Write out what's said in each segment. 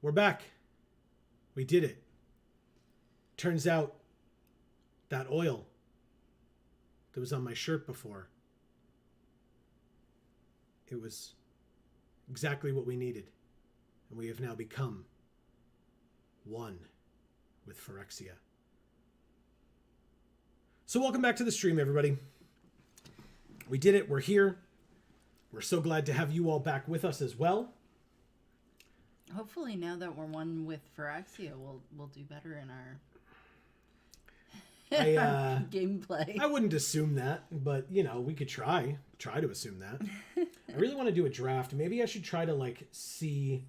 We're back. We did it. Turns out that oil that was on my shirt before, it was exactly what we needed. And we have now become one with Phyrexia. So welcome back to the stream, everybody. We did it. We're here. We're so glad to have you all back with us as well. Hopefully now that we're one with Phyrexia, we'll do better in our gameplay. I wouldn't assume that, but, you know, we could try to assume that. I really want to do a draft. Maybe I should try to, like, see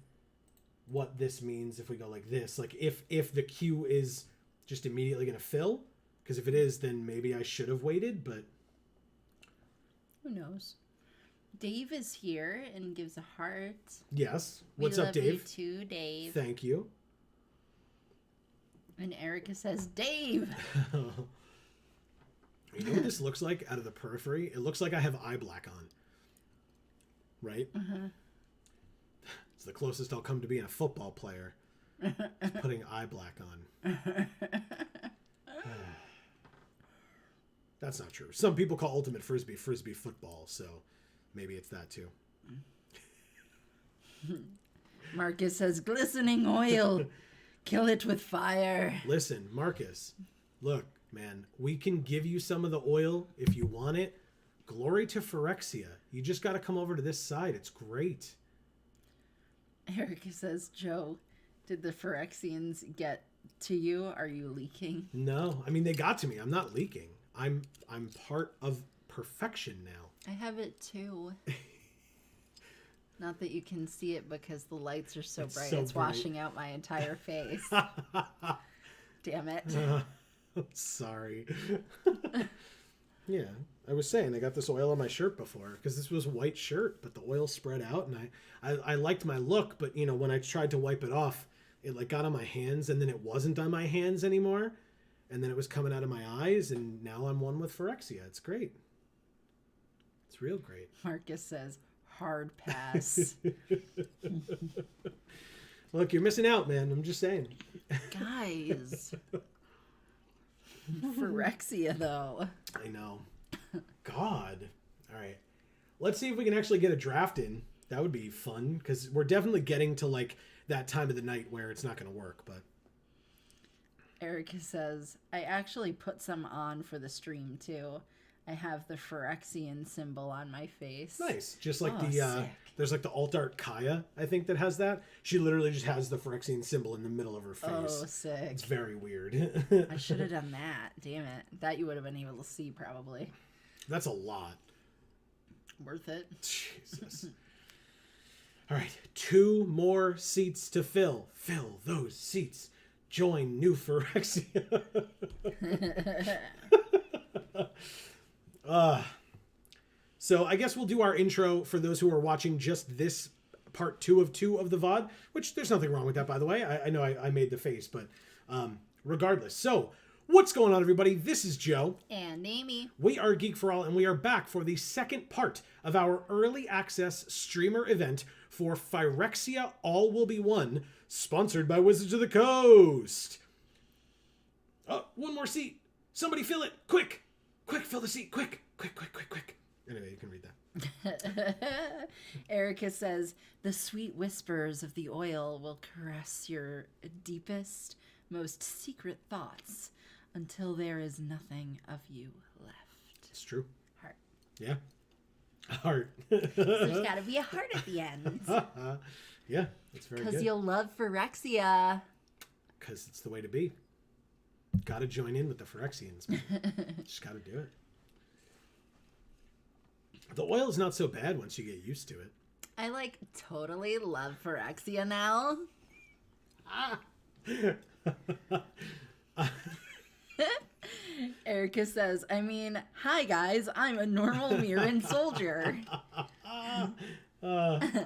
what this means if we go like this. Like, if the queue is just immediately going to fill. Because if it is, then maybe I should have waited, but... Who knows? Dave is here and gives a heart. Yes. What's up, Dave? We love you too, Dave. Thank you. And Erica says, Dave! You know what this looks like out of the periphery? It looks like I have eye black on. Right? Uh-huh. It's the closest I'll come to being a football player. Is putting eye black on. That's not true. Some people call Ultimate Frisbee football, so maybe it's that too. Marcus says, glistening oil. Kill it with fire. Listen, Marcus, look, man, we can give you some of the oil if you want it. Glory to Phyrexia. You just got to come over to this side. It's great. Erica says, Joe, did the Phyrexians get to you? Are you leaking? No, I mean, they got to me. I'm not leaking. I'm part of perfection now. I have it too. Not that you can see it because the lights are so bright. It's washing out my entire face. Damn it. Sorry. Yeah, I was saying I got this oil on my shirt before because this was a white shirt, but the oil spread out and I liked my look, but you know, when I tried to wipe it off, it like got on my hands and then it wasn't on my hands anymore. And then it was coming out of my eyes, and now I'm one with Phyrexia. It's great. It's real great. Marcus says, hard pass. Look, you're missing out, man. I'm just saying. Guys. Phyrexia, though. I know. God. All right. Let's see if we can actually get a draft in. That would be fun, because we're definitely getting to, like, that time of the night where it's not going to work, but... Erica says, I actually put some on for the stream, too. I have the Phyrexian symbol on my face. Nice. Just like sick. There's like the alt art Kaya, I think, that has that. She literally just has the Phyrexian symbol in the middle of her face. Oh, sick. It's very weird. I should have done that. Damn it. That you would have been able to see, probably. That's a lot. Worth it. Jesus. All right. 2 more seats to fill. Fill those seats. Join new Phyrexia. So I guess we'll do our intro for those who are watching just this part 2 of the VOD, which there's nothing wrong with that, by the way. I know I made the face, but regardless. So what's going on, everybody? This is Joe. And Amy. We are Geek for All, and we are back for the second part of our early access streamer event for Phyrexia All Will Be One, sponsored by Wizards of the Coast. Oh, 1 more seat. Somebody fill it. Quick. Quick, fill the seat. Quick. Quick. Anyway, you can read that. Erica says, the sweet whispers of the oil will caress your deepest, most secret thoughts until there is nothing of you left. It's true. Heart. Yeah. Heart. So there's got to be a heart at the end. Yeah, that's very good. Because you'll love Phyrexia. Because it's the way to be. Got to join in with the Phyrexians. Just got to do it. The oil is not so bad once you get used to it. I totally love Phyrexia now. Erica says, I mean, hi guys, I'm a normal Mirren soldier. Yeah,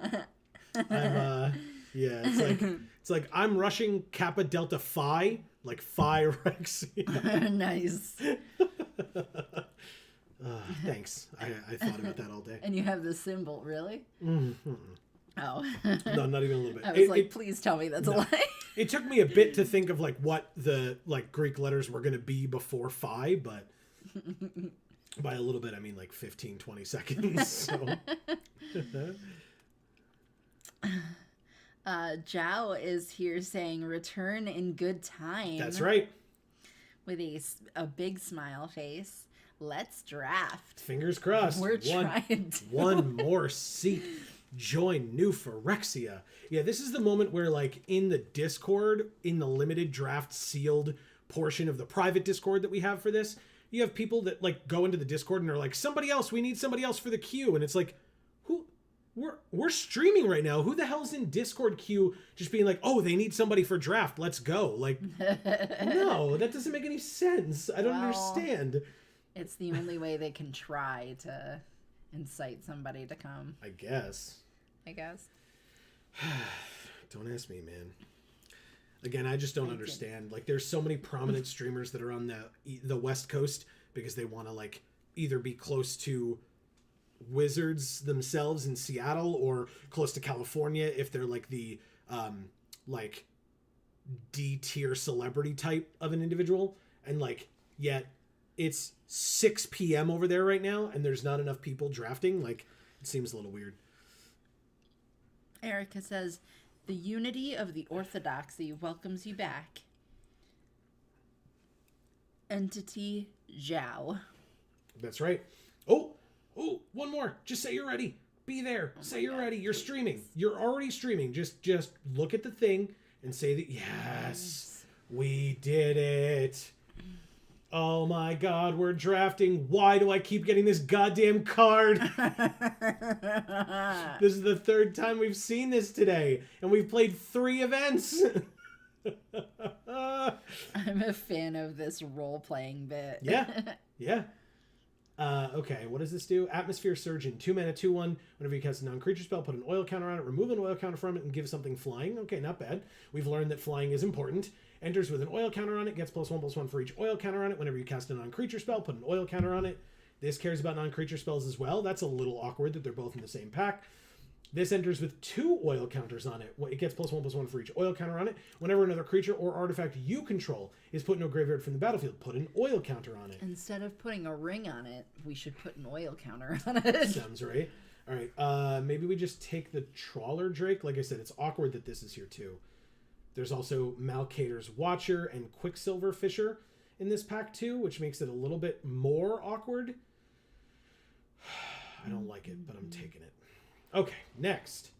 it's like I'm rushing Kappa Delta Phi, like Phyrexia. Nice. Thanks. I thought about that all day. And you have the symbol, really? Mm-hmm. Oh. No, not even a little bit. I was like, please tell me that's a lie. It took me a bit to think of like what the like Greek letters were going to be before phi, but by a little bit, I mean like 15, 20 seconds. So. Zhao is here saying return in good time. That's right. With a big smile face. Let's draft. Fingers crossed. We're trying to. One more seat. Join new Phyrexia. Yeah, this is the moment where, like, in the Discord, in the limited draft sealed portion of the private Discord that we have for this, you have people that, like, go into the Discord and are like, somebody else, we need somebody else for the queue. And it's like, who? We're streaming right now. Who the hell's in Discord queue just being like, oh, they need somebody for draft. Let's go. Like, no, that doesn't make any sense. I don't understand. It's the only way they can try to incite somebody to come. I guess. Don't ask me, man. Again, I just don't understand. Like, there's so many prominent streamers that are on the West Coast because they want to, like, either be close to Wizards themselves in Seattle or close to California if they're, like, the, like, D-tier celebrity type of an individual. And, like, yet it's 6 p.m. over there right now and there's not enough people drafting. Like, it seems a little weird. Erica says, the unity of the orthodoxy welcomes you back. Entity Zhao. That's right. Oh, one more. Just say you're ready. Be there. Say you're ready. You're streaming. You're already streaming. Just look at the thing and say that, yes, we did it. Oh my God, we're drafting. Why do I keep getting this goddamn card? This is the third time we've seen this today, and we've played 3 events. I'm a fan of this role-playing bit. Yeah. Okay, what does this do? Atmosphere Surge in 2 mana, 2/1. Whenever you cast a non-creature spell, put an oil counter on it, remove an oil counter from it, and give something flying. Okay, not bad. We've learned that flying is important. Enters with an oil counter on it, gets +1/+1 for each oil counter on it. Whenever you cast a non-creature spell, put an oil counter on it. This cares about non-creature spells as well. That's a little awkward that they're both in the same pack. This enters with 2 oil counters on it. It gets +1/+1 for each oil counter on it. Whenever another creature or artifact you control is put in a graveyard from the battlefield, put an oil counter on it. Instead of putting a ring on it, we should put an oil counter on it. Sounds right. All right, maybe we just take the Trawler Drake. Like I said, it's awkward that this is here too. There's also Malcader's Watcher and Quicksilver Fisher in this pack too, which makes it a little bit more awkward. I don't like it, but I'm taking it. Okay, next.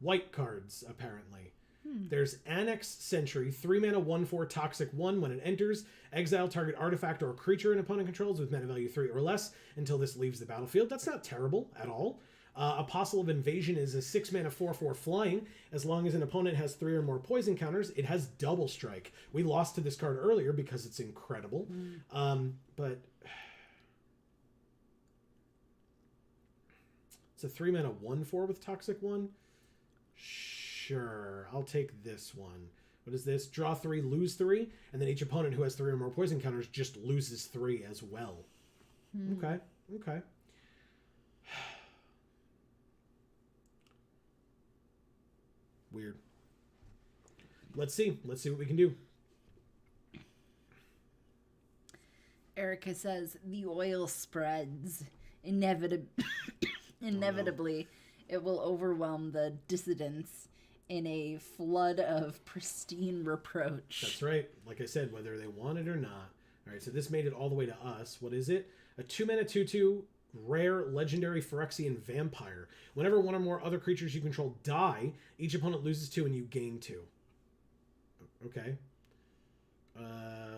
White cards, apparently. There's Annex Sentry, 3 mana, 1/4 toxic 1. When it enters, exile target artifact or creature an opponent controls with mana value 3 or less until this leaves the battlefield. That's not terrible at all. Apostle of Invasion is a 6 mana 4/4 flying. As long as an opponent has 3 or more poison counters, it has double strike. We lost to this card earlier because it's incredible. But it's a 3 mana 1/4 with toxic 1. Sure, I'll take this one. What is this? Draw 3, lose 3, and then each opponent who has 3 or more poison counters just loses 3 as well. Okay. Weird. Let's see what we can do. Erica says, the oil spreads. Inevitably, it will overwhelm the dissidents in a flood of pristine reproach. That's right. Like I said, whether they want it or not. All right, so this made it all the way to us. What is it? A 2 mana 2/2 rare legendary Phyrexian vampire. Whenever one or more other creatures you control die, each opponent loses 2 and you gain 2. Okay.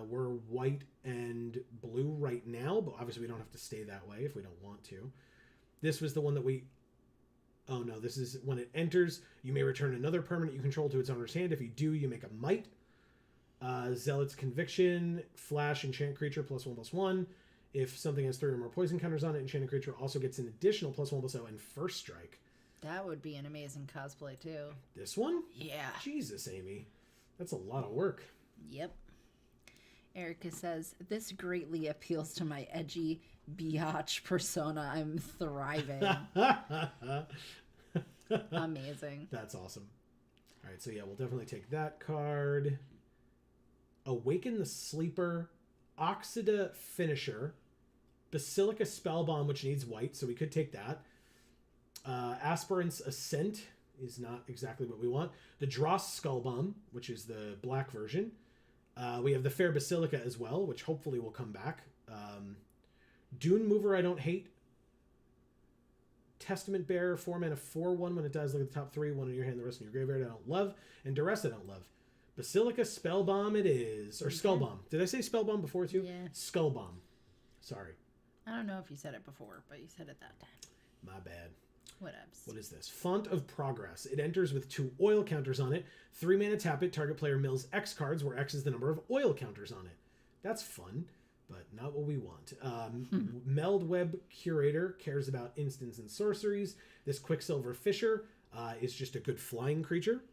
We're white and blue right now, but obviously we don't have to stay that way if we don't want to. This was the one that we... Oh no, this is when it enters, you may return another permanent you control to its owner's hand. If you do, you make a might. Zealot's Conviction, flash, enchant creature, +1/+1. If something has 3 or more poison counters on it, enchanted creature also gets an additional +1/+0 and first strike. That would be an amazing cosplay too. This one? Yeah. Jesus, Amy. That's a lot of work. Yep. Erica says, this greatly appeals to my edgy biatch persona. I'm thriving. Amazing. That's awesome. All right, so yeah, we'll definitely take that card. Awaken the Sleeper, Oxida Finisher, Basilica Spellbomb, which needs white, so we could take that. Aspirant's Ascent is not exactly what we want. The Dross Skullbomb, which is the black version. We have the Fair Basilica as well, which hopefully will come back. Dune Mover I don't hate. Testament Bearer, 4 mana, 4/1. When it dies, look at the top 3. 1 in your hand, the rest in your graveyard. I don't love. And Duress I don't love. Basilica Spellbomb it is. Or Skullbomb. Did I say Spellbomb before too? Yeah. Skullbomb. Sorry. I don't know if you said it before, but you said it that time. My bad. Whatevs. What is this? Font of Progress. It enters with 2 oil counters on it. 3 mana tap it. Target player mills X cards, where X is the number of oil counters on it. That's fun, but not what we want. Meldweb Curator cares about instants and sorceries. This Quicksilver Fisher is just a good flying creature.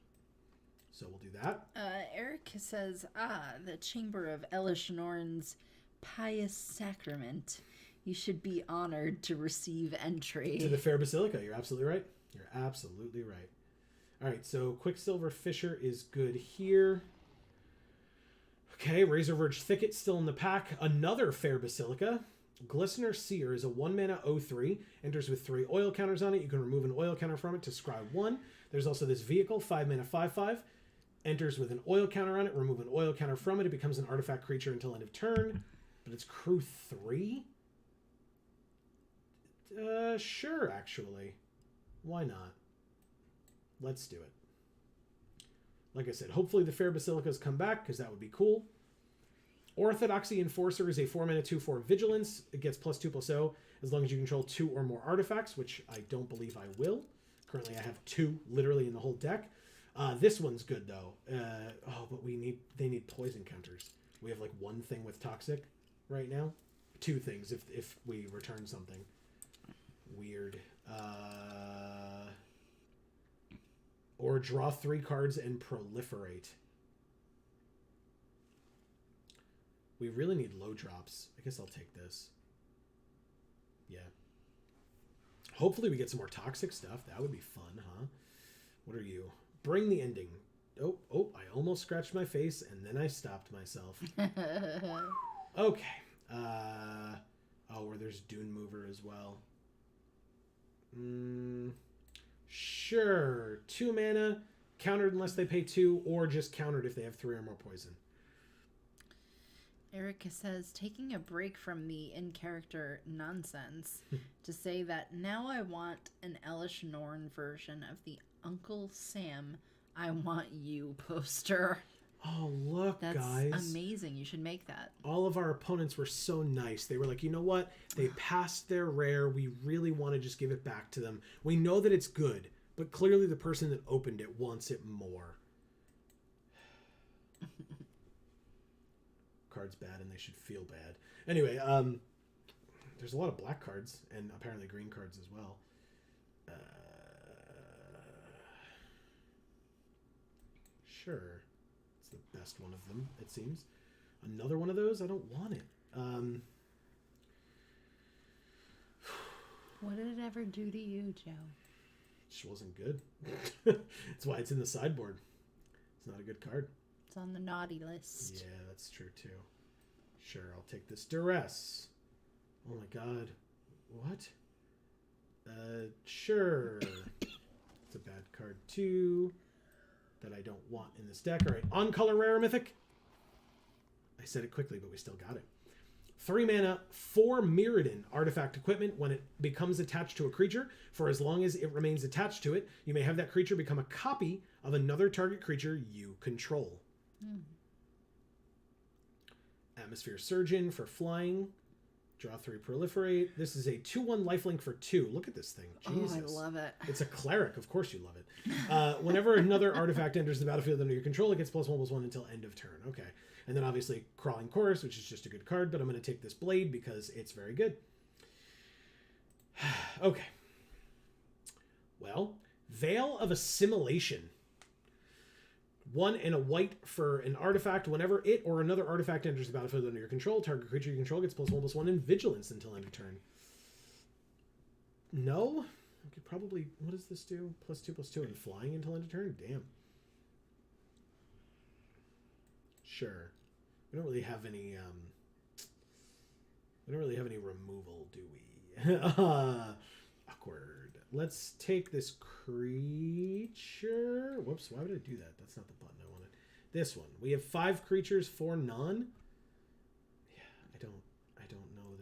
So we'll do that. Eric says, the Chamber of Elishnorn's pious sacrament. You should be honored to receive entry. To the Fair Basilica. You're absolutely right. You're absolutely right. All right, so Quicksilver Fisher is good here. Okay, Razor Verge Thicket still in the pack. Another Fair Basilica. Glistener Seer is a 1 mana 0/3. Enters with 3 oil counters on it. You can remove an oil counter from it to scry 1. There's also this vehicle, 5 mana 5/5. Enters with an oil counter on it. Remove an oil counter from it. It becomes an artifact creature until end of turn. But it's crew 3? Sure, actually. Why not? Let's do it. Like I said, hopefully the Fair Basilicas come back, because that would be cool. Orthodoxy Enforcer is a 4 mana 2/4 Vigilance. It gets +2/+0 as long as you control 2 or more artifacts, which I don't believe I will. Currently I have 2 literally in the whole deck. This one's good though. But they need poison counters. We have like 1 thing with Toxic right now. 2 things if we return something. Weird. Or draw 3 cards and proliferate. We really need low drops. I guess I'll take this. Yeah. Hopefully we get some more toxic stuff. That would be fun, huh? What are you? Bring the ending. Oh, I almost scratched my face and then I stopped myself. Okay. Or there's Dune Mover as well. Sure. 2 mana, countered unless they pay 2, or just countered if they have 3 or more poison. Erica says, taking a break from the in-character nonsense to say that now I want an Elish Norn version of the Uncle Sam I Want You poster. Oh, look, That's guys. amazing. You should make that. All of our opponents were so nice. They were like, you know what? They passed their rare. We really want to just give it back to them. We know that it's good, but clearly the person that opened it wants it more. Card's bad and they should feel bad. Anyway, there's a lot of black cards and apparently green cards as well. Sure. It's the best one of them, it seems. Another one of those? I don't want it. What did it ever do to you, Joe? It just wasn't good. That's why it's in the sideboard. It's not a good card. It's on the naughty list. Yeah, that's true too. Sure, I'll take this Duress. Oh my god. What? Sure. It's a bad card too. That I don't want in this deck. Alright, on color rare mythic. I said it quickly, but we still got it. 3 mana, 4 Mirrodin artifact equipment. When it becomes attached to a creature, for as long as it remains attached to it, you may have that creature become a copy of another target creature you control. Atmosphere Surgeon for flying. Draw 3, proliferate. This is a 2/1 lifelink for 2. Look at this thing. Jesus. Oh, I love it. It's a cleric. Of course you love it. Whenever another artifact enters the battlefield under your control, it gets +1/+1 until end of turn. Okay. And then obviously Crawling Chorus, which is just a good card, but I'm going to take this Blade because it's very good. Okay. Well, Veil of Assimilation. 1 and a white for an artifact. Whenever it or another artifact enters the battlefield under your control, target creature you control gets +1/+1 in vigilance until end of turn. No? I could probably... What does this do? +2/+2 and flying until end of turn? Damn. Sure. We don't really have any... we don't really have any removal, do we? Awkward. Let's take this creature. Whoops, why would I do that? That's not the button I wanted. This one. We have 5 creatures, 4 none. Yeah, I don't know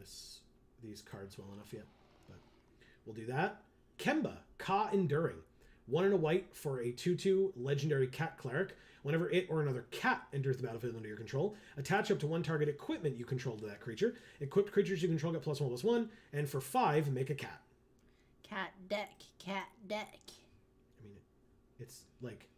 these cards well enough yet, but we'll do that. Kemba, Ka Enduring. 1 and a white for a 2/2 legendary cat cleric. Whenever it or another cat enters the battlefield under your control, attach up to 1 target equipment you control to that creature. Equipped creatures you control get +1/+1, and for 5, make a cat. Cat deck, cat deck. I mean, it's like,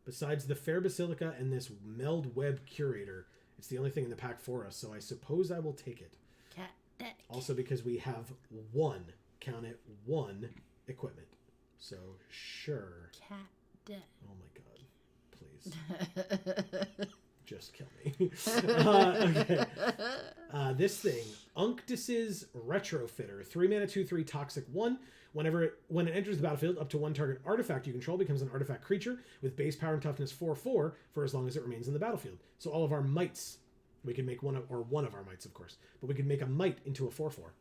besides the Fair Basilica and this Meld Web Curator, it's the only thing in the pack for us, so I suppose I will take it. Cat deck. Also because we have 1, count it, 1 equipment. So, sure. Cat deck. Oh my god. Please. Just kill me. Okay. This thing, Unctus's Retrofitter, 3 mana, 2/3 toxic 1. When it enters the battlefield, up to 1 target artifact you control becomes an artifact creature with base power and toughness 4/4 for as long as it remains in the battlefield. So all of our mites, we can make one of our mites, of course, but we can make a mite into a 4/4,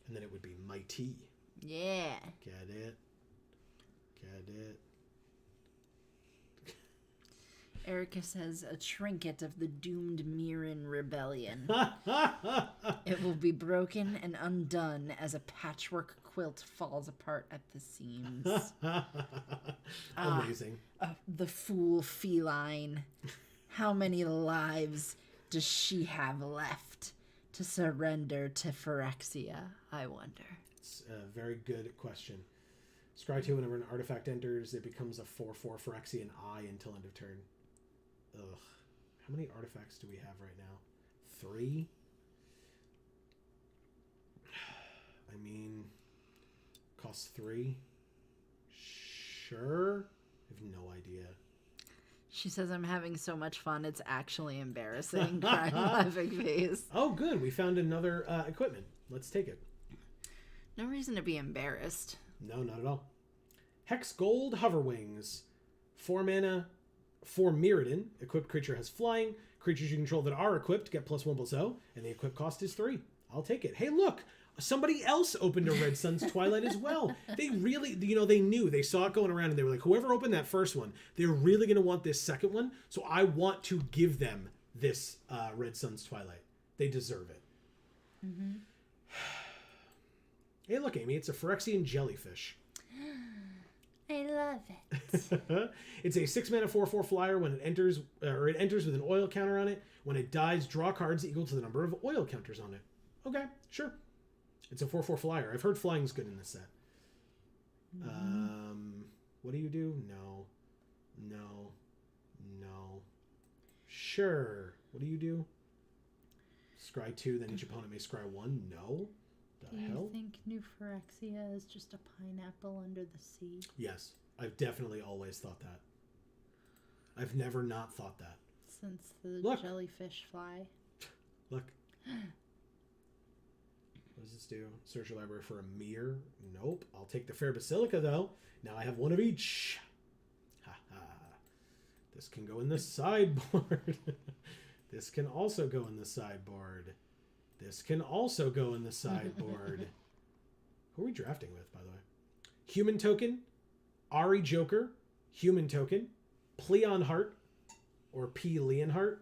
and then it would be mighty. Yeah. Get it? Get it? Erica says, a trinket of the doomed Mirren rebellion. It will be broken and undone as a patchwork quilt falls apart at the seams. Amazing. The fool feline. How many lives does she have left to surrender to Phyrexia, I wonder? It's a very good question. Scry 2, whenever an artifact enters, it becomes a 4/4 Phyrexian Eye until end of turn. Ugh. How many artifacts do we have right now? 3? I mean, costs 3? Sure. I have no idea. She says, I'm having so much fun, it's actually embarrassing. Crying laughing face. Oh, good. We found another equipment. Let's take it. No reason to be embarrassed. No, not at all. Hex Gold Hoverwings. 4 mana, 4 Mirrodin. Equipped creature has flying. Creatures you control that are equipped get +1/+0, and the equip cost is 3. I'll take it. Hey, look! Somebody else opened a Red Sun's Twilight as well. They really, they knew. They saw it going around, and they were like, whoever opened that first one, they're really going to want this second one, so I want to give them this Red Sun's Twilight. They deserve it. Mm-hmm. Hey, look, Amy, it's a Phyrexian jellyfish. I love it. It's a 6 mana 4/4 flyer. When it enters with an oil counter on it. When it dies, draw cards equal to the number of oil counters on it. Okay, sure. It's a 4/4 flyer. I've heard flying's good in this set. Mm-hmm. What do you do? No. Sure. What do you do? Scry 2, then each opponent may scry 1. No. Do you think New Phyrexia is just a pineapple under the sea? Yes. I've definitely always thought that. I've never not thought that. Since the jellyfish fly. Look. What does this do? Search your library for a mirror. Nope. I'll take the Fair Basilica, though. Now I have one of each. Ha ha. This can go in the sideboard. This can also go in the sideboard. This can also go in the sideboard. Who are we drafting with, by the way? Human Token, Ari Joker, Human Token, Pleon Heart, or P. Leonhart,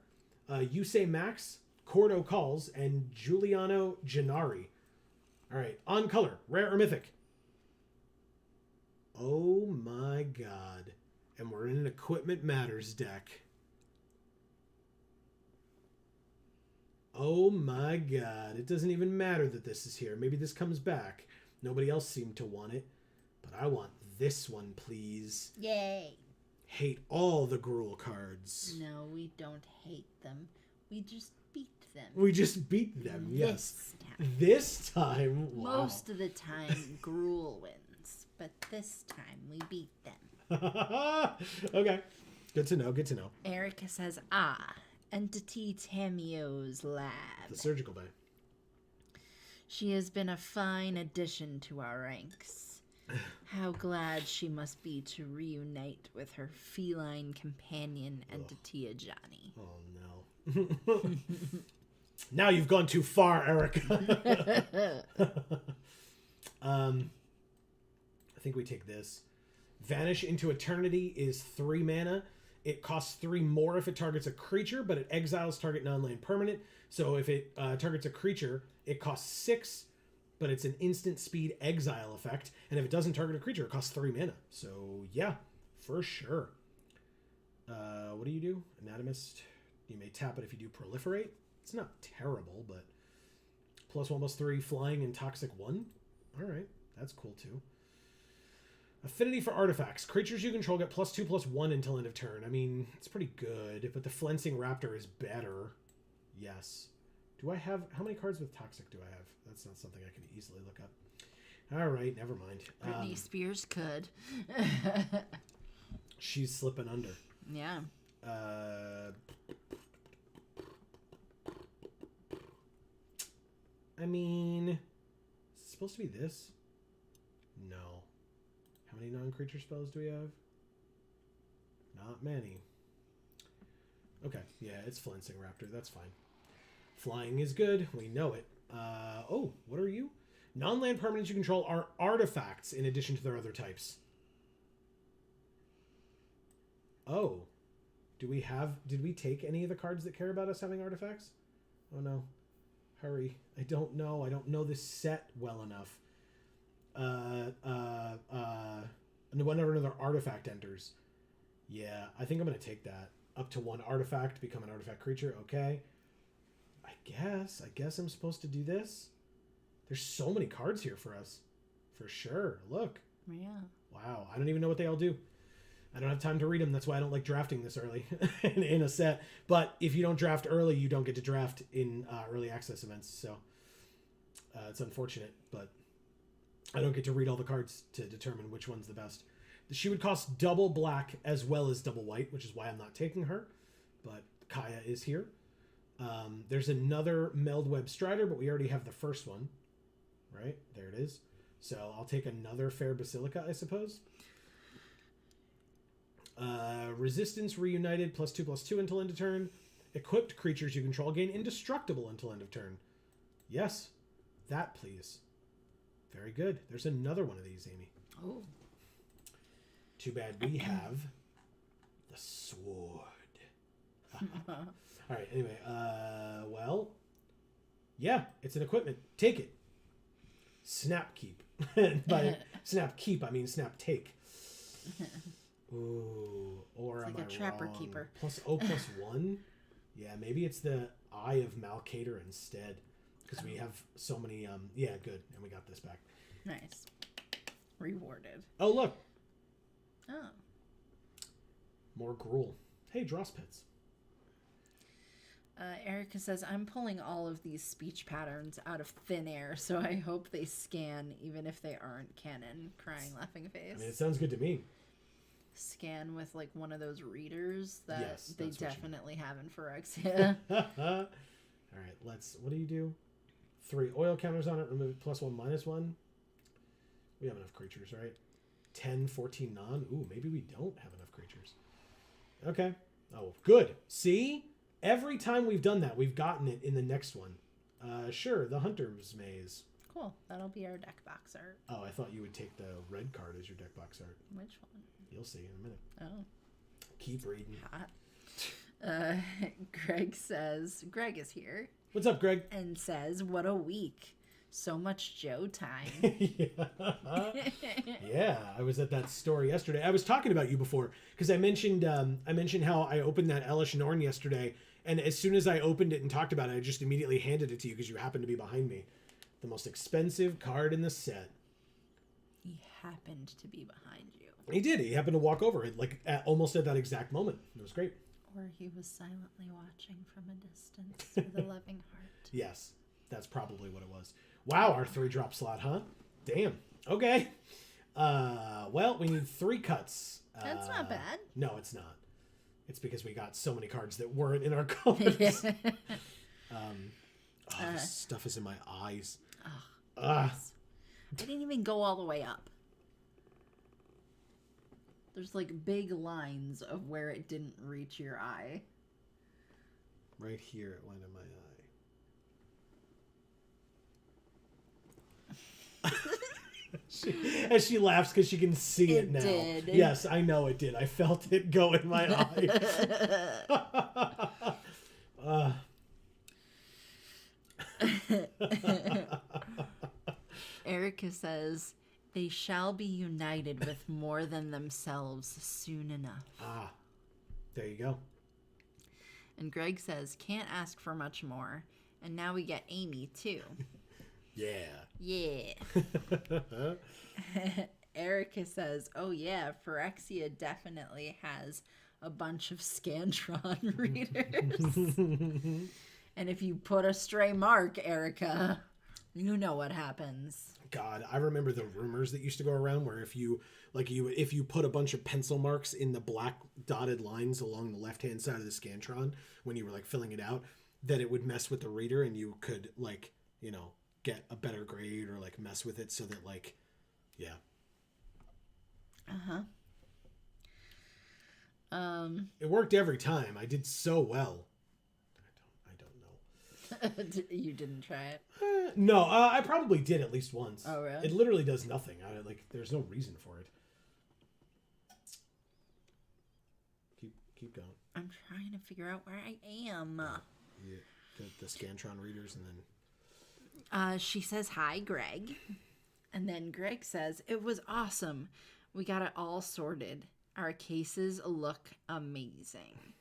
Yusei Max, Cordo Calls, and Giuliano Gennari. All right, on color, rare or mythic. Oh my god. And we're in an Equipment Matters deck. Oh my god. It doesn't even matter that this is here. Maybe this comes back. Nobody else seemed to want it. But I want this one, please. Yay. Hate all the Gruul cards. No, we don't hate them. We just beat them. We just beat them, yes. This time. This time? Wow. Most of the time, Gruul wins. But this time, we beat them. Okay. Good to know, good to know. Erica says, Entity Tamio's lab. The surgical bay. She has been a fine addition to our ranks. How glad she must be to reunite with her feline companion entity Ajani. Oh no. Now you've gone too far, Erica. I think we take this. Vanish into Eternity is 3 mana. It costs 3 more if it targets a creature, but it exiles target non-land permanent. So if it targets a creature, it costs 6, but it's an instant speed exile effect. And if it doesn't target a creature, it costs 3 mana. So yeah, for sure. What do you do? Anatomist. You may tap it if you do Proliferate. It's not terrible, but +1/+3 flying and toxic 1. All right, that's cool too. Affinity for artifacts. Creatures you control get +2/+1 until end of turn. I mean, it's pretty good, but the Flensing Raptor is better. Yes. Do I have... How many cards with toxic do I have? That's not something I can easily look up. All right, never mind. Britney Spears could. She's slipping under. Yeah. I mean, is it supposed to be this? No. How many non-creature spells do we have? Not many. Okay, yeah, it's Flensing Raptor. That's fine. Flying is good. We know it. Oh, what are you? Non-land permanents you control are artifacts in addition to their other types. Oh. Did we take any of the cards that care about us having artifacts? Oh no. Hurry. I don't know. I don't know this set well enough. And whenever another artifact enters. Yeah, I think I'm going to take that. Up to 1 artifact, become an artifact creature. Okay. I guess I'm supposed to do this. There's so many cards here for us. For sure. Look. Yeah. Wow. I don't even know what they all do. I don't have time to read them. That's why I don't like drafting this early in a set. But if you don't draft early, you don't get to draft in early access events. So it's unfortunate, but I don't get to read all the cards to determine which one's the best. She would cost double black as well as double white, which is why I'm not taking her. But Kaya is here. There's another Meldweb Strider, but we already have the first one. Right? There it is. So I'll take another Fair Basilica, I suppose. Resistance reunited +2/+2 until end of turn. Equipped creatures you control gain indestructible until end of turn. Yes, that please. Very good. There's another one of these, Amy. Oh. Too bad we have the sword. All right. Anyway, well, yeah, it's an equipment. Take it. Snap keep. By snap keep, I mean snap take. Ooh, or it's am like a I trapper wrong? keeper. +1? Yeah, maybe it's the Eye of Malcator instead. Because we have so many, yeah, good. And we got this back. Nice. Rewarded. Oh, look. Oh. More gruel. Hey, dross pits. Erica says, I'm pulling all of these speech patterns out of thin air, so I hope they scan even if they aren't canon. Crying, laughing face. I mean, it sounds good to me. Scan with like one of those readers that Yes, they that's what you definitely have in Phyrexia. All right, what do you do? 3 oil counters on it, remove +1/-1. We have enough creatures, right? 10, 14 non. Ooh, maybe we don't have enough creatures. Okay. Oh, good. See? Every time we've done that, we've gotten it in the next one. Sure, the Hunter's Maze. Cool. That'll be our deck box art. Oh, I thought you would take the red card as your deck box art. Which one? You'll see in a minute. Oh. Keep reading. Hot. Greg says, Greg is here. What's up, Greg? And says, what a week. So much Joe time. Yeah, I was at that store yesterday. I was talking about you before because I mentioned how I opened that Elish Norn yesterday, and as soon as I opened it and talked about it, I just immediately handed it to you because you happened to be behind me. The most expensive card in the set. He happened to be behind you. He did. He happened to walk over it almost at that exact moment. It was great. Or he was silently watching from a distance with a loving heart. Yes, that's probably what it was. Wow, our 3-drop slot, huh? Damn. Okay. Well, we need 3 cuts. That's not bad. No, it's not. It's because we got so many cards that weren't in our colors. This stuff is in my eyes. I didn't even go all the way up. There's like big lines of where it didn't reach your eye. Right here it went in my eye. As she laughs because she can see it now. Did. Yes, I know it did. I felt it go in my eye. Erica says, they shall be united with more than themselves soon enough. Ah, there you go. And Greg says, can't ask for much more. And now we get Amy, too. Yeah. Yeah. Erica says, oh yeah, Phyrexia definitely has a bunch of Scantron readers. And if you put a stray mark, Erica, you know what happens. God, I remember the rumors that used to go around where if you put a bunch of pencil marks in the black dotted lines along the left-hand side of the Scantron when you were like filling it out, that it would mess with the reader and you could like, you know, get a better grade or like mess with it so that like, yeah. It worked every time. I did so well. I don't know. You didn't try it? No, I probably did at least once. Oh, really? It literally does nothing. There's no reason for it. Keep going. I'm trying to figure out where I am. Yeah, the Scantron readers, and then she says, hi, Greg. And then Greg says, it was awesome. We got it all sorted. Our cases look amazing.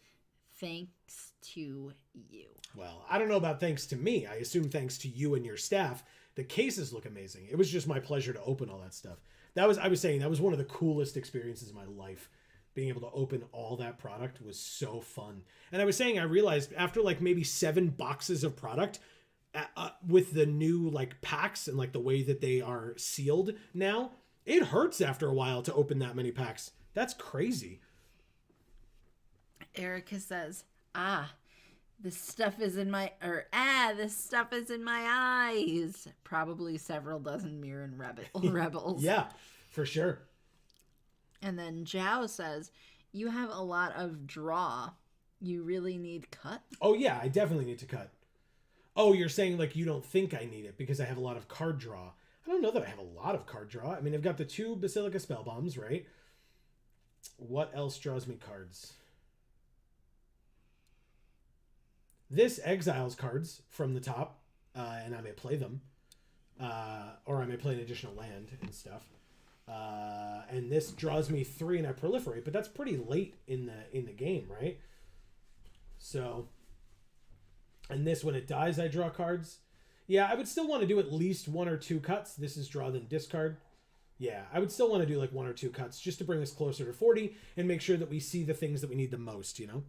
Thanks to you. Well, I don't know about thanks to me. I assume thanks to you and your staff. The cases look amazing. It was just my pleasure to open all that stuff. I was saying that was one of the coolest experiences of my life. Being able to open all that product was so fun. And I was saying, I realized after like maybe 7 boxes of product, with the new like packs and like the way that they are sealed now, it hurts after a while to open that many packs. That's crazy. Erica says, this stuff is in my eyes. Probably several dozen Mirren rebels. Yeah, for sure. And then Zhao says, you have a lot of draw. You really need cut? Oh yeah, I definitely need to cut. Oh, you're saying like you don't think I need it because I have a lot of card draw. I don't know that I have a lot of card draw. I mean, I've got the 2 Basilica Spell Bombs, right? What else draws me cards? This exiles cards from the top, and I may play them. Or I may play an additional land and stuff. And this draws me 3 and I proliferate, but that's pretty late in the game, right? So, and this, when it dies, I draw cards. Yeah, I would still want to do at least 1 or 2 cuts. This is draw then discard. Yeah, I would still want to do like 1 or 2 cuts just to bring us closer to 40 and make sure that we see the things that we need the most, you know?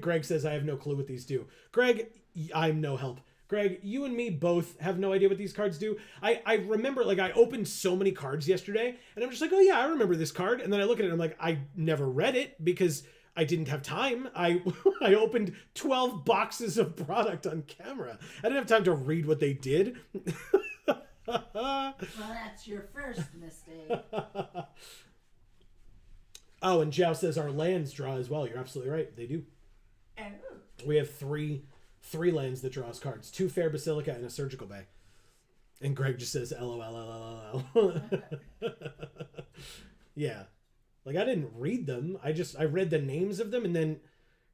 Greg says, I have no clue what these do. Greg, I'm no help. Greg, you and me both have no idea what these cards do. I remember, like, I opened so many cards yesterday, and I'm just like, oh yeah, I remember this card. And then I look at it, and I'm like, I never read it because I didn't have time. I opened 12 boxes of product on camera. I didn't have time to read what they did. Well, that's your first mistake. Oh, and Zhao says our lands draw as well. You're absolutely right. They do. Oh. We have three lands that draw us cards. 2 Fair Basilica and a Surgical Bay. And Greg just says, LOL. Yeah. Like, I didn't read them. I read the names of them, and then,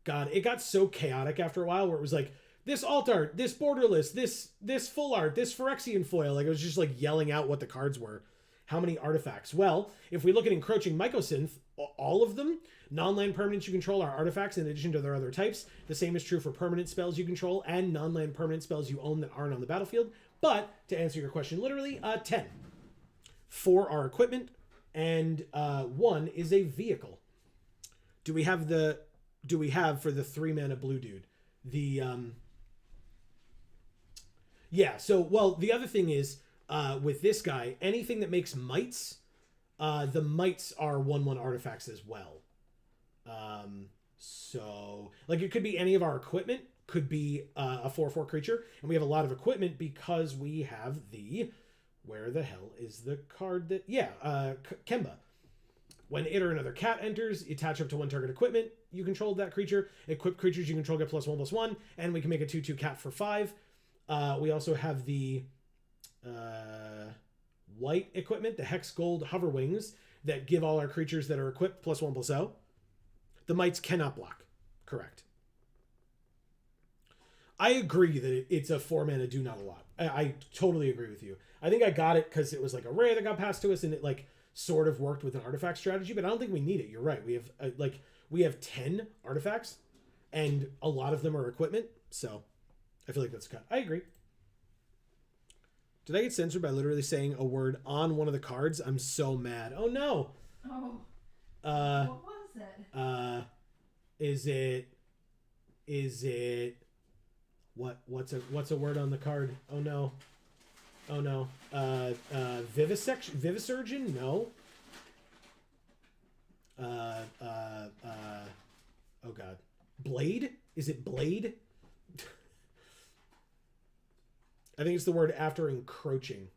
God, it got so chaotic after a while where it was like, this alt art, this borderless, this full art, this Phyrexian foil. Like, it was just like yelling out what the cards were. How many artifacts? Well, if we look at Encroaching Mycosynth, all of them, non-land permanents you control are artifacts in addition to their other types. The same is true for permanent spells you control and non-land permanent spells you own that aren't on the battlefield. But, to answer your question literally, 10. 4 are equipment, and 1 is a vehicle. Do we have for the 3-mana blue dude? Yeah, so, well, the other thing is, with this guy, anything that makes mites, the mites are 1/1 artifacts as well. So, like, it could be any of our equipment, could be a 4/4 creature, and we have a lot of equipment because we have where the hell is the card that, Kemba. When it or another cat enters, you attach up to 1 target equipment. You control that creature. Equipped creatures you control get +1/+1, and we can make a 2/2 cat for 5. We also have the white equipment, the Hex Gold Hover Wings, that give all our creatures that are equipped +1/+0. The mites cannot block. Correct. I agree that it's a 4-mana do not a lot. I totally agree with you. I think I got it because it was like a rare that got passed to us, and it like sort of worked with an artifact strategy, but I don't think we need it. You're right. We have 10 artifacts, and a lot of them are equipment, so I feel like that's a cut. I agree. Did I get censored by literally saying a word on one of the cards? I'm so mad. Oh no. Oh. What was it? Is it what's a word on the card? Oh no. Vivisurgeon? No. Oh god. Blade? Is it blade? I think it's the word after encroaching.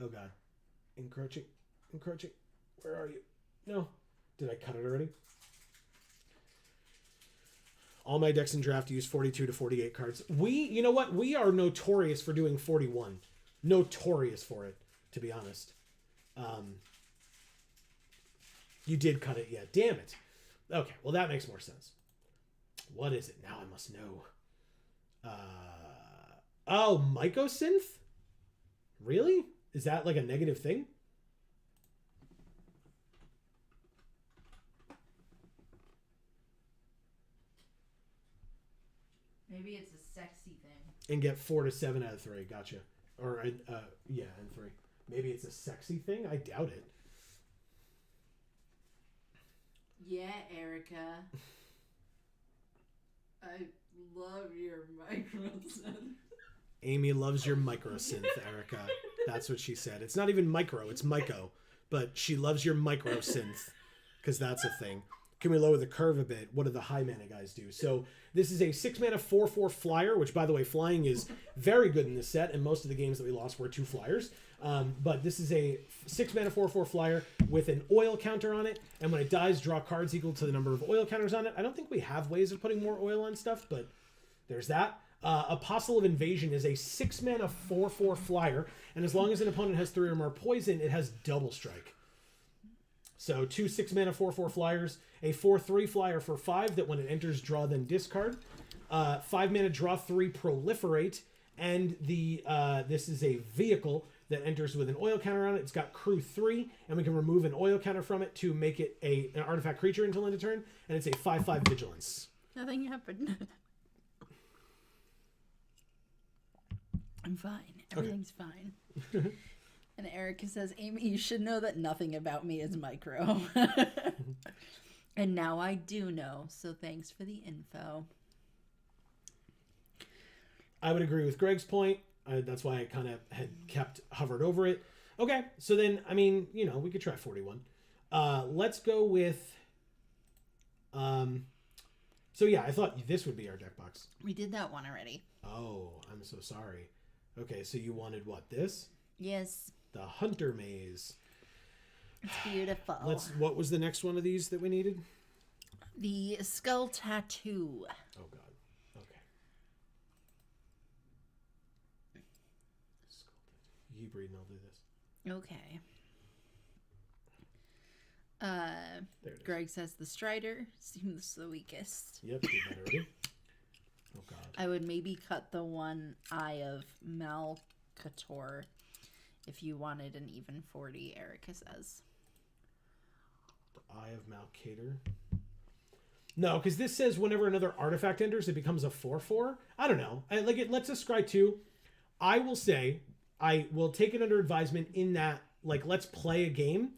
Oh god. Encroaching. Where are you? No. Did I cut it already? All my decks in draft use 42 to 48 cards. You know what? We are notorious for doing 41. Notorious for it, to be honest. You did cut it yet. Damn it. Okay, well that makes more sense. What is it? Now I must know. Oh, Mycosynth? Really? Is that like a negative thing? Maybe it's a sexy thing. And get 4 to 7 out of 3. Gotcha. Or, yeah, and 3. Maybe it's a sexy thing? I doubt it. Yeah, Erica. I love your microsynth. Amy loves your microsynth, Erica. That's what she said. It's not even micro, it's myco. But she loves your microsynth. Because that's a thing. Can we lower the curve a bit? What do the high mana guys do? So this is a 6-mana 4/4 flyer, which by the way, flying is very good in this set, and most of the games that we lost were 2 flyers. But this is a 6-mana 4/4 flyer with an oil counter on it, and when it dies, draw cards equal to the number of oil counters on it. I don't think we have ways of putting more oil on stuff, but there's that. Apostle of Invasion is a 6-mana 4/4 flyer, and as long as an opponent has 3 or more poison, it has double strike. So 2 6-mana 4/4 flyers, a 4/3 flyer for 5 that when it enters, draw then discard. 5-mana draw 3 proliferate, and this is a vehicle that enters with an oil counter on it. It's got crew 3, and we can remove an oil counter from it to make it an artifact creature until end of turn, and it's a 5/5 vigilance. Nothing happened. I'm fine. Everything's fine. And Erica says, Amy, you should know that nothing about me is micro. And now I do know, so thanks for the info. I would agree with Greg's point. That's why I kind of had kept hovered over it. Okay, so then, I mean, we could try 41. Let's go with... So yeah, I thought this would be our deck box. We did that one already. Oh, I'm so sorry. Okay, so you wanted what, this? Yes. The Hunter Maze. It's beautiful. What was the next one of these that we needed? The Skull Tattoo. Oh god. Okay. Skull Tattoo. You breathe and I'll do this. Okay. There it is. Greg says the Strider seems the weakest. Yep, did that already. Oh god. I would maybe cut the one Eye of Malcator if you wanted an even 40, Erica says. The Eye of Malcator. No, because this says whenever another artifact enters, it becomes a 4/4. I don't know. Let's just scry 2. I will say, I will take it under advisement in that, let's play a game,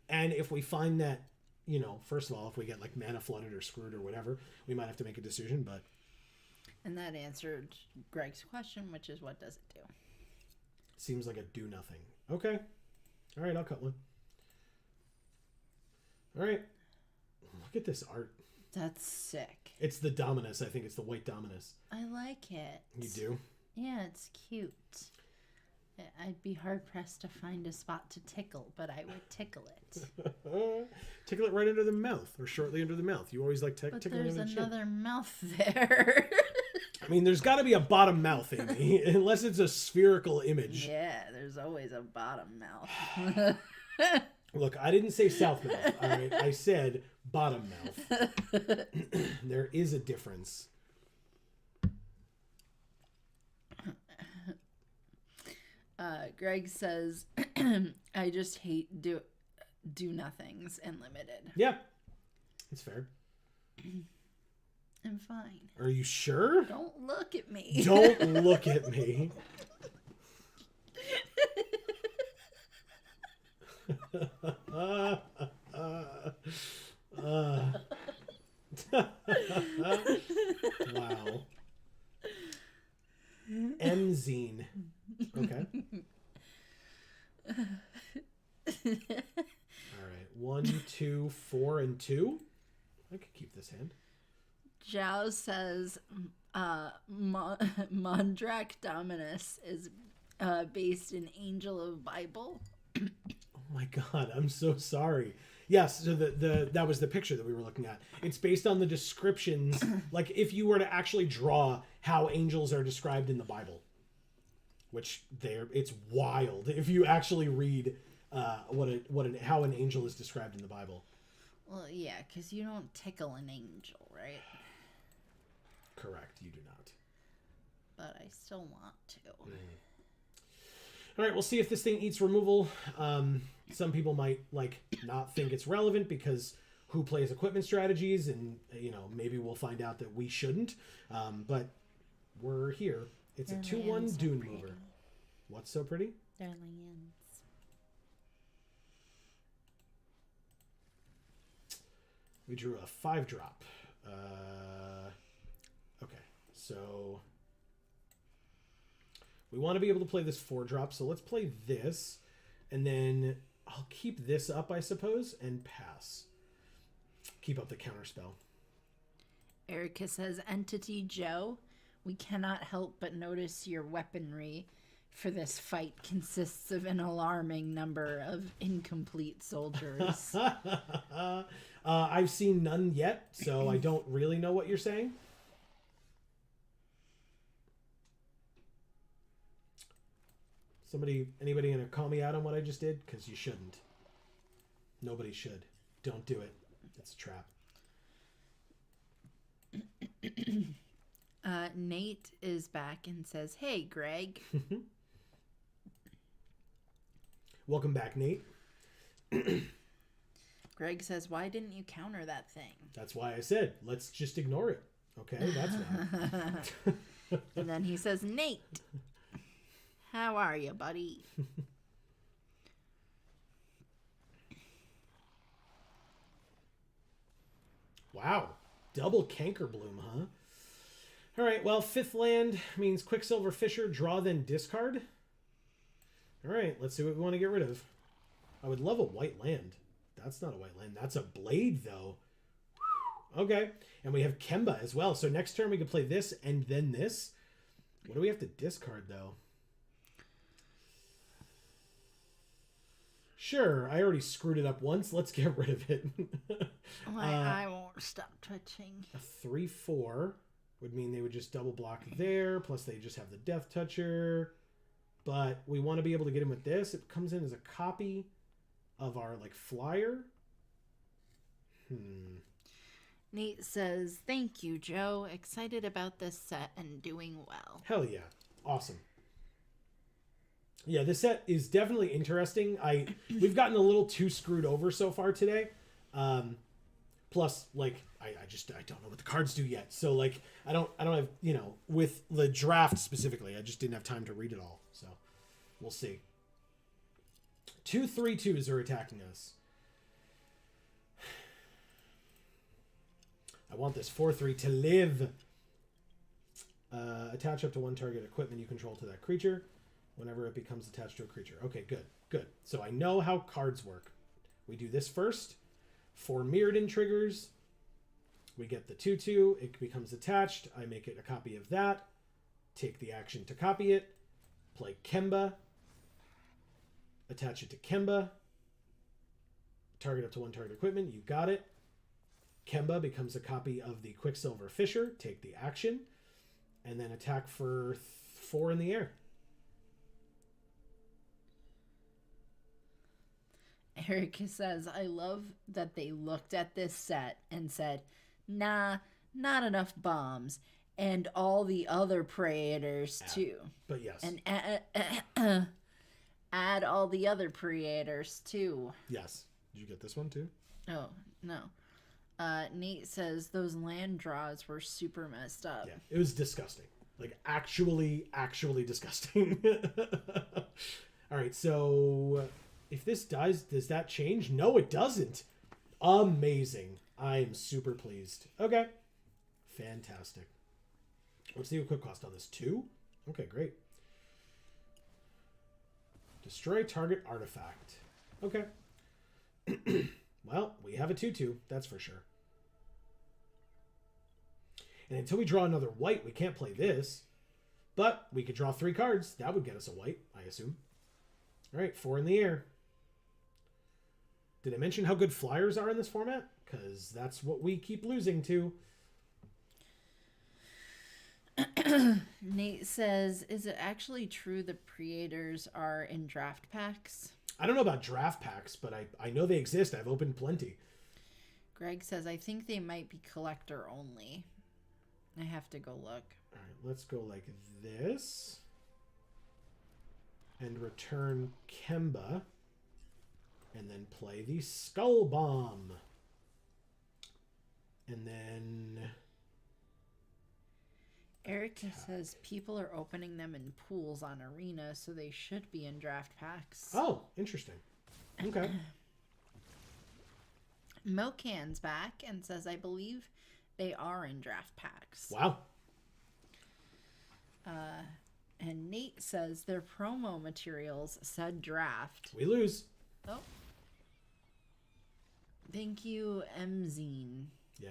and if we find that, first of all, if we get mana flooded or screwed or whatever, we might have to make a decision, but... And that answered Greg's question, which is, what does it do? Seems like a do nothing. Okay. All right, I'll cut one. All right. Look at this art. That's sick. It's the Dominus. I think it's the white Dominus. I like it. You do? Yeah, it's cute. I'd be hard pressed to find a spot to tickle, but I would tickle it. Tickle it right under the mouth or shortly under the mouth. You always like But tickling there's under the chin. another mouth there. I mean, there's got to be a bottom mouth, Amy, unless it's a spherical image. Yeah, there's always a bottom mouth. Look, I didn't say south mouth. All right, I said bottom mouth. There is a difference. Greg says, I just hate do nothings and limited. Yeah, it's fair. I'm fine. Are you sure? Don't look at me. Don't look at me. Wow. M-zine. Okay. All right. 1, 2, 4, and 2. I could keep this hand. Zhao says Mondrak Dominus is based in Angel of Bible. Oh my god, I'm so sorry. Yes, so that was the picture that we were looking at. It's based on the descriptions, like if you were to actually draw how angels are described in the Bible, which it's wild if you actually read how an angel is described in the Bible. Well, yeah, because you don't tickle an angel, right? Correct, you do not. But I still want to. All right, we'll see if this thing eats removal. Some people might not think it's relevant because who plays equipment strategies, and maybe we'll find out that we shouldn't. But we're here. It's Their a 2/1 lands are dune pretty. mover. What's so pretty? Their lands. We drew a 5-drop. Okay, so we want to be able to play this 4-drop, so let's play this, and then I'll keep this up, I suppose, and pass. Keep up the counterspell. Erica says, Entity Joe, we cannot help but notice your weaponry for this fight consists of an alarming number of incomplete soldiers. I've seen none yet, so I don't really know what you're saying. Anybody gonna call me out on what I just did? Because you shouldn't. Nobody should. Don't do it. It's a trap. Nate is back and says, hey, Greg. Welcome back, Nate. Greg says, why didn't you counter that thing? That's why I said, let's just ignore it. Okay, that's why. And then he says, Nate, how are you, buddy? Wow. Double Cankerbloom, huh? All right, well, 5th land means Quicksilver Fisher, draw, then discard. All right, let's see what we want to get rid of. I would love a white land. That's not a white land. That's a blade, though. Okay, and we have Kemba as well. So next turn we can play this and then this. What do we have to discard, though? Sure, I already screwed it up once. Let's get rid of it. I won't stop touching. A 3/4 would mean they would just double block there. Plus they just have the Death Toucher. But we want to be able to get him with this. It comes in as a copy of our flyer. Nate says, thank you, Joe. Excited about this set and doing well. Hell yeah. Awesome. Yeah, this set is definitely interesting. We've gotten a little too screwed over so far today. Plus, I don't know what the cards do yet. So I don't have, with the draft specifically, I just didn't have time to read it all. So we'll see. 2 3/2s are attacking us. I want this 4/3 to live. Attach up to 1 target equipment you control to that creature whenever it becomes attached to a creature. Okay, good. So I know how cards work. We do this first. 4 Mirrodin triggers. We get the 2/2. It becomes attached. I make it a copy of that. Take the action to copy it. Play Kemba. Attach it to Kemba. Target up to 1 target equipment. You got it. Kemba becomes a copy of the Quicksilver Fisher. Take the action. And then attack for 4 in the air. Erica says, I love that they looked at this set and said, nah, not enough bombs. And all the other Praetors, too. But yes. And add all the other Praetors, too. Yes. Did you get this one, too? Oh, no. Nate says those land draws were super messed up. Yeah, it was disgusting. Like, actually disgusting. All right, so if this dies, does that change? No, it doesn't. Amazing. I am super pleased. Okay. Fantastic. What's the equip cost on this? 2? Okay, great. Destroy target artifact. Okay. Well, we have a 2/2, that's for sure. And until we draw another white, we can't play this. But we could draw 3 cards. That would get us a white, I assume. All right, 4 in the air. Did I mention how good flyers are in this format? Because that's what we keep losing to. Nate says, is it actually true the Praetors are in draft packs? I don't know about draft packs, but I know they exist. I've opened plenty. Greg says, I think they might be collector only. I have to go look. All right, let's go like this. And return Kemba. And then play the Skull Bomb. And then... Erica says people are opening them in pools on Arena, so they should be in draft packs. Oh, interesting. Okay. Mocan's back and says, I believe they are in draft packs. Wow. And Nate says their promo materials said draft. We lose. Oh. Thank you, Mzine. Yeah.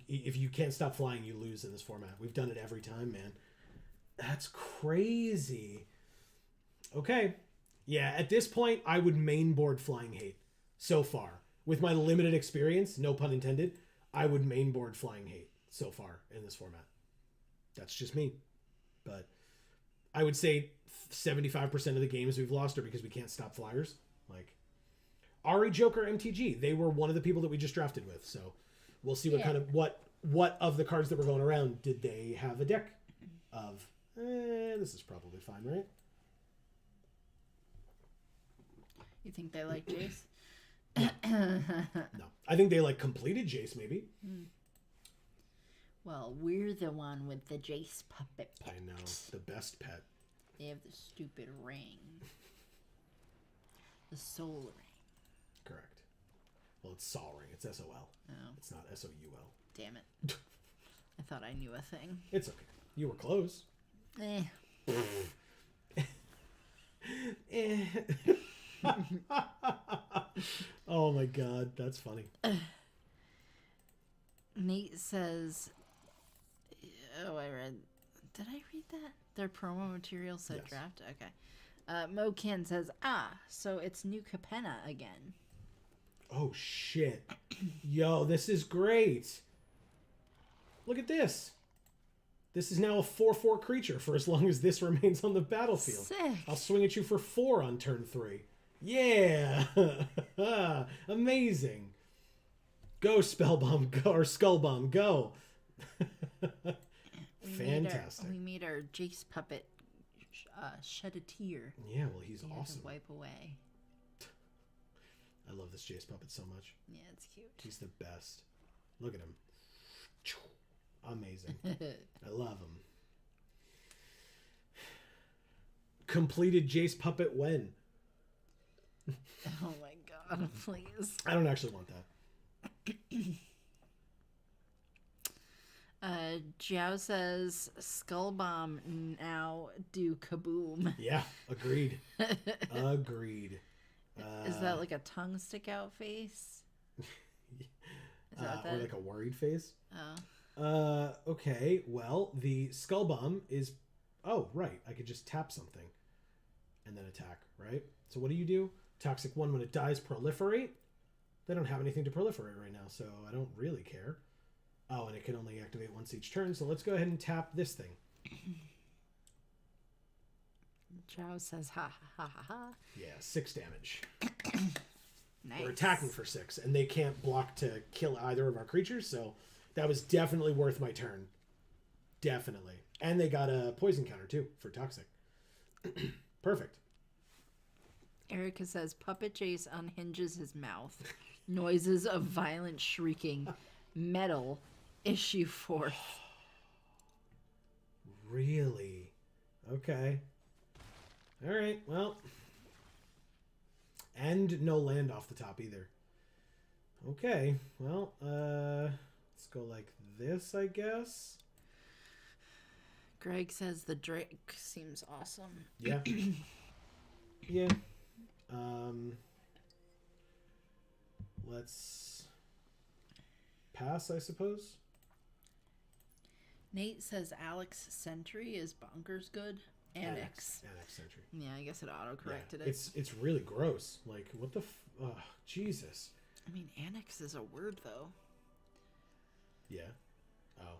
If you can't stop flying, you lose in this format. We've done it every time, man. That's crazy. Okay. Yeah, at this point, I would main board Flying Hate. So far. With my limited experience, no pun intended, I would main board Flying Hate so far in this format. That's just me. But I would say 75% of the games we've lost are because we can't stop flyers. Like, Ari Joker MTG, they were one of the people that we just drafted with, so... We'll see what kind of what of the cards that were going around did they have a deck of. This is probably fine, right? You think they like Jace? No, I think they like completed Jace maybe. Well, we're the one with the Jace puppet pet. I know, the best pet. They have the stupid ring, the soul ring. Correct. Well, it's Sol ring. It's SOL. Oh. It's not SOUL. Damn it. I thought I knew a thing. It's okay. You were close. Oh my god, that's funny. Nate says, oh, I read. Did I read that? Their promo material said Yes. draft? Okay. Mocan says, so it's New Capenna again. Oh shit. Yo, this is great. Look at this. This is now a 4/4 creature for as long as this remains on the battlefield. Sick. I'll swing at you for 4 on turn 3. Yeah. Amazing. Go Spellbomb, go, or Skullbomb, go. Fantastic. We made our Jace puppet shed a tear. Yeah, well, he's He had awesome. to wipe away. I love this Jace puppet so much. Yeah, it's cute. He's the best. Look at him. Amazing. I love him. Completed Jace puppet when? Oh my god, please. I don't actually want that. Jiao says Skullbomb now do kaboom. Yeah, agreed. Agreed. Is that like a tongue stick out face? Is that or like a worried face? Oh. Okay, well, the Skull Bomb is... Oh, right. I could just tap something and then attack, right? So what do? Toxic 1, when it dies, proliferate. They don't have anything to proliferate right now, so I don't really care. Oh, and it can only activate once each turn, so let's go ahead and tap this thing. Zhao says, ha ha ha ha ha. Yeah, 6 damage. Nice. We're attacking for 6, and they can't block to kill either of our creatures, so that was definitely worth my turn. Definitely. And they got a poison counter, too, for Toxic. Perfect. Erica says, Puppet Chase unhinges his mouth. Noises of violent shrieking. Metal issue forth. Really? Okay. All right, well. And no land off the top either. Okay, well, let's go like this, I guess. Greg says the Drake seems awesome. Yeah. Yeah. Let's pass, I suppose. Nate says Alex Sentry is bonkers good. Annex. Annex Sentry. Yeah, I guess it auto-corrected Yeah, it. it's really gross. Like, what the Jesus. I mean, annex is a word, though. Yeah. Oh.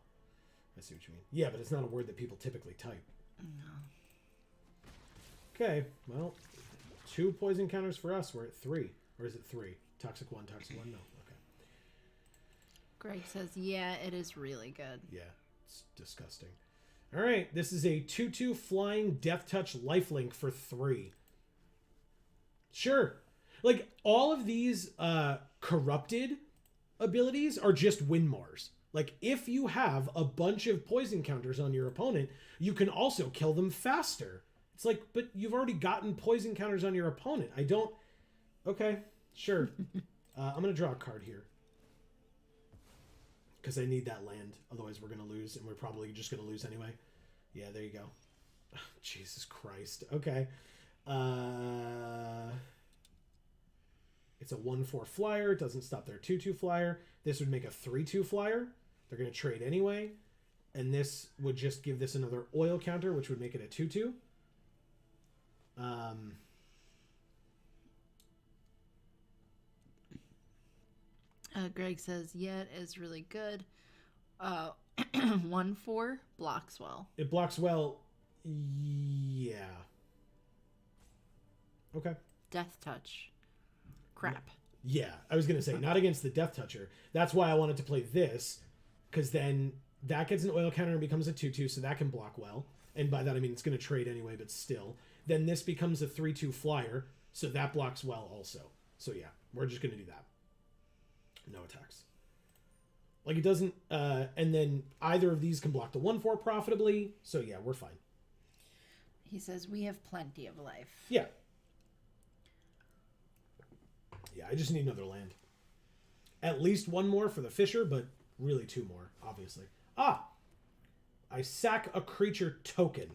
I see what you mean. Yeah, but it's not a word that people typically type. No. Okay, well, 2 poison counters for us. We're at 3. Or is it 3? Toxic 1, Toxic 1? No. Okay. Greg says, yeah, it is really good. Yeah, it's disgusting. All right, this is a 2/2 flying Death Touch lifelink for 3. Sure. Like, all of these corrupted abilities are just Winmars. Like, if you have a bunch of poison counters on your opponent, you can also kill them faster. It's like, but you've already gotten poison counters on your opponent. I don't... Okay, sure. I'm going to draw a card here. Because I need that land. Otherwise, we're going to lose, and we're probably just going to lose anyway. Yeah, there you go. Oh, Jesus Christ. Okay. It's a 1/4 flyer. It doesn't stop their 2/2 flyer. This would make a 3/2 flyer. They're going to trade anyway. And this would just give this another oil counter, which would make it a 2/2. Greg says, yeah, it is really good. 1/4 blocks well. It blocks well. Yeah. Okay. Death touch. Crap. Yeah, I was going to say, not against the Death Toucher. That's why I wanted to play this, because then that gets an oil counter and becomes a 2/2, so that can block well. And by that, I mean it's going to trade anyway, but still. Then this becomes a 3/2 flyer, so that blocks well also. So yeah, we're just going to do that. No attacks. Like, it doesn't... and then either of these can block the 1/4 profitably, so yeah, we're fine. He says, we have plenty of life. Yeah. Yeah, I just need another land. At least 1 more for the Fisher, but really 2 more, obviously. Ah! I sack a creature token.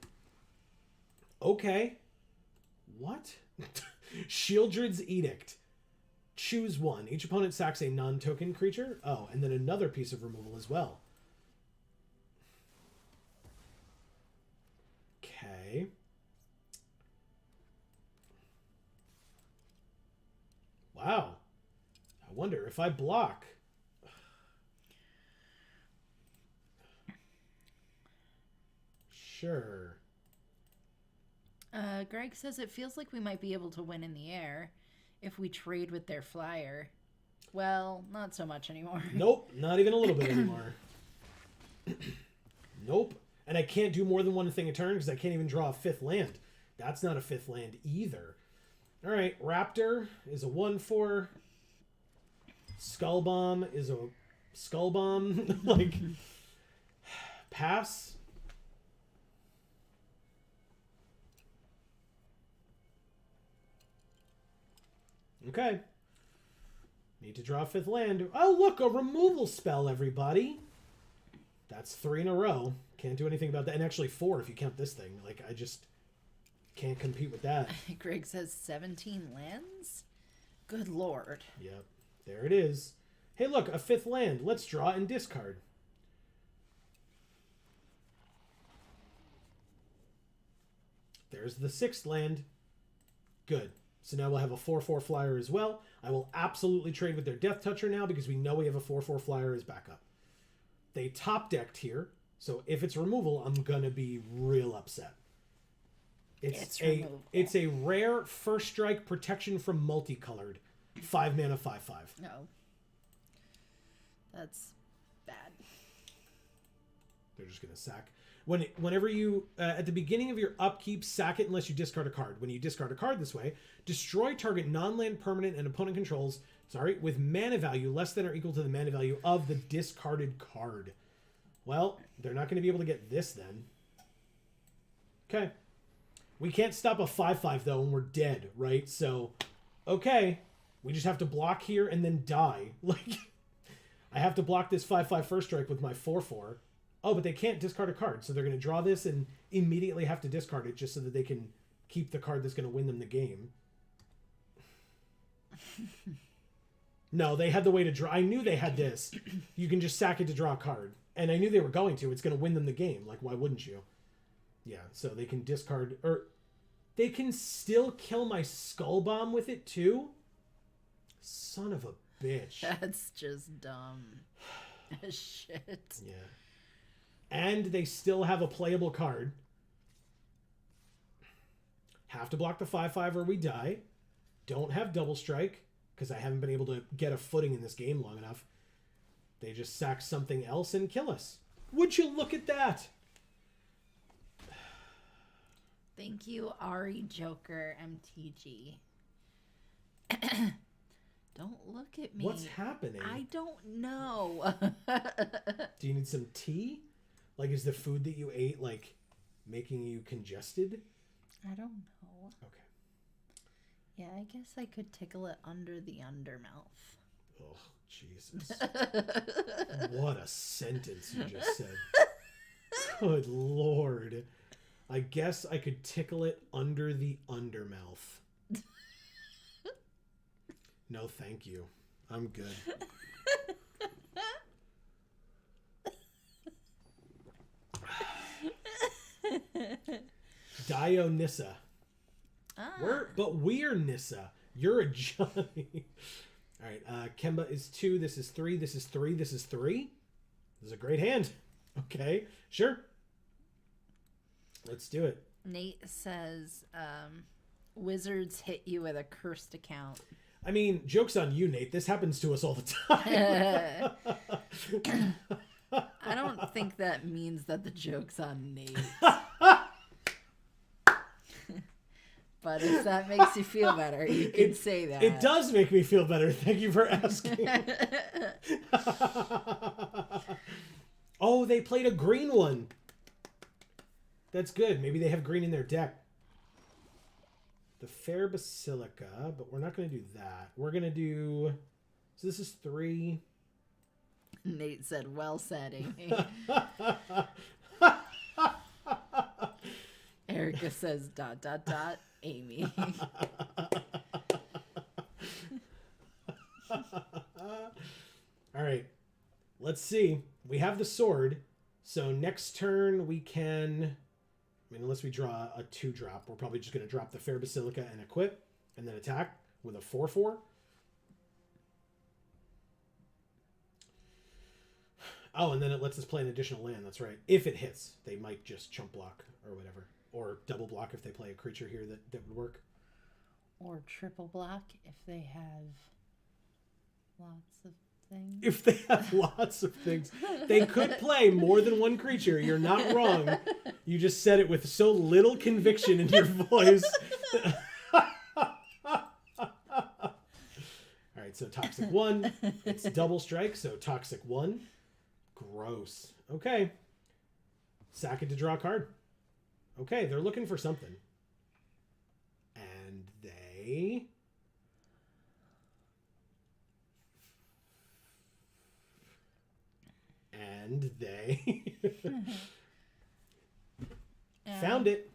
Okay. What? Shieldred's Edict. Choose 1. Each opponent sacks a non-token creature. Oh, and then another piece of removal as well. Okay. Wow. I wonder if I block. Sure. Greg says it feels like we might be able to win in the air if we trade with their flyer. Well, not so much anymore. Nope, not even a little bit anymore. Nope. And I can't do more than one thing a turn because I can't even draw a 5th land. That's not a 5th land either. All right, Raptor is a 1/4. Skull Bomb is a Skull Bomb. Like, pass. Okay. Need to draw a 5th land. Oh, look, a removal spell, everybody. That's 3 in a row. Can't do anything about that. And actually 4 if you count this thing. Like, I just can't compete with that. Greg says 17 lands? Good lord. Yep. There it is. Hey, look, a 5th land. Let's draw and discard. There's the 6th land. Good. So now we'll have a 4/4 flyer as well. I will absolutely trade with their Death Toucher now because we know we have a 4/4 flyer as backup. They top decked here, so if it's removal, I'm gonna be real upset. It's a rare first strike protection from multicolored. 5 mana 5/5. No. That's bad. They're just gonna sack. Whenever you at the beginning of your upkeep, sack it unless you discard a card. When you discard a card this way, destroy target non-land permanent and opponent controls. With mana value less than or equal to the mana value of the discarded card. Well, they're not going to be able to get this then. Okay. We can't stop a 5/5 though, and we're dead, right? So, okay, we just have to block here and then die. Like, I have to block this 5/5 first strike with my 4/4. Oh, but they can't discard a card, so they're going to draw this and immediately have to discard it just so that they can keep the card that's going to win them the game. No, they had the way to draw. I knew they had this. You can just sack it to draw a card. And I knew they were going to. It's going to win them the game. Like, why wouldn't you? Yeah, so they can discard... Or they can still kill my Skull Bomb with it, too? Son of a bitch. That's just dumb as shit. Yeah. And they still have a playable card. Have to block the 5/5 or we die. Don't have double strike because I haven't been able to get a footing in this game long enough. They just sack something else and kill us. Would you look at that? Thank you, Ari Joker MTG. Don't look at me. What's happening? I don't know. Do you need some tea? Like, is the food that you ate, like, making you congested? I don't know. Okay. Yeah, I guess I could tickle it under the undermouth. Oh, Jesus. What a sentence you just said. Good Lord. I guess I could tickle it under the undermouth. No, thank you. I'm good. Dionissa. We're Nissa. You're a Johnny. All right, Kemba is 2. This is 3. This is 3. This is 3. This is a great hand. Okay, sure. Let's do it. Nate says, wizards hit you with a cursed account. I mean, joke's on you, Nate. This happens to us all the time. I don't think that means that the joke's on Nate. But if that makes you feel better, you can say that. It does make me feel better. Thank you for asking. Oh, they played a green one. That's good. Maybe they have green in their deck. The Fair Basilica, but we're not going to do that. We're going to do... So this is 3. Nate said, well said, Amy. Erica says, ... Amy. All right. Let's see. We have the sword. So next turn we can... I mean, unless we draw a 2-drop, we're probably just going to drop the Fair Basilica and equip, and then attack with a 4/4. Oh, and then it lets us play an additional land. That's right. If it hits, they might just chump block or whatever. Or double block if they play a creature here that would work. Or triple block if they have lots of things. If they have lots of things. They could play more than one creature. You're not wrong. You just said it with so little conviction in your voice. All right, so Toxic 1. It's double strike, so Toxic 1. Gross. Okay. Sack it to draw a card. Okay, they're looking for something. And they... And they... found it.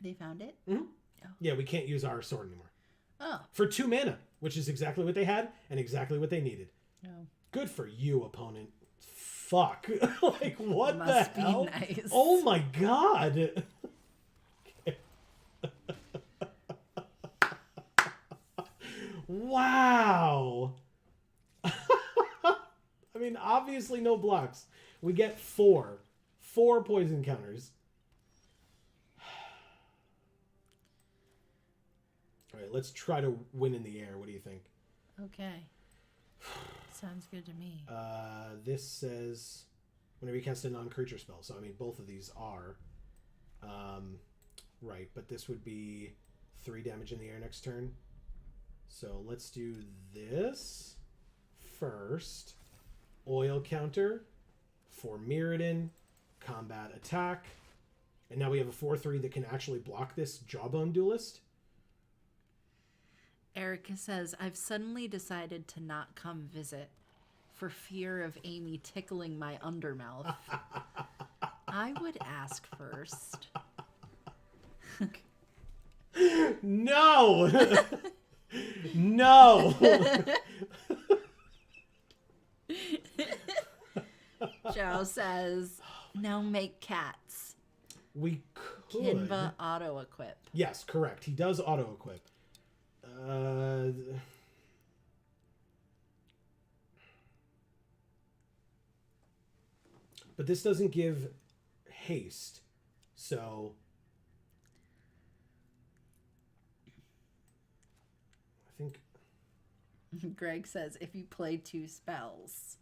They found it? Mm-hmm. Oh. Yeah, we can't use our sword anymore. Oh. For 2 mana, which is exactly what they had and exactly what they needed. Oh. Good for you, opponent. Fuck. Like, what Must the hell? be nice. Oh my god. Okay. Wow. I mean, obviously no blocks. We get 4. 4 poison counters. All right, let's try to win in the air. What do you think? Okay. Sounds good to me. This says whenever you cast a non-creature spell. So, I mean, both of these are. Right, but this would be 3 damage in the air next turn. So let's do this first. Oil counter for Mirrodin, combat attack. And now we have a 4/3 that can actually block this Jawbone Duelist. Erica says, I've suddenly decided to not come visit for fear of Amy tickling my undermouth. I would ask first. No! No! Joe says, now make cats. We could. Kinva auto-equip. Yes, correct. He does auto-equip. But this doesn't give haste. So I think Greg says, if you play 2 spells,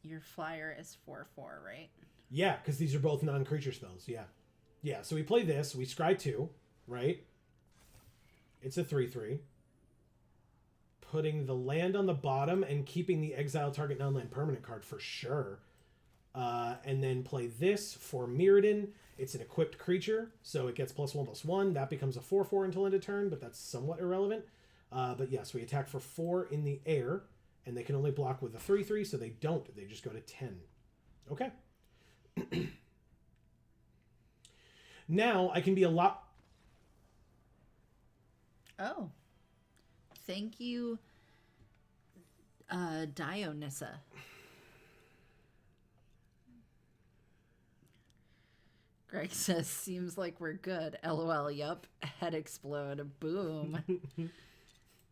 your flyer is 4/4, right? yeah, because these are both non-creature spells. Yeah. Yeah, so we play this. We scry 2, right? It's a 3/3. Putting the land on the bottom and keeping the exile target non-land permanent card for sure. And then play this for Mirrodin. It's an equipped creature, so it gets +1/+1. That becomes a 4/4 until end of turn, but that's somewhat irrelevant. But yes, we attack for 4 in the air, and they can only block with a 3/3, so they don't. They just go to 10. Okay. Now I can be a lot... Oh. Thank you, Dionysa. Greg says, seems like we're good. LOL, yup. Head explode. Boom.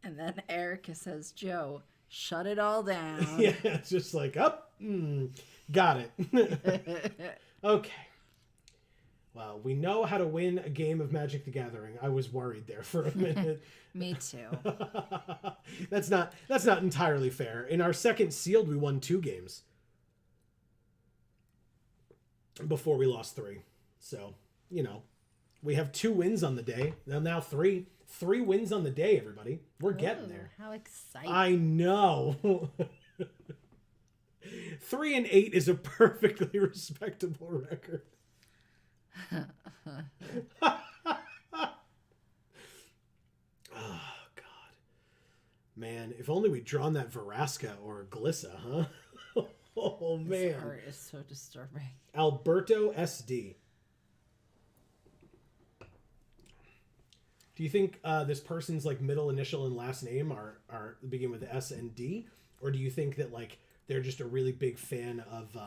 And then Erica says, Joe, shut it all down. Yeah, it's just like, up. Got it. Okay. Well, we know how to win a game of Magic the Gathering. I was worried there for a minute. Me too. That's not entirely fair. In our second sealed, we won 2 games before we lost 3. So, you know, we have 2 wins on the day. Now 3. 3 wins on the day, everybody. We're getting there. How exciting. I know. 3-8 is a perfectly respectable record. Oh, God. Man, if only we'd drawn that Veraska or Glissa, huh? Oh, man. This art is so disturbing. Alberto SD. Do you think this person's like middle initial and last name are begin with S and D? Or do you think that like they're just a really big fan of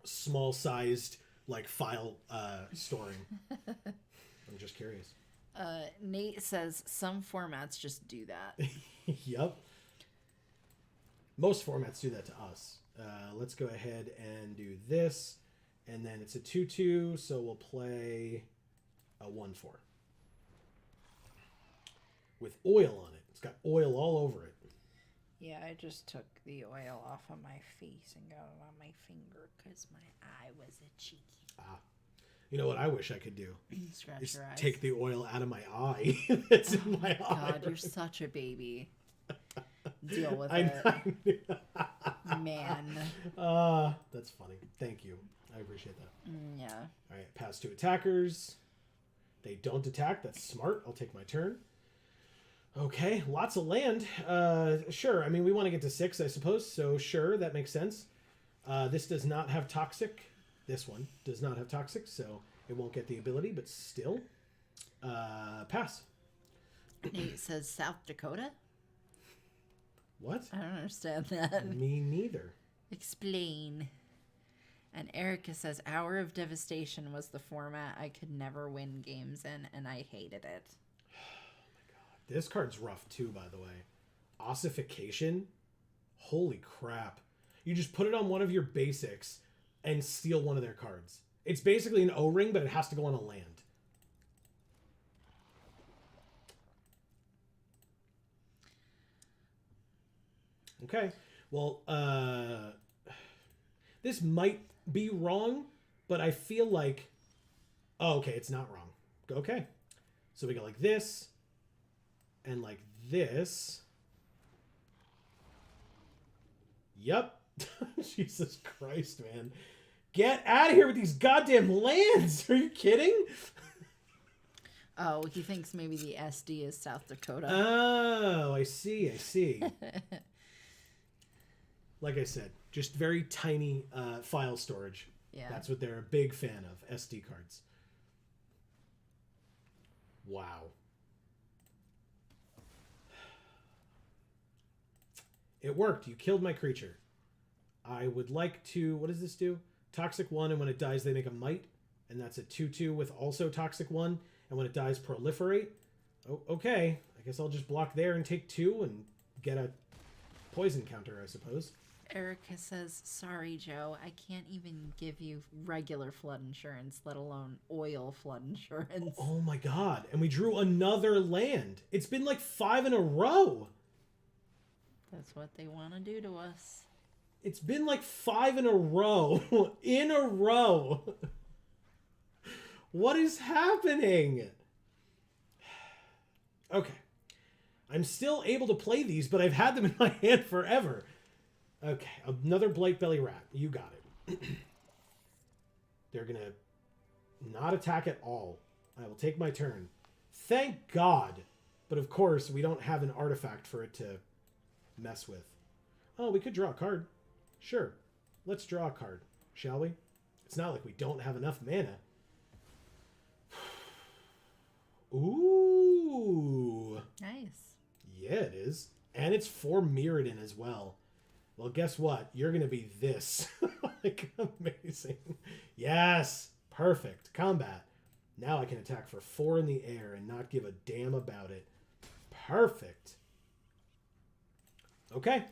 small sized like file storing? I'm just curious. Nate says some formats just do that. Yep. Most formats do that to us. Let's go ahead and do this. And then it's a 2/2, so we'll play a 1/4. With oil on it. It's got oil all over it. Yeah, I just took the oil off of my face and got it on my finger because my eye was itchy. You know what I wish I could do? Scratch Is your eyes. take the oil out of my eye. That's in my eye. God, you're such a baby. Deal with it. Man. That's funny. Thank you. I appreciate that. Yeah. All right, pass to attackers. They don't attack. That's smart. I'll take my turn. Okay, lots of land. Sure. I mean, we want to get to 6, I suppose. So sure, that makes sense. This does not have toxic. This one does not have toxic, so it won't get the ability, but still. Pass. Nate says South Dakota? What? I don't understand that. Me neither. Explain. And Erica says Hour of Devastation was the format I could never win games in, and I hated it. This card's rough too, by the way. Ossification? Holy crap. You just put it on one of your basics and steal one of their cards. It's basically an O-ring, but it has to go on a land. Okay. Well, this might be wrong, but I feel like... Oh, okay, it's not wrong. Okay. So we go like this, and like this. Yep. Jesus Christ, man. Get out of here with these goddamn lands. Are you kidding? Oh, he thinks maybe the SD is South Dakota. Oh, I see. I see. Like I said, just very tiny file storage. Yeah. That's what they're a big fan of, SD cards. Wow. It worked. You killed my creature. I would like to... What does this do? Toxic 1, and when it dies, they make a Might. And that's a 2/2 with also Toxic 1. And when it dies, Proliferate. Oh, okay. I guess I'll just block there and take 2 and get a poison counter, I suppose. Erica says, sorry, Joe. I can't even give you regular flood insurance, let alone oil flood insurance. Oh my god. And we drew another land. It's been like 5 in a row. That's what they want to do to us. It's been like 5 in a row. In a row. What is happening? Okay. I'm still able to play these, but I've had them in my hand forever. Okay, another Blight Belly Rat. You got it. They're going to not attack at all. I will take my turn. Thank God. But of course, we don't have an artifact for it to mess with. Oh, we could draw a card. Sure. Let's draw a card, shall we? It's not like we don't have enough mana. Ooh. Nice. Yeah, it is. And it's 4 Mirrodin as well. Well, guess what? You're going to be this. Like, amazing. Yes. Perfect. Combat. Now I can attack for 4 in the air and not give a damn about it. Perfect. Okay.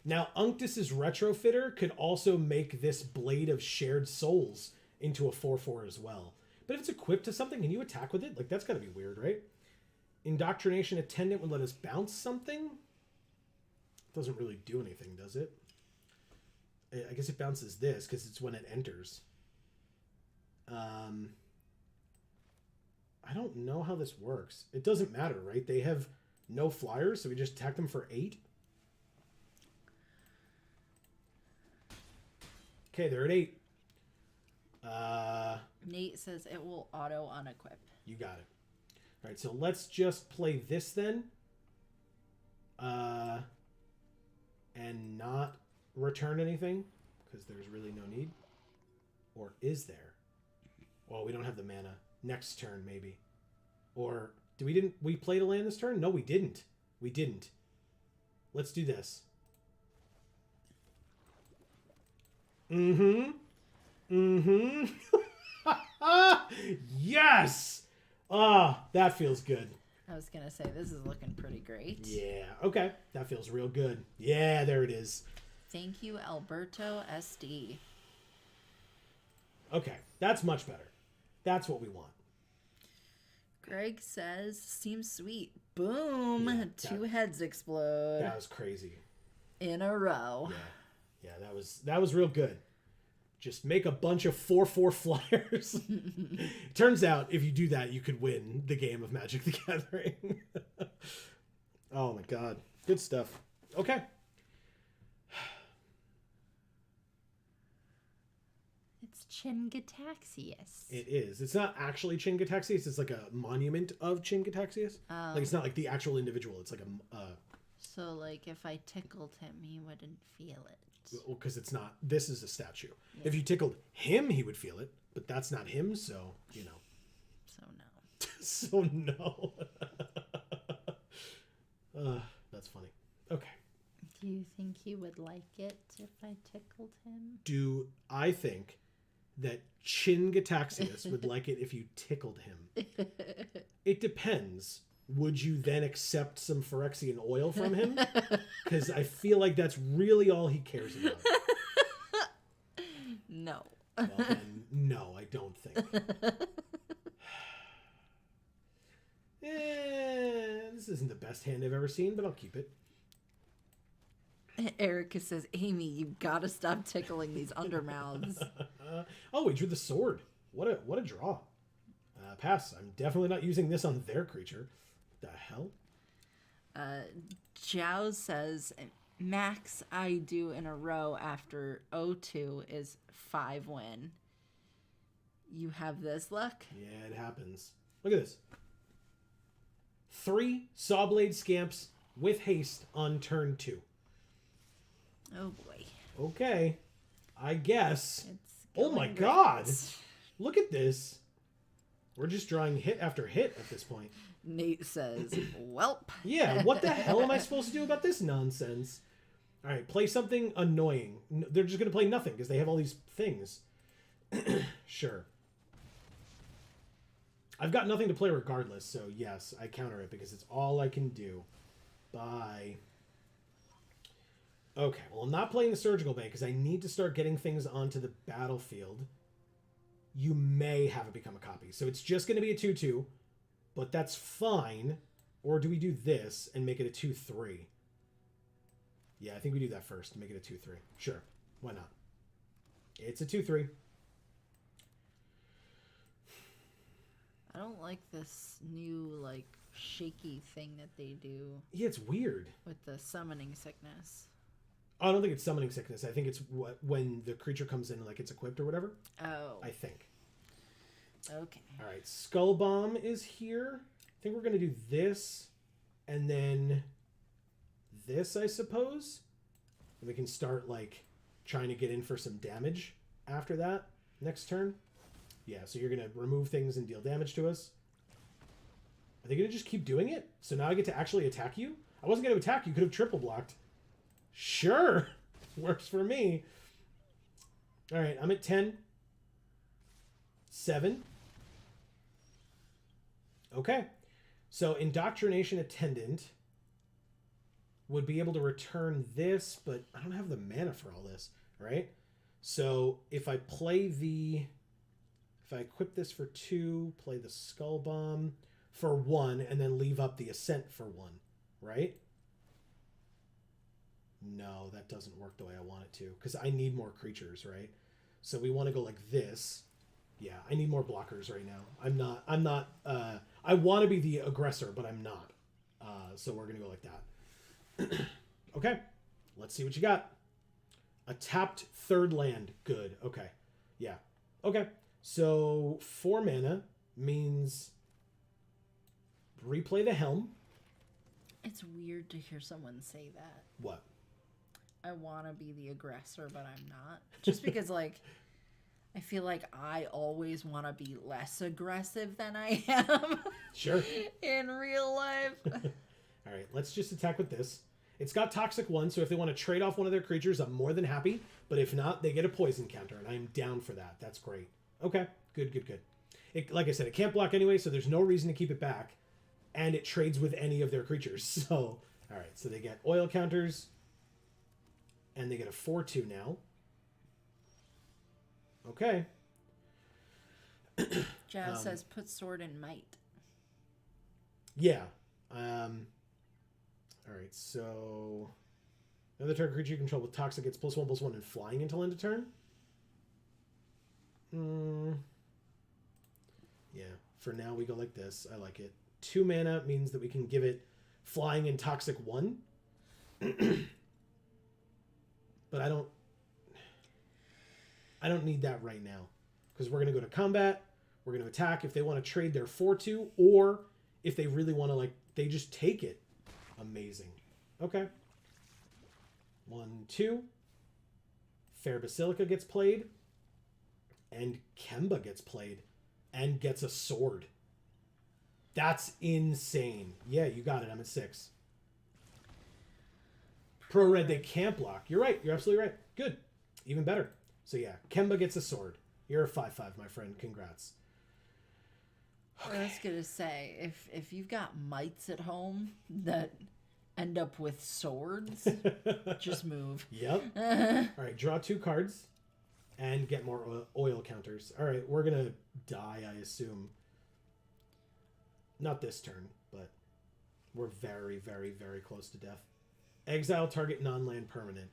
Now, Unctus's Retrofitter could also make this Blade of Shared Souls into a 4/4 as well. But if it's equipped to something, can you attack with it? Like, that's got to be weird, right? Indoctrination Attendant would let us bounce something? Doesn't really do anything, does it? I guess it bounces this because it's when it enters. I don't know how this works. It doesn't matter, right? They have no flyers, so we just attack them for 8. Okay, they're at 8. Nate says it will auto unequip. You got it. All right, so let's just play this then. And not return anything, because there's really no need. Or is there? Well, we don't have the mana. Next turn, maybe. Or, we played a land this turn? No, we didn't. We didn't. Let's do this. Mm-hmm. Mm-hmm. Yes! Ah, that feels good. I was going to say, this is looking pretty great. Yeah, okay. That feels real good. Yeah, there it is. Thank you, Alberto SD. Okay, that's much better. That's what we want. Greg says, seems sweet. Boom! Yeah, 2 heads explode. That was crazy. In a row. Yeah, that was real good. Just make a bunch of 4/4 flyers. Turns out, if you do that, you could win the game of Magic the Gathering. Oh my god. Good stuff. Okay. It's Chingataxius. It is. It's not actually Chingataxius. It's like a monument of Chingataxius. Like, it's not like the actual individual. It's like a... So, like, if I tickled him, he wouldn't feel it. Because it's not... This is a statue. Yeah. If you tickled him, he would feel it. But that's not him, so, you know. So, no. So, no. That's funny. Okay. Do you think he would like it if I tickled him? Do I think that Chingataxius would like it if you tickled him? It depends. would you then accept some Phyrexian oil from him? Because I feel like that's really all he cares about. No. Well, then, no, I don't think. This isn't the best hand I've ever seen, but I'll keep it. Erica says, Amy, you gotta stop tickling these undermouths. Oh, we drew the sword. What a draw. Pass. I'm definitely not using this on their creature. What the hell? Jiao says, max I do in a row after O2 is 5 win. You have this luck? Yeah, it happens. Look at this. 3 Sawblade Scamps with haste on turn 2. Oh boy. Okay. I guess. It's Oh my going god. great. Look at this. We're just drawing hit after hit at this point. Nate says, welp. Yeah, what the hell am I supposed to do about this nonsense? All right, play something annoying. They're just going to play nothing because they have all these things. Sure. I've got nothing to play regardless, so yes, I counter it because it's all I can do. Bye. Okay, well, I'm not playing the Surgical Bay because I need to start getting things onto the battlefield. You may have it become a copy. So it's just going to be a 2-2, but that's fine. Or do we do this and make it a 2-3? Yeah, I think we do that first and make it a 2-3. Sure, why not? It's a 2-3. I don't like this new, like, shaky thing that they do Yeah, it's weird. with the summoning sickness. I don't think it's summoning sickness. I think it's when the creature comes in, like it's equipped or whatever. Oh. I think. Okay. All right, Skull Bomb is here. I think we're going to do this and then this, I suppose. And we can start, like, trying to get in for some damage after that next turn. Yeah, so you're going to remove things and deal damage to us. Are they going to just keep doing it? So now I get to actually attack you? I wasn't going to attack you. Could have triple blocked. Sure. Works for me. All right, I'm at 10. 7. Okay. So Indoctrination Attendant would be able to return this, but I don't have the mana for all this, right? So if I play the... If I equip this for 2, play the Skull Bomb for 1, and then leave up the Ascent for 1, right? No, that doesn't work the way I want it to, because I need more creatures, right? So we want to go like this. Yeah, I need more blockers right now. I'm not, I want to be the aggressor, but I'm not. So we're going to go like that. Okay, let's see what you got. A tapped 3rd land. Good, okay. Yeah, okay. So 4 mana means replay the Helm. It's weird to hear someone say that. What? I want to be the aggressor, but I'm not. Just because, like, I feel like I always want to be less aggressive than I am. Sure. In real life. All right, let's just attack with this. It's got Toxic 1, so if they want to trade off one of their creatures, I'm more than happy. But if not, they get a poison counter, and I'm down for that. That's great. Okay, good, good, good. It, like I said, it can't block anyway, so there's no reason to keep it back. And it trades with any of their creatures. So, all right, so they get oil counters. And they get a 4-2 now. Okay. Jazz says, put sword in might. Yeah. All right, so... Another target creature you control with Toxic gets +1/+1 and flying until end of turn? Yeah, for now we go like this. I like it. 2 mana means that we can give it flying and Toxic 1. But I don't need that right now. Because we're going to go to combat. We're going to attack if they want to trade their 4-2. Or if they really want to, like, they just take it. Amazing. Okay. 1-2. Fair Basilica gets played. And Kemba gets played. And gets a sword. That's insane. Yeah, you got it. I'm at 6. Pro Red, they can't block. You're right. You're absolutely right. Good. Even better. So yeah, Kemba gets a sword. You're a 5/5, my friend. Congrats. I was gonna say, if you've got mites at home that end up with swords, just move. Yep. All right, draw 2 cards and get more oil counters. All right, we're gonna die, I assume. Not this turn, but we're very, very, very close to death. Exile target non-land permanent.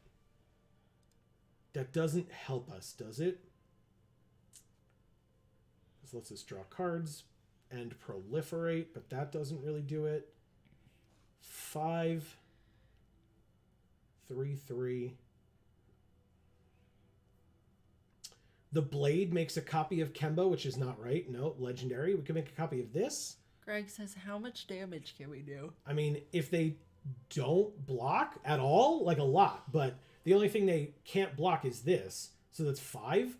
That doesn't help us, does it? This lets us draw cards and proliferate, but that doesn't really do it. 5, 3, 3. The blade makes a copy of Kemba, which is not right. No, legendary. We can make a copy of this. Greg says, how much damage can we do? I mean, if they don't block at all, like a lot, but the only thing they can't block is this. So that's 5.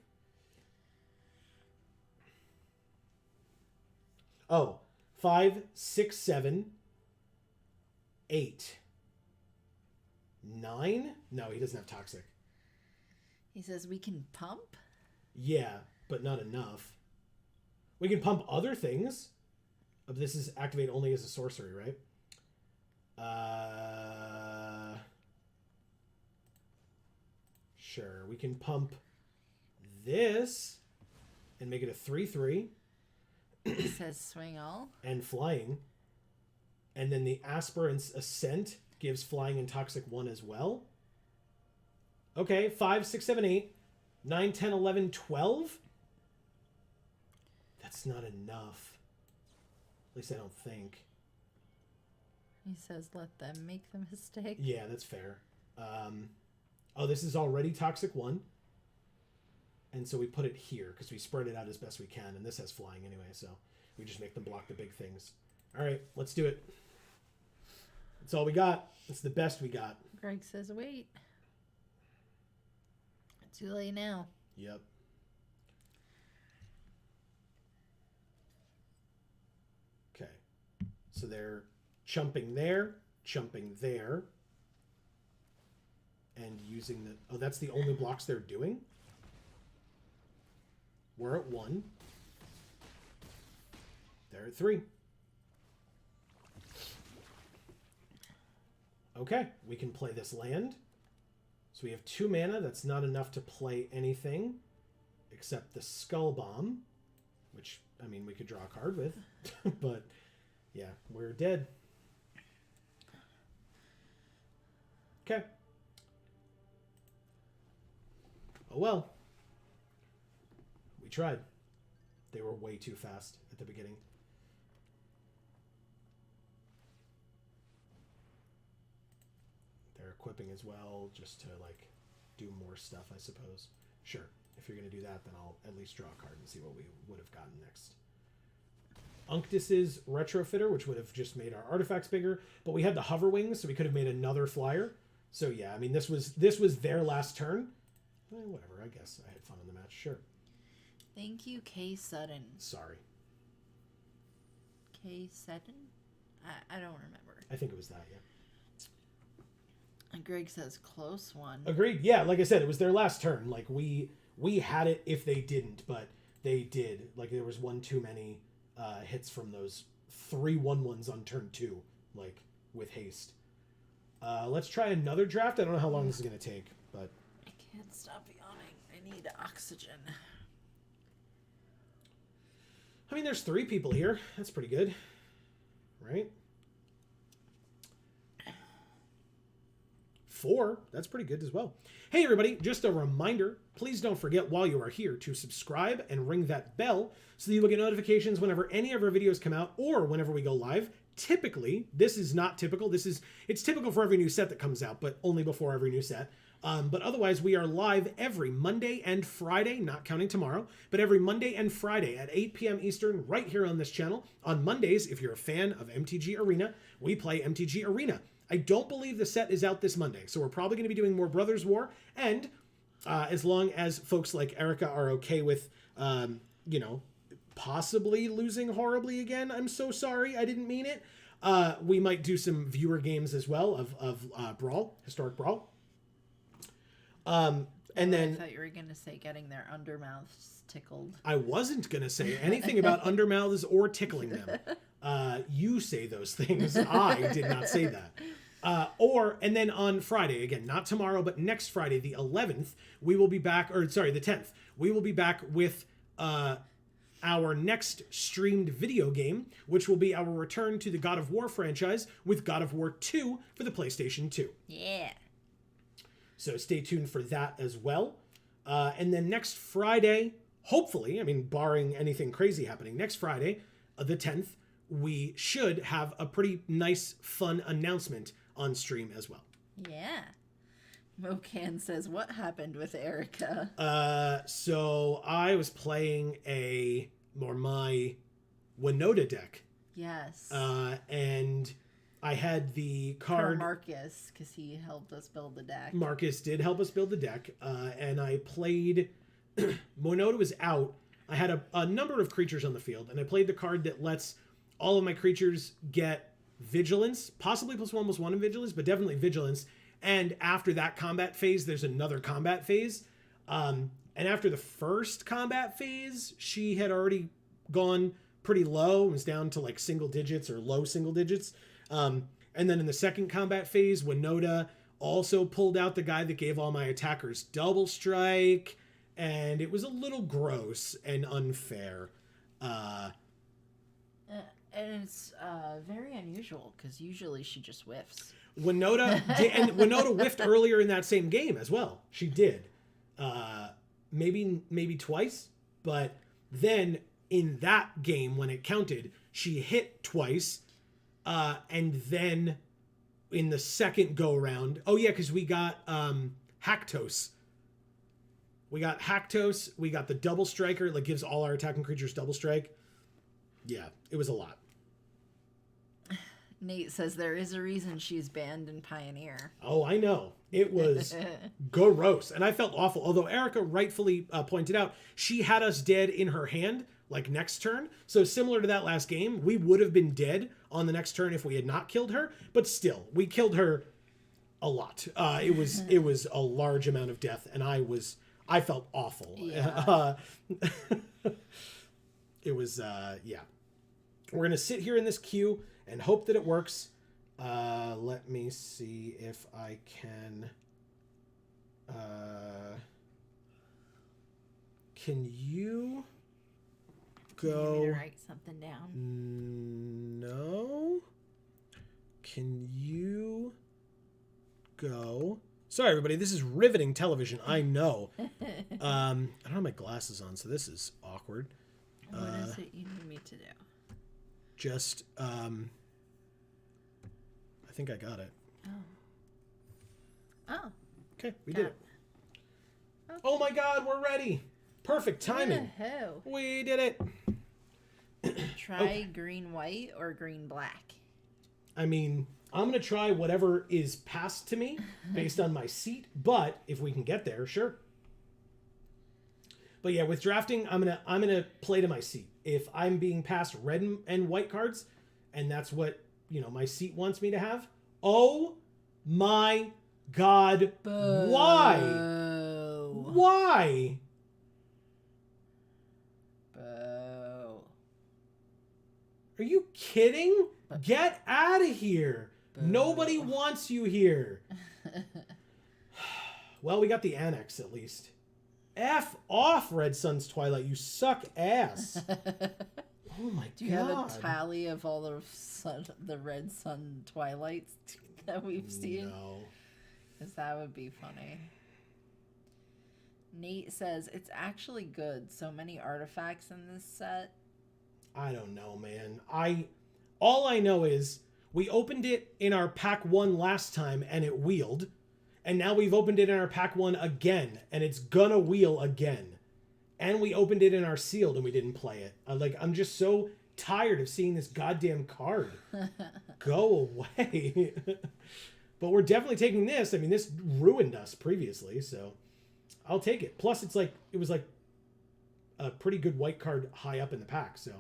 Oh, 5, 6, 7, 8, 9. No, he doesn't have toxic. He says we can pump? Yeah, but not enough. We can pump other things. This is activate only as a sorcery, right? Sure, we can pump this and make it a 3/3. He says swing all. And flying. And then the Aspirant's Ascent gives flying and toxic 1 as well. Okay, 5, 6, 7, 8, 9, 10, 11, 12. That's not enough. At least I don't think. He says let them make the mistake. Yeah, that's fair. Oh, this is already toxic 1. And so we put it here because we spread it out as best we can. And this has flying anyway, so we just make them block the big things. All right, let's do it. That's all we got. That's the best we got. Greg says wait. Too late now. Yep. Okay. So they're chumping there, and using the... Oh, that's the only blocks they're doing? We're at 1. They're at 3. Okay, we can play this land. So we have 2 mana. That's not enough to play anything except the Skull Bomb, which, I mean, we could draw a card with. But, yeah, we're dead. Okay. Oh, well. We tried. They were way too fast at the beginning. They're equipping as well, just to, like, do more stuff, I suppose. Sure. If you're going to do that, then I'll at least draw a card and see what we would have gotten next. Unctus's Retrofitter, which would have just made our artifacts bigger, but we had the hover wings, so we could have made another flyer. So yeah, I mean, this was their last turn. Whatever, I guess I had fun on the match. Sure. Thank you, K. Sutton. Sorry. K. Sutton? I don't remember. I think it was that, yeah. And Greg says close one. Agreed. Yeah, like I said, it was their last turn. Like, we had it if they didn't, but they did. Like, there was one too many hits from those 3 1/1s on turn 2, like, with haste. Let's try another draft. I don't know how long this is going to take, but... I can't stop yawning. I need oxygen. I mean, there's 3 people here. That's pretty good. Right? 4. That's pretty good as well. Hey, everybody, just a reminder, please don't forget while you are here to subscribe and ring that bell so that you will get notifications whenever any of our videos come out or whenever we go live. Typically, this is not typical. It's typical for every new set that comes out, but only before every new set. But otherwise, we are live every Monday and Friday, not counting tomorrow, but every Monday and Friday at 8 p.m. Eastern right here on this channel. On Mondays, if you're a fan of MTG Arena, we play MTG Arena. I don't believe the set is out this Monday, so we're probably going to be doing more Brothers War, and as long as folks like Erica are okay with, possibly losing horribly again, I'm so sorry, I didn't mean it, we might do some viewer games as well of Brawl, Historic Brawl. And I then thought you were going to say getting their undermouths tickled. I wasn't going to say anything about undermouths or tickling them. You say those things. I did not say that. And then on Friday, again, not tomorrow, but next Friday, the 11th, we will be back, the 10th, we will be back with our next streamed video game, which will be our return to the God of War franchise with God of War 2 for the PlayStation 2. Yeah. So stay tuned for that as well. And then next Friday, hopefully, I mean, barring anything crazy happening, next Friday, the 10th, we should have a pretty nice, fun announcement on stream as well. Yeah. Mocan says, what happened with Erica? So I was playing my Winota deck. Yes. And I had the card... For Marcus, because he helped us build the deck. Marcus did help us build the deck. And I played... Winota was out. I had a number of creatures on the field, and I played the card that lets all of my creatures get Vigilance, possibly +1/+1 in Vigilance, but definitely Vigilance. And after that combat phase, there's another combat phase. And after the first combat phase, she had already gone pretty low. It was down to like single digits or low single digits. And then in the second combat phase, Winota also pulled out the guy that gave all my attackers double strike. And it was a little gross and unfair. And it's very unusual, because usually she just whiffs. Winota whiffed earlier in that same game as well. She did. Maybe twice, but then in that game when it counted, she hit twice, and then in the second go around, because we got Haktos. We got Haktos. We got the double striker, like gives all our attacking creatures double strike. Yeah, it was a lot. Nate says there is a reason she's banned in Pioneer. Oh, I know. It was gross. And I felt awful. Although Erica rightfully pointed out, she had us dead in her hand, like next turn. So similar to that last game, we would have been dead on the next turn if we had not killed her. But still, we killed her a lot. It was a large amount of death. And I felt awful. Yeah. It was, yeah. We're going to sit here in this queue and hope that it works. Let me see if I can... can you go... You want me to write something down? No. Can you go... Sorry, everybody. This is riveting television. I know. I don't have my glasses on, so this is awkward. What is it you need me to do? Just, I think I got it. Oh. Okay, we did it. Okay. Oh my God, we're ready. Perfect timing. Woohoo. We did it. Try green-white or green-black. I mean, I'm going to try whatever is passed to me based on my seat, but if we can get there, sure. But yeah, with drafting, I'm gonna play to my seat. If I'm being passed red and white cards, and that's what, my seat wants me to have, oh my God, Boo. why? Why? Boo. Are you kidding? Get out of here. Boo. Nobody wants you here. Well, we got the annex at least. F off, Red Sun's Twilight. You suck ass. Oh my God. Do you have a tally of all the Red Sun Twilights that we've seen? No. Because that would be funny. Nate says, it's actually good. So many artifacts in this set. I don't know, man. All I know is we opened it in our pack 1 last time and it wheeled. And now we've opened it in our pack 1 again, and it's gonna wheel again. And we opened it in our sealed, and we didn't play it. I'm just so tired of seeing this goddamn card. Go away. But we're definitely taking this. I mean, this ruined us previously, so I'll take it. Plus, it was like a pretty good white card high up in the pack. So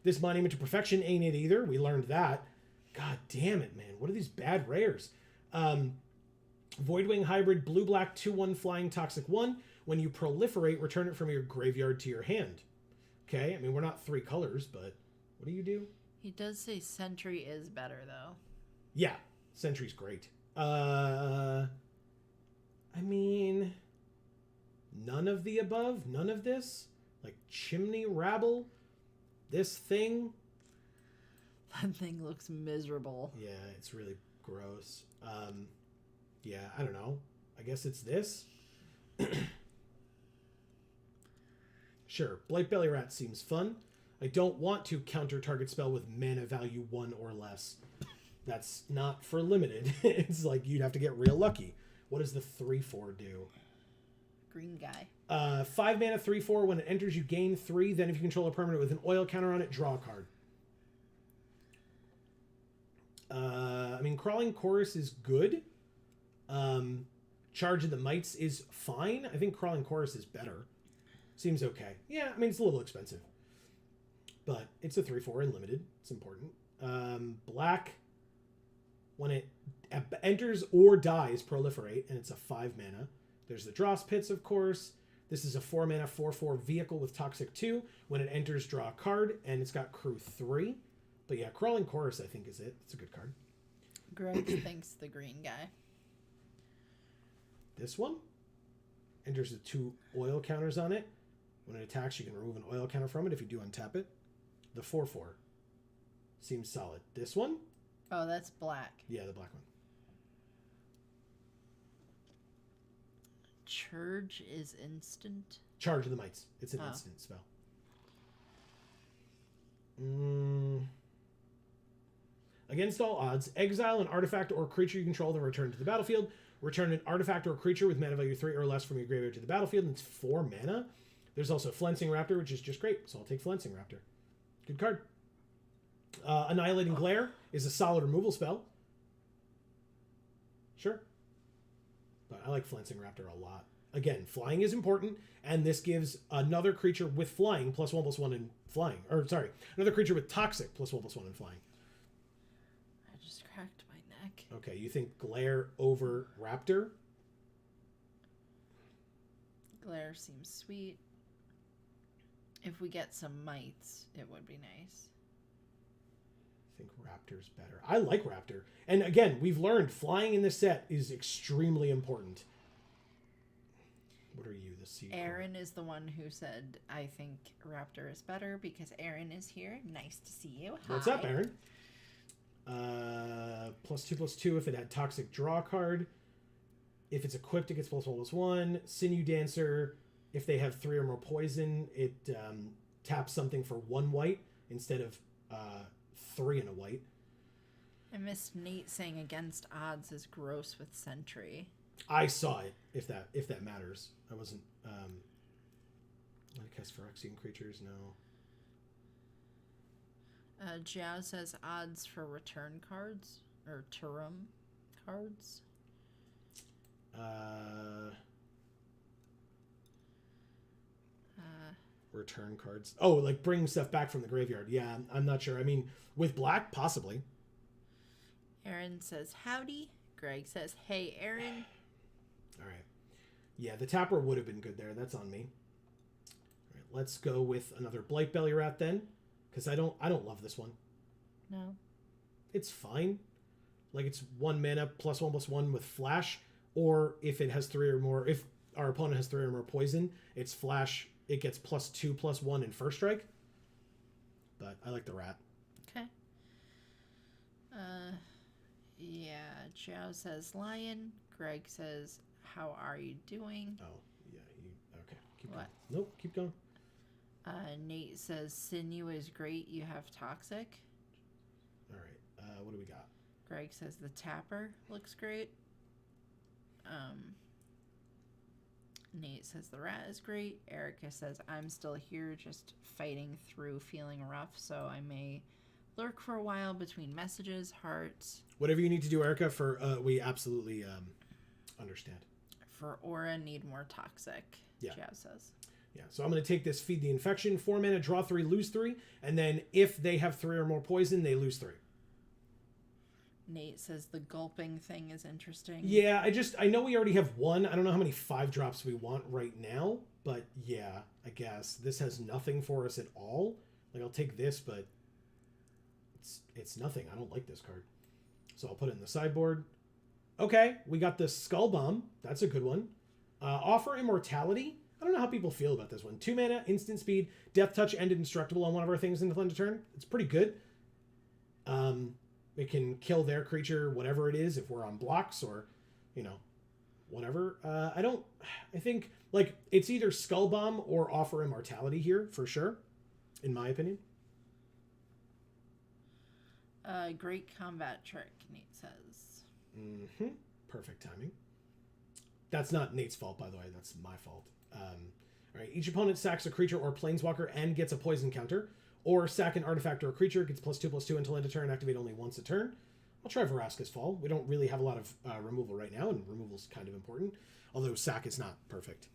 this Monument to Perfection ain't it either. We learned that. God damn it, man. What are these bad rares? Voidwing hybrid blue-black 2/1 flying toxic 1. When you proliferate, return it from your graveyard to your hand. Okay, I mean, we're not 3 colors, but what do you do? He does say Sentry is better, though. Yeah, Sentry's great. I mean, none of the above, none of this. Like Chimney Rabble, this thing. That thing looks miserable. Yeah, it's really gross. Yeah, I don't know. I guess it's this. Sure, Blight Belly Rat seems fun. I don't want to counter target spell with mana value 1 or less. That's not for limited. It's like you'd have to get real lucky. What does the 3/4 do? Green guy. 5 mana 3/4. When it enters, you gain 3. Then if you control a permanent with an oil counter on it, draw a card. I mean, Crawling Chorus is good. Charge of the Mites is fine. I think Crawling Chorus is better. Seems okay. Yeah, I mean, it's a little expensive. But it's a 3/4 and limited. It's important. Black, when it enters or dies, proliferate, and it's a 5 mana. There's the Dross Pits, of course. This is a 4 mana 4/4 vehicle with Toxic 2. When it enters, draw a card, and it's got Crew 3. But yeah, Crawling Chorus, I think, is it. It's a good card. Greg thinks the green guy. This one enters with 2 oil counters on it. When it attacks, you can remove an oil counter from it if you do untap it. The 4/4 seems solid. This one? Oh, that's black. Yeah, the black one. Churge is instant. Charge of the Mites. It's an instant spell. Against all odds, exile an artifact or creature you control, then return to the battlefield. Return an artifact or creature with mana value 3 or less from your graveyard to the battlefield, and it's 4 mana. There's also Flensing Raptor, which is just great, so I'll take Flensing Raptor. Good card. Annihilating Glare is a solid removal spell. Sure. But I like Flensing Raptor a lot. Again, flying is important, and this gives another creature with flying +1/+1 in flying. Or, sorry, another creature with toxic +1/+1 in flying. I just cracked my neck. Okay, you think Glare over Raptor? Glare seems sweet. If we get some mites, it would be nice. I think Raptor's better. I like Raptor. And again, we've learned flying in this set is extremely important. What are you, the sea? Aaron is the one who said, I think Raptor is better because Aaron is here. Nice to see you. Hi. What's up, Aaron? +2/+2 if it had Toxic Draw card. If it's equipped, it gets +1/+1. Sinew Dancer, if they have 3 or more poison, it taps something for 1 white instead of 3 and a white. I missed Nate saying against odds is gross with Sentry. I saw it, if that matters. I wasn't... I cast Phyrexian creatures, no. Jiao says odds for return cards, or Turum cards. Return cards. Oh, like bring stuff back from the graveyard. Yeah, I'm not sure. I mean, with black, possibly. Aaron says howdy. Greg says, hey, Aaron. All right. Yeah, the tapper would have been good there. That's on me. All right, let's go with another Blight Belly Rat then, because I don't love this one. No. It's fine. Like it's 1 mana +1/+1 with flash, or if it has 3 or more, if our opponent has 3 or more poison, it's flash. It gets +2/+1 in first strike. But I like the rat. Okay. Yeah. Jiao says lion. Greg says, how are you doing? Oh, yeah. Okay. Keep what? Going. Nope. Keep going. Nate says sinew is great. You have toxic. All right. What do we got? Greg says the tapper looks great. Nate says the rat is great. Erica says I'm still here just fighting through feeling rough, so I may lurk for a while between messages, hearts. Whatever you need to do, Erica, for we absolutely understand. For aura, need more toxic, Yeah. Jazz says. Yeah, so I'm going to take this Feed the Infection, 4 mana, draw 3, lose 3, and then if they have 3 or more poison, they lose 3. Nate says the gulping thing is interesting. Yeah, I know we already have one. I don't know how many 5-drops we want right now, but yeah, I guess this has nothing for us at all. Like, I'll take this, but it's nothing. I don't like this card. So I'll put it in the sideboard. Okay, we got the Skull Bomb. That's a good one. Offer Immortality. I don't know how people feel about this one. 2 mana, instant speed, Death Touch, and indestructible on one of our things until end of turn. It's pretty good. It can kill their creature, whatever it is, if we're on blocks or, whatever. I think, like, it's either Skull Bomb or Offer Immortality here, for sure, in my opinion. Great combat trick, Nate says. Mm-hmm. Perfect timing. That's not Nate's fault, by the way. That's my fault. All right. Each opponent sacks a creature or planeswalker and gets a poison counter. Or sack an artifact or a creature, gets +2/+2 until end of turn, activate only once a turn. I'll try Vraska's Fall. We don't really have a lot of removal right now, and removal's kind of important. Although sack is not perfect.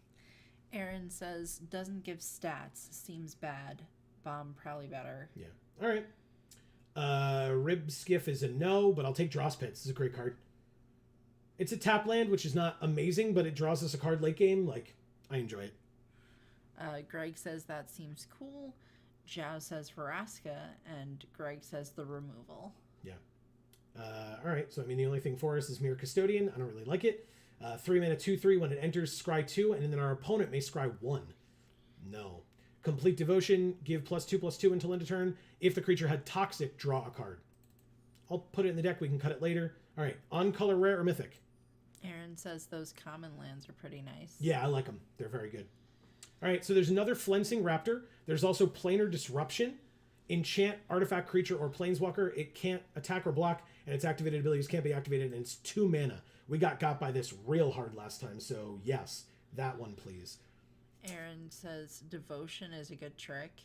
Aaron says, doesn't give stats. Seems bad. Bomb probably better. Yeah. All right. Rib Skiff is a no, but I'll take Drawspits. This is a great card. It's a tap land, which is not amazing, but it draws us a card late game. Like, I enjoy it. Greg says that seems cool. Zhao says Vraska, and Greg says the removal. Yeah. All right. So, I mean, the only thing for us is Mirror Custodian. I don't really like it. 3 mana, 2/3. When it enters, scry 2, and then our opponent may scry 1. No. Complete Devotion. Give +2/+2 until end of turn. If the creature had Toxic, draw a card. I'll put it in the deck. We can cut it later. All right. On color, rare or mythic? Aaron says those common lands are pretty nice. Yeah, I like them. They're very good. All right, so there's another Flensing Raptor. There's also Planar Disruption. Enchant artifact, creature, or planeswalker. It can't attack or block, and its activated abilities can't be activated, and it's 2 mana. We got by this real hard last time, so yes, that one, please. Aaron says Devotion is a good trick.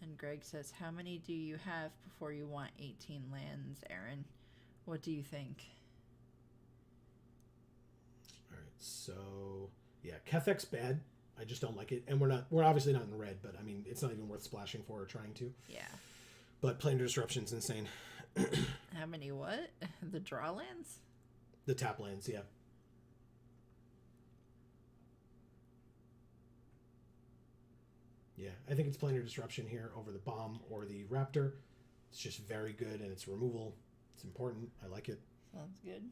And Greg says, how many do you have before you want 18 lands, Aaron? What do you think? All right, so yeah, Kethek's bad. I just don't like it, and we're obviously not in red, but I mean, it's not even worth splashing for or trying to. Yeah. But Planar Disruption's insane. How many what? The draw lands? The tap lands, yeah. Yeah, I think it's Planar Disruption here over the Bomb or the Raptor. It's just very good, and it's removal. It's important. I like it. Sounds good.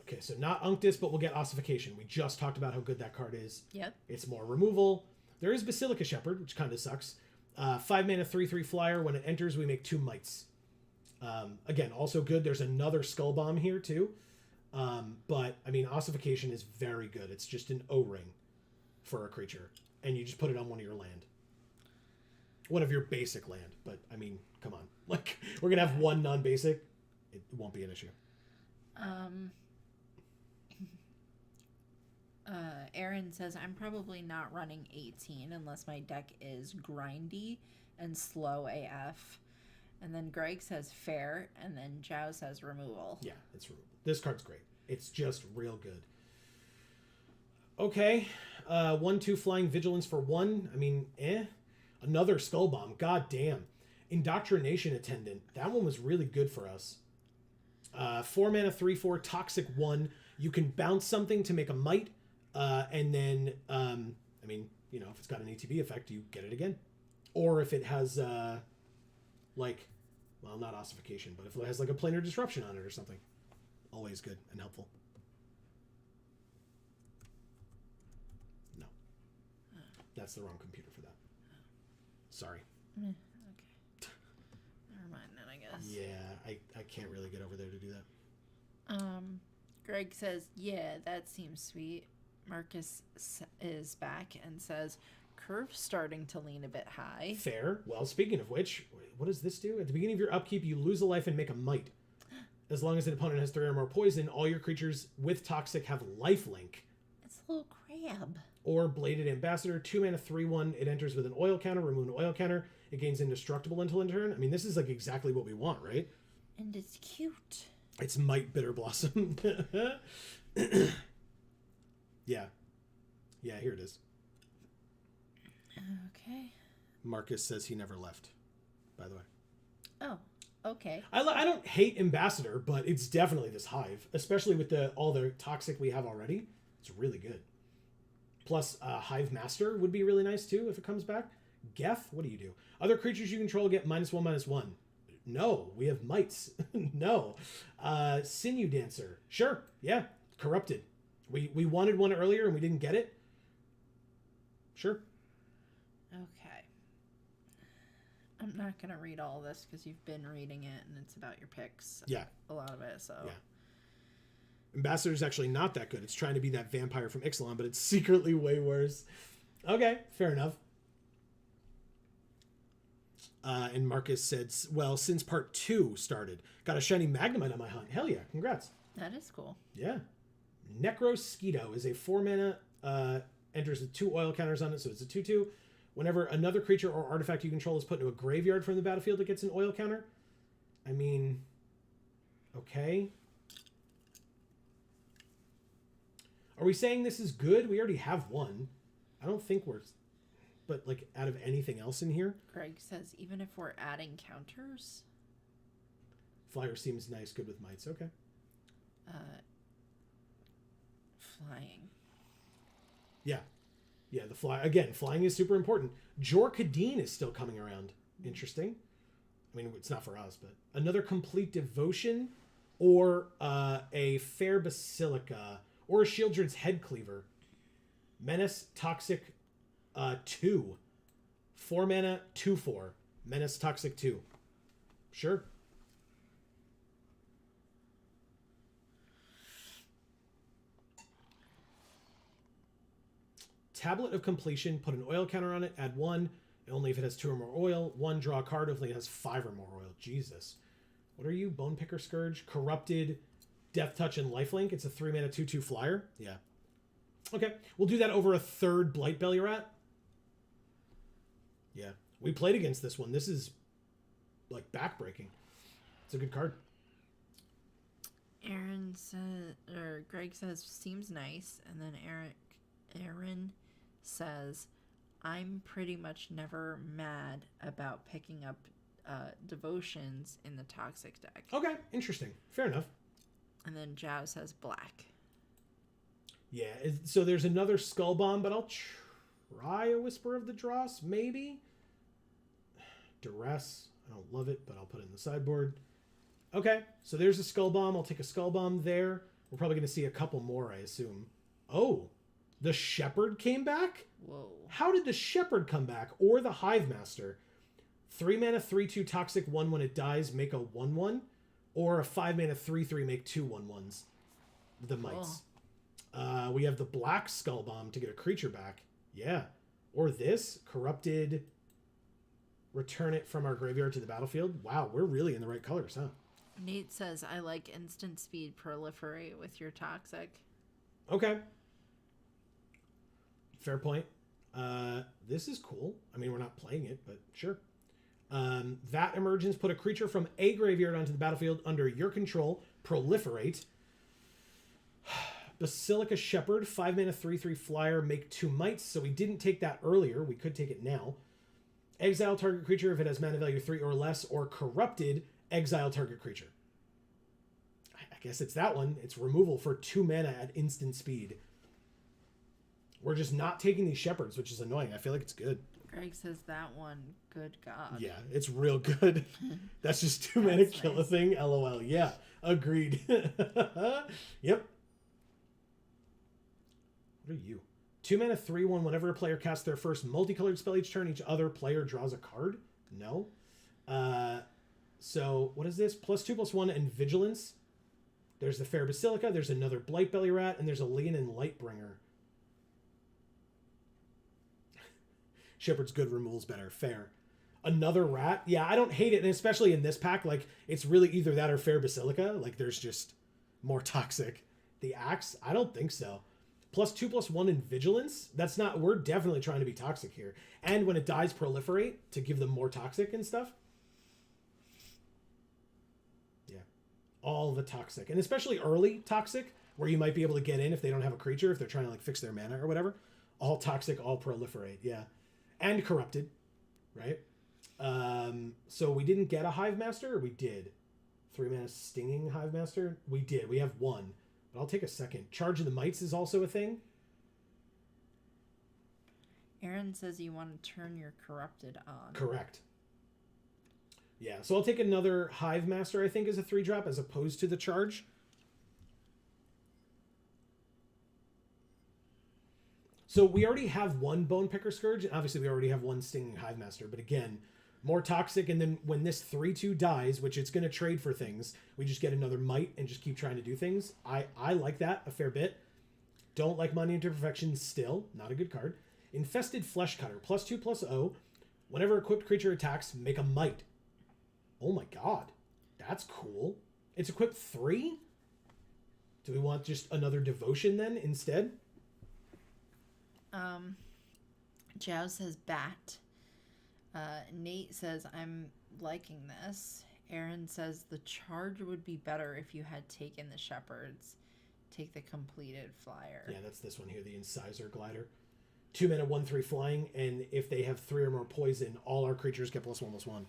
Okay, so not Unctus, but we'll get Ossification. We just talked about how good that card is. Yep. It's more removal. There is Basilica Shepherd, which kind of sucks. 5 mana, 3/3 flyer. When it enters, we make 2 mites. Again, also good. There's another Skull Bomb here, too. But, I mean, Ossification is very good. It's just an O-ring for a creature. And you just put it on one of your land. One of your basic land. But, I mean, come on. Like, we're going to have one non-basic. It won't be an issue. Aaron says, I'm probably not running 18 unless my deck is grindy and slow AF. And then Greg says fair, and then Zhao says removal. Yeah, it's removal. This card's great. It's just real good. Okay. 1/2 flying vigilance for 1. I mean, Another Skull Bomb. God damn. Indoctrination Attendant. That one was really good for us. 4 mana, 3/4, toxic 1. You can bounce something to make a mite. And then, I mean, you know, if it's got an ATB effect, you get it again. Or if it has, like, well, not Ossification, but if it has, like, a Planar Disruption on it or something. Always good and helpful. No. That's the wrong computer for that. Sorry. Okay. Never mind then, I guess. Yeah, I can't really get over there to do that. Greg says, yeah, that seems sweet. Marcus is back and says, curve's starting to lean a bit high. Fair. Well, speaking of which, what does this do? At the beginning of your upkeep, you lose a life and make a mite. As long as an opponent has 3 or more poison, all your creatures with toxic have lifelink. It's a little crab. Or Bladed Ambassador, 2 mana, 3/1. It enters with an oil counter. Remove an oil counter. It gains indestructible until end turn. I mean, this is like exactly what we want, right? And it's cute. It's Might Bitter Blossom. Yeah. Yeah, here it is. Okay. Marcus says he never left, by the way. Oh, Okay. I don't hate Ambassador, but it's definitely this Hive, especially with all the toxic we have already. It's really good. Plus, Hive Master would be really nice too if it comes back. Geth, what do you do? Other creatures you control get -1/-1. No, we have mites. No. Sinew Dancer. Sure, yeah. Corrupted. We wanted one earlier and we didn't get it. Sure. Okay. I'm not going to read all this because you've been reading it and it's about your picks. Yeah. A lot of it, so. Yeah. Ambassador's actually not that good. It's trying to be that vampire from Ixalan, but it's secretly way worse. Okay, fair enough. And Marcus said, well, since part 2 started, got a shiny Magnemite on my hunt. Hell yeah, congrats. That is cool. Yeah. Necrosquito is a 4-mana, enters with 2 oil counters on it, so it's a 2/2. Whenever another creature or artifact you control is put into a graveyard from the battlefield, it gets an oil counter. I mean, okay. Are we saying this is good? We already have one. I don't think we're... But, like, out of anything else in here? Greg says, even if we're adding counters? Flyer seems nice, good with mites. Okay. Flying. Yeah. Yeah, the fly... Again, flying is super important. Jorkadeen is still coming around. Interesting. I mean, it's not for us, but... Another complete devotion or a fair basilica or a Shieldred's head cleaver. Menace, toxic... 2. 4 mana, 2/4. Menace Toxic 2. Sure. Tablet of Completion. Put an oil counter on it. Add 1. Only if it has 2 or more oil. 1. Draw a card. Only if it has 5 or more oil. Jesus. What are you? Bone Picker Scourge. Corrupted. Death Touch and Lifelink. It's a 3 mana 2/2 flyer. Yeah. Okay. We'll do that over a 3rd Blight Belly Rat. Yeah, we played against this one. This is like backbreaking. It's a good card. Aaron says, or Greg says, seems nice, and then Aaron says, I'm pretty much never mad about picking up devotions in the toxic deck. Okay, interesting. Fair enough. And then Jao says black. Yeah, so there's another Skull Bomb, but I'll try a Whisper of the Dross, maybe. Duress. I don't love it, but I'll put it in the sideboard. Okay, so there's a Skull Bomb. I'll take a Skull Bomb there. We're probably going to see a couple more, I assume. Oh, the Shepherd came back? Whoa. How did the Shepherd come back? Or the Hive Master? 3 mana, 3/2 toxic 1 when it dies, make a 1/1. Or a 5 mana, 3/3, make 2 1/1s. The mites. We have the black Skull Bomb to get a creature back. Yeah. Or this, corrupted, return it from our graveyard to the battlefield. Wow, we're really in the right colors, huh? Nate says, I like instant speed proliferate with your toxic. Okay. Fair point. This is cool. I mean, we're not playing it, but sure. That emergence, put a creature from a graveyard onto the battlefield under your control. Proliferate. Basilica Shepherd, 5 mana, 3/3 flyer, make 2 mites. So we didn't take that earlier. We could take it now. Exile target creature if it has mana value 3 or less, or corrupted, exile target creature. I guess it's that one. It's removal for 2 mana at instant speed. We're just not taking these shepherds, which is annoying. I feel like it's good. Greg says that one, good God. Yeah, it's real good. That's just 2 mana kill a thing. LOL. Yeah, agreed. Yep. What are you? 2 mana 3/1. Whenever a player casts their first multicolored spell each turn, each other player draws a card. No. So what is this? +2/+1 and Vigilance. There's the Fair Basilica. There's another Blight Belly Rat, and there's a Leonin Lightbringer. Shepherd's good, removal's better. Fair. Another rat. Yeah, I don't hate it, and especially in this pack, like it's really either that or Fair Basilica. Like there's just more toxic. The Axe. I don't think so. +2/+1 in Vigilance. That's not... We're definitely trying to be toxic here. And when it dies, proliferate to give them more toxic and stuff. Yeah. All the toxic. And especially early toxic, where you might be able to get in if they don't have a creature, if they're trying to like fix their mana or whatever. All toxic, all proliferate. Yeah. And corrupted. Right? So we didn't get a Hive Master, or we did? 3 mana Stinging Hive Master? We did. We have one. But I'll take a second. Charge of the Mites is also a thing. Aaron says you want to turn your Corrupted on. Correct. Yeah, so I'll take another Hive Master, I think, as a 3-drop, as opposed to the charge. So we already have one Bone Picker Scourge, and obviously we already have one Stinging Hive Master, but again, more toxic, and then when this 3/2 dies, which it's going to trade for things, we just get another Might and just keep trying to do things. I like that a fair bit. Don't like Money into Perfection still. Not a good card. Infested Flesh Cutter. +2/+0. Whenever equipped creature attacks, make a Might. Oh my god. That's cool. It's equipped 3? Do we want just another Devotion then instead? Jow says bat. Nate says I'm liking this. Aaron says the charge would be better if you had taken the shepherds. Take the completed flyer. Yeah, that's this one here, the Incisor Glider. 2 mana, 1/3 flying, and if they have 3 or more poison, all our creatures get +1/+1.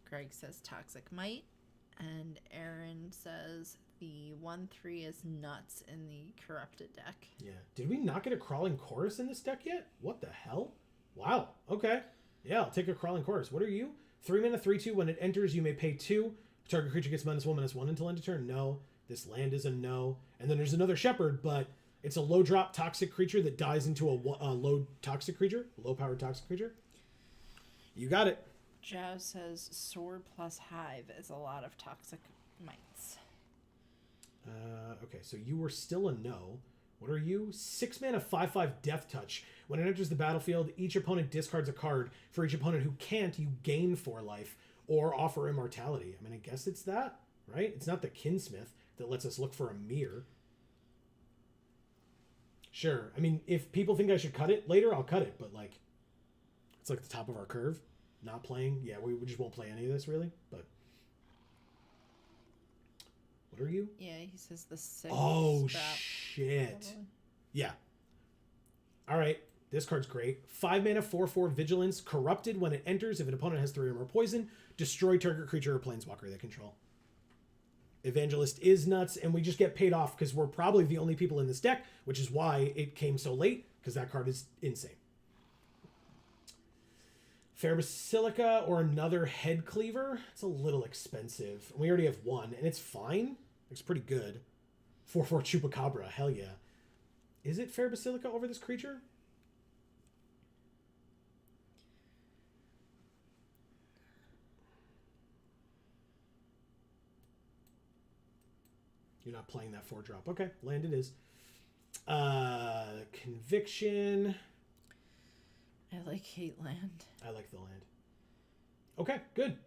Greg says Toxic Might. And Aaron says the 1/3 is nuts in the Corrupted deck. Yeah. Did we not get a Crawling Chorus in this deck yet? What the hell? Wow. Okay. Yeah, I'll take a Crawling Chorus. What are you? 3 mana, 3/2. When it enters, you may pay 2. Target creature gets -1/-1 until end of turn. No. This land is a no. And then there's another Shepherd, but it's a low drop toxic creature that dies into a low toxic creature. Low powered toxic creature. You got it. Jow says sword plus hive is a lot of toxic mites. Okay, so you were still a no. What are you? 6 mana, 5/5 Death Touch. When it enters the battlefield, each opponent discards a card. For each opponent who can't, you gain 4 life or offer immortality. I mean, I guess it's that, right? It's not the Kinsmith that lets us look for a mirror. Sure. I mean, if people think I should cut it later, I'll cut it. But, like, it's like the top of our curve. Not playing. Yeah, we just won't play any of this, really. But what are you? Yeah, he says the 6. Oh, shit. Probably. Yeah. All right. This card's great. 5 mana, 4/4 Vigilance. Corrupted. When it enters, if an opponent has 3 or more poison, destroy target creature or planeswalker they control. Evangelist is nuts, and we just get paid off because we're probably the only people in this deck, which is why it came so late, because that card is insane. Fair Basilica or another Head Cleaver. It's a little expensive. We already have one, and it's fine. It's pretty good. 4/4 Chupacabra. Hell yeah. Is it Fair Basilica over this creature? You're not playing that 4-drop. Okay, land it is. Conviction. I like hate land. I like the land. Okay, good.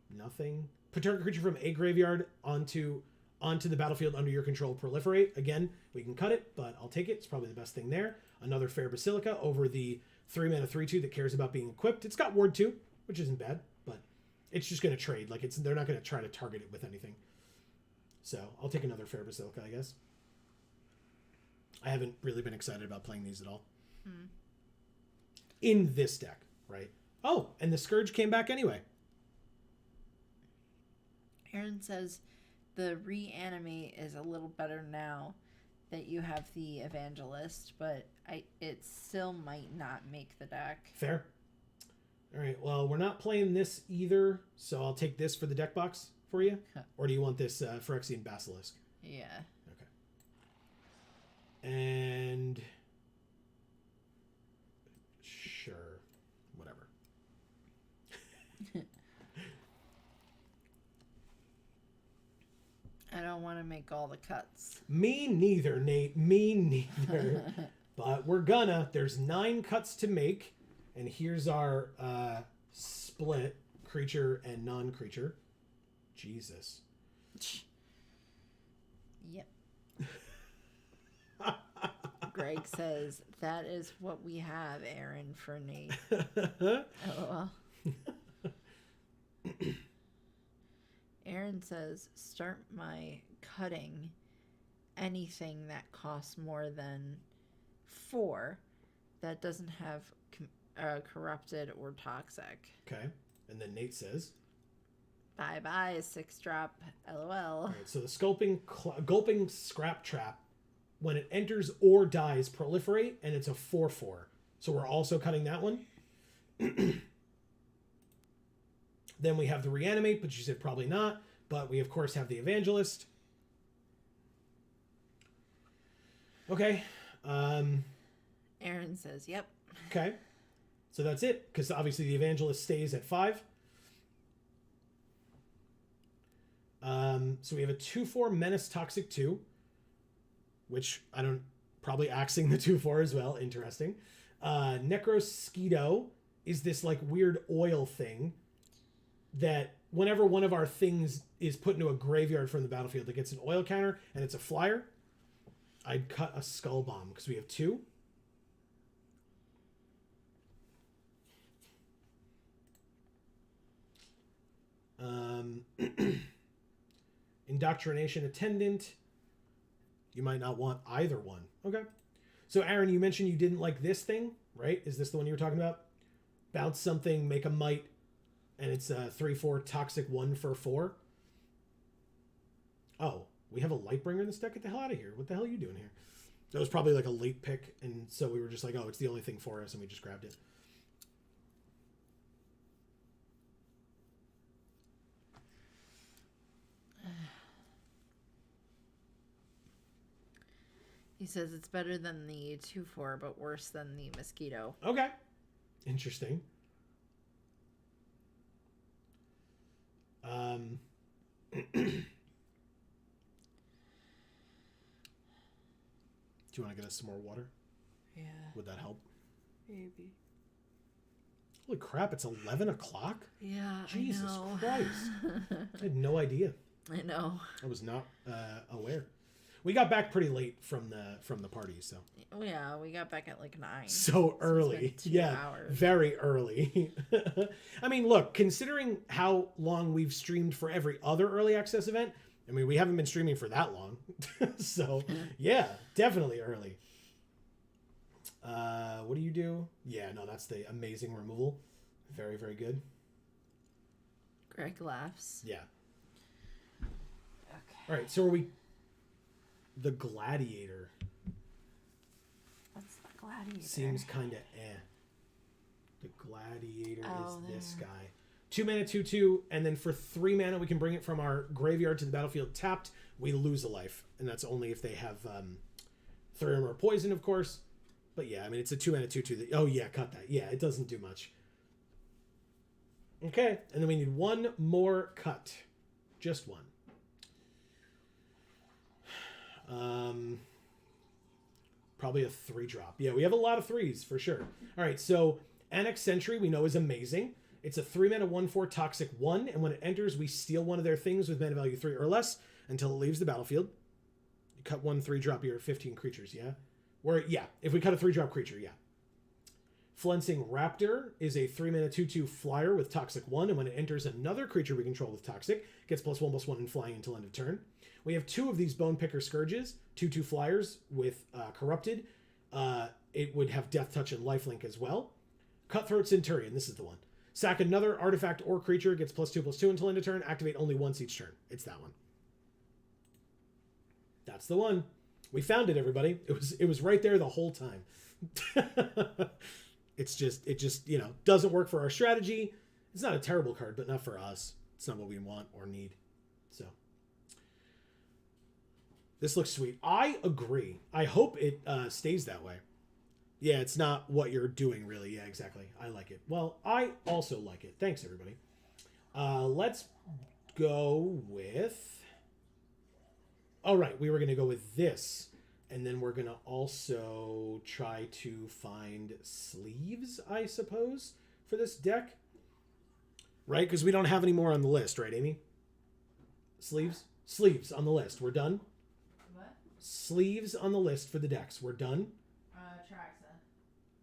Nothing. Put target creature from a graveyard onto the battlefield under your control. Proliferate. Again, we can cut it, but I'll take it. It's probably the best thing there. Another Fair Basilica over the 3 mana 3/2 that cares about being equipped. It's got Ward 2, which isn't bad, but it's just going to trade. Like, they're not going to try to target it with anything. So I'll take another Fair Basilica, I guess. I haven't really been excited about playing these at all. In this deck, right? Oh, and the Scourge came back anyway. Aaron says the reanimate is a little better now that you have the Evangelist, but it still might not make the deck. Fair. All right, well, we're not playing this either, so I'll take this for the deck box for you. Or do you want this Phyrexian Basilisk? Yeah. Okay. And sure, whatever. I don't want to make all the cuts. Me neither, Nate. Me neither. But we're gonna. There's 9 cuts to make. And here's our split, creature and non-creature. Jesus. Yep. Greg says, that is what we have, Aaron, for Nate. LOL. Aaron says, start my cutting anything that costs more than 4 that doesn't have corrupted or toxic. Okay. And then Nate says, Bye bye, 6-drop. LOL. all right, so the gulping scrap trap, when it enters or dies, proliferate, and it's a 4/4. So we're also cutting that one. Then we have the reanimate, but you said probably not. But we, of course, have the evangelist. Okay. Aaron says, yep. Okay. So that's it, because obviously the evangelist stays at 5. So we have a 2/4 Menace Toxic 2, which I don't... Probably axing the 2/4 as well. Interesting. Necrosquito is this like weird oil thing that whenever one of our things is put into a graveyard from the battlefield, it gets an oil counter, and it's a flyer. I'd cut a Skull Bomb, because we have 2. Indoctrination Attendant. You might not want either one. Okay. So, Aaron, you mentioned you didn't like this thing, right? Is this the one you were talking about? Bounce something, make a might, and it's a 3/4 toxic 1 for 4. Oh, we have a Lightbringer in this deck? Get the hell out of here. What the hell are you doing here? That was probably like a late pick, and so we were just like, oh, it's the only thing for us, and we just grabbed it. He says it's better than the 2/4, but worse than the mosquito. Okay. Interesting. Do you want to get us some more water? Yeah. Would that help? Maybe. Holy crap, it's 11 o'clock? Yeah, Jesus I know. Christ. I had no idea. I know. I was not aware. We got back pretty late from the party, so. Oh, yeah, we got back at like 9. So early. It's been 2 yeah, hours. very early. I mean, look, considering how long we've streamed for every other early access event, I mean, we haven't been streaming for that long. So, yeah, definitely early. What do you do? Yeah, no, that's the amazing removal. Very, very good. Greg laughs. Yeah. Okay. All right, so are we... The Gladiator. What's the gladiator? Seems kind of eh. The Gladiator Oh, is this there. guy. 2 mana, 2/2, and then for 3 mana, we can bring it from our graveyard to the battlefield tapped. We lose a life, and that's only if they have 3 or more poison, of course. But yeah, I mean, it's a 2 mana, 2/2. Oh yeah, cut that. Yeah, it doesn't do much. Okay, and then we need one more cut. Just one. Probably a 3-drop. Yeah, we have a lot of 3s for sure. All right, so Annex Sentry we know is amazing. It's a 3 mana 1/4 toxic 1, and when it enters, we steal one of their things with mana value 3 or less until it leaves the battlefield. You cut 1 3-drop, you're at 15 creatures. Yeah, if we cut a 3-drop creature, yeah. Flensing Raptor is a 3 mana 2/2 flyer with toxic 1, and when it enters another creature we control with toxic, gets +1/+1 in flying until end of turn. We have 2 of these Bone Picker Scourges, 2/2 flyers with corrupted. It would have Death Touch and Lifelink as well. Cutthroat Centurion, this is the one. Sack another artifact or creature, gets +2/+2 until end of turn. Activate only once each turn. It's that one. That's the one. We found it, everybody. It was right there the whole time. It just doesn't work for our strategy. It's not a terrible card, but not for us. It's not what we want or need. So this looks sweet. I agree. I hope it stays that way. Yeah, it's not what you're doing, really. Yeah, exactly. I like it. Well, I also like it. Thanks, everybody. Let's go with... All right, we were going to go with this. And then we're going to also try to find sleeves, I suppose, for this deck. Right? Because we don't have any more on the list, right, Amy? Sleeves? Sleeves on the list. We're done? What? Sleeves on the list for the decks. We're done? Traxa.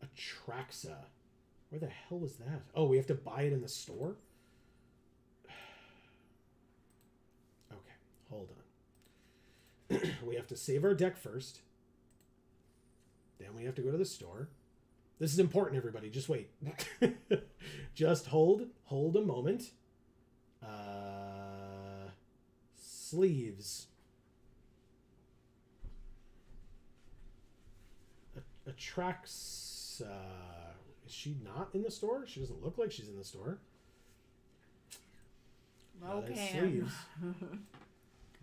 Atraxa. Where the hell was that? Oh, we have to buy it in the store? Okay, hold on. We have to save our deck first. Then we have to go to the store. This is important, everybody. Just wait. Just hold a moment. Sleeves. Attracts. Is she not in the store? She doesn't look like she's in the store. Not as sleeves.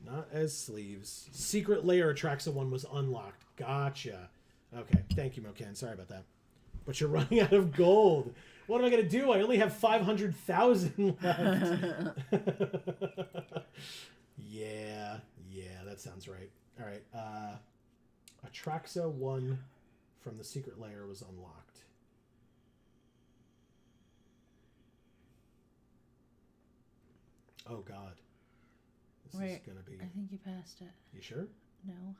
Not as sleeves. Secret Lair Atraxa one was unlocked. Gotcha. Okay, thank you, Moken. Sorry about that. But you're running out of gold. What am I going to do? I only have 500,000 left. Yeah, that sounds right. All right. Atraxa 1 from the Secret Lair was unlocked. Oh, God. This is going to be... I think you passed it. You sure? No.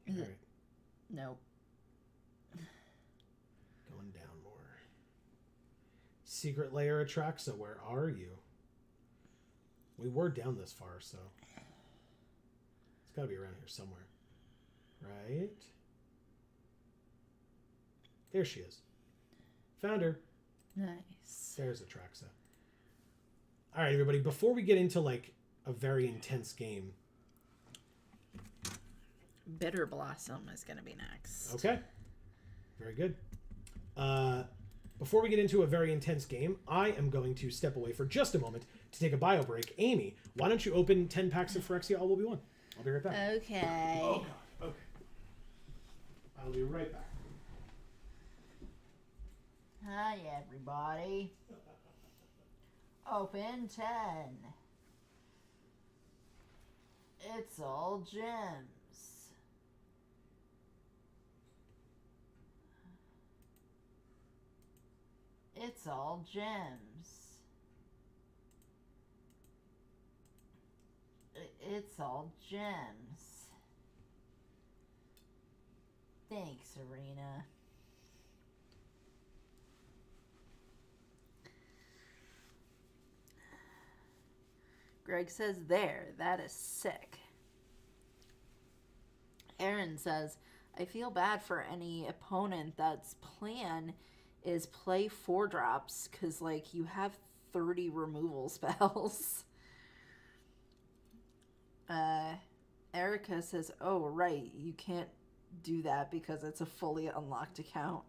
All right. Nope. Going down more. Secret Lair Atraxa, where are you? We were down this far, so... It's got to be around here somewhere. Right? There she is. Found her. Nice. There's Atraxa. All right, everybody. Before we get into, like, a very intense game... Bitter Blossom is going to be next. Okay. Very good. Before we get into a very intense game, I am going to step away for just a moment to take a bio break. Amy, why don't you open 10 packs of Phyrexia? All will be one. I'll be right back. Okay. Oh, God. Okay. I'll be right back. Hi, everybody. Open 10. It's all gems. It's all gems. It's all gems. Thanks, Arena. Greg says, there, that is sick. Aaron says, I feel bad for any opponent that's plan is play 4-drops because, like, you have 30 removal spells. Erica says, oh, right, you can't do that because it's a fully unlocked account.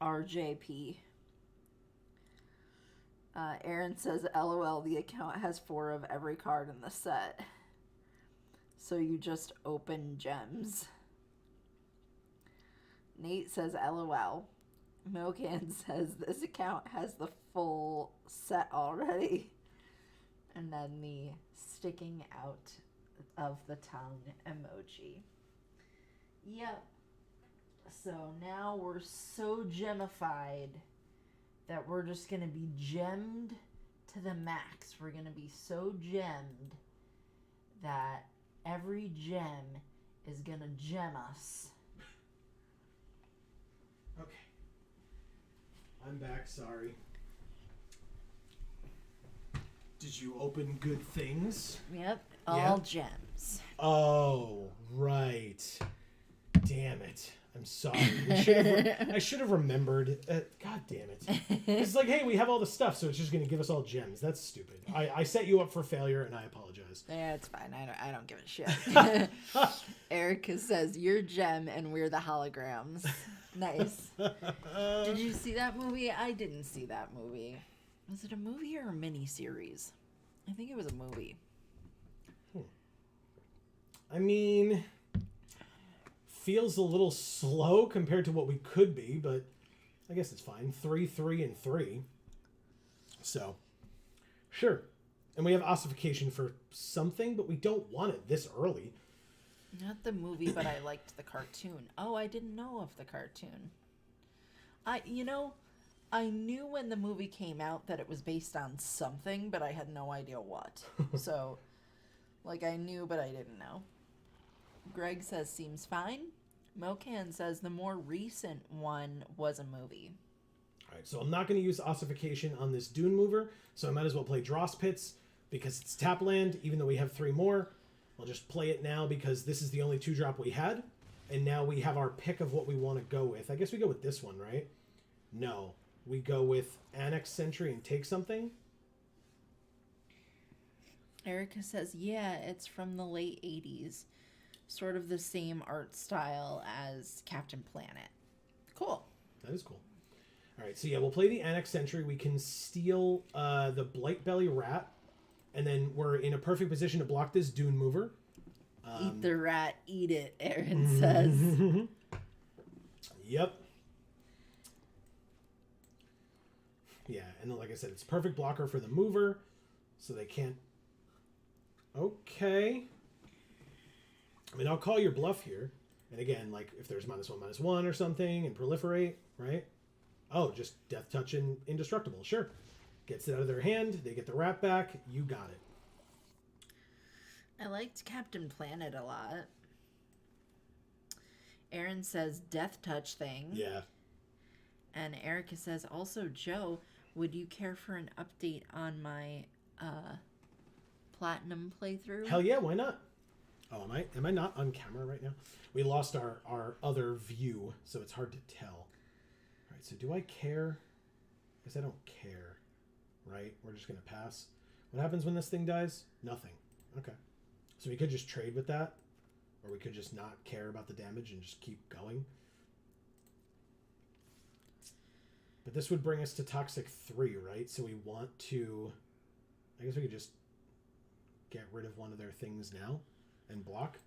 RJP. Aaron says, LOL, the account has 4 of every card in the set. So you just open gems. Nate says, LOL. Mocan says, this account has the full set already. And then the sticking out of the tongue emoji. Yep. So now we're so gemified that we're just going to be gemmed to the max. We're going to be so gemmed that every gem is going to gem us. Okay. I'm back, sorry. Did you open good things? Yep, all gems. Oh, right. Damn it. I'm sorry. I should have remembered. God damn it. It's like, hey, we have all the stuff, so it's just going to give us all gems. That's stupid. I set you up for failure, and I apologize. Yeah, it's fine. I don't give a shit. Erica says, you're gem, and we're the holograms. Nice. Did you see that movie? I didn't see that movie. Was it a movie or a mini-series? I think it was a movie. I mean, feels a little slow compared to what we could be, but I guess it's fine. 3, 3, and 3. So, sure. And we have ossification for something, but we don't want it this early. Not the movie, but I liked the cartoon. Oh, I didn't know of the cartoon. I knew when the movie came out that it was based on something, but I had no idea what. So, like, I knew, but I didn't know. Greg says, seems fine. Mocan says the more recent one was a movie. All right, so I'm not going to use ossification on this Dune Mover, so I might as well play Dross Pits because it's tap land, even though we have 3 more. I'll just play it now because this is the only 2-drop we had. And now we have our pick of what we want to go with. I guess we go with this one, right? No. We go with Annex Sentry and take something? Erica says, yeah, it's from the late 80s. Sort of the same art style as Captain Planet. Cool. That is cool. All right, so yeah, we'll play the Annex Sentry. We can steal the Blight Belly Rat, and then we're in a perfect position to block this Dune Mover. Eat the rat, eat it, Aaron says. Yep. Yeah, and then, like I said, it's perfect blocker for the mover, so they can't... Okay. I mean, I'll call your bluff here. And again, like, if there's -1/-1 or something and proliferate, right? Oh, just Death Touch and Indestructible. Sure. Gets it out of their hand. They get the rat back. You got it. I liked Captain Planet a lot. Aaron says Death Touch thing. Yeah. And Erica says, also, Joe, would you care for an update on my Platinum playthrough? Hell yeah, why not? Oh, am I not on camera right now? We lost our other view, so it's hard to tell. All right, so do I care? I guess I don't care, right? We're just going to pass. What happens when this thing dies? Nothing. Okay. So we could just trade with that, or we could just not care about the damage and just keep going. But this would bring us to Toxic 3, right? So we want to... I guess we could just get rid of one of their things now and block.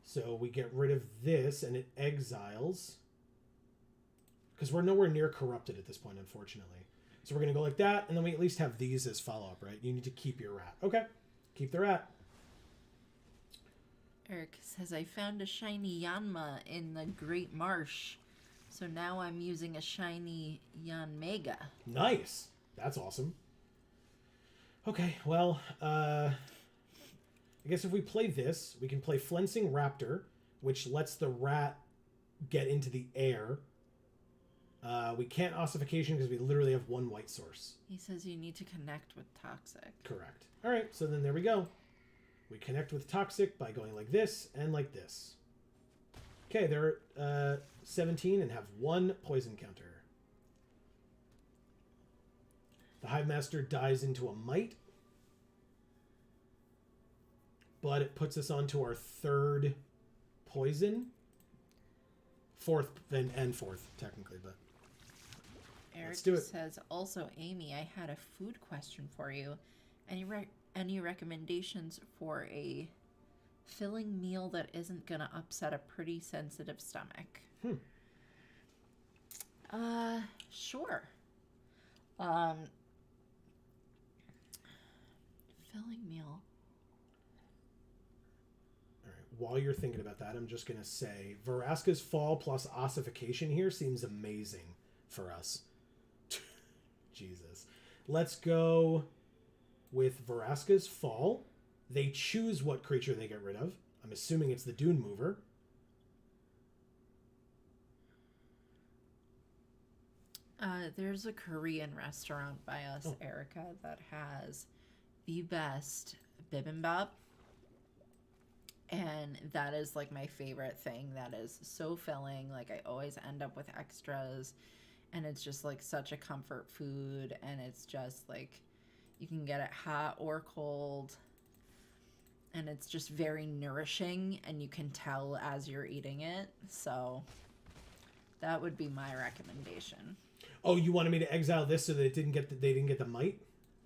So we get rid of this, and it exiles. Because we're nowhere near corrupted at this point, unfortunately. So we're going to go like that, and then we at least have these as follow-up, right? You need to keep your rat. Okay, keep the rat. Eric says, I found a shiny Yanma in the Great Marsh. So now I'm using a shiny Yanmega. Nice. That's awesome. Okay, well, I guess if we play this, we can play Flensing Raptor, which lets the rat get into the air. We can't Ossification because we literally have one white source. He says you need to connect with Toxic. Correct. All right, so then there we go. We connect with Toxic by going like this and like this. Okay, they're 17 and have one poison counter. The Hive Master dies into a Might. But it puts us onto our third poison. Fourth and fourth, technically, but Eric let's do it. says, also, Amy, I had a food question for you. Any recommendations for a filling meal that isn't going to upset a pretty sensitive stomach? Sure. Filling meal. All right, while you're thinking about that, I'm just going to say Vraska's Fall plus Ossification here seems amazing for us. Jesus. Let's go with Vraska's Fall. They choose what creature they get rid of. I'm assuming it's the Dune Mover. There's a Korean restaurant by us, Erica, that has the best bibimbap. And that is like my favorite thing. That is so filling. Like I always end up with extras. And it's just like such a comfort food. And it's just like you can get it hot or cold. And it's just very nourishing. And you can tell as you're eating it. So that would be my recommendation. Oh, you wanted me to exile this so that they didn't get the Might?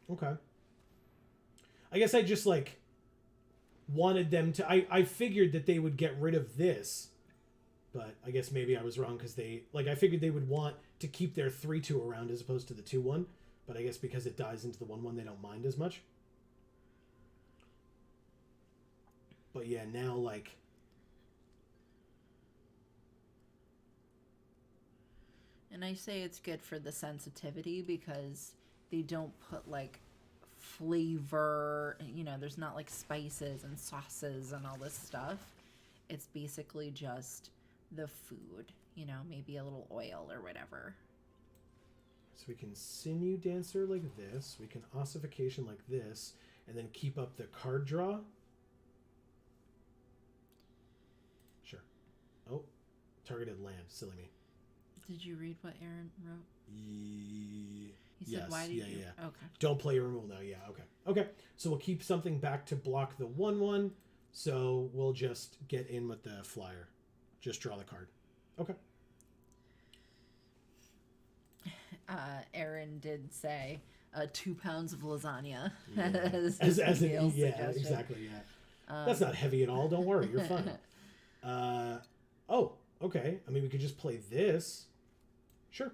Okay. I guess I just like wanted them to... I figured that they would get rid of this, but I guess maybe I was wrong because they... Like, I figured they would want to keep their 3/2 around as opposed to the 2/1, but I guess because it dies into the 1/1, they don't mind as much. But yeah, now, like... And I say it's good for the sensitivity because they don't put like flavor, you know, there's not like spices and sauces and all this stuff. It's basically just the food, you know, maybe a little oil or whatever. So we can Sinew Dancer like this, we can Ossification like this, and then keep up the card draw. Sure. Oh, Targeted land. Silly me. Did you read what Aaron wrote? He said, Yes. why did Yeah. you? Yeah. Okay. Don't play your removal now. Yeah. Okay. Okay. So we'll keep something back to block the 1/1. So we'll just get in with the flyer. Just draw the card. Okay. Aaron did say 2 pounds of lasagna. Yeah. as yeah, suggestion. exactly. Yeah. That's not heavy at all. Don't worry. You're fine. Oh, okay. I mean, we could just play this. Sure.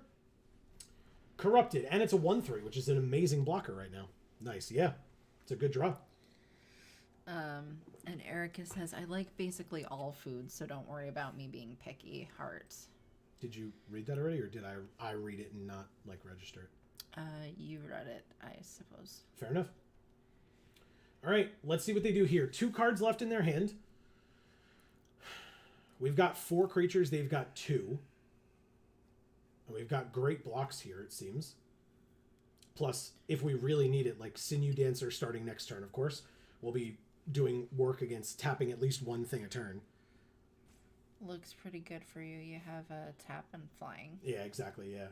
Corrupted. And it's a 1/3, which is an amazing blocker right now. Nice. Yeah. It's a good draw. And Erica says, I like basically all foods, so don't worry about me being picky. Heart. Did you read that already, or did I read it and not, like, register it? You read it, I suppose. Fair enough. All right. Let's see what they do here. 2 cards left in their hand. We've got 4 creatures. They've got 2. And we've got great blocks here, it seems. Plus, if we really need it, like Sinew Dancer starting next turn, of course, we'll be doing work against tapping at least one thing a turn. Looks pretty good for you. You have a tap and flying. Yeah, exactly, yeah.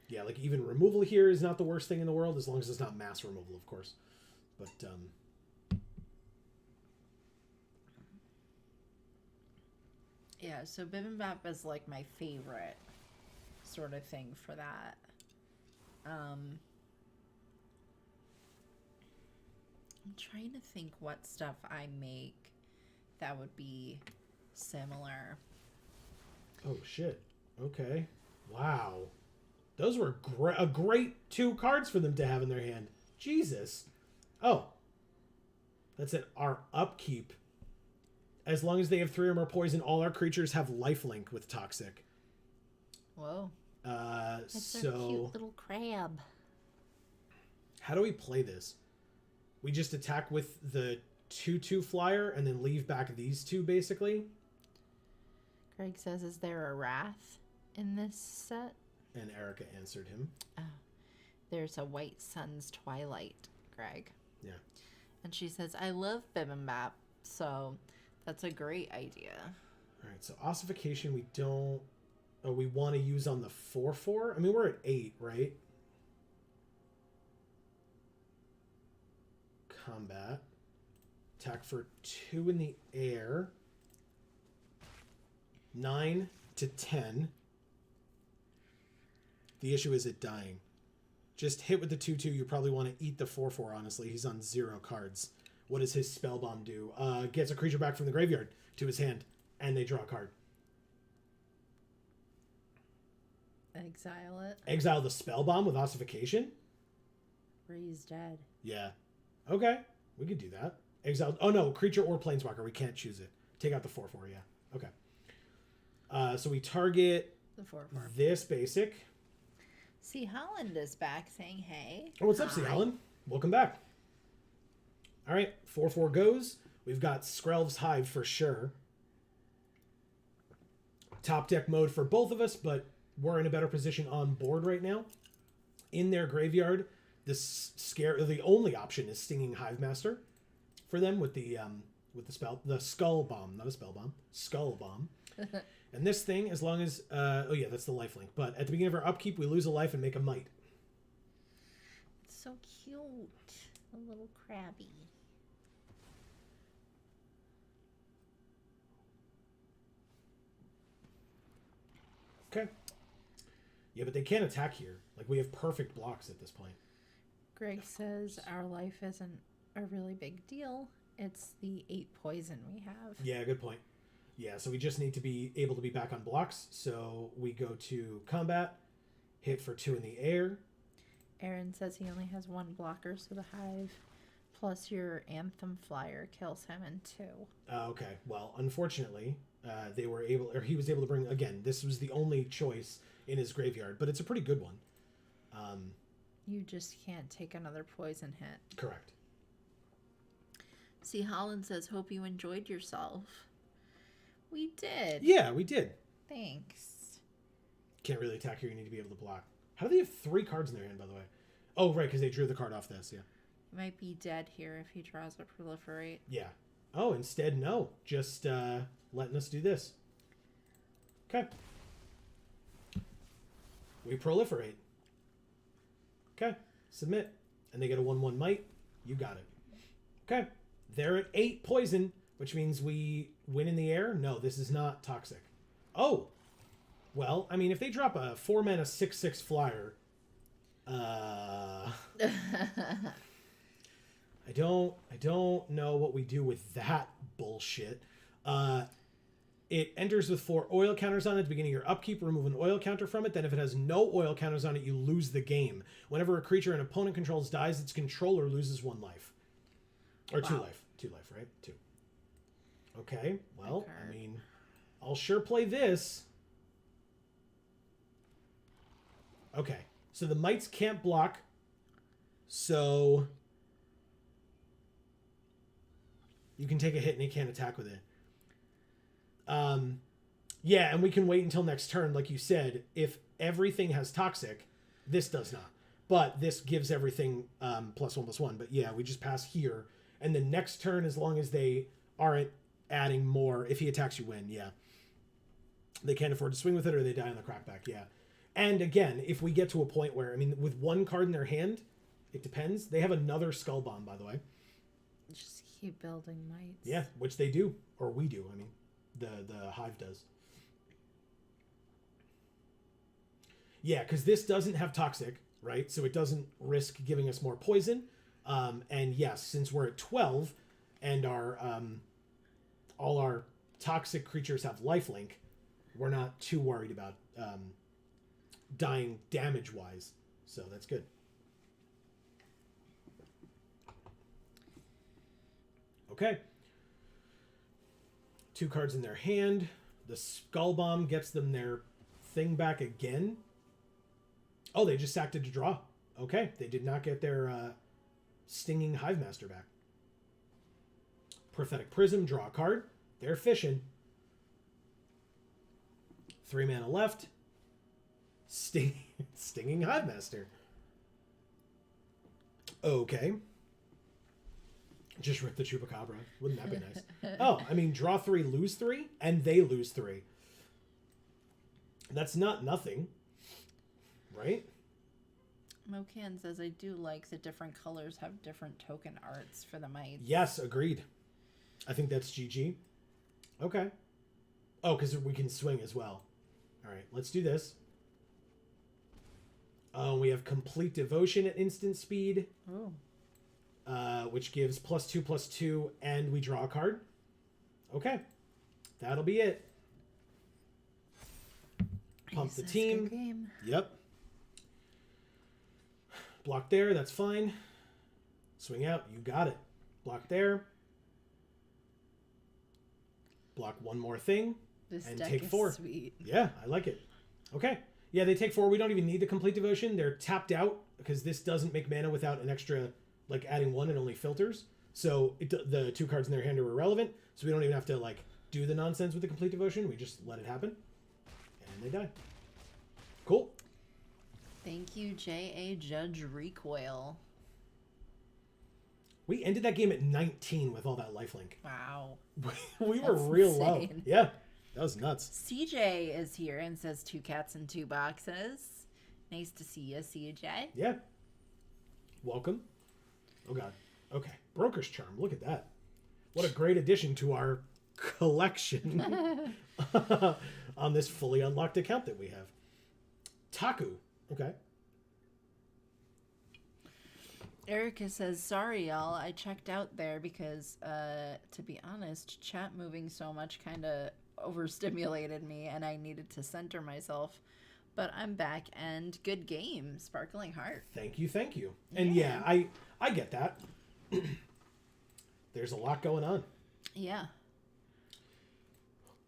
Yeah, like even removal here is not the worst thing in the world, as long as it's not mass removal, of course. But, yeah, so Bibimbap is like my favorite sort of thing for that. I'm trying to think what stuff I make that would be similar. oh, shit. Okay. Wow. Those were a great 2 cards for them to have in their hand. Jesus. Oh. That's at our upkeep. As long as they have 3 or more poison, all our creatures have lifelink with Toxic. Whoa. That's so cute little crab. How do we play this? We just attack with the 2/2 flyer and then leave back these 2, basically. Greg says, is there a wrath in this set? And Erica answered him. Oh, there's a White Sun's Twilight, Greg. Yeah. And she says, I love Bibimbap, so that's a great idea. All right, so ossification we don't... Oh, we want to use on the 4/4? I mean, we're at 8, right? Combat. Attack for 2 in the air. 9 to 10. The issue is it dying. Just hit with the 2/2. You probably want to eat the 4/4, honestly. He's on 0 cards. What does his spell bomb do? Gets a creature back from the graveyard to his hand, and they draw a card. Exile it. Exile the spell bomb with ossification? Raise dead. Yeah. Okay. We could do that. Exile. Oh, no. Creature or planeswalker. We can't choose it. Take out the 4/4, yeah. Okay. So we target The 4/4. this basic. See, Holland is back saying, hey. Oh, what's up, C. Allen? Welcome back. All right. 4/4 goes. We've got Skrelv's Hive for sure. Top deck mode for both of us, but we're in a better position on board right now. In their graveyard, the only option is Stinging Hive Master for them with the Skull Bomb, not a spell bomb, Skull Bomb. And this thing, as long as oh yeah, that's the lifelink. But at the beginning of our upkeep, we lose a life and make a might. It's so cute. A little crabby. Okay. Yeah, but they can't attack here. Like, we have perfect blocks at this point. Greg says our life isn't a really big deal. It's the 8 poison we have. Yeah, good point. Yeah, so we just need to be able to be back on blocks. So we go to combat, hit for 2 in the air. Aaron says he only has 1 blocker, so the Hive plus your Anthem Flyer kills him in 2. Okay, well, unfortunately, he was able to bring, again, this was the only choice in his graveyard, but it's a pretty good one. You just can't take another poison hit. Correct. See, Holland says, hope you enjoyed yourself. We did. Yeah, we did. Thanks. Can't really attack here. You need to be able to block. How do they have 3 cards in their hand, by the way? Oh, right, because they drew the card off this, yeah. He might be dead here if he draws a Proliferate. Yeah. Oh, instead, no. Just letting us do this. Okay. We proliferate. Okay. Submit. And they get a 1/1 might. You got it. Okay. They're at 8 poison, which means we win in the air. No, this is not toxic. Oh. Well, I mean, if they drop a 4-mana 6/6 flyer, I don't know what we do with that bullshit. It enters with 4 oil counters on it at the beginning of your upkeep. Remove an oil counter from it. Then if it has no oil counters on it, you lose the game. Whenever a creature an opponent controls dies, its controller loses 1 life. Or 2 life. 2 life, right? 2. Okay, well, I mean, I'll sure play this. Okay, so the mites can't block. So you can take a hit and he can't attack with it. Yeah, and we can wait until next turn, like you said. If everything has toxic, this does not. But this gives everything +1/+1. But yeah, we just pass here. And the next turn, as long as they aren't adding more, if he attacks, you win, yeah. They can't afford to swing with it or they die on the crackback, yeah. And again, if we get to a point where, I mean, with 1 card in their hand, it depends. They have another Skull Bomb, by the way. Just keep building mites. Yeah, which they do. Or we do, I mean. The Hive does. Yeah, because this doesn't have toxic, right? So it doesn't risk giving us more poison. And yes, since we're at 12 and our all our toxic creatures have lifelink, we're not too worried about dying damage-wise. So that's good. Okay. 2 cards in their hand. The Skull Bomb gets them their thing back again. Oh, they just sacked it to draw. Okay, they did not get their Stinging Hive Master back. Prophetic Prism, draw a card. They're fishing. 3 mana left. Stinging Hive Master. Okay. Just rip the Chupacabra. Wouldn't that be nice? Oh, I mean, draw 3, lose 3, and they lose 3. That's not nothing. Right? Mocan says, I do like that different colors have different token arts for the mites. Yes, agreed. I think that's GG. Okay. Oh, because we can swing as well. All right, let's do this. We have Complete Devotion at instant speed. Oh. Which gives +2/+2, and we draw a card. Okay. That'll be it. Pump the team. Good game. Yep. Block there, that's fine. Swing out, you got it. Block there. Block 1 more thing. This and deck take is 4. sweet. Yeah, I like it. Okay. Yeah, they take 4. We don't even need the Complete Devotion. They're tapped out because this doesn't make mana without an extra, like adding 1, it only filters. So the 2 cards in their hand are irrelevant. So we don't even have to like do the nonsense with the Complete Devotion. We just let it happen. And they die. Cool. Thank you, J.A. Judge Recoil. We ended that game at 19 with all that lifelink. Wow. We were That's real low. insane. Yeah, that was nuts. CJ is here and says 2 cats and 2 boxes. Nice to see you, CJ. Yeah. Welcome. Oh, God. Okay. Broker's Charm. Look at that. What a great addition to our collection on this fully unlocked account that we have. Taku. Okay. Erica says, sorry, y'all. I checked out there because, to be honest, chat moving so much kind of overstimulated me and I needed to center myself. But I'm back and good game. Sparkling Heart. Thank you. Thank you. And yeah, I get that. There's a lot going on. Yeah.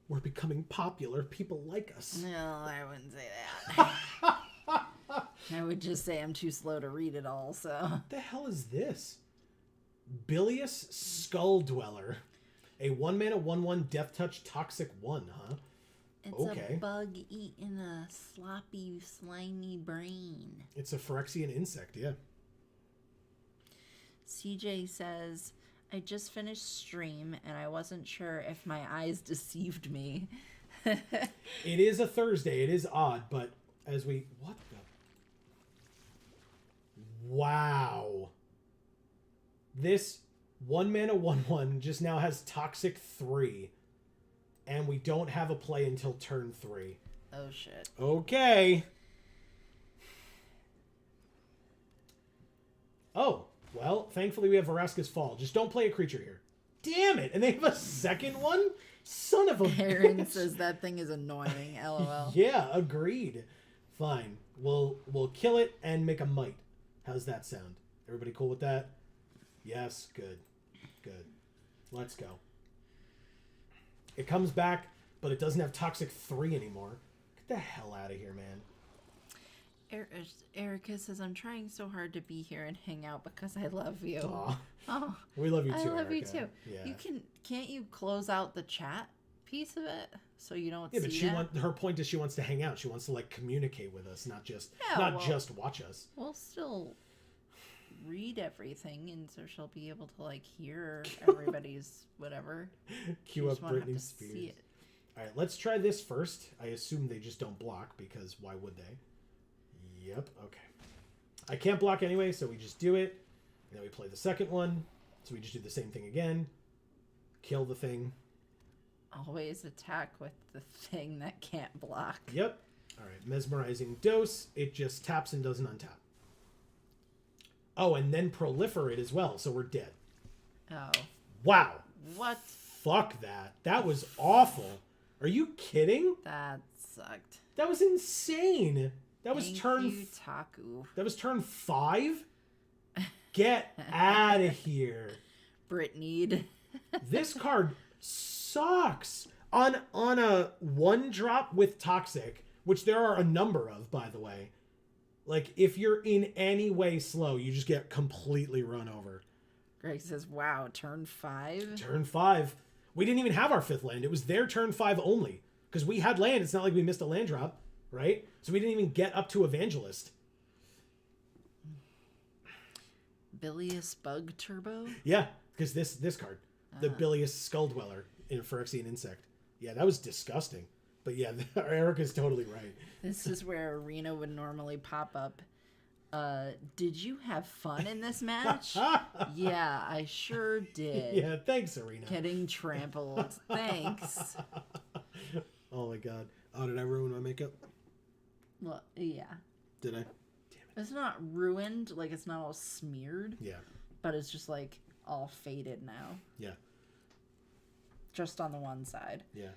We're becoming popular. People like us. No, I wouldn't say that. I would just say I'm too slow to read it all, so. What the hell is this? Bilious Skull Dweller. A 1-mana 1/1 Death Touch Toxic 1, huh? It's Okay. a bug eating a sloppy, slimy brain. It's a Phyrexian insect, yeah. CJ says, I just finished stream and I wasn't sure if my eyes deceived me. It is a Thursday. It is odd, but as we... What the... Wow. This 1-mana 1/1 just now has Toxic 3. And we don't have a play until turn 3. Oh, shit. Okay. Oh, well, thankfully we have Vraska's Fall. Just don't play a creature here. Damn it! And they have a second one? Son of a Aaron bitch. says that thing is annoying. LOL. Yeah, agreed. Fine. We'll kill it and make a might. How's that sound? Everybody cool with that? Yes, good. Good. Let's go. It comes back, but it doesn't have Toxic 3 anymore. Get the hell out of here, man. Erica says, I'm trying so hard to be here and hang out because I love you. Aw. Oh, We love you too, I love you Erica. too. Yeah. Can't you close out the chat piece of it so you don't Yeah, see but that? her point is she wants to hang out. She wants to like communicate with us, not just Yeah, just watch us. We'll still read everything, and so she'll be able to like hear everybody's whatever. Cue You up just won't have Britney to Spears. see it. All right, let's try this first. I assume they just don't block because why would they? Yep. Okay. I can't block anyway, so we just do it. And then we play the second one. So we just do the same thing again. Kill the thing. Always attack with the thing that can't block. Yep. All right. Mesmerizing Dose. It just taps and doesn't untap. Oh, and then proliferate as well, so we're dead. Oh. Wow. What? Fuck that. That was awful. Are you kidding? That sucked. That was insane. That was Thank turn... you, Taku. That was turn 5? Get out of here. Britney. This card sucks. On a 1-drop with Toxic, which there are a number of, by the way. Like, if you're in any way slow, you just get completely run over. Greg says, wow, turn 5? Turn 5. We didn't even have our 5th land. It was their turn 5 only. Because we had land. It's not like we missed a land drop, right? So we didn't even get up to Evangelist. Bilious Bug Turbo? Yeah, because this card. The Bilious Skull Dweller in Phyrexian Insect. Yeah, that was disgusting. But yeah, Erica's totally right. This is where Arena would normally pop up. Did you have fun in this match? Yeah, I sure did. Yeah, thanks, Arena. Getting trampled. Thanks. Oh my god. Oh, did I ruin my makeup? Well, yeah. Did I? It's not ruined, like it's not all smeared, Yeah. but it's just like all faded now. Yeah. Just on the one side. Yeah.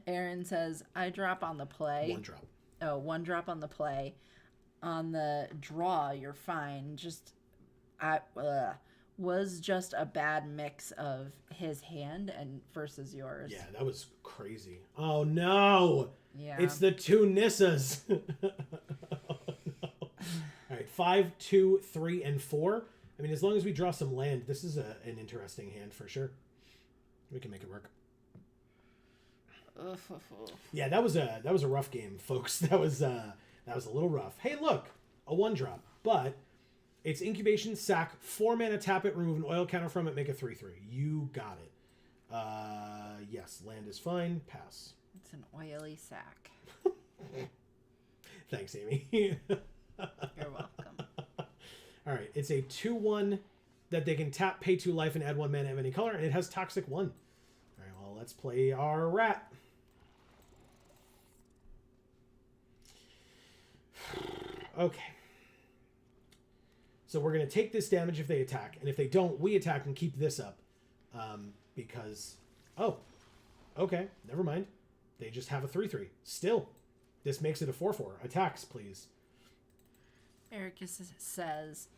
Aaron says, I drop on the play. 1 drop. Oh, 1 drop on the play. On the draw, you're fine. Was just a bad mix of his hand and versus yours. Yeah, that was crazy. Oh no! Yeah. It's the 2 Nissas. Oh, no. All right, 5, 2, 3, and 4. I mean, as long as we draw some land, this is an interesting hand for sure. We can make it work. Yeah, that was a rough game, folks. That was a little rough. Hey, look, a 1-drop, but it's incubation, sack, 4 mana, tap it, remove an oil counter from it, make a 3/3. You got it. Yes, land is fine. Pass. It's an oily sack. Thanks, Amy. You're welcome. All right, it's a 2/1 that they can tap, pay 2 life, and add 1 mana of any color, and it has Toxic 1. All right, well, let's play our rat. Okay. So we're going to take this damage if they attack, and if they don't, we attack and keep this up. Because... Oh. Okay, never mind. They just have a 3/3. Still. This makes it a 4/4. Attacks, please. Eric says,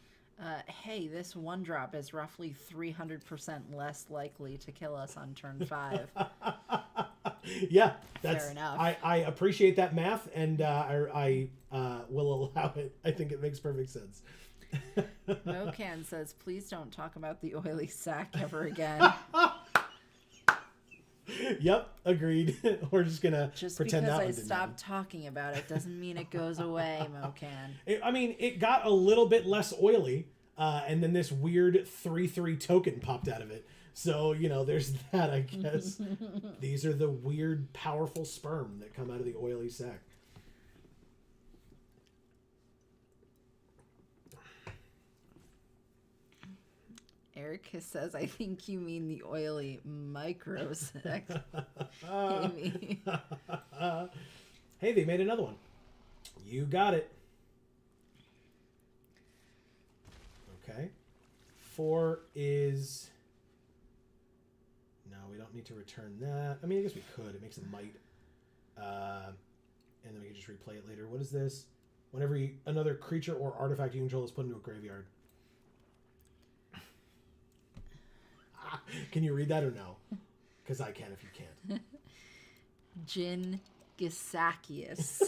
hey, this 1-drop is roughly 300% less likely to kill us on turn 5. Yeah, that's Fair enough. I appreciate that math, and I will allow it. I think it makes perfect sense. Mocan says, please don't talk about the oily sack ever again. Yep, agreed. We're just gonna Just pretend because that I one didn't stopped talking about it doesn't mean it goes away, Mocan. happen. I mean, it got a little bit less oily. And then this weird 3/3 token popped out of it. So, there's that, I guess. These are the weird, powerful sperm that come out of the oily sac. Eric says, I think you mean the oily microsect. Amy. Hey, they made another one. You got it. Okay. 4 is... No, we don't need to return that. I mean, I guess we could. It makes a might. And then we can just replay it later. What is this? Whenever another creature or artifact you control is put into a graveyard. Can you read that or no? Because I can if you can't. Jin Gisakius.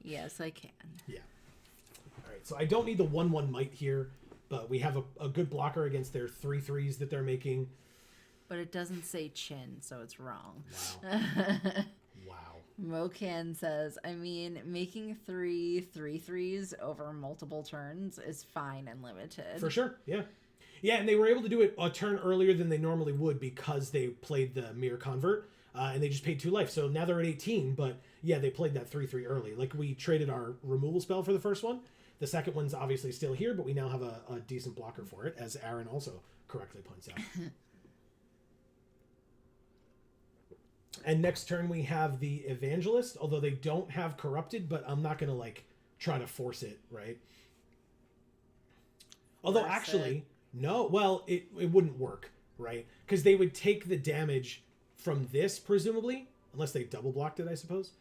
Yes, I can. Yeah. All right, so I don't need the 1/1 might here, but we have a good blocker against their 3/3s that they're making. But it doesn't say chin, so it's wrong. Wow. Wow. Mocan says, I mean, making 3/3s over multiple turns is fine and limited. For sure, yeah. Yeah, and they were able to do it a turn earlier than they normally would because they played the Mirror Convert, and they just paid 2 life. So now they're at 18, but yeah, they played that 3/3 early. Like, we traded our removal spell for the first one. The second one's obviously still here, but we now have a decent blocker for it, as Aaron also correctly points out. And next turn we have the Evangelist, although they don't have Corrupted, but I'm not going to, try to force it, right? Although, actually... No, well, it wouldn't work, right? Because they would take the damage from this, presumably. Unless they double blocked it, I suppose.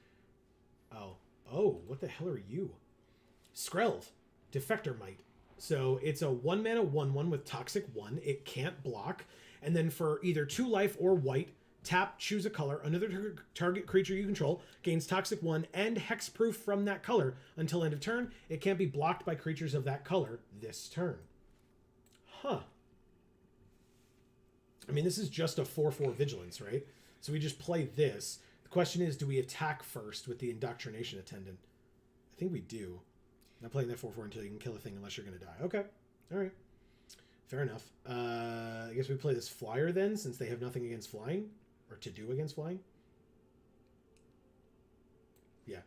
Oh, what the hell are you? Skrelv, Defector Might. So it's a 1-mana 1/1 with Toxic 1. It can't block. And then for either 2 life or white, tap, choose a color. Another target creature you control gains Toxic 1 and Hexproof from that color until end of turn. It can't be blocked by creatures of that color this turn. Huh. I mean, this is just a 4/4 Vigilance, right? So we just play this. The question is, do we attack first with the Indoctrination Attendant? I think we do. Not playing that 4/4 until you can kill a thing unless you're going to die. Okay. All right. Fair enough. I guess we play this flyer then, since they have nothing against flying. Or to do against flying. Yeah.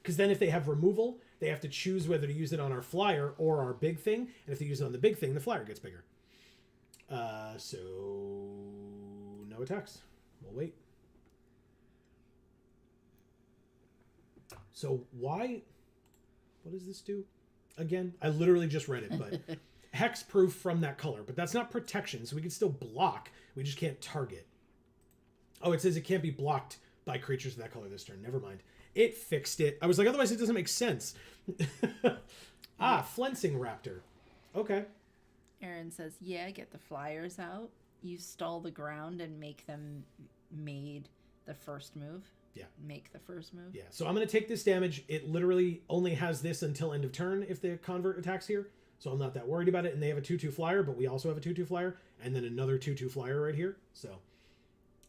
Because then if they have removal, they have to choose whether to use it on our flyer or our big thing. And if they use it on the big thing, the flyer gets bigger. So no attacks. We'll wait. So why... What does this do? Again, I literally just read it, but... Hexproof from that color. But that's not protection, so we can still block. We just can't target. Oh, it says it can't be blocked by creatures of that color this turn. Never mind. It fixed it. I was like, otherwise it doesn't make sense. Flensing Raptor. Okay. Aaron says, yeah, get the flyers out. You stall the ground and make them made the first move. Yeah. Make the first move. Yeah. So I'm going to take this damage. It literally only has this until end of turn if the convert attacks here. So I'm not that worried about it. And they have a 2/2 flyer, but we also have a 2/2 flyer. And then another 2/2 flyer right here. So,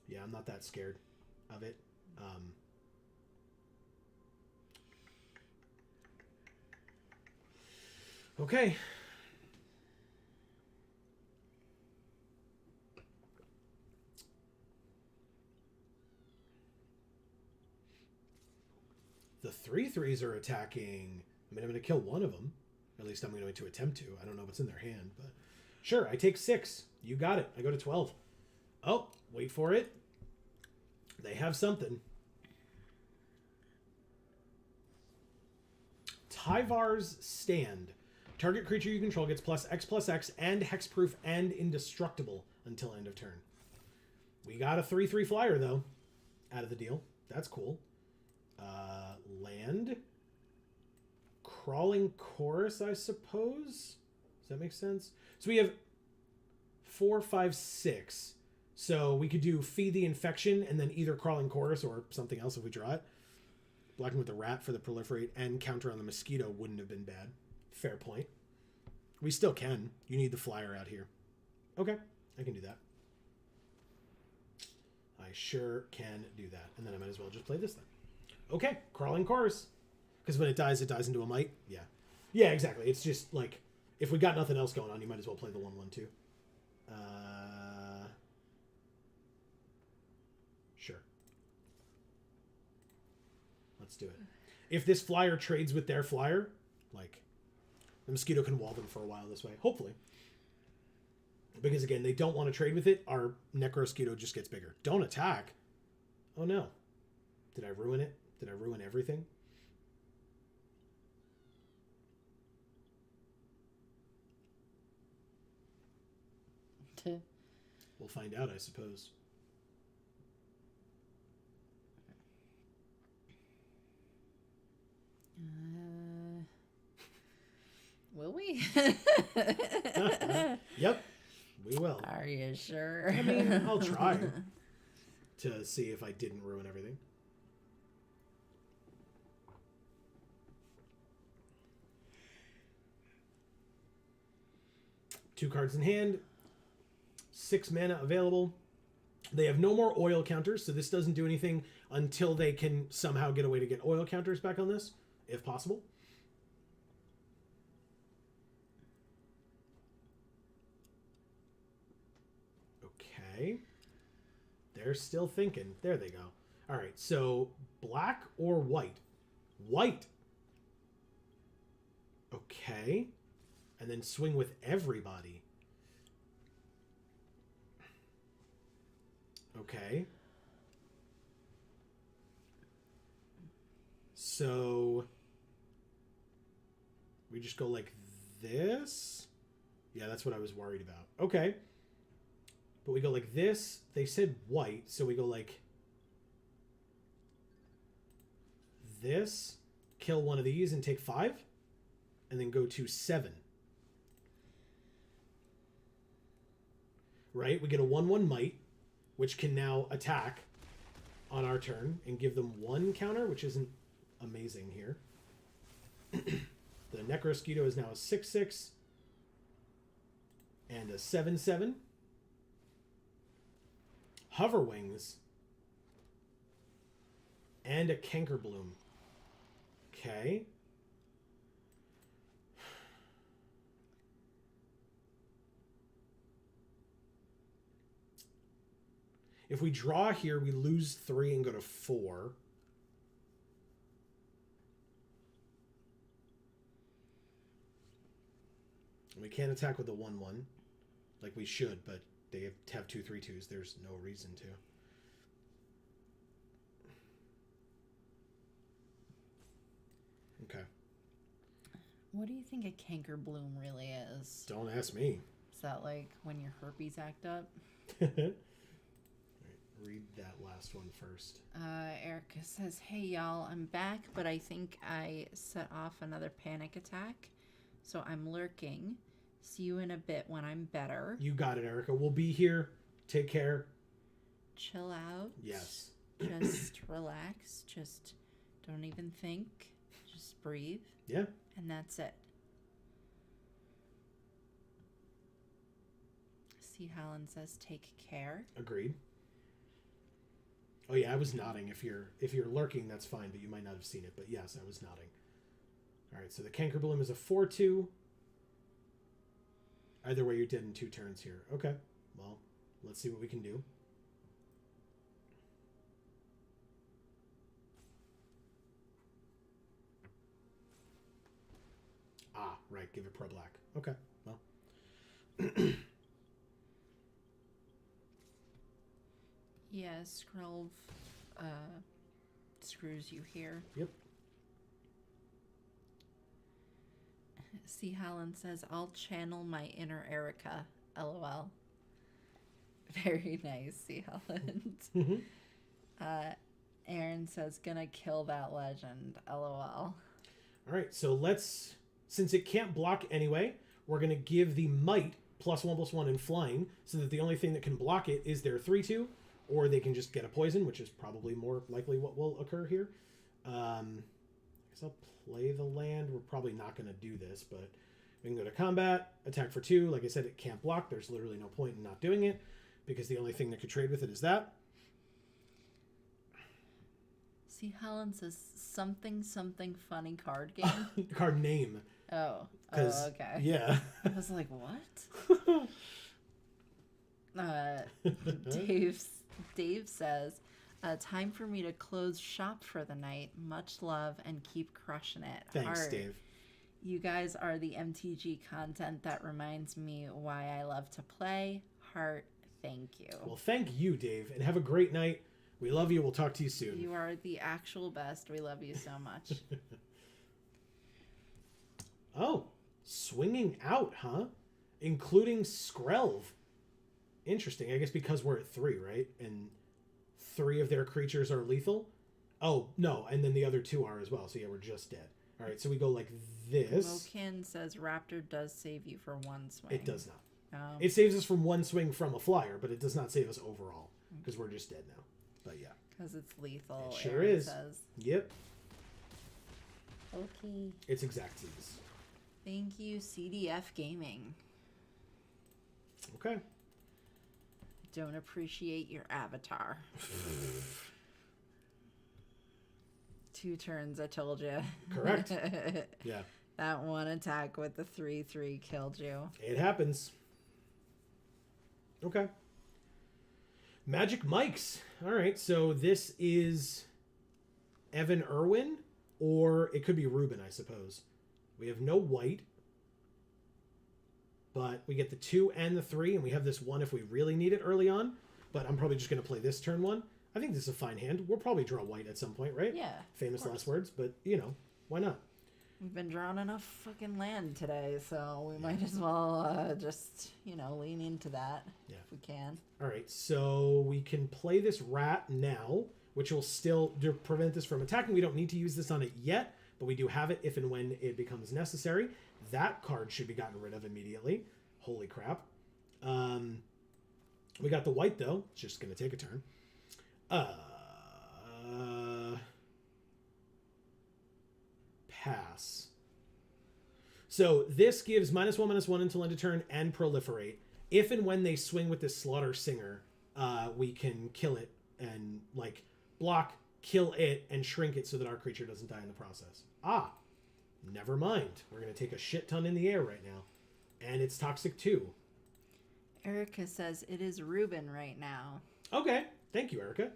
yeah, I'm not that scared of it. Okay. The 3/3s are attacking. I mean, I'm going to kill one of them. At least I'm going to attempt to. I don't know what's in their hand, but sure, I take 6. You got it. I go to 12. Oh, wait for it. They have something. Tyvar's Stand. Target creature you control gets +X/+X and hexproof and indestructible until end of turn. We got a 3/3 flyer, though, out of the deal. That's cool. Land. Crawling Chorus, I suppose. Does that make sense? So we have 4, 5, 6. So we could do Feed the Infection and then either Crawling Chorus or something else if we draw it. Blocking with the Rat for the Proliferate and counter on the Mosquito wouldn't have been bad. Fair point. We still can. You need the flyer out here. Okay, I can do that. I sure can do that. And then I might as well just play this then. Okay, Crawling Chorus. Because when it dies into a might. Yeah. Yeah, exactly. It's just like, If we got nothing else going on, you might as well play the 1/1 too. Sure. Let's do it. If this flyer trades with their flyer, like, the mosquito can wall them for a while this way. Hopefully. Because, again, they don't want to trade with it. Our Necrosquito just gets bigger. Don't attack. Oh, no. Did I ruin it? Did I ruin everything? We'll find out, I suppose. Will we? Yep, we will. Are you sure? I mean, I'll try to see if I didn't ruin everything. Two cards in hand. 6 mana available. They have no more oil counters, so this doesn't do anything until they can somehow get a way to get oil counters back on this, if possible. Okay. They're still thinking. There they go. All right, so black or white? White. Okay. And then swing with everybody. Okay. So we just go like this? Yeah, that's what I was worried about. Okay. But we go like this. They said white, so we go like this, kill one of these and take 5, and then go to 7. Right? We get a 1/1 might, which can now attack on our turn and give them 1 counter, which isn't amazing here. The Necrosquito is now a 6/6 and a 7/7. Hoverwings and a Cankerbloom. Okay. If we draw here, we lose 3 and go to 4. And we can't attack with a 1/1 like we should, but they have 2 3/2s. There's no reason to. Okay. What do you think a canker bloom really is? Don't ask me. Is that like when your herpes act up? Right, read that last one first. Erica says, "Hey y'all, I'm back, but I think I set off another panic attack, so I'm lurking. See you in a bit when I'm better. You got it, Erica. We'll be here. Take care. Chill out. Yes. Just relax. Just don't even think. Just breathe. Yeah. And that's it." See, Helen says, "Take care." Agreed. Oh yeah, I was nodding. If you're lurking, that's fine, but you might not have seen it. But yes, I was nodding. All right, so the Cankerbloom is a 4/2. Either way, you're dead in 2 turns here. Okay, well, let's see what we can do. Ah, right, give it pro black. Okay, well. Yeah, Skrelv screws you here. Yep. See, Helen says, "I'll channel my inner Erica." LOL. Very nice, see, Helen. Aaron says, "Gonna kill that legend." LOL. All right, so let's, since it can't block anyway, we're going to give the might +1/+1 in flying, so that the only thing that can block it is their 3/2, or they can just get a poison, which is probably more likely what will occur here. I guess I'll play the land. We're probably not going to do this, but we can go to combat, attack for 2. Like I said, it can't block. There's literally no point in not doing it, because the only thing that could trade with it is that. See, Helen says, something funny card game. Card name. Oh. 'Cause, Oh, okay. Yeah. I was like, what? Dave says, time for me to close shop for the night. Much love and keep crushing it. Thanks, Heart. Dave. You guys are the MTG content that reminds me why I love to play. Heart, thank you. Well, thank you, Dave, and have a great night. We love you. We'll talk to you soon. You are the actual best. We love you so much. Oh, swinging out, huh? Including Skrelv. Interesting. I guess because we're at 3, right? And 3 of their creatures are lethal. Oh, no, and then the other 2 are as well. So yeah, we're just dead. All right, so we go like this. Mokin says Raptor does save you for 1 swing. It does not. Oh. It saves us from 1 swing from a flyer, but it does not save us overall because we're just dead now. But yeah. Because it's lethal. It sure Aaron is. Says. Yep. Okay. It's exactsies. Thank you, CDF Gaming. Okay. Don't appreciate your avatar. 2 turns, I told you. Correct. Yeah. That one attack with the 3/3 killed you. It happens. Okay. Magic Mike's. All right, so this is Evan Irwin, or it could be Ruben, I suppose. We have no white, but we get the 2 and the 3, and we have this 1 if we really need it early on, but I'm probably just going to play this turn 1. I think this is a fine hand. We'll probably draw white at some point, right? Yeah. Famous last words, but, you know, why not? We've been drawing enough fucking land today, so we might as well just, lean into that if we can. All right, so we can play this rat now, which will still prevent this from attacking. We don't need to use this on it yet, but we do have it if and when it becomes necessary. That card should be gotten rid of immediately. Holy crap. We got the white, though. It's just going to take a turn. Pass. So this gives -1/-1 until end of turn and proliferate. If and when they swing with this Slaughter Singer, we can kill it and block, kill it, and shrink it so that our creature doesn't die in the process. Never mind. We're going to take a shit ton in the air right now. And it's toxic too. Erica says it is Ruben right now. Okay. Thank you, Erica.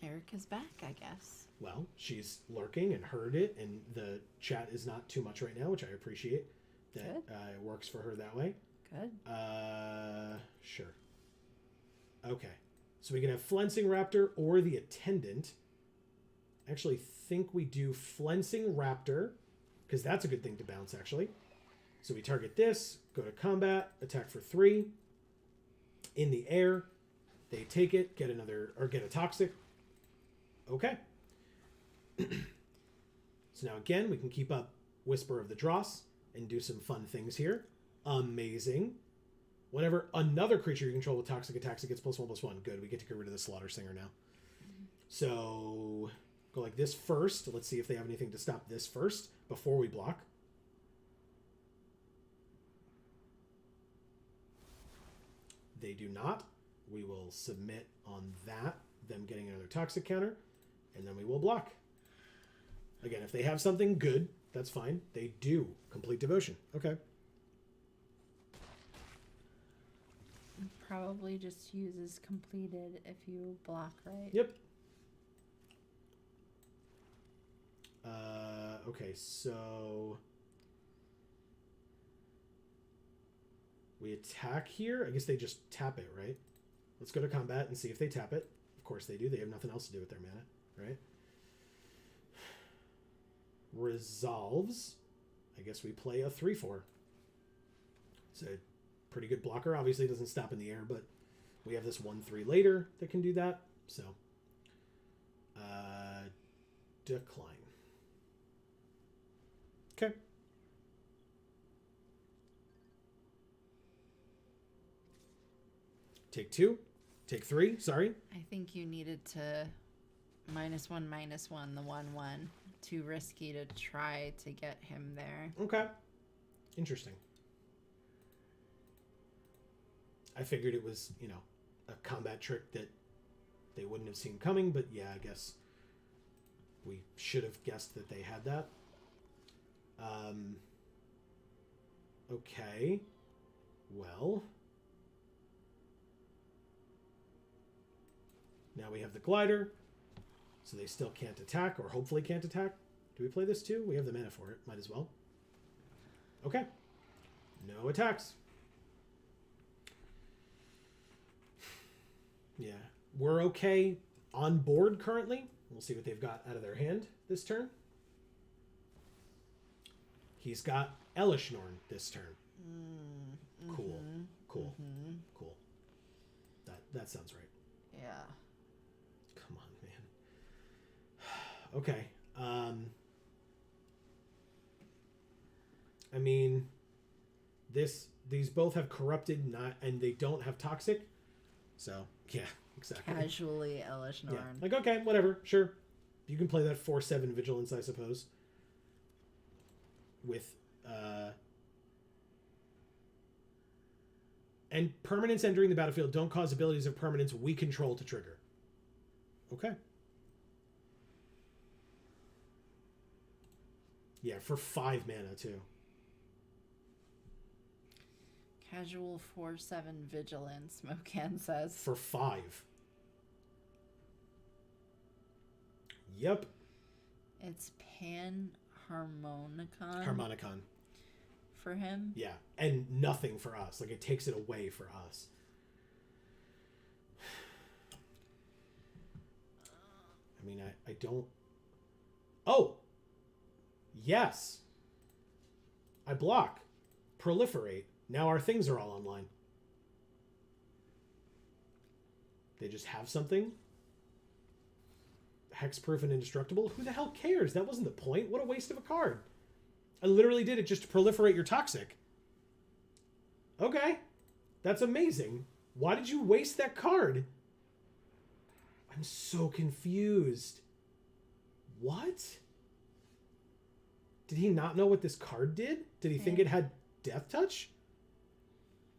Erica's back, I guess. Well, she's lurking and heard it, and the chat is not too much right now, which I appreciate. That it works for her that way. Good. Sure. Okay. So we can have Flensing Raptor or the Attendant. I actually think we do Flensing Raptor, because that's a good thing to bounce, actually. So we target this, go to combat, attack for 3. In the air, they take it, get a toxic. Okay. So now again, we can keep up Whisper of the Dross and do some fun things here. Amazing. Whenever another creature you control with toxic attacks, it gets +1/+1. Good, we get to get rid of the Slaughter Singer now. So go like this first. Let's see if they have anything to stop this first before we block. They do not. We will submit on that, them getting another toxic counter, and then we will block. Again, if they have something good, that's fine. They do. Complete Devotion. Okay. Probably just uses completed if you block, right? Yep. Okay, so we attack here. I guess they just tap it, right? Let's go to combat and see if they tap it. Of course they do. They have nothing else to do with their mana, right? Resolves. I guess we play a 3/4. It's a pretty good blocker. Obviously it doesn't stop in the air, but we have this 1/3 later that can do that. So decline. Okay. Take 2. Take 3. Sorry. I think you needed to -1/-1 the 1/1. Too risky to try to get him there. Okay. Interesting. I figured it was, a combat trick that they wouldn't have seen coming, but yeah, I guess we should have guessed that they had that. Okay. Well. Now we have the glider. So they still can't attack, or hopefully can't attack. Do we play this too? We have the mana for it. Might as well. Okay. No attacks. Yeah. We're okay on board currently. We'll see what they've got out of their hand this turn. He's got Elishnorn this turn. Cool. Cool. Cool. That sounds right. Yeah. Come on, man. Okay. I mean, these both have corrupted, and they don't have toxic. So yeah, exactly. Casually Elishnorn. Yeah. Like, okay, whatever, sure. You can play that 4/7 vigilance, I suppose. With and permanents entering the battlefield don't cause abilities of permanents we control to trigger. Okay. Yeah, for 5 mana too. Casual 4/7 vigilance, Mocan says. For 5. Yep. It's Panharmonicon Harmonicon. for him. Yeah, and nothing for us. Like, it takes it away for us. I mean, I don't... Oh! Yes! I block. Proliferate. Now our things are all online. They just have something? Hexproof and indestructible? Who the hell cares? That wasn't the point. What a waste of a card. I literally did it just to proliferate your toxic. Okay. That's amazing. Why did you waste that card? I'm so confused. What? Did he not know what this card did? Did he think it had Death Touch?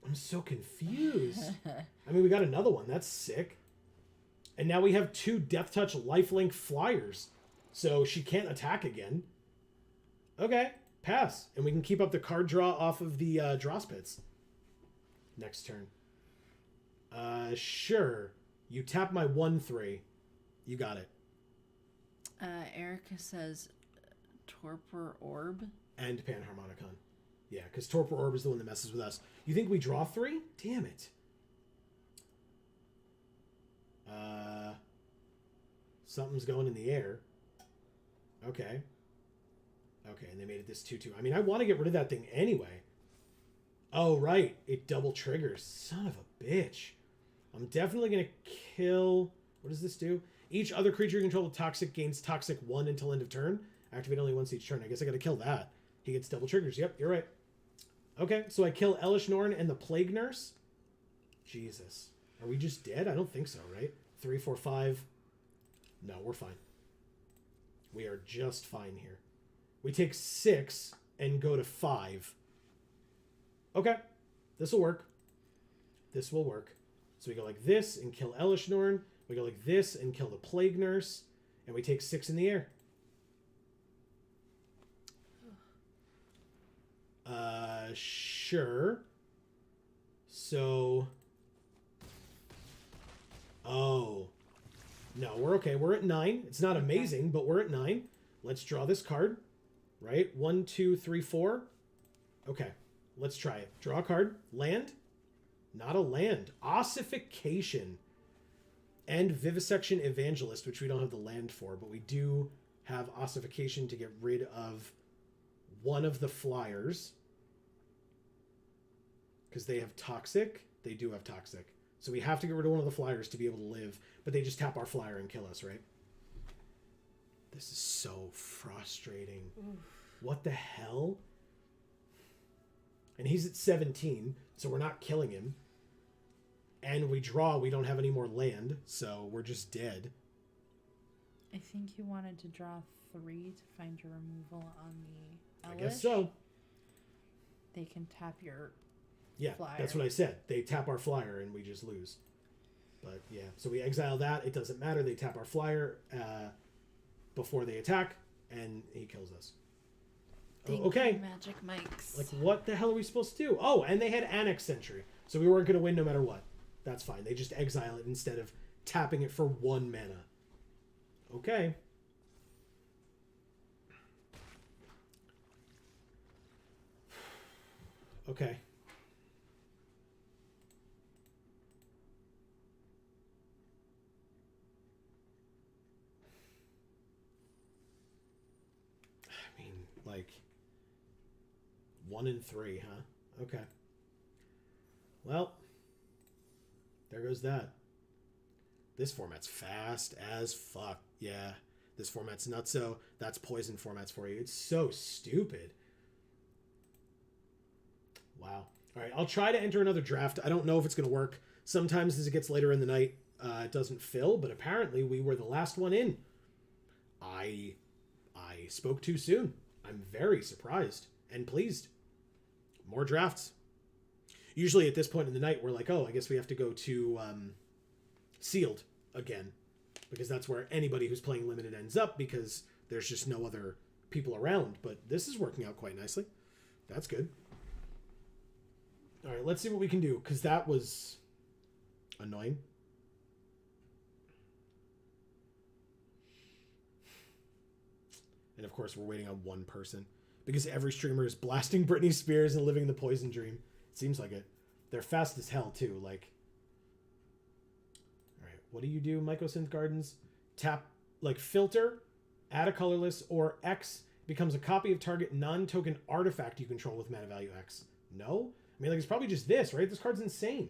I'm so confused. I mean, we got another one. That's sick. And now we have 2 Death Touch lifelink flyers. So she can't attack again. Okay, pass. And we can keep up the card draw off of the draw spits. Next turn. Sure. You tap my 1/3. You got it. Erica says Torpor Orb. And Panharmonicon. Yeah, because Torpor Orb is the one that messes with us. You think we draw 3? Damn it. Something's going in the air. Okay. Okay, and they made it this 2/2. I mean, I want to get rid of that thing anyway. Oh, right. It double triggers. Son of a bitch. I'm definitely going to kill... What does this do? Each other creature you control with toxic gains toxic 1 until end of turn. Activate only once each turn. I guess I got to kill that. He gets double triggers. Yep, you're right. Okay, so I kill Elishnorn and the Plague Nurse. Jesus. Are we just dead? I don't think so, right? 3, 4, 5. No, we're fine. We are just fine here. We take 6 and go to 5. Okay. This will work. This will work. So we go like this and kill Elishnorn. We go like this and kill the Plague Nurse. And we take 6 in the air. Sure. So... Oh. No, we're okay. We're at 9. It's not amazing, but we're at 9. Let's draw this card. Right? 1, 2, 3, 4. Okay. Let's try it. Draw a card. Land. Not a land. Ossification. And Vivisection Evangelist, which we don't have the land for, but we do have Ossification to get rid of one of the flyers. Because they have Toxic. They do have Toxic. So we have to get rid of one of the flyers to be able to live, but they just tap our flyer and kill us, right? This is so frustrating. Oof. What the hell? And he's at 17, so we're not killing him. And we draw, we don't have any more land, so we're just dead. I think you wanted to draw 3 to find your removal on the Elish. I guess so. They can tap your flyer. That's what I said. They tap our flyer and we just lose. But yeah, so we exile that. It doesn't matter. They tap our flyer before they attack, and he kills us. Thank Okay. you, Magic Mikes. Like, what the hell are we supposed to do? Oh, and they had Annex Sentry. So we weren't going to win no matter what. That's fine. They just exile it instead of tapping it for 1 mana. Okay. Okay. I mean, like, 1 and 3, huh? Okay. Well, there goes that. This format's fast as fuck. Yeah, this format's nutso. That's poison formats for you. It's so stupid. Wow. All right, I'll try to enter another draft. I don't know if it's going to work. Sometimes as it gets later in the night, it doesn't fill, but apparently we were the last one in. I spoke too soon. I'm very surprised and pleased. More drafts. Usually at this point in the night, we're like, oh, I guess we have to go to sealed again, because that's where anybody who's playing limited ends up, because there's just no other people around. But this is working out quite nicely. That's good. All right, let's see what we can do, because that was annoying. And of course, we're waiting on one person, because every streamer is blasting Britney Spears and living the poison dream. It seems like it. They're fast as hell, too. Like, all right, what do you do, Mycosynth Gardens? Tap, like, filter, add a colorless, or X becomes a copy of target non-token artifact you control with mana value X. No? I mean, like, it's probably just this, right? This card's insane.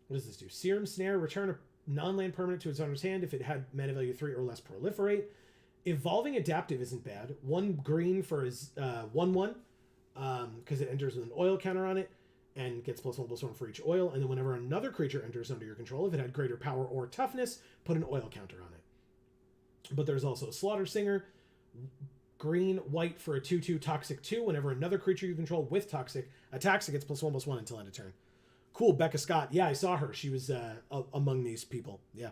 What does this do? Serum Snare, return a non-land permanent to its owner's hand if it had mana value 3 or less proliferate. Evolving Adaptive isn't bad. 1 green for his 1/1, because it enters with an oil counter on it and gets +1/+1 for each oil. And then whenever another creature enters under your control, if it had greater power or toughness, put an oil counter on it. But there's also Slaughter Singer, green, white for a 2/2 Toxic 2. Whenever another creature you control with Toxic attacks, it gets +1/+1 until end of turn. Cool, Becca Scott. Yeah, I saw her. She was among these people. Yeah.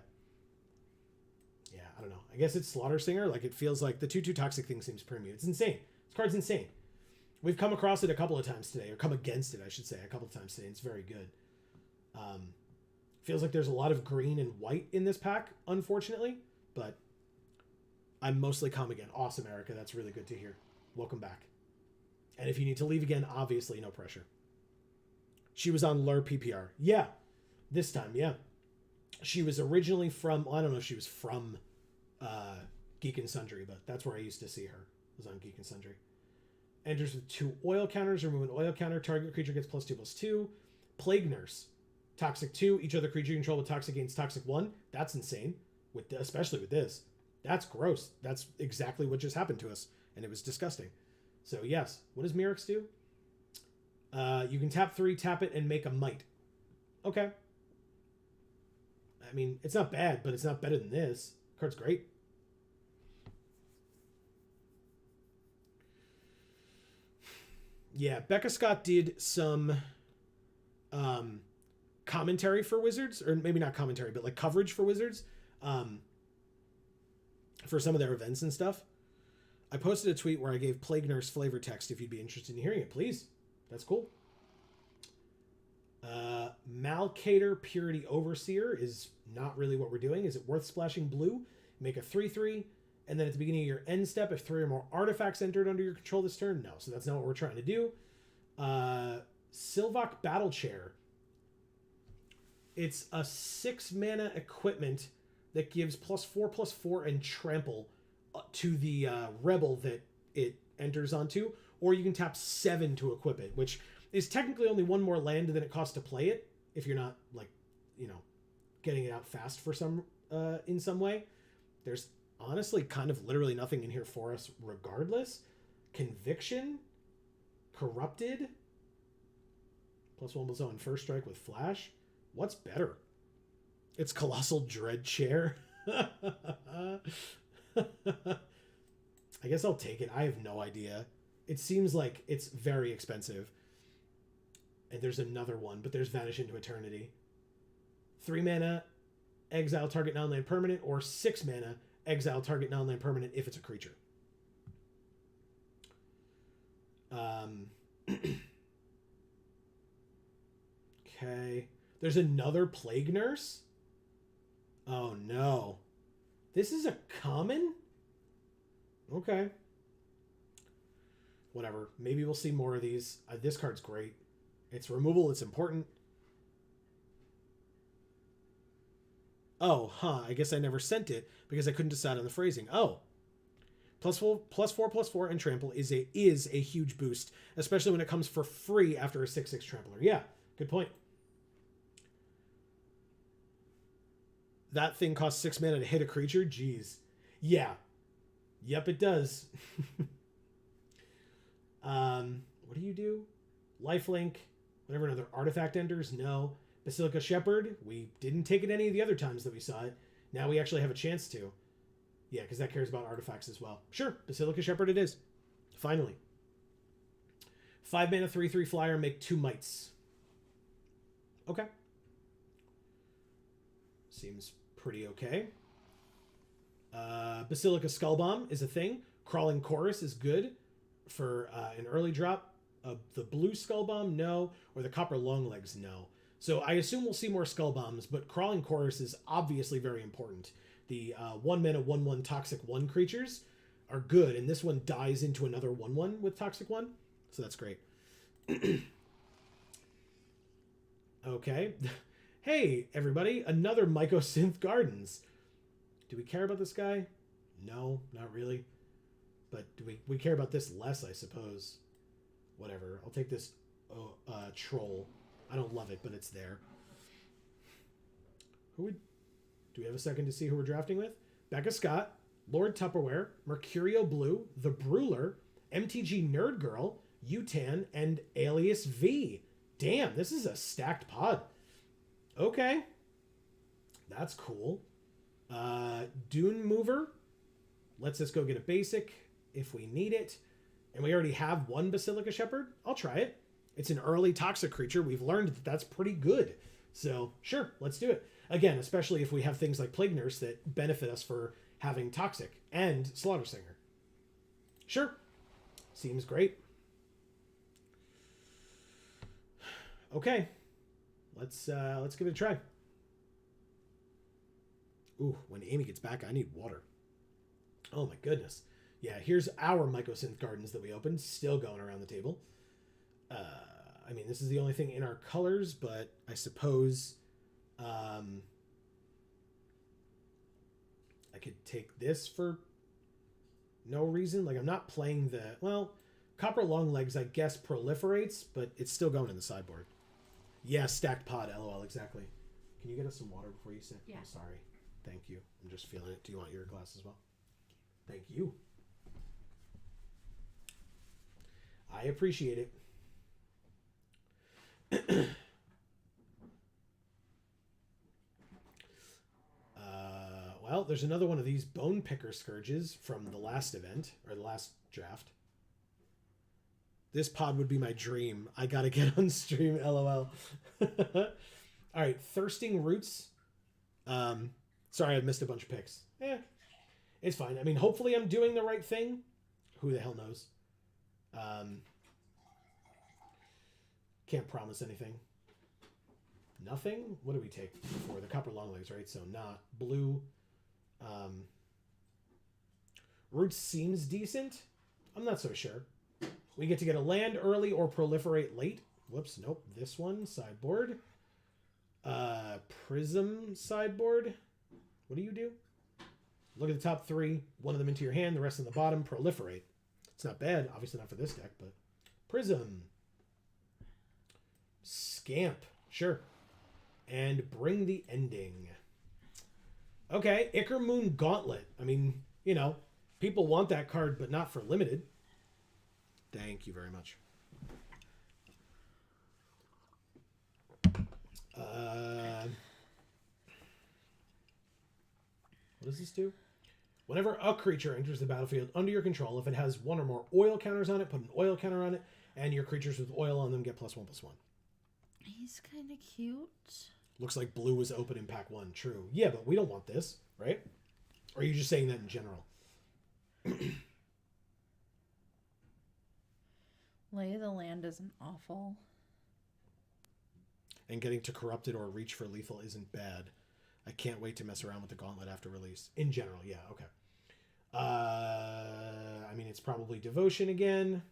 Yeah, I don't know. I guess it's Slaughter Singer. Like, it feels like the 2/2 Toxic thing seems premium. It's insane. This card's insane. We've come across it a couple of times today, or come against it, I should say, a couple of times today. It's very good. Feels like there's a lot of green and white in this pack, unfortunately, but I'm mostly calm again. Awesome, Erica. That's really good to hear. Welcome back. And if you need to leave again, obviously, no pressure. She was on Lure PPR. Yeah. This time, yeah. She was originally from, well, I don't know if she was from Geek and Sundry, but that's where I used to see her, was on Geek and Sundry. Enters with 2 oil counters. Remove an oil counter. Target creature gets +2/+2. Plague Nurse. Toxic 2. Each other creature you control with Toxic gains Toxic 1. That's insane, especially with this. That's gross. That's exactly what just happened to us, and it was disgusting. So yes. What does Mirrex do? You can tap 3, tap it, and make a Might. Okay. I mean, it's not bad, but it's not better than this. Card's great. Yeah, Becca Scott did some commentary for Wizards, or maybe not commentary, but like coverage for Wizards for some of their events and stuff. I posted a tweet where I gave Plague Nurse flavor text if you'd be interested in hearing it, please. That's cool. Malcator Purity Overseer is not really what we're doing. Is it worth splashing blue? Make a 3/3, and then at the beginning of your end step, if 3 or more artifacts entered under your control this turn, no. So that's not what we're trying to do. Sylvok Battle Chair. It's a 6 mana equipment that gives +4/+4 and trample to the rebel that it enters onto, or you can tap 7 to equip it, which is technically only 1 more land than it costs to play it, if you're not, like, you know, getting it out fast for some in some way. There's honestly kind of literally nothing in here for us regardless. Conviction, Corrupted, +1/+0 and first strike with flash. What's better? It's Colossal Dread Chair. I guess I'll take it. I have no idea. It seems like it's very expensive. And there's another one, but there's Vanish into Eternity. 3 mana, exile target non-land permanent, or 6 mana, exile target non-land permanent if it's a creature. Um, okay. There's another Plague Nurse? Oh, no. This is a common? Okay. Whatever. Maybe we'll see more of these. This card's great. It's removal. It's important. Oh, huh. I guess I never sent it because I couldn't decide on the phrasing. Oh. +4/+4/+4 and trample is a huge boost, especially when it comes for free after a 6/6 trampler. Yeah, good point. That thing costs 6 mana to hit a creature? Jeez. Yeah. Yep, it does. What do you do? Lifelink. Whenever another artifact enters? No. Basilica Shepherd? We didn't take it any of the other times that we saw it. Now we actually have a chance to. Yeah, because that cares about artifacts as well. Sure, Basilica Shepherd it is. Finally. 5 mana, 3/3 flyer, make 2 mites. Okay. Seems pretty okay. Basilica Skullbomb is a thing. Crawling Chorus is good for an early drop. The blue Skullbomb, no. Or the Copper Longlegs, no. So I assume we'll see more Skullbombs, but Crawling Chorus is obviously very important. The 1 mana 1/1 Toxic 1 creatures are good, and this one dies into another 1/1 with Toxic 1, so that's great. Okay. Hey, everybody, another Mycosynth Gardens. Do we care about this guy? No, not really. But do we care about this less, I suppose? Whatever. I'll take this Troll. I don't love it, but it's there. Do we have a second to see who we're drafting with? Becca Scott, Lord Tupperware, Mercurio Blue, The Brewler, MTG Nerd Girl, Utan, and Alias V. Damn, this is a stacked pod. Okay. That's cool. Dune Mover lets us go get a basic if we need it. And we already have one Basilica Shepherd. I'll try it. It's an early toxic creature. We've learned that that's pretty good. So, sure, let's do it. Again, especially if we have things like Plague Nurse that benefit us for having Toxic and Slaughter Singer. Sure. Seems great. Okay. Let's give it a try. Ooh, when Amy gets back, I need water. Oh my goodness. Yeah, here's our Mycosynth Gardens that we opened, still going around the table. I mean, this is the only thing in our colors, but I suppose I could take this for no reason. Like, I'm not playing the... Well, Copper Longlegs, I guess, proliferates, but it's still going in the sideboard. Yeah, stacked pod, LOL, exactly. Can you get us some water before you sit? Yeah. I'm sorry. Thank you. I'm just feeling it. Do you want your glass as well? Thank you. I appreciate it. Well, there's another one of these Bone Picker Scourges from the last event, or the last draft. This pod would be my dream. I gotta get on stream, LOL. Alright, Thirsting Roots. Sorry, I missed a bunch of picks. It's fine. I mean, hopefully I'm doing the right thing. Who the hell knows? Can't promise anything. Nothing? What do we take for the Copper Longlegs, right? So not blue. Roots seems decent. I'm not so sure. We get to get a land early or proliferate late. Whoops, nope. This one, sideboard. Prism sideboard. What do you do? Look at the top 3. One of them into your hand, the rest in the bottom. Proliferate. It's not bad. Obviously not for this deck, but... Prism. Scamp. Sure. And Bring the Ending. Okay, Ichor Moon Gauntlet. I mean, you know, people want that card, but not for limited. Thank you very much. What does this do? Whenever a creature enters the battlefield under your control, if it has 1 or more oil counters on it, put an oil counter on it, and your creatures with oil on them get +1/+1. He's kind of cute. Looks like blue was open in pack 1. True. Yeah, but we don't want this, right? Or are you just saying that in general? Lay of the land isn't awful. And getting to corrupted or reach for lethal isn't bad. I can't wait to mess around with the gauntlet after release. In general, yeah, okay. I mean, it's probably devotion again.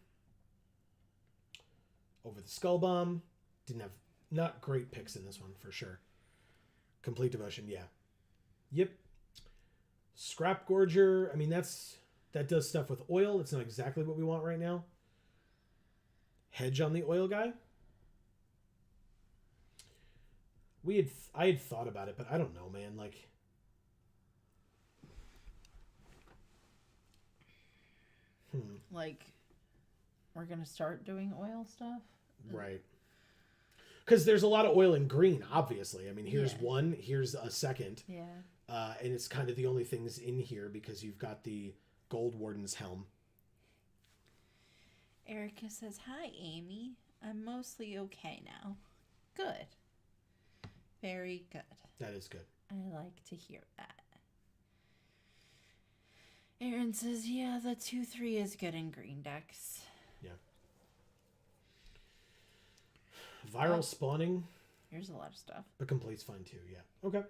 Over the skull bomb. Didn't have not great picks in this one for sure. Complete devotion, yeah. Yep. Scrap Gorger. I mean, that does stuff with oil. It's not exactly what we want right now. Hedge on the oil guy. I had thought about it, but I don't know, man. Like, Like, we're gonna start doing oil stuff. right. Because there's a lot of oil in green, obviously. I mean, here's Yeah. one, here's a second. Yeah. And it's kind of the only things in here because you've got the Gold Warden's helm. Erica says, "Hi, Amy. I'm mostly okay now." Good. Very good. That is good. I like to hear that. Aaron says, "Yeah, the 2-3 is good in green decks." Yeah. Viral spawning, Here's a lot of stuff. but complete's fine too. Yeah. Okay.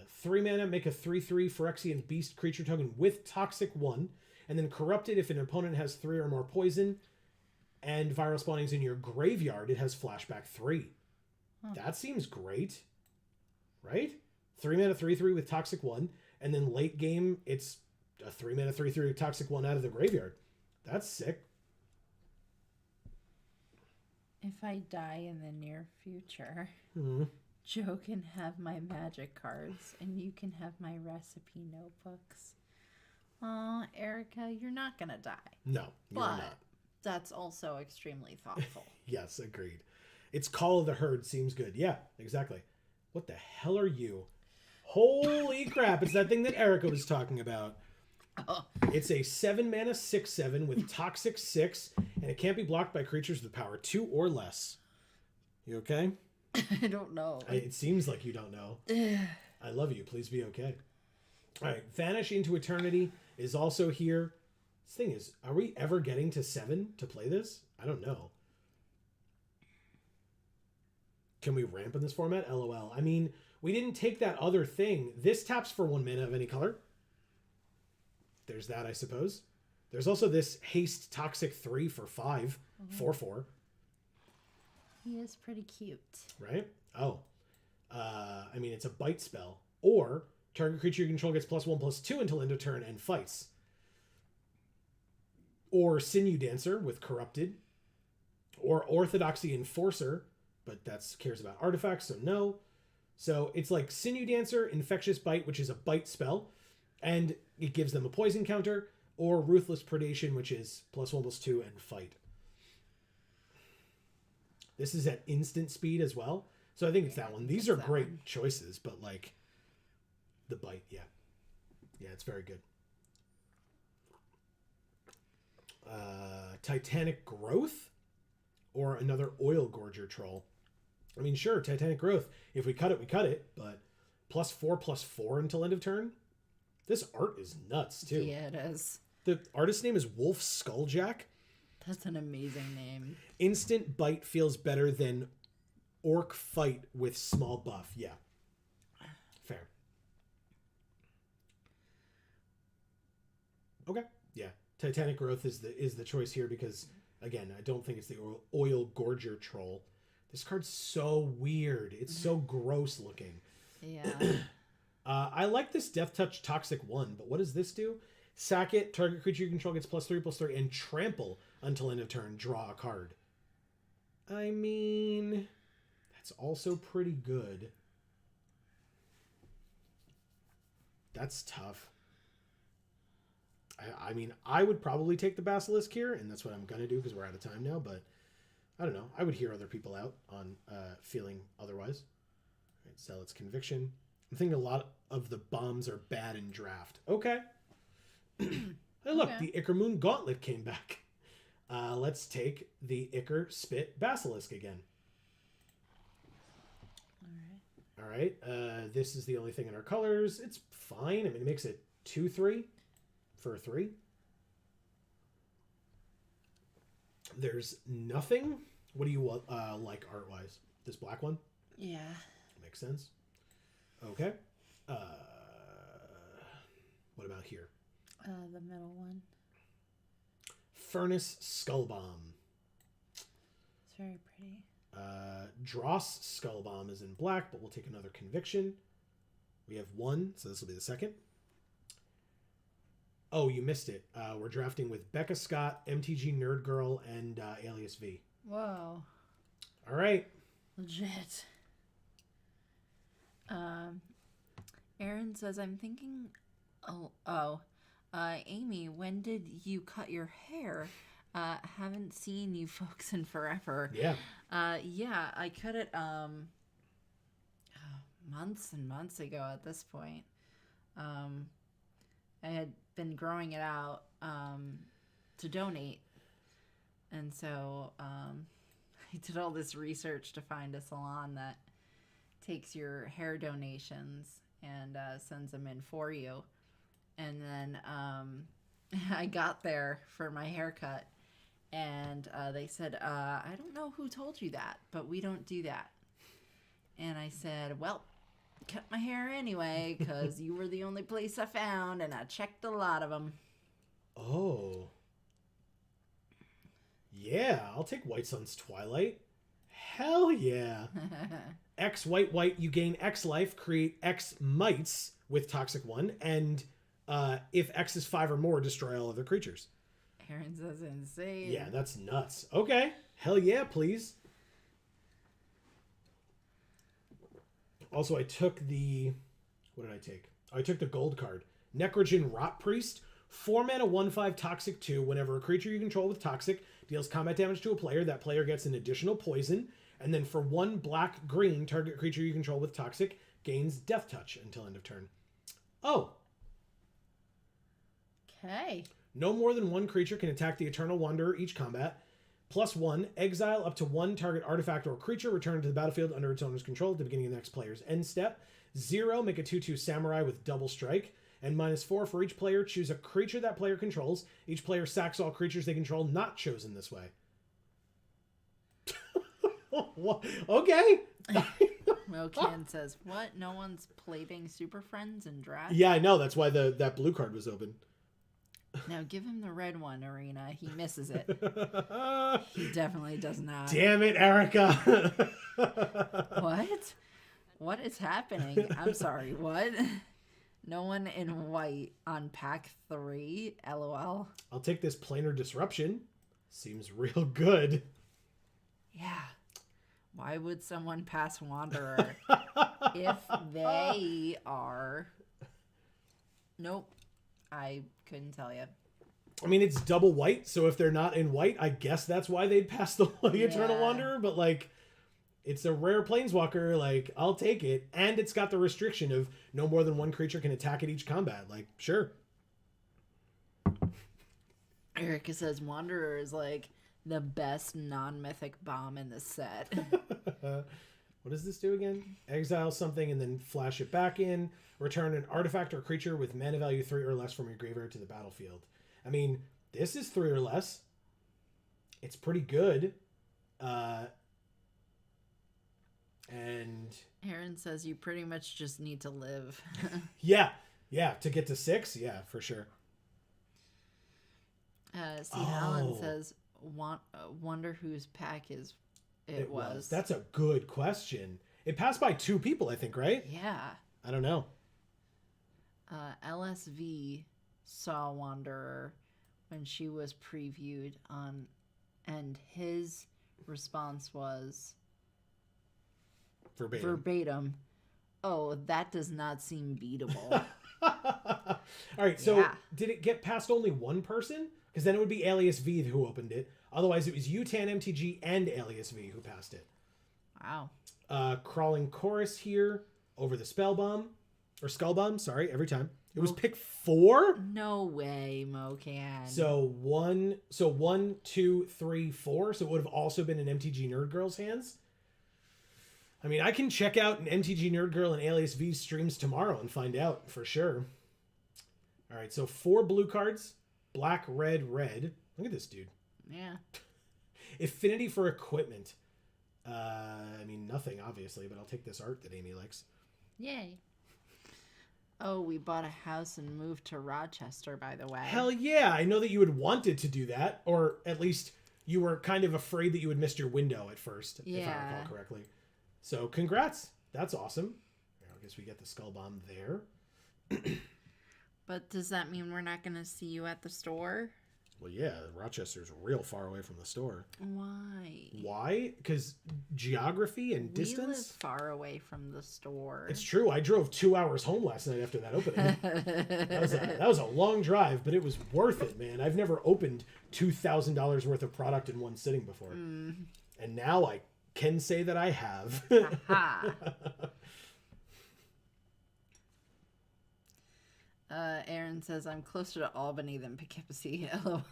3 mana, make a 3/3 Phyrexian beast creature token with Toxic 1, and then corrupt it if an opponent has 3 or more poison, and viral spawning's in your graveyard, it has flashback 3. That seems great. Right? 3 mana 3/3 with Toxic 1, and then late game, it's a 3 mana 3/3 with Toxic 1 out of the graveyard. That's sick. If I die in the near future, Mm-hmm. Joe can have my magic cards and you can have my recipe notebooks. Aw, Erica, you're not gonna die. No, you're But not. that's also extremely thoughtful. Yes, agreed. It's Call of the Herd seems good. Yeah, exactly. What the hell are you? Holy crap, it's that thing that Erica was talking about. Oh. It's a 7 mana 6/7 with Toxic 6, and it can't be blocked by creatures with power 2 or less. You okay? I don't know. It seems like you don't know. I love you. Please be okay. All right, Vanish into Eternity is also here. This thing is, are we ever getting to 7 to play this? I don't know. Can we ramp in this format? LOL. I mean, we didn't take that other thing. This taps for 1 mana of any color. There's that, I suppose. There's also this Haste Toxic 3 for 5. 4/4. He is pretty cute. Right? Oh. I mean, it's a bite spell. Or, target creature you control gets +1/+2 until end of turn and fights. Or Sinew Dancer with Corrupted. Or Orthodoxy Enforcer, but that's cares about artifacts, so no. So it's like Sinew Dancer, Infectious Bite, which is a bite spell, and it gives them a poison counter, or Ruthless Predation, which is +1/+2 and fight. This is at instant speed as well. So I think it's that one. These are great choices, but like the bite, yeah. Yeah, it's very good. Titanic Growth or another Oil Gorger Troll. I mean, sure, Titanic Growth. If we cut it, we cut it, but +4/+4 until end of turn. This art is nuts, too. Yeah, it is. The artist's name is Wolf Skulljack. That's an amazing name. Instant bite feels better than orc fight with small buff. Yeah. Fair. Okay. Yeah. Titanic Growth is the choice here because, again, I don't think it's the Oil Gorger Troll. This card's so weird. It's so gross looking. Yeah. I like this Death Touch Toxic 1, but what does this do? Sack it, target creature you control gets +3/+3, and trample until end of turn. Draw a card. I mean, that's also pretty good. That's tough. I mean, I would probably take the Basilisk here, and that's what I'm going to do because we're out of time now, but I don't know. I would hear other people out on feeling otherwise. Right, sell its conviction. I'm thinking a lot of the bombs are bad in draft. Okay. Hey, look, Okay. the Ichor Moon Gauntlet came back. Let's take the Ichor Spit Basilisk again. All right. This is the only thing in our colors. It's fine. I mean, it makes it 2/3 for a 3. There's nothing. What do you like art-wise? This black one? Yeah. Makes sense. Okay. What about here? The middle one. Furnace Skullbomb. It's very pretty. Dross Skullbomb is in black, but we'll take another Conviction. We have one, so this will be the second. Oh, you missed it. We're drafting with Becca Scott, MTG Nerd Girl, and Alias V. Whoa. All right. Legit. Aaron says, I'm thinking, Amy, when did you cut your hair? Haven't seen you folks in forever. Yeah. Yeah, I cut it months and months ago at this point. I had been growing it out to donate. And so I did all this research to find a salon that takes your hair donations and sends them in for you. And then I got there for my haircut, and they said, I don't know who told you that, but we don't do that. And I said, well, cut my hair anyway, because you were the only place I found, and I checked a lot of them. Oh. Yeah, I'll take White Sun's Twilight. Hell yeah. X white white, you gain X life, create X mites with Toxic 1, and if X is 5 or more, destroy all other creatures. Aaron says insane. Yeah, that's nuts. Okay. Hell yeah, please. Also, I took the... What did I take? Oh, I took the gold card. Necrogen Rot Priest. 4 mana, 1/5 Toxic 2. Whenever a creature you control with Toxic deals combat damage to a player, that player gets an additional poison. And then for 1 black-green, target creature you control with Toxic gains Death Touch until end of turn. Oh. Okay. No more than 1 creature can attack the Eternal Wanderer each combat. +1, exile up to 1 target artifact or creature returned to the battlefield under its owner's control at the beginning of the next player's end step. 0, make a 2/2 Samurai with double strike. And -4 for each player, choose a creature that player controls. Each player sacks all creatures they control not chosen this way. Okay. Mokan says, what? No one's playing Super Friends and Draft? Yeah, I know. That's why that blue card was open. Now give him the red one, Arena. He misses it. He definitely does not. Damn it, Erica. What? What is happening? I'm sorry, what? No one in white on pack 3? LOL. I'll take this Planar Disruption. Seems real good. Yeah. Why would someone pass Wanderer if they are... Nope. I couldn't tell you. I mean, it's double white, so if they're not in white, I guess that's why they'd pass the Eternal Wanderer, but, like, it's a rare Planeswalker, like, I'll take it, and it's got the restriction of no more than 1 creature can attack at each combat, like, sure. Erica says Wanderer is, like, the best non-mythic bomb in the set. What does this do again? Exile something and then flash it back in. Return an artifact or creature with mana value 3 or less from your graveyard to the battlefield. I mean, this is 3 or less. It's pretty good. And Aaron says you pretty much just need to live. yeah, to get to 6, yeah, for sure. Alan says, wonder whose pack is it was. That's a good question. It passed by 2 people, I think, right? Yeah. I don't know. LSV saw Wanderer when she was previewed on, and his response was verbatim. Oh, that does not seem beatable. All right, so did it get past only 1 person? Because then it would be Alias V who opened it. Otherwise, it was UTAN MTG and Alias V who passed it. Wow. Crawling Chorus here over the Skullbomb, sorry, every time. It was pick 4? No way, Mocan. So 1, 2, 3, 4. So it would have also been in MTG Nerd Girl's hands. I mean, I can check out an MTG Nerd Girl and Alias V streams tomorrow and find out for sure. All right, so 4 blue cards. Black, red, red. Look at this dude. Yeah. Affinity for equipment. I mean, nothing, obviously, but I'll take this art that Amy likes. Yay. Oh, we bought a house and moved to Rochester, by the way. Hell yeah. I know that you had wanted to do that, or at least you were kind of afraid that you had missed your window at first, if I recall correctly. So congrats. That's awesome. I guess we get the skull bomb there. But does that mean we're not going to see you at the store? Well, yeah, Rochester's real far away from the store. Why? Why? Because geography and distance? We live far away from the store. It's true. I drove 2 hours home last night after that opening. that was a long drive, but it was worth it, man. I've never opened $2,000 worth of product in one sitting before. And now I can say that I have. Aaron says, I'm closer to Albany than Poughkeepsie. LOL.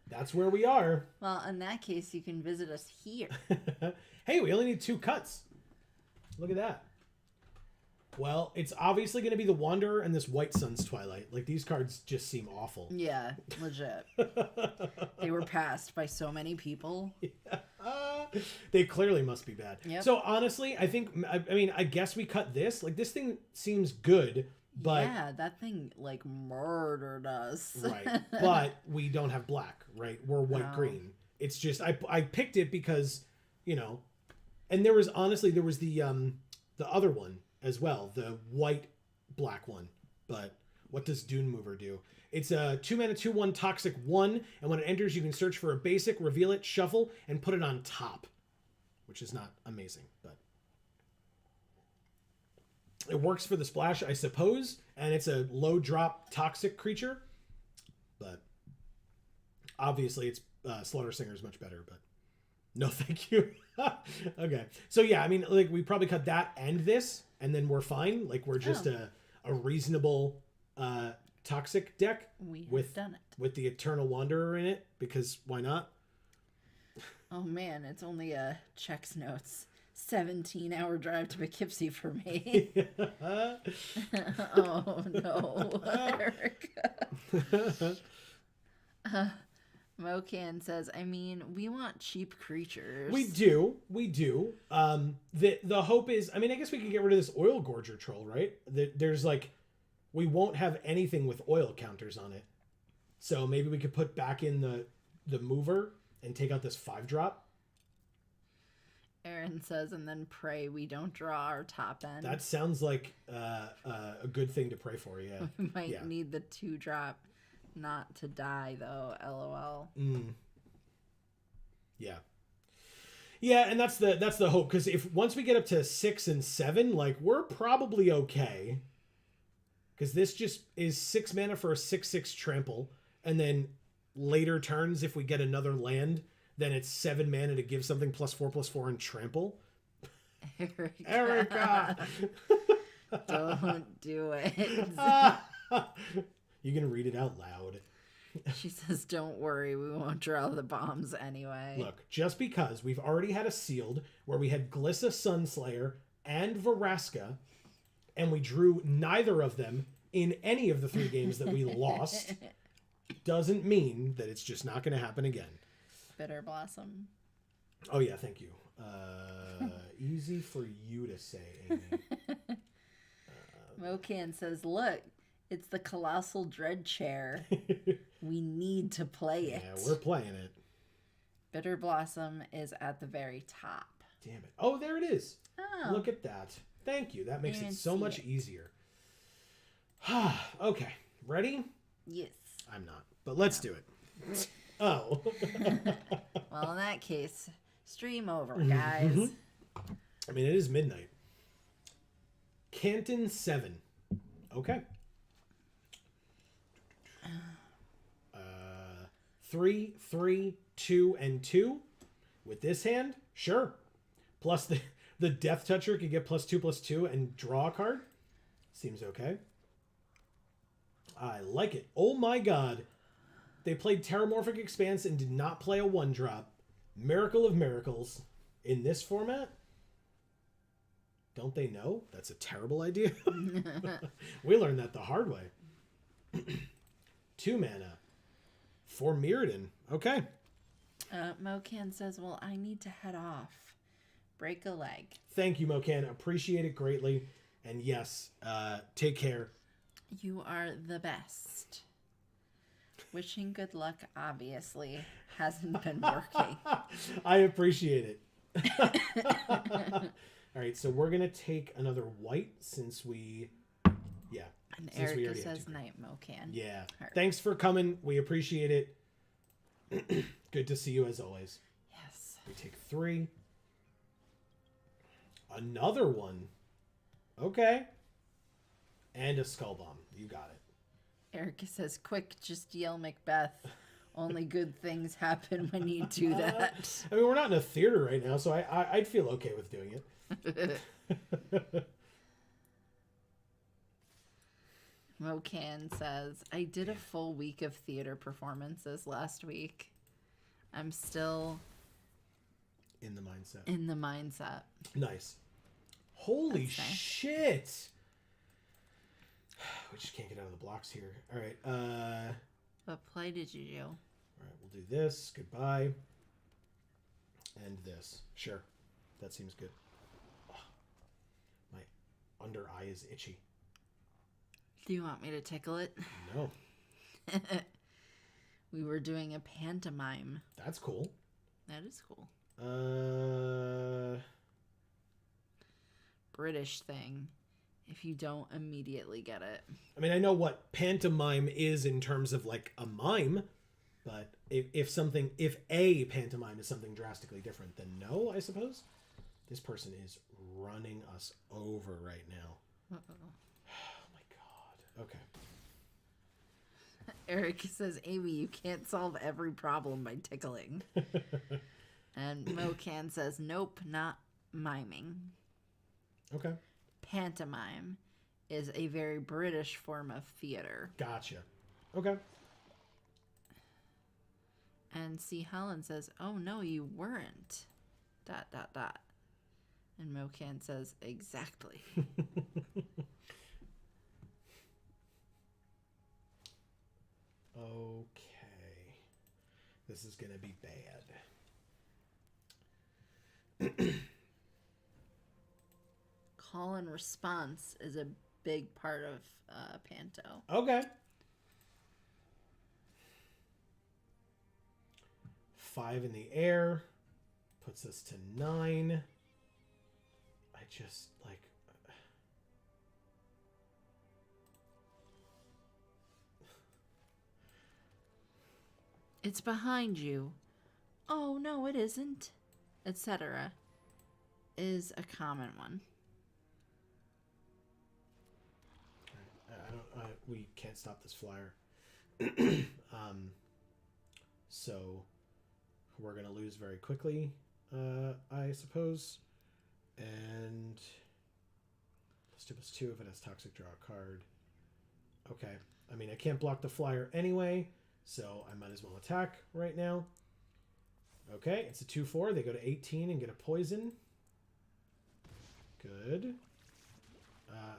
That's where we are. Well, in that case, you can visit us here. Hey, we only need 2 cuts. Look at that. Well, it's obviously going to be the Wanderer and this White Sun's Twilight. Like, these cards just seem awful. Yeah, legit. They were passed by so many people. They clearly must be bad. Yep. So, honestly, I guess we cut this. Like, this thing seems good. But yeah, that thing like murdered us. Right. But we don't have black, right? We're white green. It's just I picked it because, and there was the other one as well, the white black one. But what does Dune Mover do? It's a 2-mana 2/1 toxic 1, and when it enters you can search for a basic, reveal it, shuffle, and put it on top, which is not amazing, but it works for the splash, I suppose, and it's a low drop toxic creature. But obviously, it's Slaughter Singer is much better. But no, thank you. Okay, so yeah, I mean, like we probably cut that and this, and then we're fine. Like we're just a reasonable toxic deck. We have done it with the Eternal Wanderer in it because why not? Oh man, it's only a checks notes. 17-hour drive to Poughkeepsie for me. Oh no, Erica. Mocan says, I mean, we want cheap creatures. We do. The hope is, I mean, I guess we could get rid of this Oil Gorger troll, right? There's like, we won't have anything with oil counters on it. So maybe we could put back in the mover and take out this 5-drop. Aaron says, and then pray we don't draw our top end. That sounds like a good thing to pray for, yeah. We might need the 2-drop not to die, though, LOL. Yeah. Yeah, and that's the hope, because once we get up to 6 and 7, like, we're probably okay. Because this just is 6 mana for a 6/6 trample, and then later turns, if we get another land, then it's 7 mana to give something +4/+4 and trample. Erica! Don't do it. You can read it out loud. She says, don't worry, we won't draw the bombs anyway. Look, just because we've already had a sealed where we had Glissa Sunslayer and Veraska, and we drew neither of them in any of the 3 games that we lost, doesn't mean that it's just not going to happen again. Bitter Blossom. Oh, yeah, thank you. Easy for you to say, Amy. Mocan says, look, it's the Colossal Dread Chair. We need to play it. Yeah, we're playing it. Bitter Blossom is at the very top. Damn it. Oh, there it is. Oh. Look at that. Thank you. That makes it so much easier. Okay. Ready? Yes. I'm not. But let's do it. Oh. Well, in that case, stream over, guys. I mean, it is midnight. Canton 7. Okay. 3, 3, 2, and 2. With this hand, sure. Plus the Death Toucher could get +2/+2 and draw a card. Seems okay. I like it. Oh my god. They played Terramorphic Expanse and did not play a 1-drop. Miracle of miracles. In this format? Don't they know? That's a terrible idea. We learned that the hard way. 2 mana. For Mirrodin. Okay. Mocan says, well, I need to head off. Break a leg. Thank you, Mocan. Appreciate it greatly. And yes, take care. You are the best. Wishing good luck, obviously, hasn't been working. I appreciate it. All right, so we're going to take another white since we... Yeah. And since we Erica already had says two. night, Mocan. Yeah. Heart. Thanks for coming. We appreciate it. Good to see you as always. Yes. We take 3. Another one. Okay. And a skull bomb. You got it. Erica says, quick, just yell Macbeth. Only good things happen when you do that. I mean, we're not in a theater right now, so I'd feel okay with doing it. Mocan says, I did a full week of theater performances last week. I'm still In the mindset. in the mindset. Nice. Holy That's nice. shit. We just can't get out of the blocks here. All right. What play did you do? All right, we'll do this. Goodbye. And this. Sure. That seems good. Oh, my under eye is itchy. Do you want me to tickle it? No. We were doing a pantomime. That's cool. That is cool. British thing. If you don't immediately get it. I mean, I know what pantomime is in terms of like a mime, but if a pantomime is something drastically different, then no, I suppose. This person is running us over right now. Uh-oh. Oh my god. Okay. Eric says, Amy, you can't solve every problem by tickling. And Mocan says, nope, not miming. Okay. Pantomime is a very British form of theater. Gotcha. Okay. And C. Helen says, oh no, you weren't. ... And Mocan says, exactly. Okay. This is going to be bad. Call and response is a big part of Panto. Okay. 5 in the air puts us to 9. I just like... It's behind you. Oh, no, it isn't. Etc. is a common one. We can't stop this flyer. So we're going to lose very quickly, I suppose. And +2 if it has toxic, draw a card. Okay. I mean, I can't block the flyer anyway, so I might as well attack right now. Okay, it's a 2/4. They go to 18 and get a poison. Good.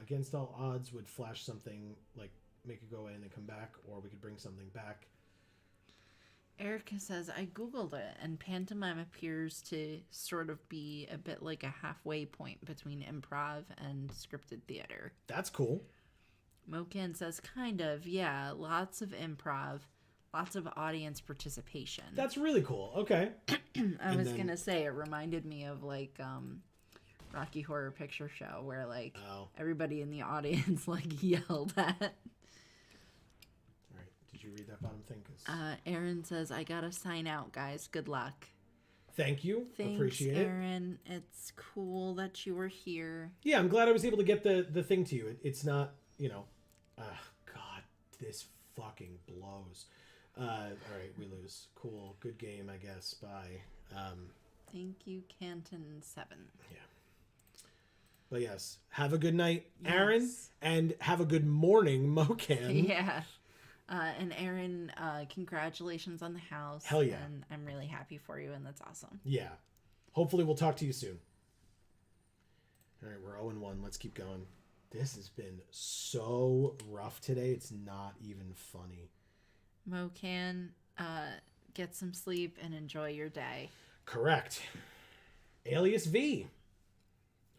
Against all odds would flash something, like make it go in and come back, or we could bring something back. Erica says, I googled it, and pantomime appears to sort of be a bit like a halfway point between improv and scripted theater. That's cool. Mocan says, kind of, yeah, lots of improv, lots of audience participation. That's really cool. Okay. I was going to say, it reminded me of like Rocky Horror Picture Show, where like everybody in the audience like yelled at. Did you read that bottom thing? Aaron says, I gotta sign out, guys. Good luck. Thank you. Thanks, Appreciate it. Aaron. It's cool that you were here. Yeah, I'm glad I was able to get the thing to you. It's not, God, this fucking blows. All right, we lose. Cool. Good game, I guess. Bye. Thank you, Canton 7. Yeah. But yes, have a good night, Aaron, and have a good morning, Mocan. Yeah. And Aaron, congratulations on the house. Hell yeah. And I'm really happy for you, and that's awesome. Yeah. Hopefully we'll talk to you soon. All right, we're 0-1. Let's keep going. This has been so rough today. It's not even funny. Mocan, get some sleep, and enjoy your day. Correct. Alias V.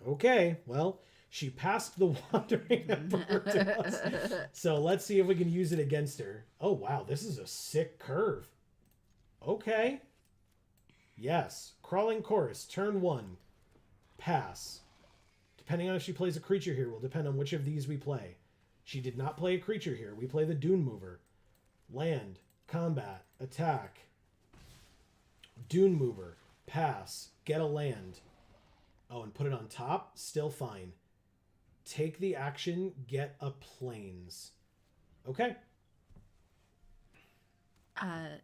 Okay, well, she passed the Wandering Emperor to us. So let's see if we can use it against her. Oh, wow, this is a sick curve. Okay. Yes. Crawling Chorus, turn 1. Pass. Depending on if she plays a creature here will depend on which of these we play. She did not play a creature here. We play the Dune Mover. Land. Combat. Attack. Dune Mover. Pass. Get a land. Oh, and put it on top? Still fine. Take the action. Get a plains. Okay.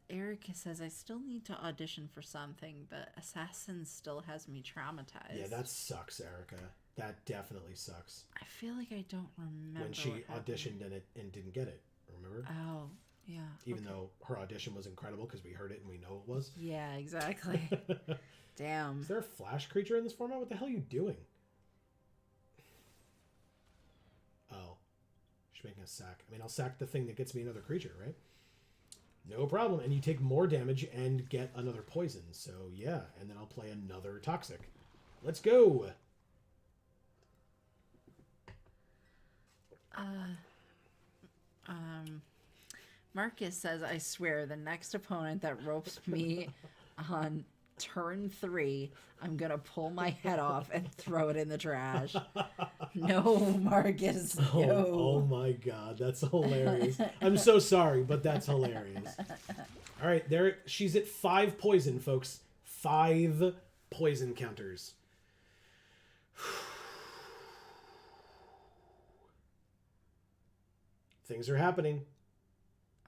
Erica says, I still need to audition for something, but Assassin still has me traumatized. Yeah, that sucks, Erica. That definitely sucks. I feel like I don't remember When she what auditioned and didn't get it, remember? Oh, yeah. Even though her audition was incredible because we heard it and we know it was. Yeah, exactly. Damn. Is there a flash creature in this format? What the hell are you doing? Oh. She's making a sack. I mean, I'll sack the thing that gets me another creature, right? No problem. And you take more damage and get another poison. So, yeah. And then I'll play another toxic. Let's go. Marcus says, I swear, the next opponent that ropes me on turn 3, I'm going to pull my head off and throw it in the trash. No, Marcus, no. Oh my god, that's hilarious. I'm so sorry, but that's hilarious. All right, there she's at 5 poison, folks. 5 poison counters. Things are happening.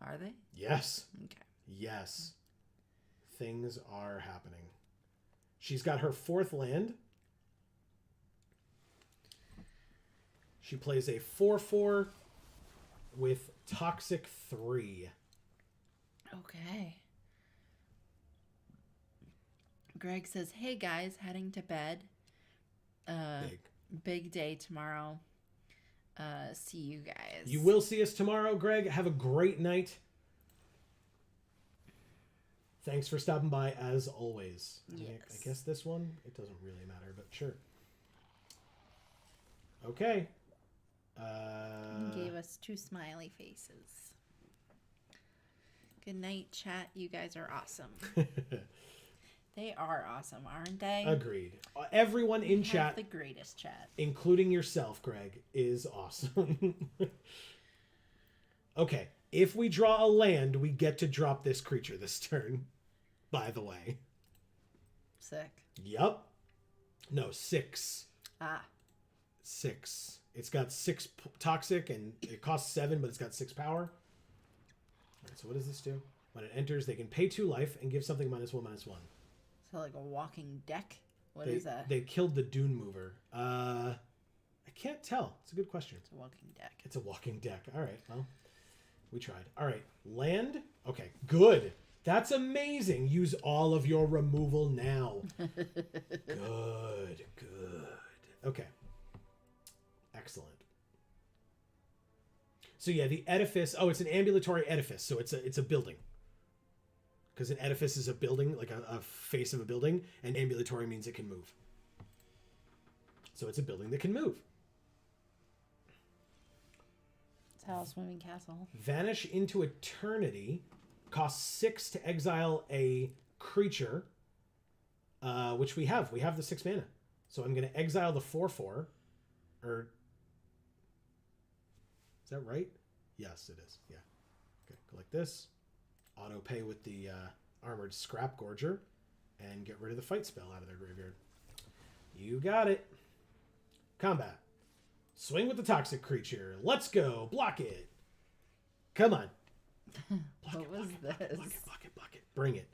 Are they? Yes. Okay. Yes. Things are happening. She's got her 4th land. She plays a 4/4 with Toxic 3. Okay. Greg says, hey guys, heading to bed. Big day tomorrow. See you guys. You will see us tomorrow, Greg. Have a great night. Thanks for stopping by as always. Yes. I guess this one, it doesn't really matter, but sure. Okay. He gave us 2 smiley faces. Good night, chat. You guys are awesome. They are awesome, aren't they? Agreed. Everyone in chat, the greatest chat, including yourself, Greg, is awesome. Okay. If we draw a land, we get to drop this creature this turn, by the way. Sick. Yup. No, 6. 6. It's got 6 toxic, and it costs 7, but it's got 6 power. All right, so what does this do? When it enters, they can pay 2 life and give something -1/-1. So like a walking deck? What is that? They killed the Dune Mover. I can't tell. It's a good question. It's a walking deck. It's a walking deck. All right, well, we tried. All right, land. Okay, good. That's amazing. Use all of your removal now. Good. Okay. Excellent. So yeah, the edifice. Oh, it's an ambulatory edifice. So it's a building. Because an edifice is a building, like a face of a building, and ambulatory means it can move. So it's a building that can move. It's Howl Swimming Castle. Vanish into Eternity. Costs 6 to exile a creature, which we have. We have the 6 mana. So I'm going to exile the 4/4. Or is that right? Yes, it is. Yeah. Okay, go like this. Auto pay with the Armored Scrap Gorger, and get rid of the fight spell out of their graveyard. You got it. Combat. Swing with the toxic creature. Let's go. Block it. Come on. What was this? Block it. Bring it.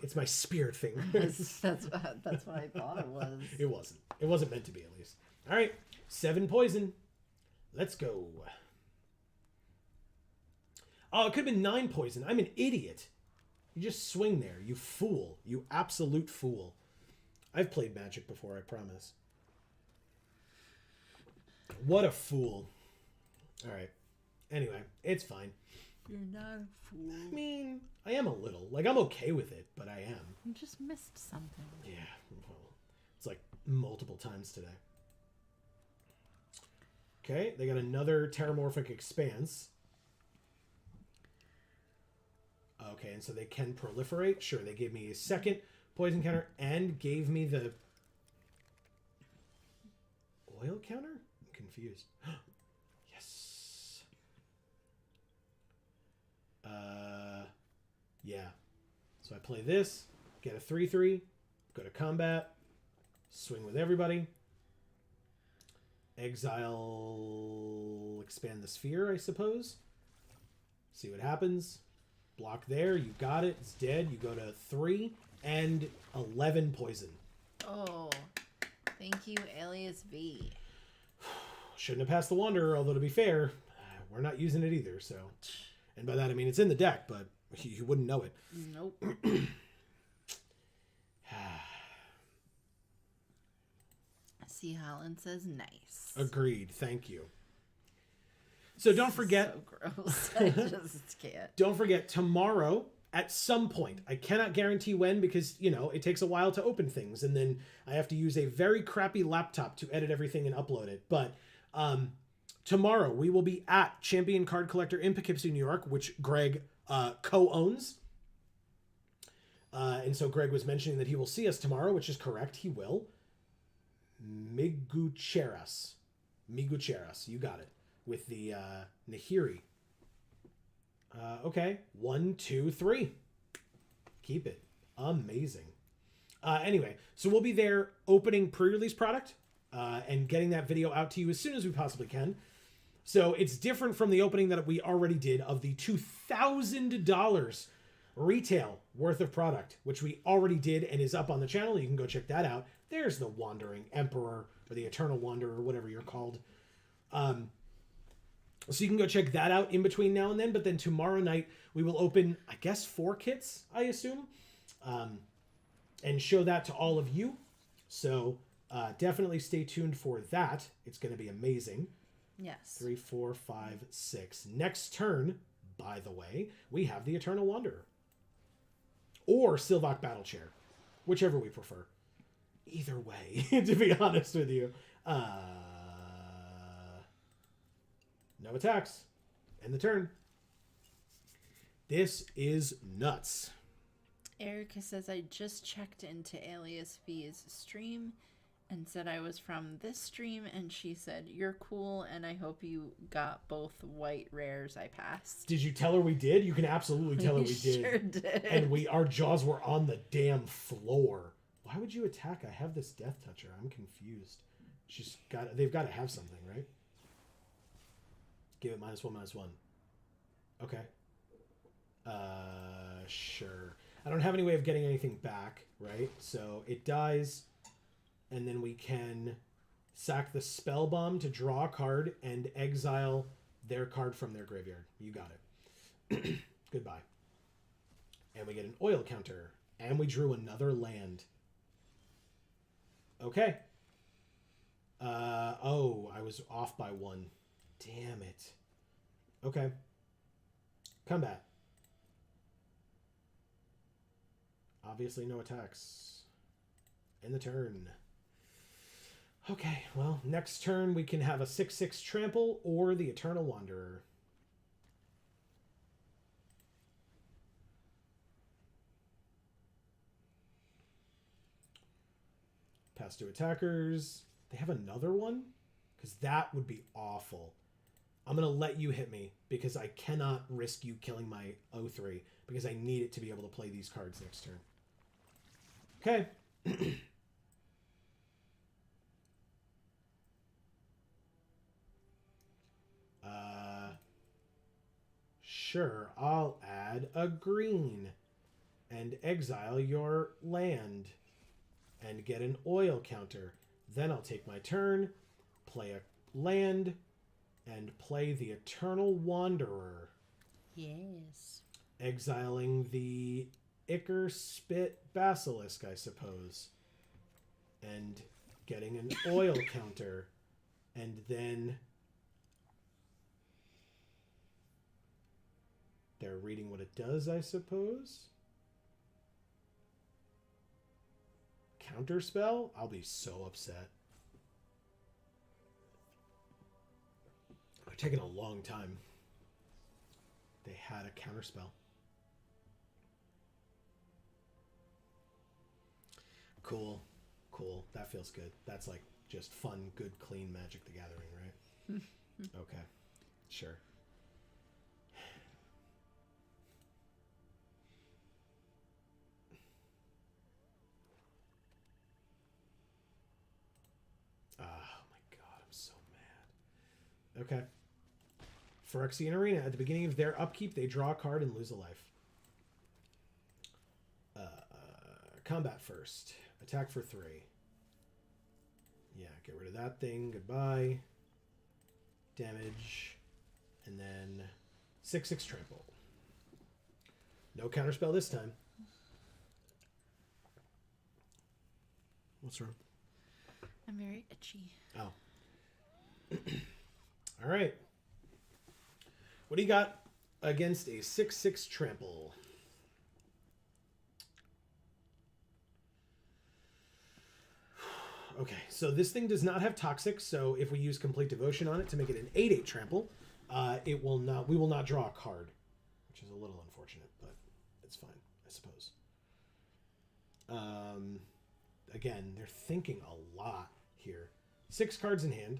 It's my spirit fingers. That's what I thought it was. It wasn't. It wasn't meant to be, at least. All right. 7 poison. Let's go. Oh, it could have been 9 poison. I'm an idiot. You just swing there. You fool. You absolute fool. I've played Magic before, I promise. What a fool. All right. Anyway, it's fine. You're not a fool. I mean, I am a little. Like, I'm okay with it, but I am. You just missed something. Yeah, well, it's like multiple times today. Okay, they got another Terramorphic Expanse. Okay, and so they can proliferate. Sure, they gave me a second poison counter and gave me the oil counter? I'm confused. Yes. Yeah. So I play this, get a 3/3, go to combat, swing with everybody. Exile, expand the sphere, I suppose. See what happens. Block there, you got it, it's dead. You go to 3 and 11 poison. Oh, thank you, Alias V. Shouldn't have passed the Wanderer, although to be fair, we're not using it either, so. And by that I mean it's in the deck, but you wouldn't know it. Nope. See, Holland says nice. Agreed, thank you. So don't forget. So gross. I just can't. Don't forget, tomorrow, at some point, I cannot guarantee when because, you know, it takes a while to open things. And then I have to use a very crappy laptop to edit everything and upload it. But tomorrow, we will be at Champion Card Collector in Poughkeepsie, New York, which Greg co-owns. And so Greg was mentioning that he will see us tomorrow, which is correct. He will. Migucheras. You got it. With the Nahiri. Okay. 1, 2, 3. Keep it. Amazing. Anyway, so we'll be there opening pre-release product and getting that video out to you as soon as we possibly can. So it's different from the opening that we already did of the $2,000 retail worth of product, which we already did and is up on the channel. You can go check that out. There's the Wandering Emperor or the Eternal Wanderer, whatever you're called. So you can go check that out in between now and then. But then tomorrow night, we will open, I guess, 4 kits, I assume, and show that to all of you. So definitely stay tuned for that. It's going to be amazing. Yes. 3, 4, 5, 6. Next turn, by the way, we have the Eternal Wanderer. Or Sylvok Battle Chair. Whichever we prefer. Either way, to be honest with you. No attacks. End the turn. This is nuts. Erica says, I just checked into Alias V's stream and said I was from this stream, and she said, you're cool, and I hope you got both white rares I passed. Did you tell her we did? You can absolutely tell her we did. Sure did. And our jaws were on the damn floor. Why would you attack? I have this Death Toucher. I'm confused. They've got to have something, right? Give it -1/-1. Okay. Sure. I don't have any way of getting anything back, right? So it dies, and then we can sack the Spell Bomb to draw a card and exile their card from their graveyard. You got it. Goodbye. And we get an oil counter, and we drew another land. Okay. Oh, I was off by 1. Damn it. Okay. Combat. Obviously no attacks. End the turn. Okay, well, next turn we can have a 6/6 trample or the Eternal Wanderer. Pass to attackers. They have another one? Because that would be awful. I'm going to let you hit me because I cannot risk you killing my 0/3 because I need it to be able to play these cards next turn. Okay. Sure, I'll add a green and exile your land and get an oil counter. Then I'll take my turn, play a land, and play the Eternal Wanderer. Yes. Exiling the Ichor Spit Basilisk, I suppose. And getting an oil counter. And then They're reading what it does, I suppose. Counterspell? I'll be so upset. They're taking a long time. They had a counterspell. Cool. Cool. That feels good. That's like just fun, good, clean Magic the Gathering, right? Okay. Sure. Oh my god, I'm so mad. Okay. Phyrexian Arena. At the beginning of their upkeep, they draw a card and lose a life. Combat first. Attack for 3. Yeah, get rid of that thing. Goodbye. Damage. And then 6/6 trample. No counterspell this time. What's wrong? I'm very itchy. Oh. All right. What do you got against a 6/6 trample? Okay, so this thing does not have toxic, so if we use complete devotion on it to make it an 8/8 trample, it will not. We will not draw a card, which is a little unfortunate, but it's fine, I suppose. Again, they're thinking a lot here. 6 cards in hand.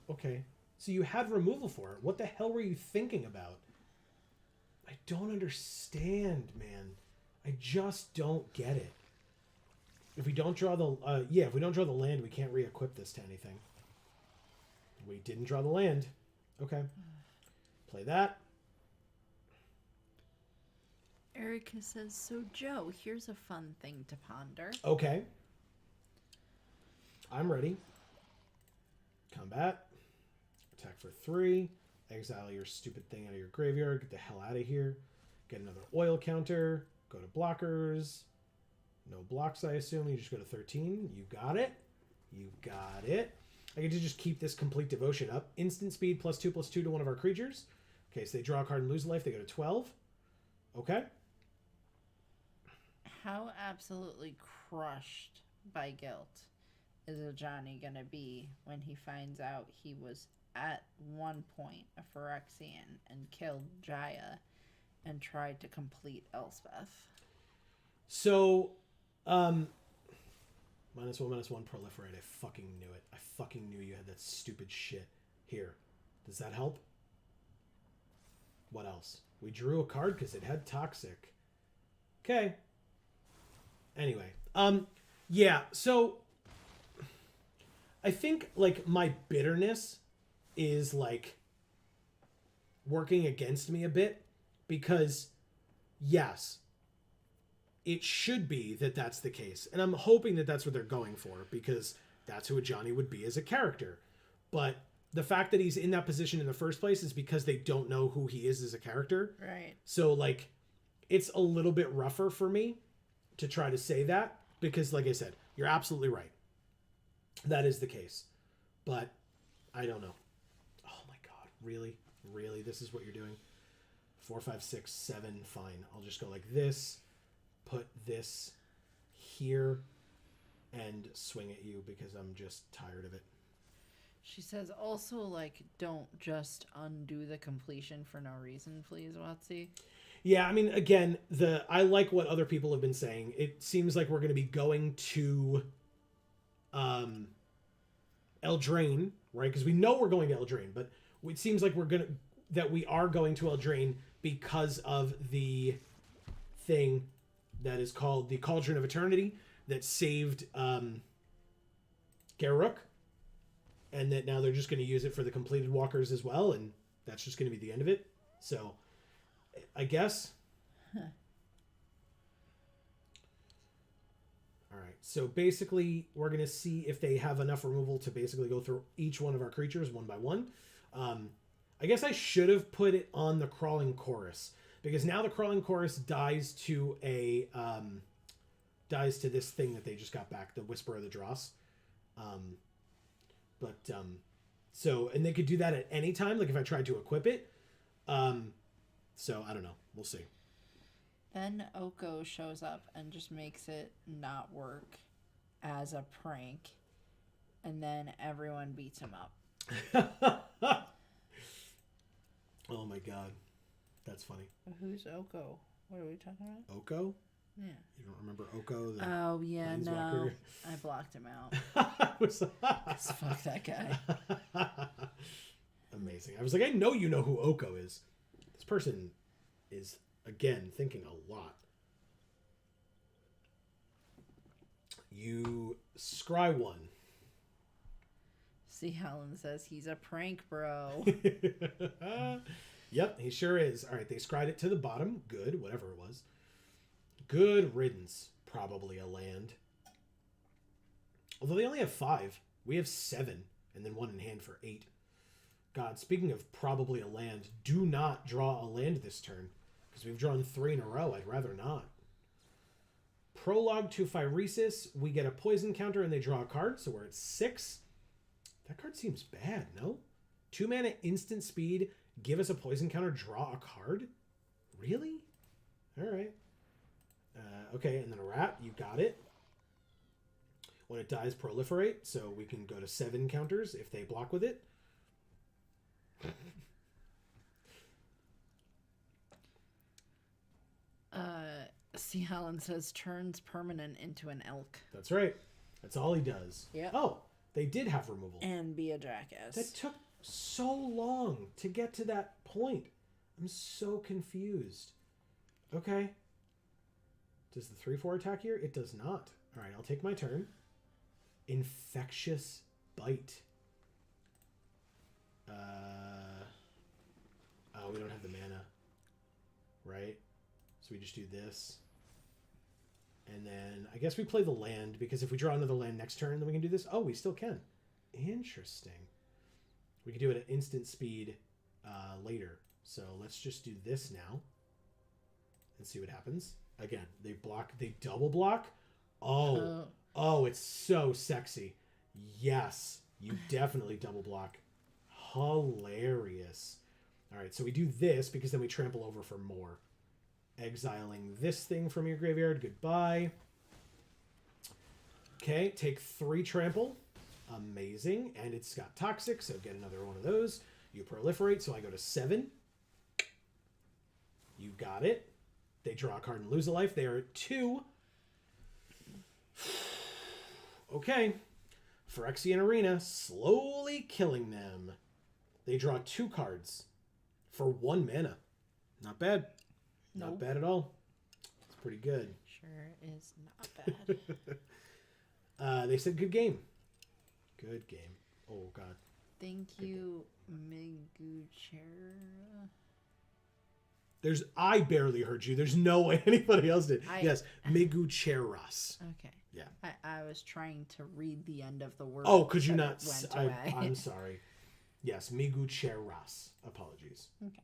Okay, so you had removal for it. What the hell were you thinking about? I don't understand, man. I just don't get it. If we don't draw the if we don't draw the land, we can't re-equip this to anything. We didn't draw the land. Okay. Play that. Erica says, so Joe, here's a fun thing to ponder. Okay. I'm ready. Combat. Attack for 3. Exile your stupid thing out of your graveyard. Get the hell out of here. Get another oil counter. Go to blockers. No blocks, I assume. You just go to 13. You got it. You got it. I get to just keep this complete devotion up. Instant speed +2/+2 to one of our creatures. Okay, so they draw a card and lose a life. They go to 12. Okay. How absolutely crushed by guilt is a Johnny gonna be when he finds out he was at one point a Phyrexian and killed Jaya and tried to complete Elspeth? So, -1/-1 proliferate. I fucking knew it. I fucking knew you had that stupid shit. Here. Does that help? What else? We drew a card because it had toxic. Okay. Anyway. Yeah, so I think, like, my bitterness is, like, working against me a bit because, yes, it should be that that's the case. And I'm hoping that that's what they're going for because that's who a Johnny would be as a character. But the fact that he's in that position in the first place is because they don't know who he is as a character. Right. So, like, it's a little bit rougher for me to try to say that because, like I said, you're absolutely right. That is the case. But I don't know. Oh my god, really? Really? This is what you're doing? 4, 5, 6, 7, fine. I'll just go like this, put this here, and swing at you because I'm just tired of it. She says also, like, don't just undo the completion for no reason, please, Watsy. Yeah, I mean, again, I like what other people have been saying. It seems like we're going to be going to Eldraine, right? Because we know we're going to Eldraine, but it seems like we are going to Eldraine because of the thing that is called the Cauldron of Eternity that saved Garruk, and that now they're just going to use it for the completed walkers as well, and that's just going to be the end of it. So, I guess. Huh. All right. So basically, we're going to see if they have enough removal to basically go through each one of our creatures one by one. I guess I should have put it on the Crawling Chorus because now the Crawling Chorus dies to this thing that they just got back, the Whisper of the Dross. So, and they could do that at any time, like if I tried to equip it. So I don't know. We'll see. Then Oko shows up and just makes it not work as a prank. And then everyone beats him up. Oh my god. That's funny. Who's Oko? What are we talking about? Oko? Yeah. You don't remember Oko? The Oh, yeah, no. planeswalker? I blocked him out. Fuck that guy. Amazing. I was like, I know you know who Oko is. This person is, again, thinking a lot. You scry one. See, Helen says he's a prank, bro. Yep, he sure is. All right, they scried it to the bottom. Good, whatever it was. Good riddance. Probably a land. Although they only have 5. We have 7. And then 1 in hand for 8. God, speaking of probably a land, do not draw a land this turn. Because we've drawn 3 in a row. I'd rather not. Prologue to Phyrexia. We get a poison counter and they draw a card. So we're at 6. That card seems bad, no? 2 mana instant speed. Give us a poison counter. Draw a card? Really? All right. Okay, and then a rat. You got it. When it dies, proliferate. So we can go to 7 counters if they block with it. See, Helen says turns permanent into an elk. That's right. That's all he does. Yep. Oh, they did have removal. And be a jackass. That took so long to get to that point. I'm so confused. Okay. Does the 3/4 attack here? It does not. All right, I'll take my turn. Infectious Bite. Oh, we don't have the mana. Right? So we just do this. And then I guess we play the land, because if we draw another land next turn, then we can do this. Oh, we still can. Interesting. We can do it at instant speed later. So let's just do this now and see what happens. Again, they block. They double block. Oh, it's so sexy. Yes, you definitely double block. Hilarious. All right, so we do this because then we trample over for more. Exiling this thing from your graveyard. Goodbye. Okay, take 3 trample. Amazing. And it's got toxic, so get another one of those. You proliferate, so I go to 7. You got it. They draw a card and lose a life. They are at 2. Okay. Phyrexian Arena, slowly killing them. They draw 2 cards for 1 mana. Not bad. Not bad at all. It's pretty good. Sure is not bad. They said good game. Good game. Oh, God. Thank you, Miguchera. I barely heard you. There's no way anybody else did. Yes, Migucheras. Okay. Yeah. I was trying to read the end of the word. Oh, could you not? Away. I'm sorry. Yes, Migucheras. Apologies. Okay.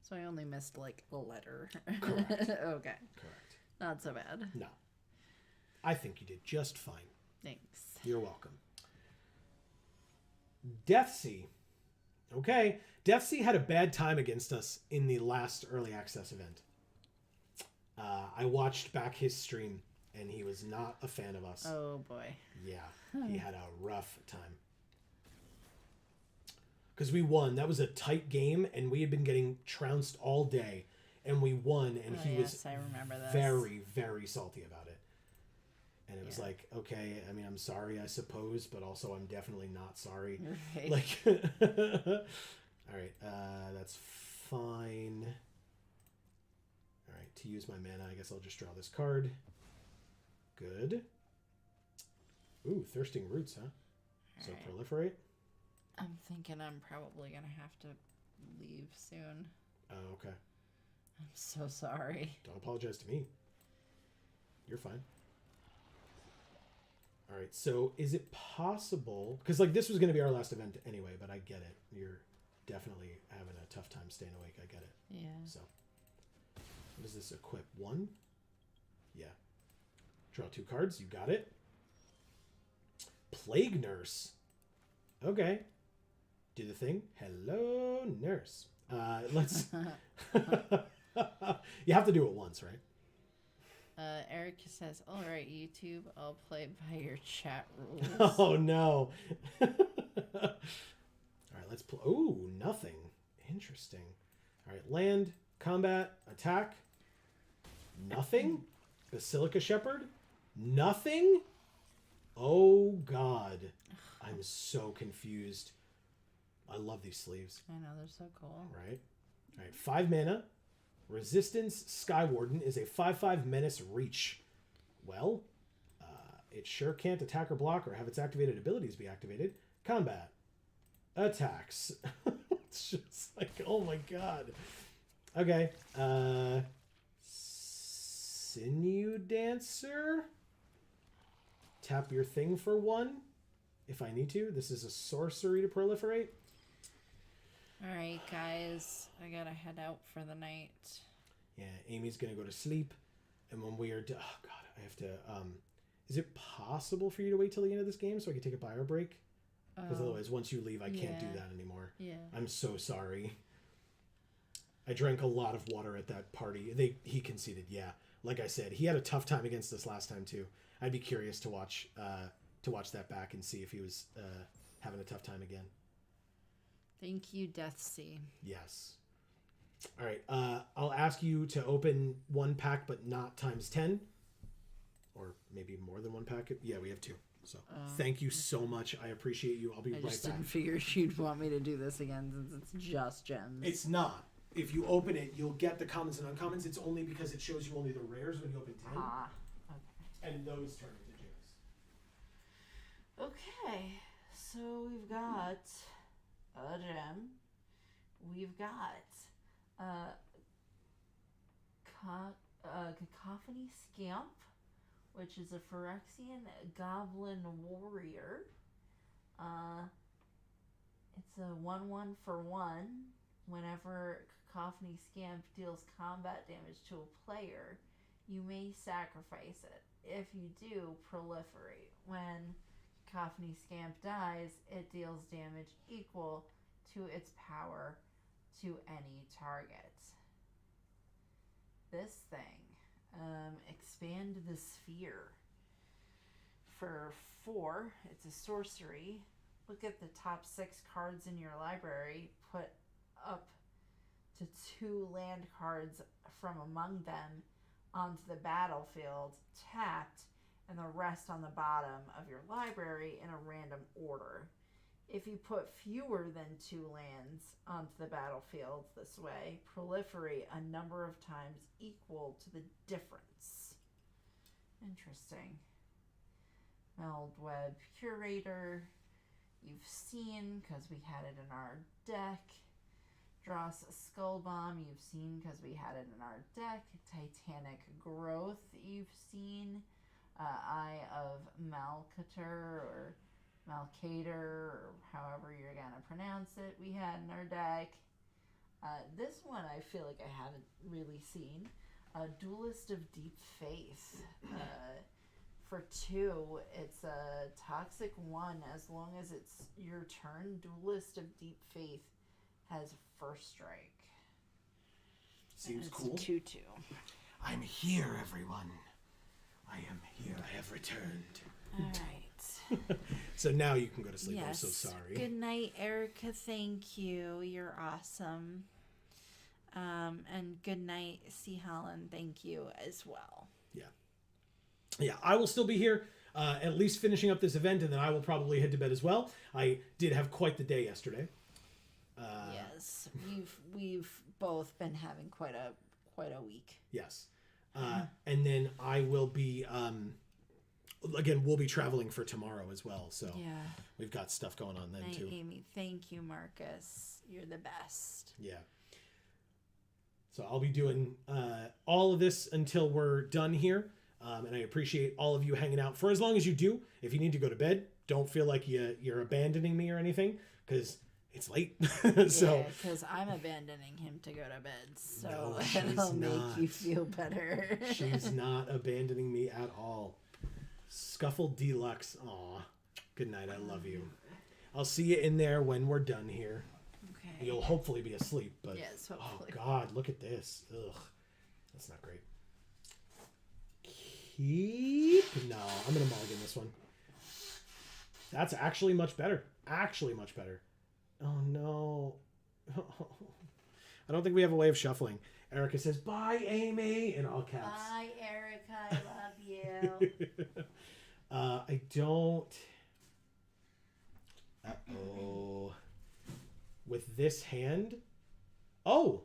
So I only missed like a letter. Correct. Okay. Correct. Not so bad. No. I think you did just fine. Thanks. You're welcome. Deathsea. Okay. Deathsea had a bad time against us in the last early access event. I watched back his stream, and he was not a fan of us. Oh, boy. Yeah. He had a rough time. Because we won. That was a tight game, and we had been getting trounced all day, and we won, and he was I remember this. very, very salty about it. And it was like, okay, I mean, I'm sorry, I suppose, but also I'm definitely not sorry. Right. Like, all right, that's fine. All right, to use my mana, I guess I'll just draw this card. Good. Ooh, Thirsting Roots, huh? So proliferate. I'm thinking I'm probably going to have to leave soon. Oh, okay. I'm so sorry. Don't apologize to me. You're fine. All right, so is it possible... Because, like, this was going to be our last event anyway, but I get it. You're definitely having a tough time staying awake. I get it. Yeah. So, what does this equip? 1? Yeah. Draw 2 cards. You got it. Plague Nurse. Okay. Do the thing. Hello, nurse. Let's... You have to do it once, right? Erica says, all right, YouTube, I'll play by your chat rules. Oh, no. All right, let's play. Ooh, nothing. Interesting. All right, land, combat, attack. Nothing. Basilica Shepherd. Nothing. Oh, God. I'm so confused. I love these sleeves. I know, they're so cool. Right. All right, 5 mana. Resistance Skywarden is a 5/5 menace reach. Well, it sure can't attack or block or have its activated abilities be activated. Combat. Attacks. It's just like, oh my god. Okay. Sinew Dancer. Tap your thing for 1 if I need to. This is a sorcery to proliferate. All right, guys, I gotta head out for the night. Yeah, Amy's gonna go to sleep, and when we are done, oh god, I have to. Is it possible for you to wait till the end of this game so I can take a bio break? Because otherwise, once you leave, I can't do that anymore. Yeah. I'm so sorry. I drank a lot of water at that party. He conceded. Yeah, like I said, he had a tough time against us last time too. I'd be curious to watch that back and see if he was having a tough time again. Thank you, Deathsea. Yes. All right. I'll ask you to open 1 pack, but not times 10, or maybe more than 1 pack. Yeah, we have 2. So thank you so much. I appreciate you. I'll be right back. I just didn't figure you'd want me to do this again since it's just gems. It's not. If you open it, you'll get the commons and uncommons. It's only because it shows you only the rares when you open 10. Okay. And those turn into gems. Okay, so we've got a gem. We've got Cacophony Scamp, which is a Phyrexian Goblin Warrior. It's a 1/1 for 1. Whenever Cacophony Scamp deals combat damage to a player, you may sacrifice it. If you do, proliferate. When Cacophony Scamp dies, it deals damage equal to its power to any target. This thing, expand the sphere. For 4, it's a sorcery. Look at the top 6 cards in your library. Put up to 2 land cards from among them onto the battlefield, tapped, and the rest on the bottom of your library in a random order. If you put fewer than 2 lands onto the battlefield this way, proliferate a number of times equal to the difference. Interesting. Meldweb Curator, you've seen because we had it in our deck. Dross Skullbomb, you've seen because we had it in our deck. Titanic Growth, you've seen. Eye of Malcator or Malcator, or however you're going to pronounce it, we had in our deck. This one I feel like I haven't really seen. Duelist of Deep Faith. For 2, it's a toxic 1. As long as it's your turn, Duelist of Deep Faith has first strike. Seems it's cool. 2/2. I'm here, everyone. I am here. I have returned. All right. So now you can go to sleep. Yes. I'm so sorry. Good night, Erica. Thank you. You're awesome. And good night, C. Holland. Thank you as well. Yeah, I will still be here, at least finishing up this event, and then I will probably head to bed as well. I did have quite the day yesterday. Yes, we've both been having quite a week. Yes, and then I will be again. We'll be traveling for tomorrow as well, so Yeah. we've got stuff going on then Night, too. Amy. Thank you, Marcus. You're the best. Yeah. So I'll be doing all of this until we're done here. And I appreciate all of you hanging out for as long as you do. If you need to go to bed, don't feel like you're abandoning me or anything, because it's late. So because I'm abandoning him to go to bed, so No, she's it'll make you not. feel better. she's not abandoning me at all. Scuffle Deluxe. Aw. Good night. I love you. I'll see you in there when we're done here. Okay. You'll hopefully be asleep, but Yes, hopefully. oh god, look at this. Ugh, that's not great. Keep. No, I'm gonna mulligan this one. That's actually much better. Actually much better. Oh no. I don't think we have a way of shuffling. Erica says, "Bye, Amy," in all caps. Bye, Erica. I love you. I don't. Uh-oh. With this hand. Oh.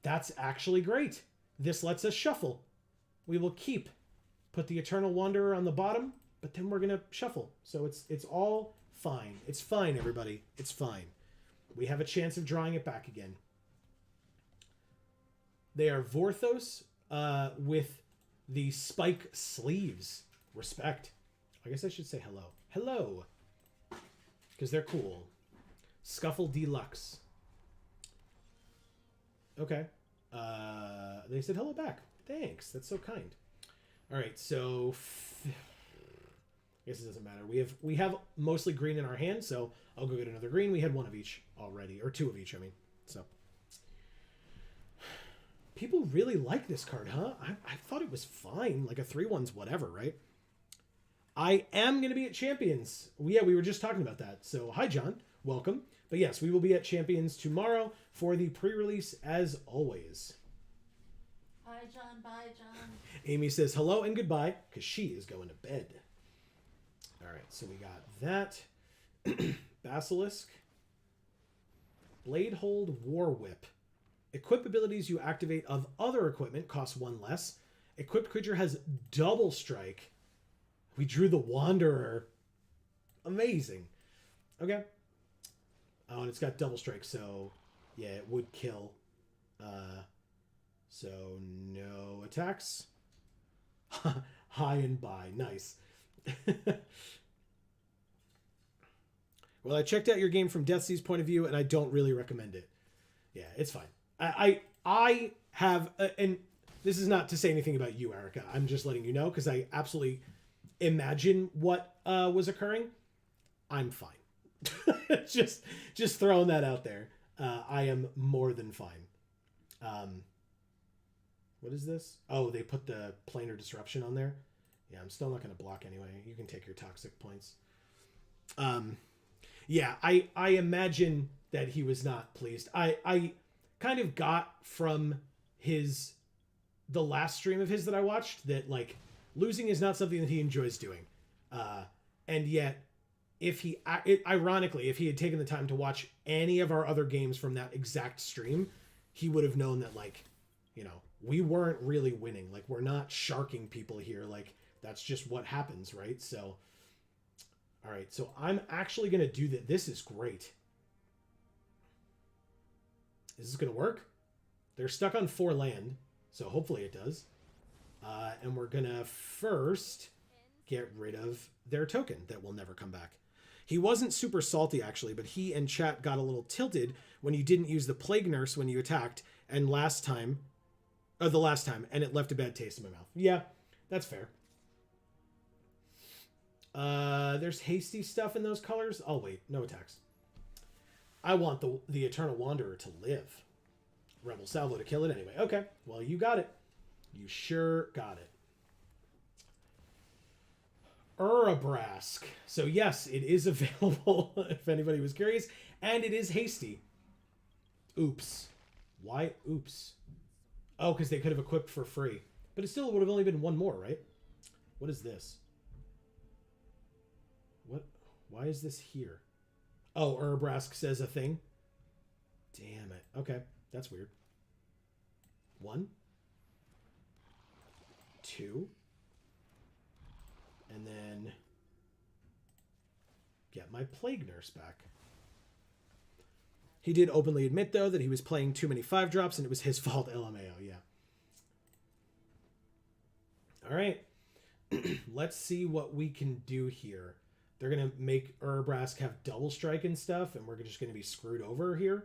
That's actually great. This lets us shuffle. We will keep. Put the Eternal Wanderer on the bottom, but then we're going to shuffle. So it's all fine. It's fine, everybody. It's fine. We have a chance of drawing it back again. They are Vorthos with the spike sleeves. Respect. I guess I should say hello. Hello. Because they're cool. Scuffle Deluxe. Okay. They said hello back. Thanks. That's so kind. All right. So I guess it doesn't matter. We have mostly green in our hand, so I'll go get another green. We had one of each already, or two of each. I mean, so people really like this card, huh? I thought it was fine. Like a 3/1's whatever, right? I am going to be at Champions. Yeah, we were just talking about that. So, hi, John. Welcome. But yes, we will be at Champions tomorrow for the pre-release as always. Bye, John. Bye, John. Amy says hello and goodbye because she is going to bed. All right, so we got that. Basilisk. Blade Hold War Whip. Equip abilities you activate of other equipment cost 1 less. Equipped creature has double strike. We drew the Wanderer. Amazing. Okay. Oh, and it's got double strike, so yeah, it would kill. So no attacks. High and by. Nice. Well, I checked out your game from Deathsea's point of view, and I don't really recommend it. Yeah, it's fine. I have, and this is not to say anything about you, Erica. I'm just letting you know because I absolutely imagine what was occurring. I'm fine. just throwing that out there. I am more than fine. What is this? Oh, they put the planar disruption on there. Yeah, I'm still not going to block anyway. You can take your toxic points. Yeah, I imagine that he was not pleased. I kind of got from the last stream of his that I watched that like losing is not something that he enjoys doing. And yet ironically, if he had taken the time to watch any of our other games from that exact stream, he would have known that like, you know, we weren't really winning. Like we're not sharking people here. Like that's just what happens, right? So, all right. So I'm actually going to do that. This is great. Is this going to work? They're stuck on 4 land. So hopefully it does. And we're going to first get rid of their token that will never come back. He wasn't super salty, actually, but he and chat got a little tilted when you didn't use the Plague Nurse when you attacked, and the last time, and it left a bad taste in my mouth. Yeah, that's fair. There's hasty stuff in those colors. Oh, wait, no attacks. I want the Eternal Wanderer to live. Rebel Salvo to kill it anyway. Okay, well, you got it. You sure got it. Urabrask. So yes, it is available if anybody was curious. And it is hasty. Oops. Why oops? Oh, because they could have equipped for free. But it still would have only been one more, right? What is this? What? Why is this here? Oh, Urabrask says a thing. Damn it. Okay, that's weird. 1, 2, and then get my Plague Nurse back. He did openly admit, though, that he was playing too many 5-drops, and it was his fault, LMAO, yeah. All right. Let's see what we can do here. They're going to make Urabrask have double strike and stuff, and we're just going to be screwed over here.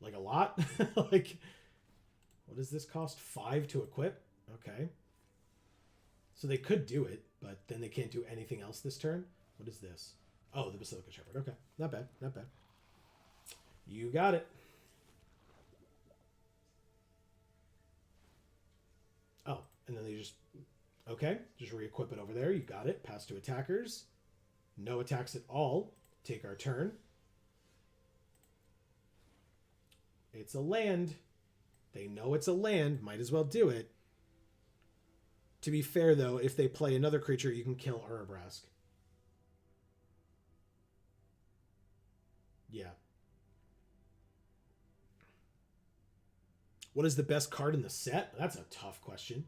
Like, a lot. Like, what does this cost? 5 to equip? Okay. So they could do it. but then they can't do anything else this turn. What is this? Oh, the Basilica Shepherd. Okay, not bad, not bad. You got it. Oh, and then they just... Okay, just re-equip it over there. You got it. Pass to attackers. No attacks at all. Take our turn. It's a land. They know it's a land. Might as well do it. To be fair, though, if they play another creature, you can kill Urabrask. Yeah. What is the best card in the set? That's a tough question.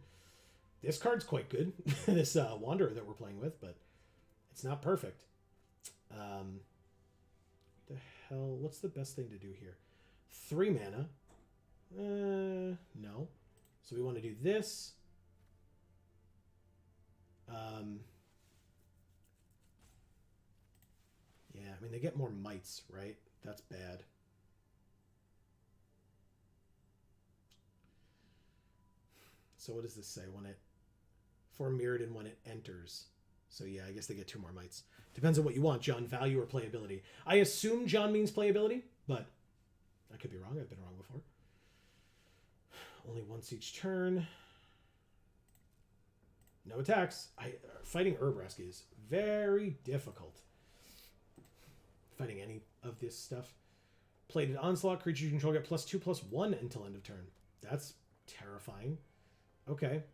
This card's quite good. This Wanderer that we're playing with, but it's not perfect. The hell? What's the best thing to do here? 3 mana. No. So we want to do this. Yeah, I mean, they get more mites, right? That's bad. So what does this say? When it... For Mirrodin when it enters. So yeah, I guess they get 2 more mites. Depends on what you want, John. Value or playability. I assume John means playability, but I could be wrong. I've been wrong before. Only once each turn. No attacks. Fighting Urabrask is very difficult. Fighting any of this stuff. Plated Onslaught. Creature you control get +2/+1 until end of turn. That's terrifying. Okay.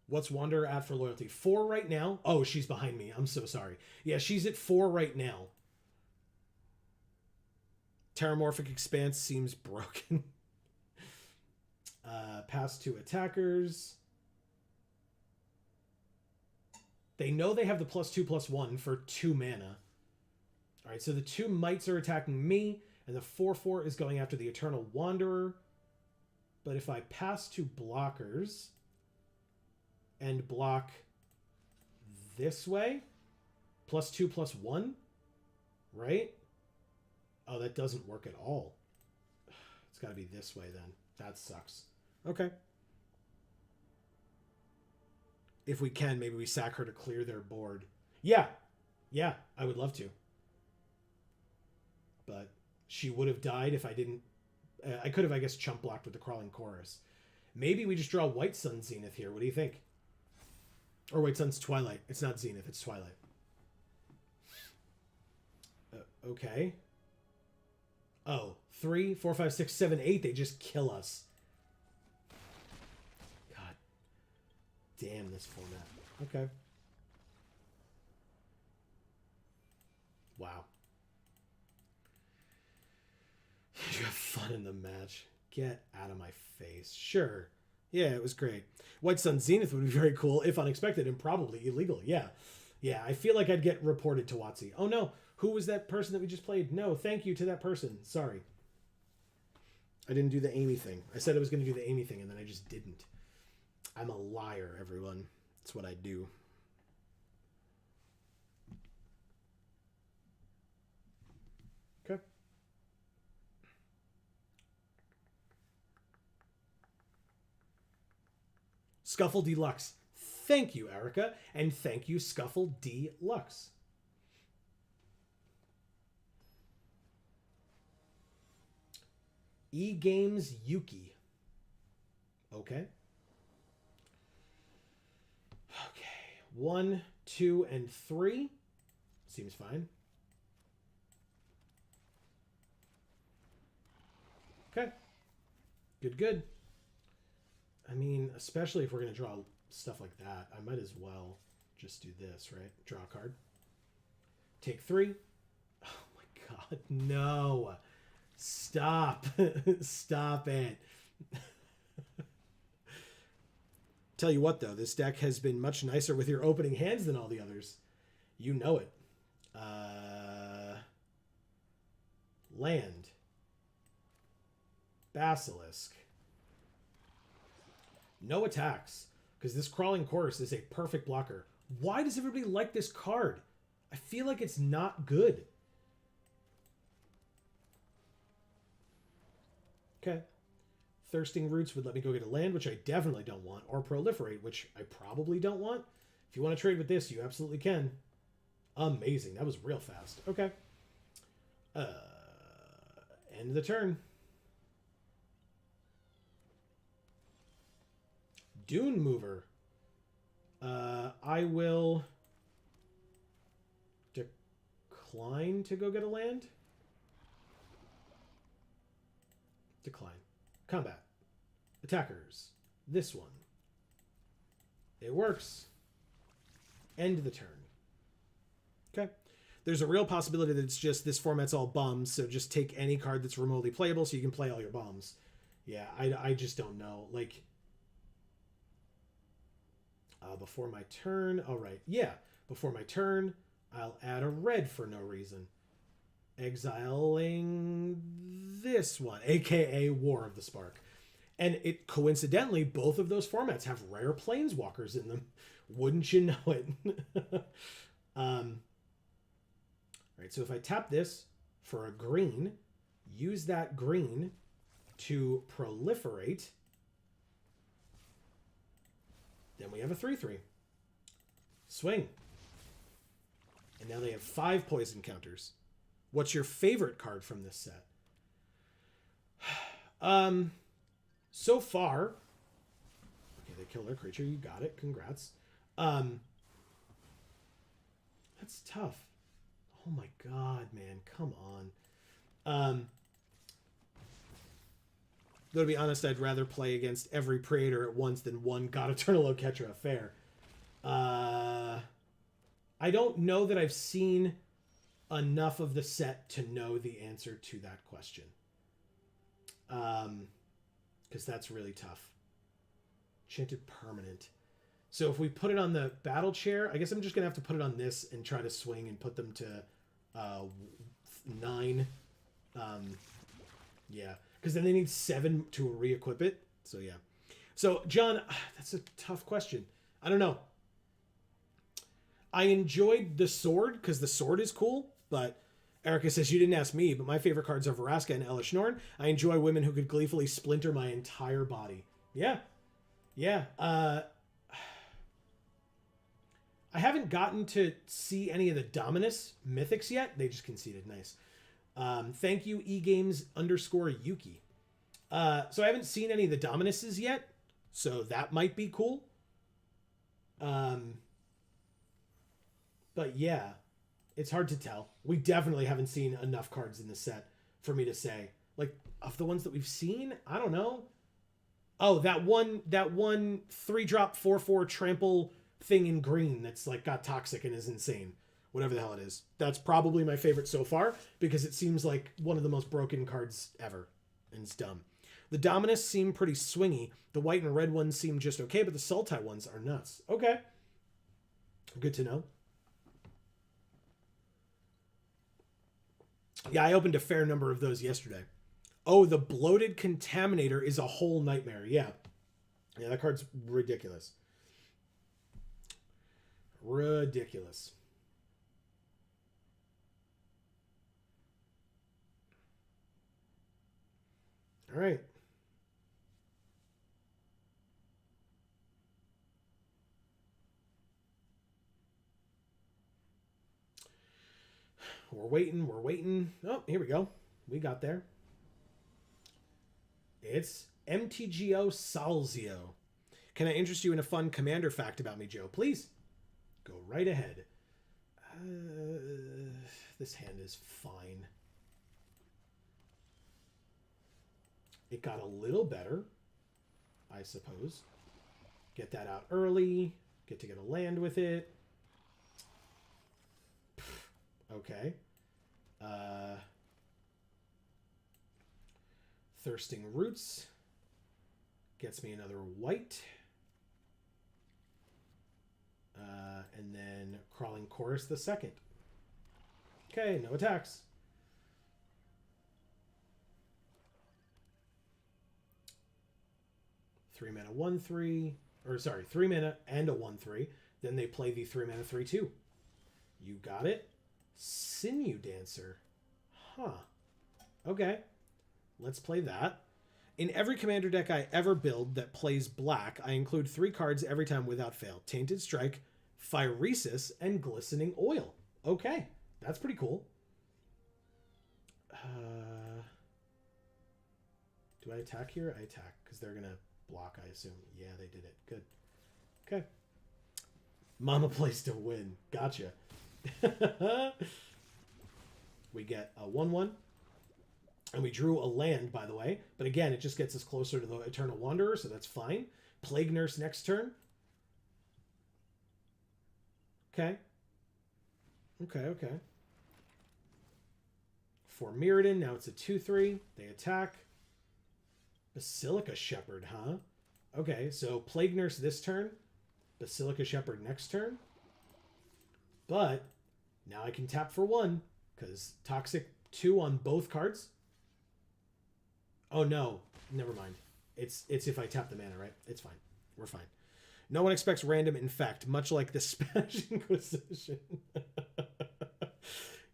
What's Wanderer at for loyalty? 4 right now. Oh, she's behind me. I'm so sorry. Yeah, she's at 4 right now. Terramorphic Expanse seems broken. Pass to attackers. They know they have the +2/+1 for 2 mana. All right, so the 2 mites are attacking me, and the 4/4 is going after the Eternal Wanderer. But if I pass to blockers and block this way, +2/+1, right? Oh, that doesn't work at all. It's got to be this way then. That sucks. Okay. If we can, maybe we sack her to clear their board. Yeah. Yeah, I would love to. But she would have died if I didn't... I could have, I guess, chump blocked with the Crawling Chorus. Maybe we just draw White Sun Zenith here. What do you think? Or White Sun's Twilight. It's not Zenith, it's Twilight. Okay. Oh, 3, 4, 5, 6, 7, 8. They just kill us. God damn this format. Okay. Wow. You have fun in the match. Get out of my face. Sure. Yeah, it was great. White Sun Zenith would be very cool if unexpected and probably illegal. Yeah. Yeah, I feel like I'd get reported to WotC. Oh no, who was that person that we just played? No, thank you to that person. Sorry. I didn't do the Amy thing. I said I was going to do the Amy thing and then I just didn't. I'm a liar, everyone. That's what I do. Okay. Scuffle Deluxe. Thank you, Erica. And thank you, Scuffle Deluxe. E-Games Yuki. Okay. Okay. 1, 2, and 3. Seems fine. Okay. Good, good. I mean, especially if we're going to draw stuff like that, I might as well just do this, right? Draw a card. Take 3. Oh my god, no. Stop. Stop it. Tell you what, though, this deck has been much nicer with your opening hands than all the others. You know it. Land. Basilisk. No attacks. because this Crawling Chorus is a perfect blocker. Why does everybody like this card? I feel like it's not good. Okay. Thirsting Roots would let me go get a land, which I definitely don't want, or Proliferate, which I probably don't want. If you want to trade with this, you absolutely can. Amazing. That was real fast. Okay. End the turn. Dune Mover. I will decline to go get a land. Decline. Combat. Attackers. This one. It works. End the turn. Okay. There's a real possibility that it's just this format's all bums, so just take any card that's remotely playable so you can play all your bums. Yeah, I just don't know. Like, before my turn... All right, yeah. Before my turn, I'll add a red for no reason. Exiling this one, a.k.a. War of the Spark. And it coincidentally, both of those formats have rare planeswalkers in them. Wouldn't you know it? Right, so if I tap this for a green, use that green to proliferate, then we have a 3/3. Swing. And now they have 5 poison counters. What's your favorite card from this set? So far... Okay, they kill their creature. You got it. Congrats. That's tough. Oh my god, man. Come on. Though to be honest, I'd rather play against every Praetor at once than one God Eternal Oketra. Fair. I don't know that I've seen enough of the set to know the answer to that question. Because that's really tough. Enchanted Permanent. So if we put it on the battle chair, I guess I'm just going to have to put it on this and try to swing and put them to 9. Yeah. Because then they need 7 to re-equip it. So yeah. So John, that's a tough question. I don't know. I enjoyed the sword because the sword is cool, but Erica says, you didn't ask me, but my favorite cards are Vraska and Elish Norn. I enjoy women who could gleefully splinter my entire body. Yeah. Yeah. I haven't gotten to see any of the Dominus mythics yet. They just conceded. Nice. Thank you, eGames_Yuki. So I haven't seen any of the Dominuses yet, so that might be cool. But yeah, it's hard to tell. We definitely haven't seen enough cards in the set for me to say. Like, of the ones that we've seen, I don't know. Oh, that one 3-drop 4/4 trample thing in green that's like got toxic and is insane. Whatever the hell it is. That's probably my favorite so far because it seems like one of the most broken cards ever. And it's dumb. The Dominus seem pretty swingy. The white and red ones seem just okay, but the Sultai ones are nuts. Okay. Good to know. Yeah, I opened a fair number of those yesterday. Oh, the Bloated Contaminator is a whole nightmare. Yeah. Yeah, that card's ridiculous. Ridiculous. All right. We're waiting. We're waiting. Oh, here we go. We got there. It's MTGO Salzio. Can I interest you in a fun commander fact about me, Joe? Please. Go right ahead. This hand is fine. It got a little better, I suppose. Get that out early. Get to get a land with it. Okay. Thirsting Roots gets me another white. And then Crawling Chorus the second. Okay, no attacks. Three mana 1/3. or sorry, 3 mana and a 1/3. Then they play the 3 mana 3/2. You got it. Sinew Dancer. Huh. Okay. Let's play that. In every commander deck I ever build that plays black, I include 3 cards every time without fail. Tainted Strike, Phyrexia, and Glistening Oil. Okay. That's pretty cool. Do I attack here? I attack, because they're going to block, I assume. Yeah, they did it. Good. Okay. Mama plays to win. Gotcha. We get a 1/1. And we drew a land, by the way. But again, it just gets us closer to the Eternal Wanderer, so that's fine. Plague Nurse next turn. Okay. Okay. For Mirrodin, now it's a 2/3. They attack. Basilica Shepherd, huh? Okay, so Plague Nurse this turn. Basilica Shepherd next turn. But now I can tap for 1, because Toxic 2 on both cards. Oh no, never mind. It's if I tap the mana, right? It's fine. We're fine. No one expects random infect, much like the Spanish Inquisition.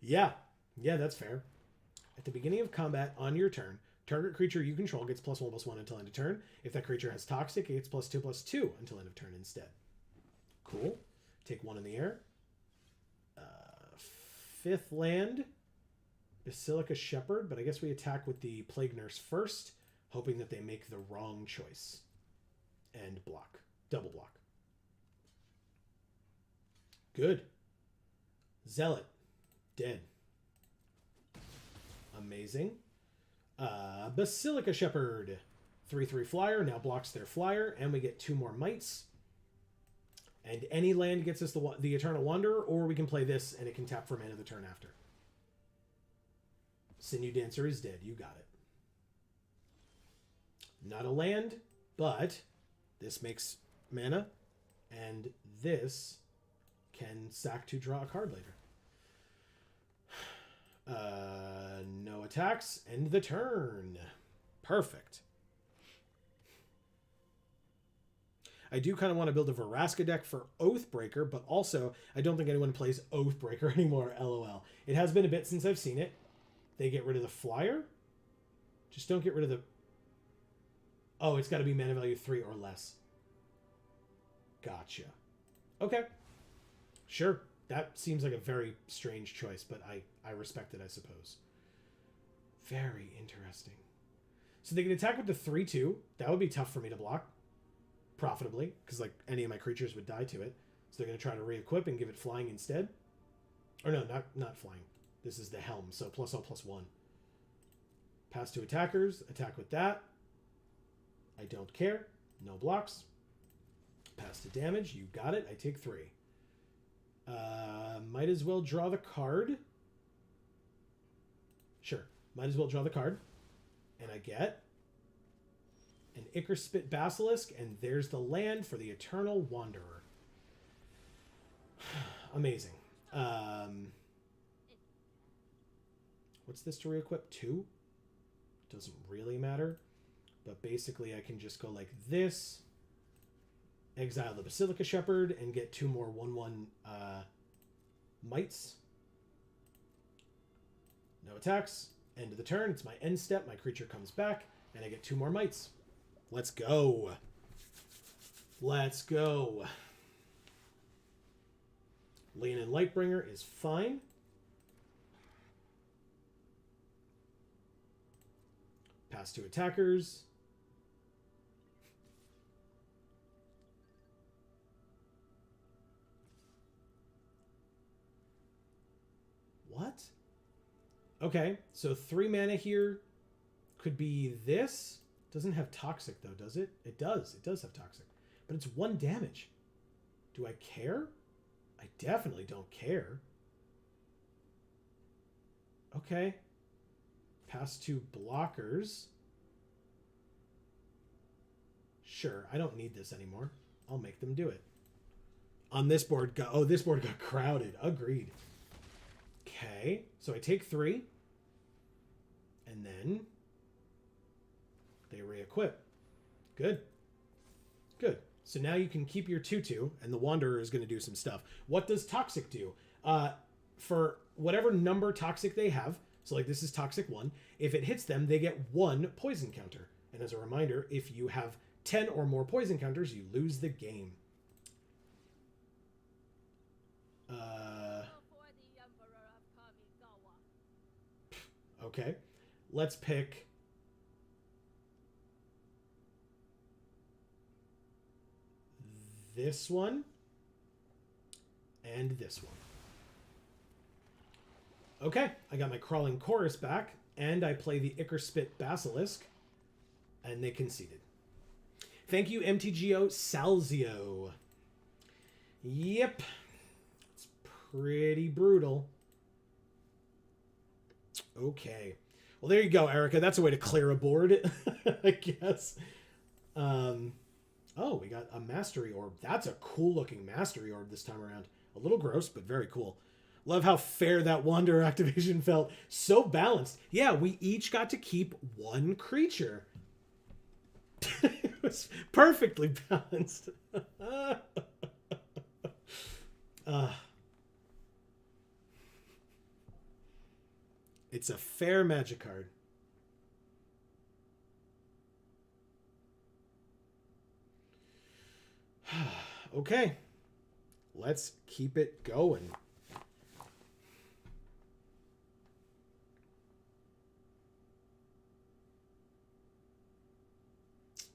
Yeah, that's fair. At the beginning of combat on your turn, target creature you control gets +1/+1 until end of turn. If that creature has Toxic, it gets +2/+2 until end of turn instead. Cool. Take 1 in the air. 5th land. Basilica Shepherd, but I guess we attack with the Plague Nurse first, hoping that they make the wrong choice. And block. Double block. Good. Zealot. Dead. Amazing. Basilica Shepherd. 3/3 flyer, now blocks their flyer, and we get 2 more mites. And any land gets us the Eternal Wanderer, or we can play this and it can tap for mana the turn after. Sinew Dancer is dead. You got it. Not a land, but this makes mana, and this can sack to draw a card later. No attacks. End the turn. Perfect. I do kind of want to build a Vraska deck for Oathbreaker, but also I don't think anyone plays Oathbreaker anymore, LOL. It has been a bit since I've seen it. They get rid of the flyer. Just don't get rid of the... Oh, it's got to be mana value 3 or less. Gotcha. Okay. Sure. That seems like a very strange choice, but I respect it, I suppose. Very interesting. So they can attack with the 3/2. That would be tough for me to block profitably, because like any of my creatures would die to it. So they're going to try to re-equip and give it flying instead. Or no, not flying. This is the helm, so +0/+1. Pass to attackers. Attack with that. I don't care. No blocks. Pass to damage. You got it. I take 3. Might as well draw the card. Sure. Might as well draw the card. And I get an Ichor-Spit Basilisk, and there's the land for the Eternal Wanderer. Amazing. What's this to re-equip? 2? Doesn't really matter. But basically I can just go like this. Exile the Basilica Shepherd and get 2 more 1/1 mites. No attacks. End of the turn. It's my end step. My creature comes back, and I get 2 more mites. Let's go. Let's go. Leonin Lightbringer is fine. Pass to attackers. What? Okay, so 3 mana here could be this. Doesn't have Toxic though, does it? It does. It does have Toxic. But it's 1 damage. Do I care? I definitely don't care. Okay. Pass to blockers. Sure, I don't need this anymore. I'll make them do it. On this board, this board got crowded. Agreed. Okay, so I take 3. And then they re-equip. Good. Good. So now you can keep your 2/2, and the Wanderer is going to do some stuff. What does Toxic do? For whatever number Toxic they have, so like this is Toxic 1, if it hits them, they get 1 poison counter. And as a reminder, if you have 10 or more poison counters, you lose the game. Okay. Let's pick... this one. And this one. Okay, I got my Crawling Chorus back, and I play the Ickerspit Basilisk, and they conceded. Thank you, MTGO Salzio. Yep. It's pretty brutal. Okay. Well, there you go, Erica. That's a way to clear a board, I guess. Oh, we got a Mastery Orb. That's a cool-looking Mastery Orb this time around. A little gross, but very cool. Love how fair that Wanderer activation felt. So balanced. Yeah, we each got to keep 1 creature. It was perfectly balanced. It's a fair Magic card. Okay. Let's keep it going.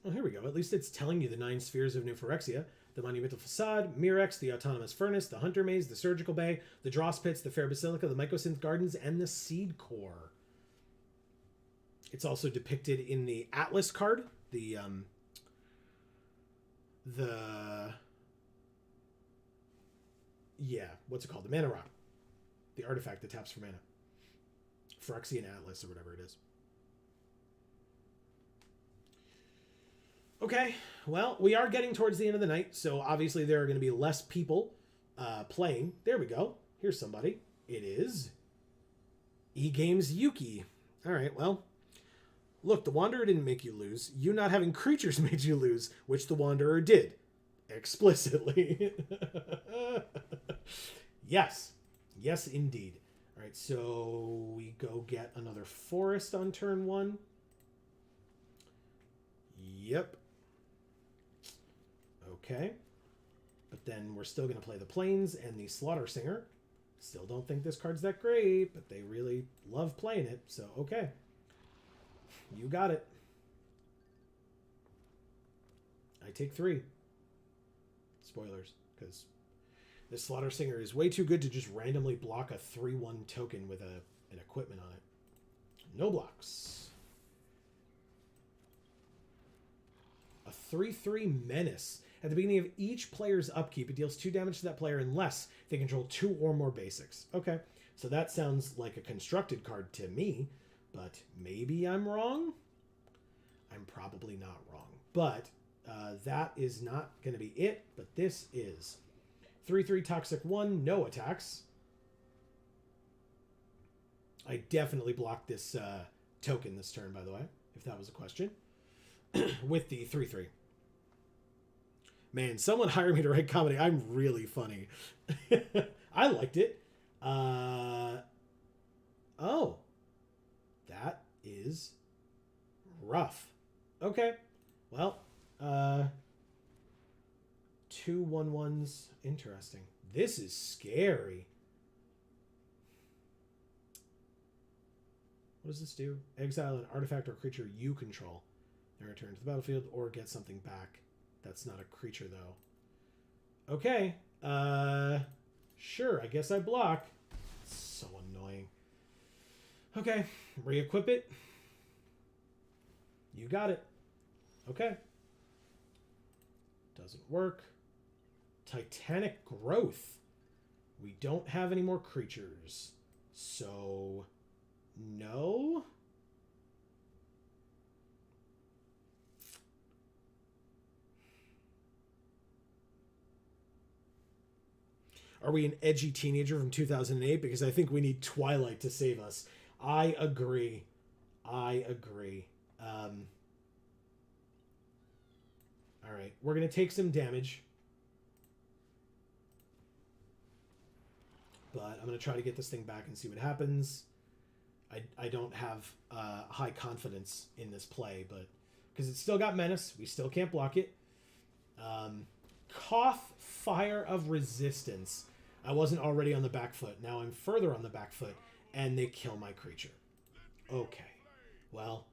Oh, here we go. At least it's telling you the 9 spheres of New Phyrexia. The Monumental Facade, Mirex, the Autonomous Furnace, the Hunter Maze, the Surgical Bay, the Dross Pits, the Fair Basilica, the Mycosynth Gardens, and the Seed Core. It's also depicted in the Atlas card, the what's it called? The Mana Rock. The artifact that taps for mana. Phyrexian Atlas, or whatever it is. Okay, well, we are getting towards the end of the night, so obviously there are going to be less people playing. There we go. Here's somebody. It is E-Games Yuki. All right, well, look, the Wanderer didn't make you lose. You not having creatures made you lose, which the Wanderer did. Explicitly. Yes. Yes, indeed. All right, so we go get another forest on turn 1. Yep. Okay. But then we're still going to play the Plains and the Slaughter Singer. Still don't think this card's that great, but they really love playing it, so okay. You got it. I take 3. Spoilers, because this Slaughter Singer is way too good to just randomly block a 3/1 token with an equipment on it. No blocks. A 3/3 Menace. At the beginning of each player's upkeep, it deals 2 damage to that player unless they control 2 or more basics. Okay, so that sounds like a constructed card to me, but maybe I'm wrong? I'm probably not wrong. But that is not going to be it, but this is 3/3 Toxic 1, no attacks. I definitely blocked this token this turn, by the way, if that was a question, with the 3/3. Man, someone hire me to write comedy. I'm really funny. I liked it. Oh. That is rough. Okay. Well, 2 1/1s. Interesting. This is scary. What does this do? Exile an artifact or creature you control. Then return to the battlefield or get something back. That's not a creature, though. Okay. Sure, I guess I block. It's so annoying. Okay, re-equip it. You got it. Okay. Doesn't work. Titanic Growth. We don't have any more creatures. So, no? Are we an edgy teenager from 2008? Because I think we need Twilight to save us. I agree. I agree. All All right, we're going to take some damage. But I'm going to try to get this thing back and see what happens. I don't have high confidence in this play, but because it's still got menace, we still can't block it. Cough, Fire of Resistance. I wasn't already on the back foot. Now I'm further on the back foot, and they kill my creature. Okay. Well,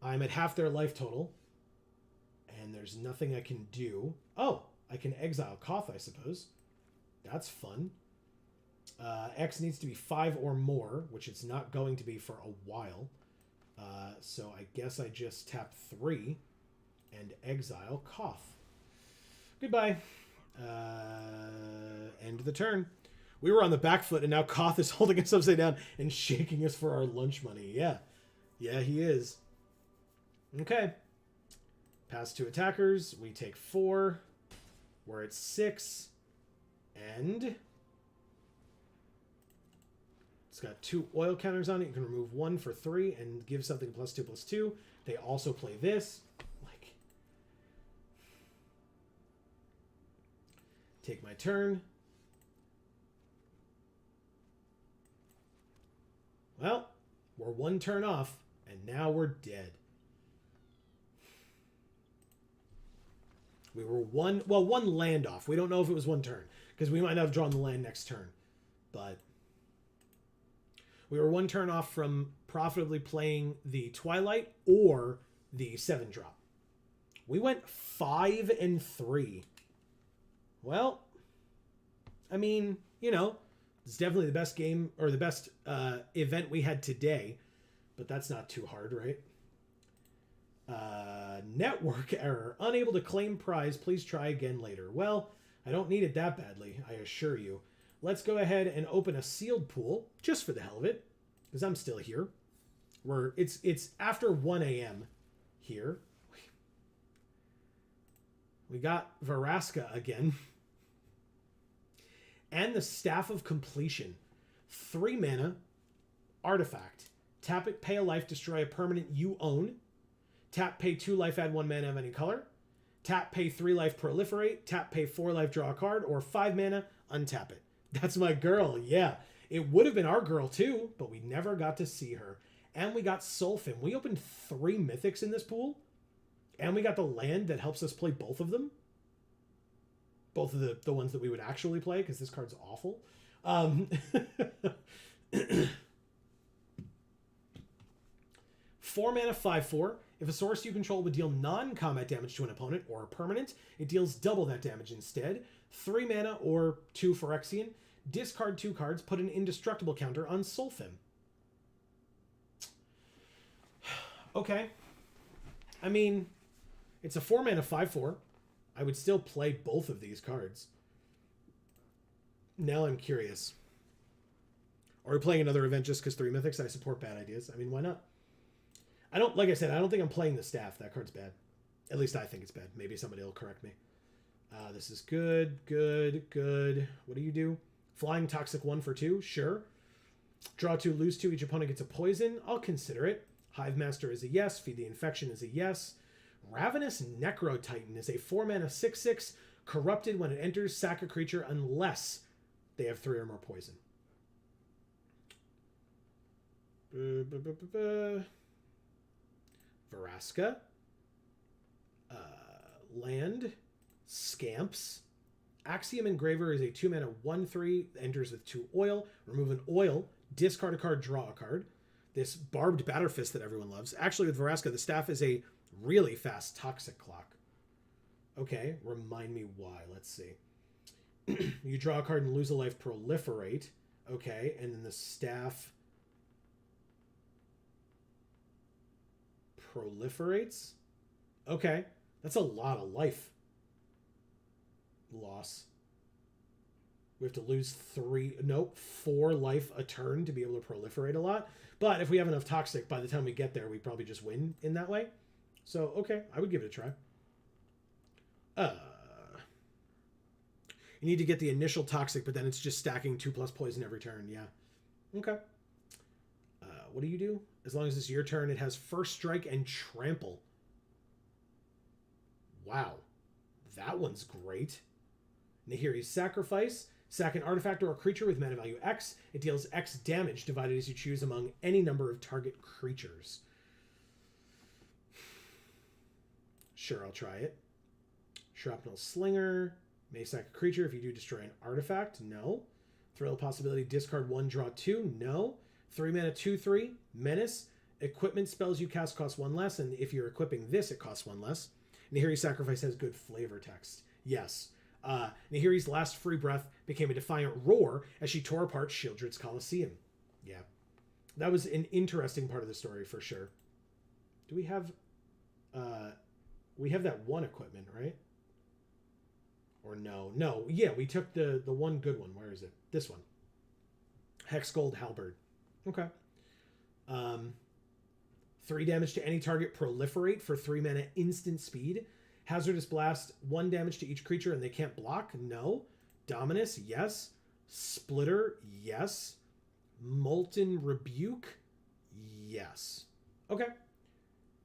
I'm at half their life total, and there's nothing I can do. Oh, I can exile Koth, I suppose. That's fun. X needs to be 5 or more, which it's not going to be for a while. So I guess I just tap 3 and exile Koth. Goodbye. End the turn. We were on the back foot, and now Koth is holding us upside down and shaking us for our lunch money. Yeah. Yeah, he is. Okay. Pass to attackers. We take 4. We're at 6. And it's got 2 oil counters on it. You can remove 1 for 3 and give something +2/+2. They also play this. Like, take my turn. Well, we're 1 turn off, and now we're dead. We were 1 land off. We don't know if it was 1 turn, because we might not have drawn the land next turn. But we were 1 turn off from profitably playing the Twilight or the 7-drop. We went 5 and 3. Well, I mean, you know, it's definitely the best game, or the best event we had today, but that's not too hard, right? Network error. Unable to claim prize. Please try again later. Well, I don't need it that badly, I assure you. Let's go ahead and open a sealed pool, just for the hell of it, because I'm still here. It's after 1 a.m. here. We got Phyrexia again. And the Staff of Completion. 3 mana, artifact. Tap it, pay a life, destroy a permanent you own. Tap, pay 2 life, add 1 mana of any color. Tap, pay 3 life, proliferate. Tap, pay 4 life, draw a card. Or 5 mana, untap it. That's my girl, yeah. It would have been our girl too, but we never got to see her. And we got Sulfin. We opened 3 mythics in this pool. And we got the land that helps us play both of them. Both of the ones that we would actually play, because this card's awful. 4 mana, 5/4. If a source you control would deal non-combat damage to an opponent or a permanent, it deals double that damage instead. 3 mana or 2 Phyrexian. Discard 2 cards, put an indestructible counter on Sulfin. Okay. I mean, it's a 4 mana, 5/4. I would still play both of these cards. Now I'm curious. Are we playing another event just because 3 mythics? I support bad ideas. I mean, why not? Like I said, I don't think I'm playing the staff. That card's bad. At least I think it's bad. Maybe somebody will correct me. This is good, good, good. What do you do? Flying Toxic 1 for 2? Sure. Draw 2, lose 2. Each opponent gets a poison. I'll consider it. Hive Master is a yes. Feed the Infection is a yes. Ravenous Necro Titan is a 4 mana 6/6. Corrupted when it enters, sack a creature unless they have 3 or more poison. Phyrexia. Land. Scamps. Axiom Engraver is a 2 mana 1/3. Enters with 2 oil. Remove an oil. Discard a card. Draw a card. This Barbed Batterfist that everyone loves. Actually, with Phyrexia, the staff is a really fast Toxic Clock. Okay, remind me why. Let's see. You draw a card and lose a life, proliferate. Okay, and then the staff proliferates. Okay, that's a lot of life loss. We have to lose 4 life a turn to be able to proliferate a lot. But if we have enough Toxic, by the time we get there, we probably just win in that way. So, okay, I would give it a try. You need to get the initial Toxic, but then it's just stacking 2+ poison every turn. Yeah. Okay. What do you do? As long as it's your turn, it has First Strike and Trample. Wow, that one's great. Nahiri's Sacrifice. Sack an artifact or a creature with mana value X. It deals X damage divided as you choose among any number of target creatures. Sure, I'll try it. Shrapnel Slinger. May sack a creature if you do destroy an artifact. No. Thrill of Possibility. Discard 1, draw 2. No. 3 mana 2/3. Menace. Equipment spells you cast cost 1 less, and if you're equipping this, it costs 1 less. Nahiri's Sacrifice has good flavor text. Yes. Nahiri's last free breath became a defiant roar as she tore apart Shieldred's Coliseum. Yeah. That was an interesting part of the story for sure. Do we have... we have that one equipment, right? Or no. No, yeah, we took the one good one. Where is it? This one. Hexgold Halberd. Okay. 3 damage to any target, proliferate for 3 mana instant speed. Hazardous Blast, 1 damage to each creature and they can't block? No. Dominus, yes. Splitter, yes. Molten Rebuke, yes. Okay.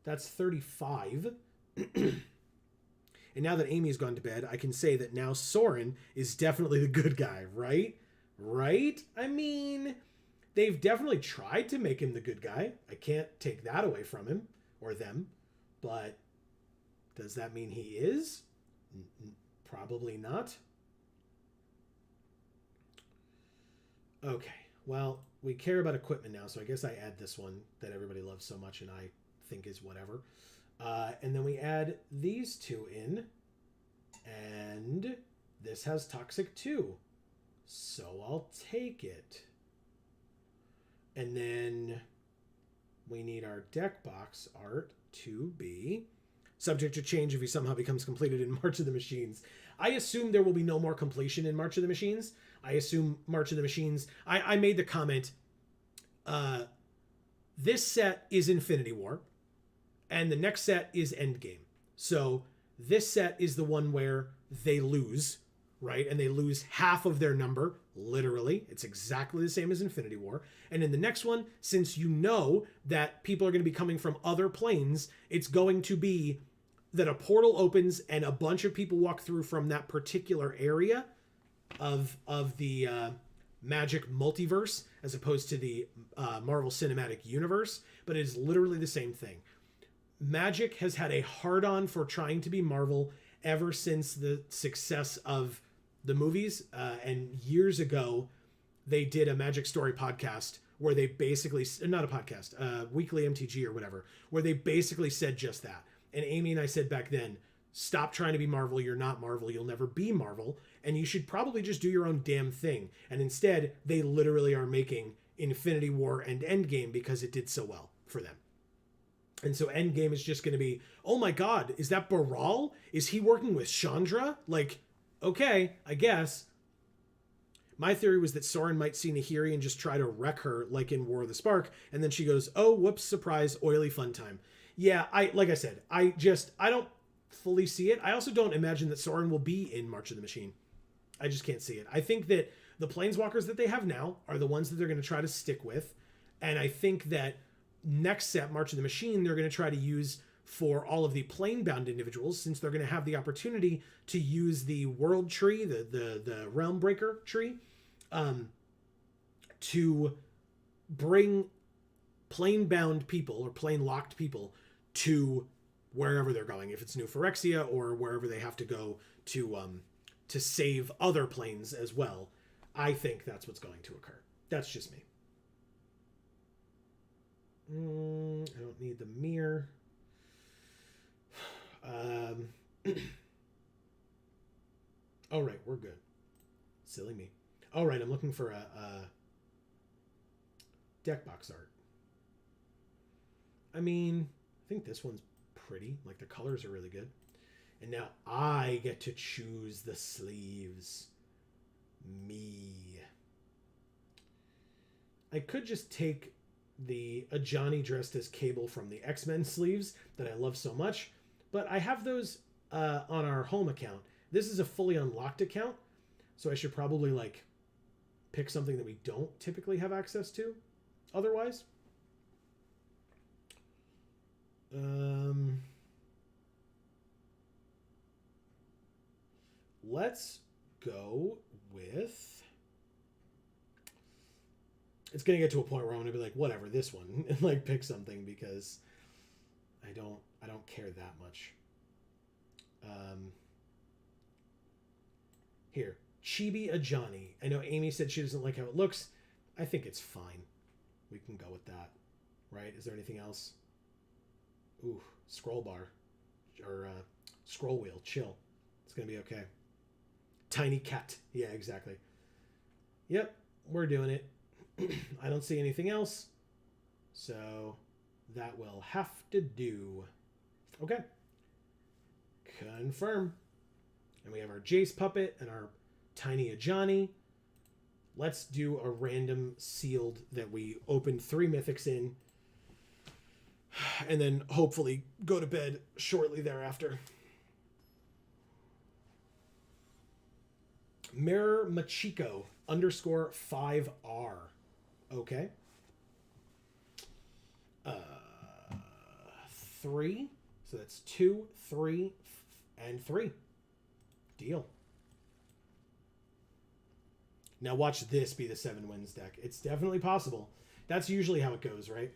That's 35. And now that Amy's gone to bed, I can say that now Soren is definitely the good guy, right? Right? I mean, they've definitely tried to make him the good guy. I can't take that away from him or them. But does that mean he is? Probably not. Okay. Well, we care about equipment now, so I guess I add this one that everybody loves so much and I think is whatever. And then we add these two in. And this has Toxic 2. So I'll take it. And then we need our deck box art to be subject to change if he somehow becomes completed in March of the Machines. I assume there will be no more completion in March of the Machines. I assume March of the Machines... I made the comment, this set is Infinity War, and the next set is Endgame. So this set is the one where they lose, right? And they lose half of their number, literally. It's exactly the same as Infinity War. And in the next one, since you know that people are going to be coming from other planes, it's going to be that a portal opens and a bunch of people walk through from that particular area of the Magic multiverse as opposed to the Marvel Cinematic Universe, but it is literally the same thing. Magic has had a hard-on for trying to be Marvel ever since the success of the movies. And years ago, they did a Magic Story podcast where they basically, not a podcast, weekly MTG or whatever, where they basically said just that. And Amy and I said back then, stop trying to be Marvel. You're not Marvel. You'll never be Marvel. And you should probably just do your own damn thing. And instead, they literally are making Infinity War and Endgame because it did so well for them. And so Endgame is just going to be, oh my God, is that Baral? Is he working with Chandra? Like, okay, I guess. My theory was that Soren might see Nahiri and just try to wreck her like in War of the Spark. And then she goes, oh, whoops, surprise, oily fun time. Yeah, like I said, I don't fully see it. I also don't imagine that Soren will be in March of the Machine. I just can't see it. I think that the Planeswalkers that they have now are the ones that they're going to try to stick with. And I think that next set, March of the Machine, they're going to try to use for all of the plane-bound individuals, since they're going to have the opportunity to use the World Tree, the Realm Breaker tree, to bring plane-bound people or plane-locked people to wherever they're going, if it's New Phyrexia or wherever they have to go to save other planes as well. I think that's what's going to occur. That's just me. I don't need the mirror. All right, we're good. Silly me. All right, I'm looking for a deck box art. I mean, I think this one's pretty. Like, the colors are really good. And now I get to choose the sleeves. Me. I could just take a Johnny dressed as Cable from the X-Men sleeves that I love so much, but I have those on our home account. This is a fully unlocked account, so I should probably like pick something that we don't typically have access to otherwise. let's go with... It's going to get to a point where I'm going to be like, whatever, this one. And like pick something because I don't care that much. Here. Chibi Ajani. I know Amy said she doesn't like how it looks. I think it's fine. We can go with that. Right? Is there anything else? Ooh, scroll bar. Or scroll wheel. Chill. It's going to be okay. Tiny cat. Yeah, exactly. Yep, we're doing it. I don't see anything else. So that will have to do. Okay. Confirm. And we have our Jace puppet and our Tiny Ajani. Let's do a random sealed that we open 3 mythics in. And then hopefully go to bed shortly thereafter. Mirror Machiko _5R. Okay. 3. So that's 2, 3, and 3. Deal. Now watch this be the 7 wins deck. It's definitely possible. That's usually how it goes, right?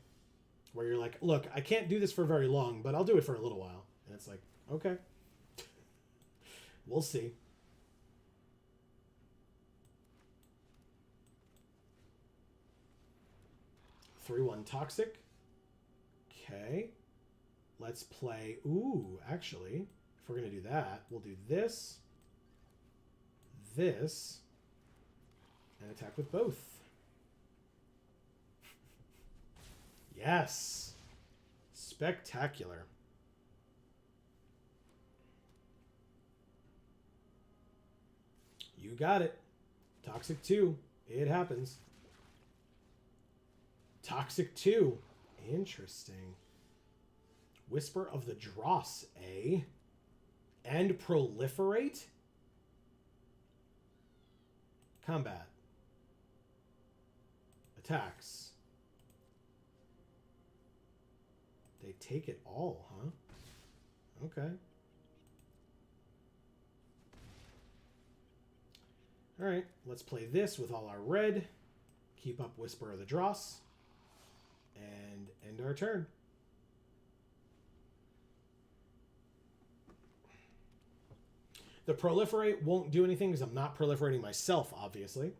Where you're like, look, I can't do this for very long, but I'll do it for a little while. And it's like, okay. We'll see. Three, 1 Toxic. Okay. Let's play... Ooh, actually, if we're going to do that, we'll do this, this, and attack with both. Yes. Spectacular. You got it. Toxic 2. It happens. Toxic 2. Interesting. Whisper of the Dross, eh? And Proliferate? Combat. Attacks. They take it all, huh? Okay. Alright, let's play this with all our red. Keep up Whisper of the Dross. And end our turn. The Proliferate won't do anything because I'm not proliferating myself, obviously.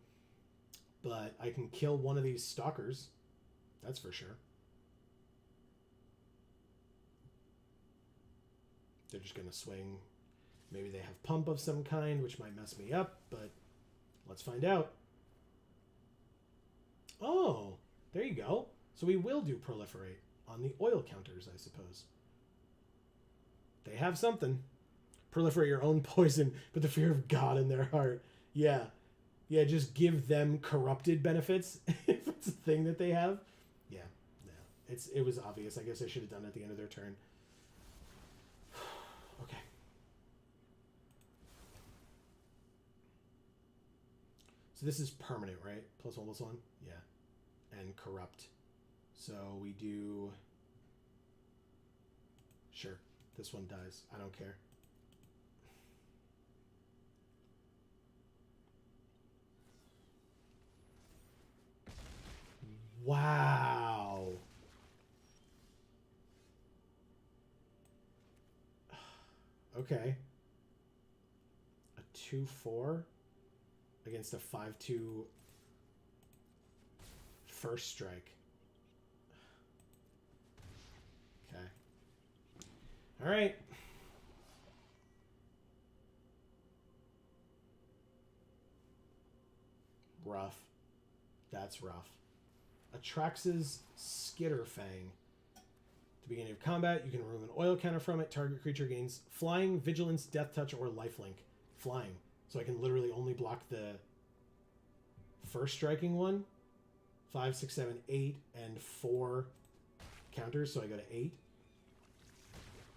But I can kill one of these stalkers. That's for sure. They're just going to swing. Maybe they have pump of some kind, which might mess me up, but let's find out. Oh, there you go. So we will do Proliferate on the oil counters, I suppose. They have something. Proliferate your own poison, but the fear of God in their heart. Yeah. Yeah, just give them corrupted benefits if it's a thing that they have. Yeah. Yeah. It was obvious. I guess I should have done it at the end of their turn. Okay. So this is permanent, right? +1/+1? Yeah. And corrupt. So we do... Sure. This one dies. I don't care. Wow. Okay. A 2/4 against a 5/2 first strike. Okay. All right. Rough. That's rough. Atrax's Skitterfang. At the beginning of combat, you can remove an oil counter from it. Target creature gains Flying, Vigilance, Death Touch, or Lifelink. Flying. So I can literally only block the first striking one. 5, 6, 7, 8, and 4 counters, so I go to 8.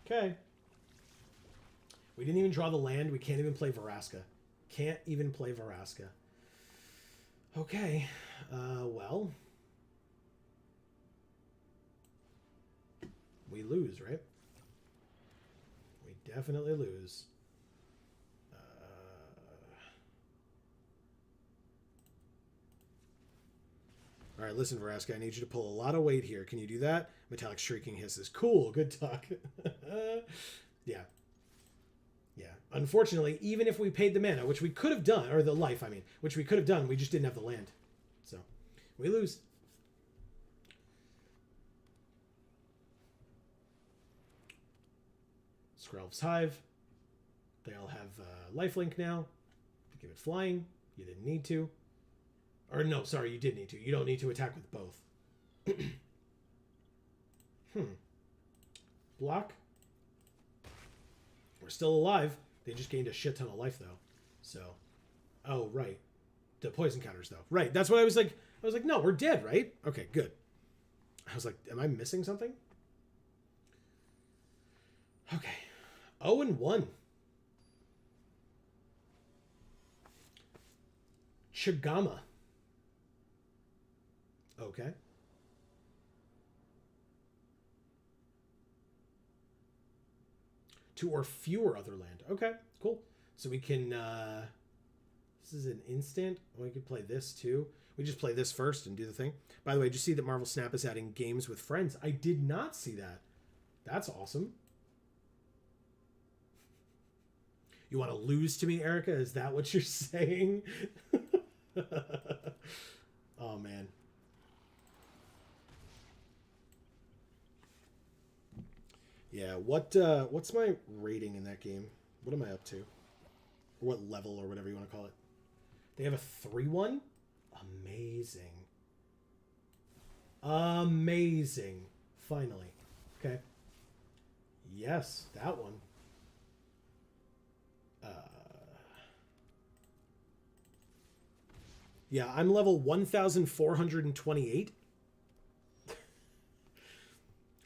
Okay. We didn't even draw the land. We can't even play Vraska. Can't even play Vraska. Okay. Well... We lose, right? We definitely lose. All right, listen, Vraska, I need you to pull a lot of weight here. Can you do that? Metallic shrieking hisses. Cool, good talk. Yeah. Yeah. Unfortunately, even if we paid the mana, which we could have done, or the life, I mean, which we could have done, we just didn't have the land. So, we lose. Skrelv's Hive. They all have lifelink now. Give it flying. You didn't need to. Or no, sorry, you did need to. You don't need to attack with both. Block. We're still alive. They just gained a shit ton of life, though. So, oh, right. The poison counters, though. Right, that's what I was like. I was like, no, we're dead, right? Okay, good. I was like, am I missing something? Okay. 0-1. Chagama. Okay. Two or fewer other land. Okay, cool. So we can, this is an instant. We could play this too. We just play this first and do the thing. By the way, did you see that Marvel Snap is adding games with friends? I did not see that. That's awesome. You want to lose to me, Erica? Is that what you're saying? Oh, man. Yeah, what's my rating in that game? What am I up to? Or what level or whatever you want to call it? They have a 3-1? Amazing. Amazing. Finally. Okay. Yes, that one. Yeah, I'm level 1,428.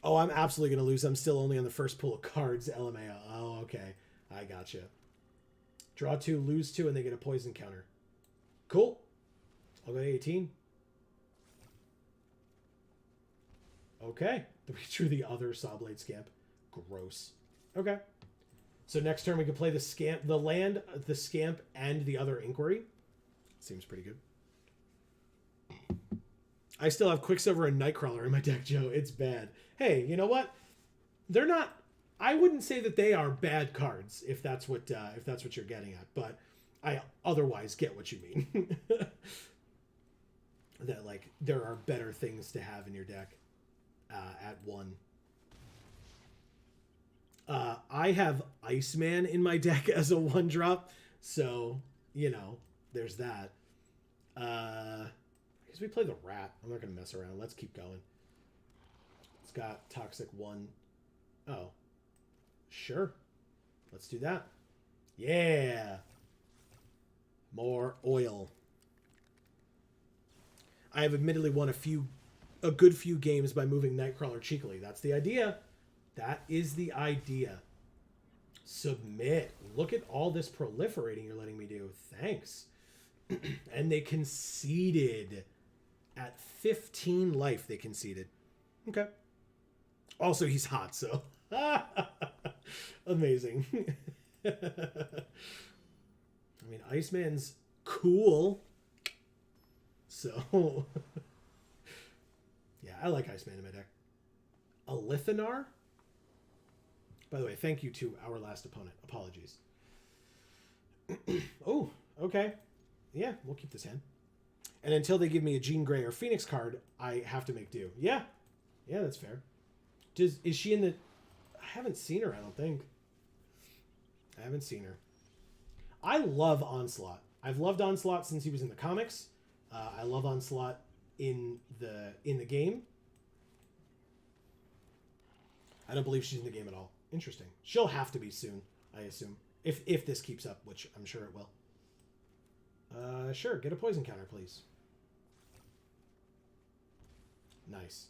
Oh, I'm absolutely going to lose. I'm still only on the first pool of cards, LMAO. Oh, okay. I gotcha. Draw 2, lose 2, and they get a poison counter. Cool. I'll go to 18. Okay. We drew the other Sawblade Scamp. Gross. Okay. So next turn we can play the Scamp, the land, the Scamp, and the other Inquiry. Seems pretty good. I still have Quicksilver and Nightcrawler in my deck, Joe. It's bad. Hey, you know what? They're not. I wouldn't say that they are bad cards if that's what you're getting at, but I otherwise get what you mean. That like there are better things to have in your deck at 1. I have Iceman in my deck as a 1-drop, so you know there's that. I guess we play the rat. I'm not going to mess around. Let's keep going. It's got Toxic 1. Oh. Sure. Let's do that. Yeah. More oil. I have admittedly won a good few games by moving Nightcrawler cheekily. That's the idea. That is the idea. Submit. Look at all this proliferating you're letting me do. Thanks. And they conceded. At 15 life, they conceded. Okay. Also, he's hot, so. Amazing. I mean, Iceman's cool. So. Yeah, I like Iceman in my deck. A Lithanar? By the way, thank you to our last opponent. Apologies. Oh, okay. Yeah, we'll keep this hand. And until they give me a Jean Grey or Phoenix card, I have to make do. Yeah. Yeah, that's fair. Is she in the... I haven't seen her, I don't think. I haven't seen her. I love Onslaught. I've loved Onslaught since he was in the comics. I love Onslaught in the game. I don't believe she's in the game at all. Interesting. She'll have to be soon, I assume. If this keeps up, which I'm sure it will. Sure, get a poison counter, please. Nice.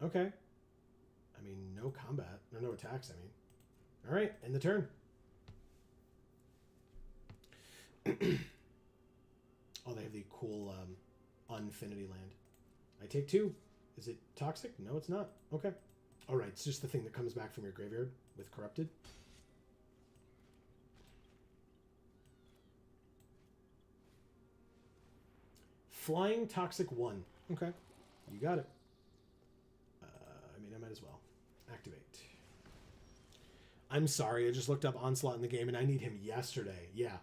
Okay. I mean, no combat. Or no attacks, I mean. Alright, end the turn. Oh, they have the cool Unfinity land. I take 2. Is it toxic? No, it's not. Okay. Alright, it's just the thing that comes back from your graveyard with Corrupted. Flying Toxic 1. Okay. You got it. I mean, I might as well. Activate. I'm sorry, I just looked up Onslaught in the game and I need him yesterday. Yeah.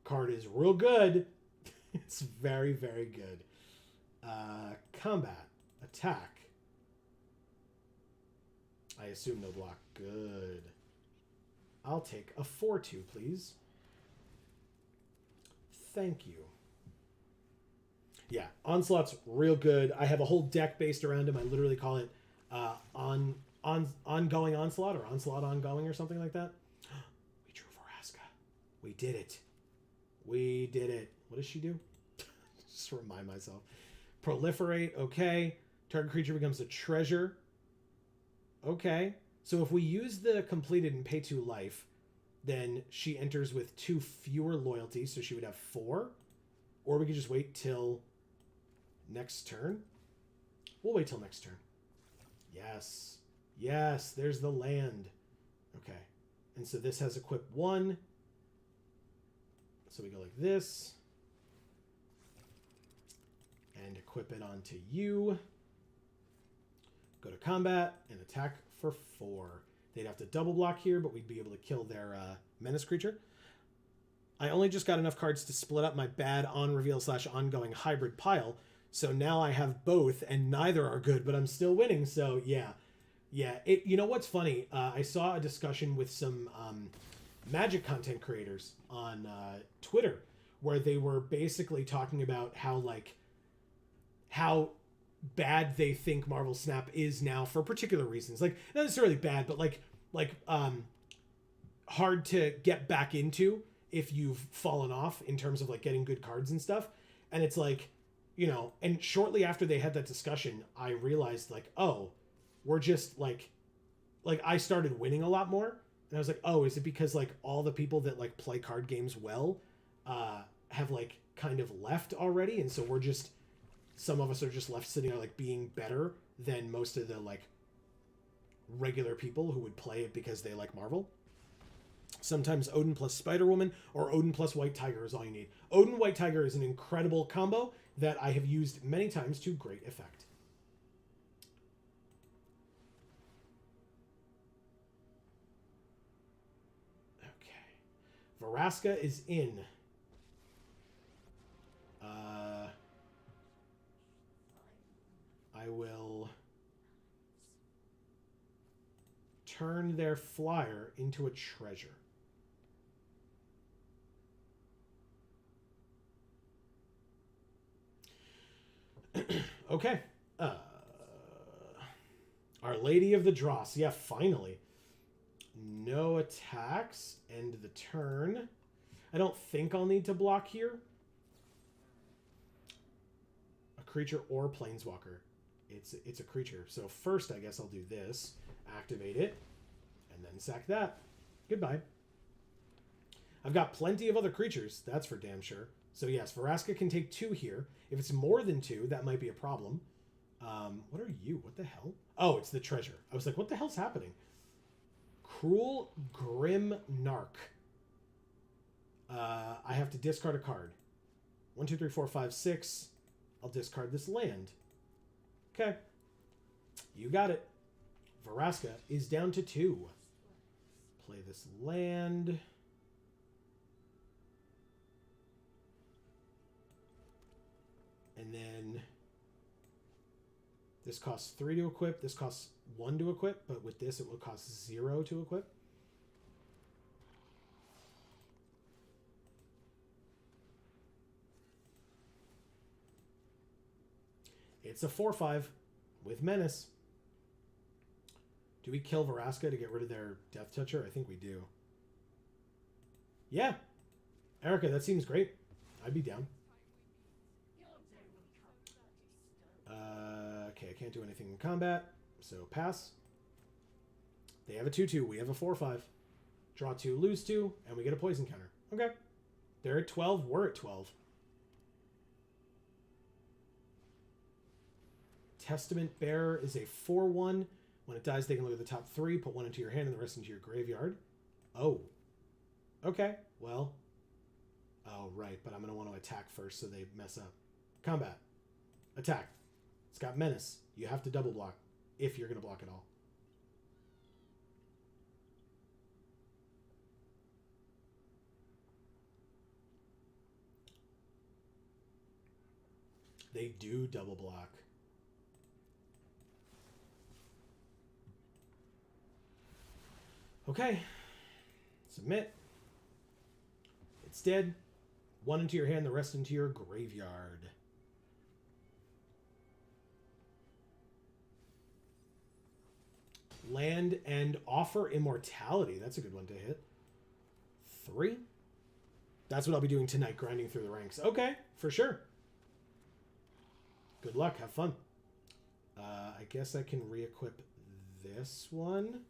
Card is real good. It's very, very good. Combat. Attack. I assume no block. Good. I'll take a 4-2, please. Thank you. Yeah, Onslaught's real good. I have a whole deck based around him. I literally call it Ongoing Onslaught or Onslaught Ongoing or something like that. We drew Phyrexia. We did it. We did it. What does she do? Just remind myself. Proliferate. Okay. Target creature becomes a treasure. Okay. So if we use the completed and pay 2 life, then she enters with 2 fewer loyalty, so she would have 4. Or we could just wait till next turn. We'll wait till next turn. Yes. Yes, there's the land. Okay. And so this has equip 1. So we go like this. And equip it onto you. Go to combat and attack for 4. They'd have to double block here, but we'd be able to kill their menace creature. I only just got enough cards to split up my bad on-reveal / ongoing hybrid pile. So now I have both, and neither are good, but I'm still winning. So yeah. Yeah. You know what's funny? I saw a discussion with some Magic content creators on Twitter where they were basically talking about how bad they think Marvel Snap is now for particular reasons. Like, not necessarily bad, but hard to get back into if you've fallen off in terms of like getting good cards and stuff. And it's like, you know, and shortly after they had that discussion, I realized like, oh, we're just like I started winning a lot more. And I was like, oh, is it because like all the people that like play card games well have like kind of left already? And so we're just, some of us are just left sitting there like being better than most of the like regular people who would play it because they like Marvel. Sometimes Odin plus Spider-Woman or Odin plus White Tiger is all you need. Odin White Tiger is an incredible combo that I have used many times to great effect. Okay. Phyrexia is in. I will turn their flyer into a treasure. Okay. Our Lady of the Dross. Yeah, finally. No attacks. End the turn. I don't think I'll need to block here. A creature or planeswalker. It's a creature. So first, I guess I'll do this. Activate it. And then sack that. Goodbye. I've got plenty of other creatures. That's for damn sure. So yes, Phyrexia can take 2 here. If it's more than 2, that might be a problem. What are you? What the hell? Oh, it's the treasure. I was like, what the hell's happening? Cruel Grim Narc. I have to discard a card. 1, 2, 3, 4, 5, 6. I'll discard this land. Okay. You got it. Phyrexia is down to 2. Play this land. And then this costs 3 to equip. This costs 1 to equip, but with this it will cost 0 to equip. It's a 4/5 with Menace. Do we kill Phyrexia to get rid of their Death Toucher? I think we do. Yeah. Erica, that seems great. I'd be down. Okay, I can't do anything in combat, so pass. They have a 2/2. We have a 4/5. Draw 2, lose 2, and we get a poison counter. Okay. They're at 12. We're at 12. Testament Bearer is a 4/1. When it dies, they can look at the top 3, put 1 into your hand and the rest into your graveyard. Oh. Okay, well. Oh, right, but I'm going to want to attack first so they mess up. Combat. Attack. It's got Menace. You have to double block if you're going to block at all. They do double block. Okay. Submit. It's dead. One into your hand, the rest into your graveyard. Land and offer immortality. That's a good one to hit. 3. That's what I'll be doing tonight, grinding through the ranks. Okay, for sure. Good luck. Have fun. I guess I can re-equip this one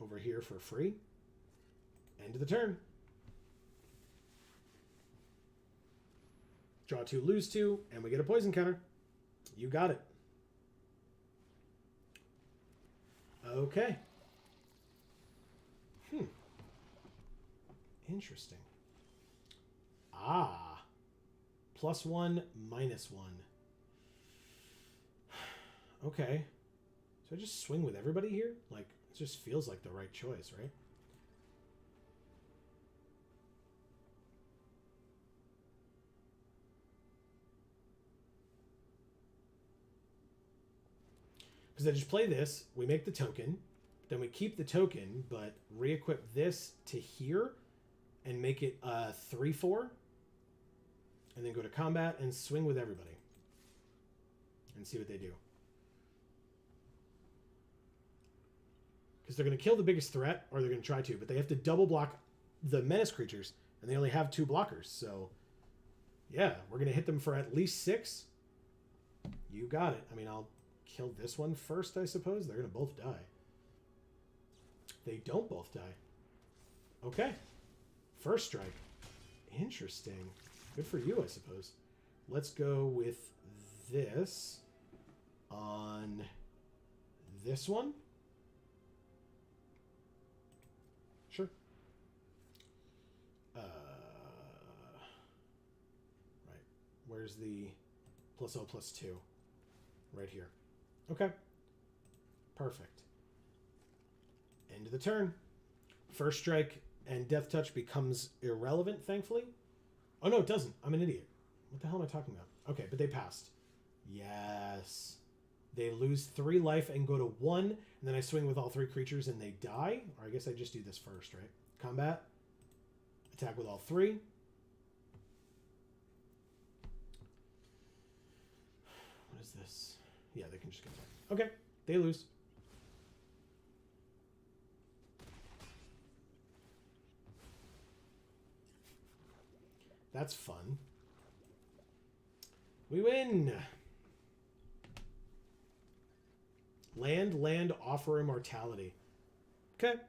over here for free. End of the turn. Draw 2, lose 2, and we get a poison counter. You got it. Okay. Interesting. Ah. +1, -1. Okay. So I just swing with everybody here? Like, it just feels like the right choice, right? Because I just play this, we make the token, then we keep the token, but re-equip this to here and make it 3/4, and then go to combat and swing with everybody and see what they do. Because they're going to kill the biggest threat, or they're going to try to, but they have to double block the menace creatures, and they only have 2 blockers, so yeah, we're going to hit them for at least 6. You got it. I mean, I'll kill this one first, I suppose. They're going to both die. They don't both die. Okay. First strike. Interesting. Good for you, I suppose. Let's go with this on this one. Sure. Right. Where's the +0/+2? Right here. Okay. Perfect. End of the turn. First strike and death touch becomes irrelevant, thankfully. Oh, no, it doesn't. I'm an idiot. What the hell am I talking about? Okay, but they passed. Yes. They lose 3 life and go to 1, and then I swing with all 3 creatures and they die. Or I guess I just do this first, right? Combat. Attack with all 3. What is this? Yeah, they can just get attacked. Okay, they lose. That's fun. We win. Land, offer immortality. Okay.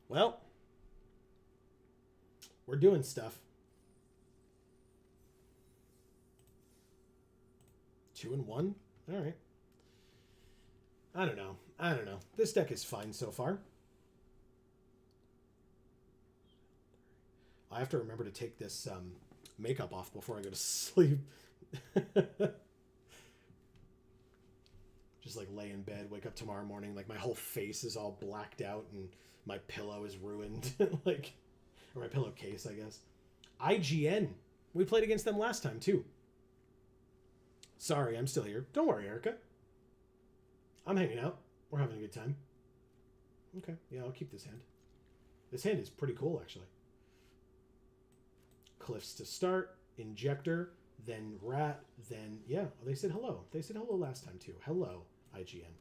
Well, we're doing stuff. 2 and 1? All right. I don't know. This deck is fine so far. I have to remember to take this makeup off before I go to sleep. Just like lay in bed, wake up tomorrow morning, like my whole face is all blacked out and my pillow is ruined. Like, or my pillowcase, I guess. IGN. We played against them last time too. Sorry, I'm still here. Don't worry, Erica. I'm hanging out. We're having a good time. Okay, yeah, I'll keep this hand. This hand is pretty cool, actually. Cliffs to start, Injector, then Rat, then... Yeah, they said hello. They said hello last time, too. Hello, IGN.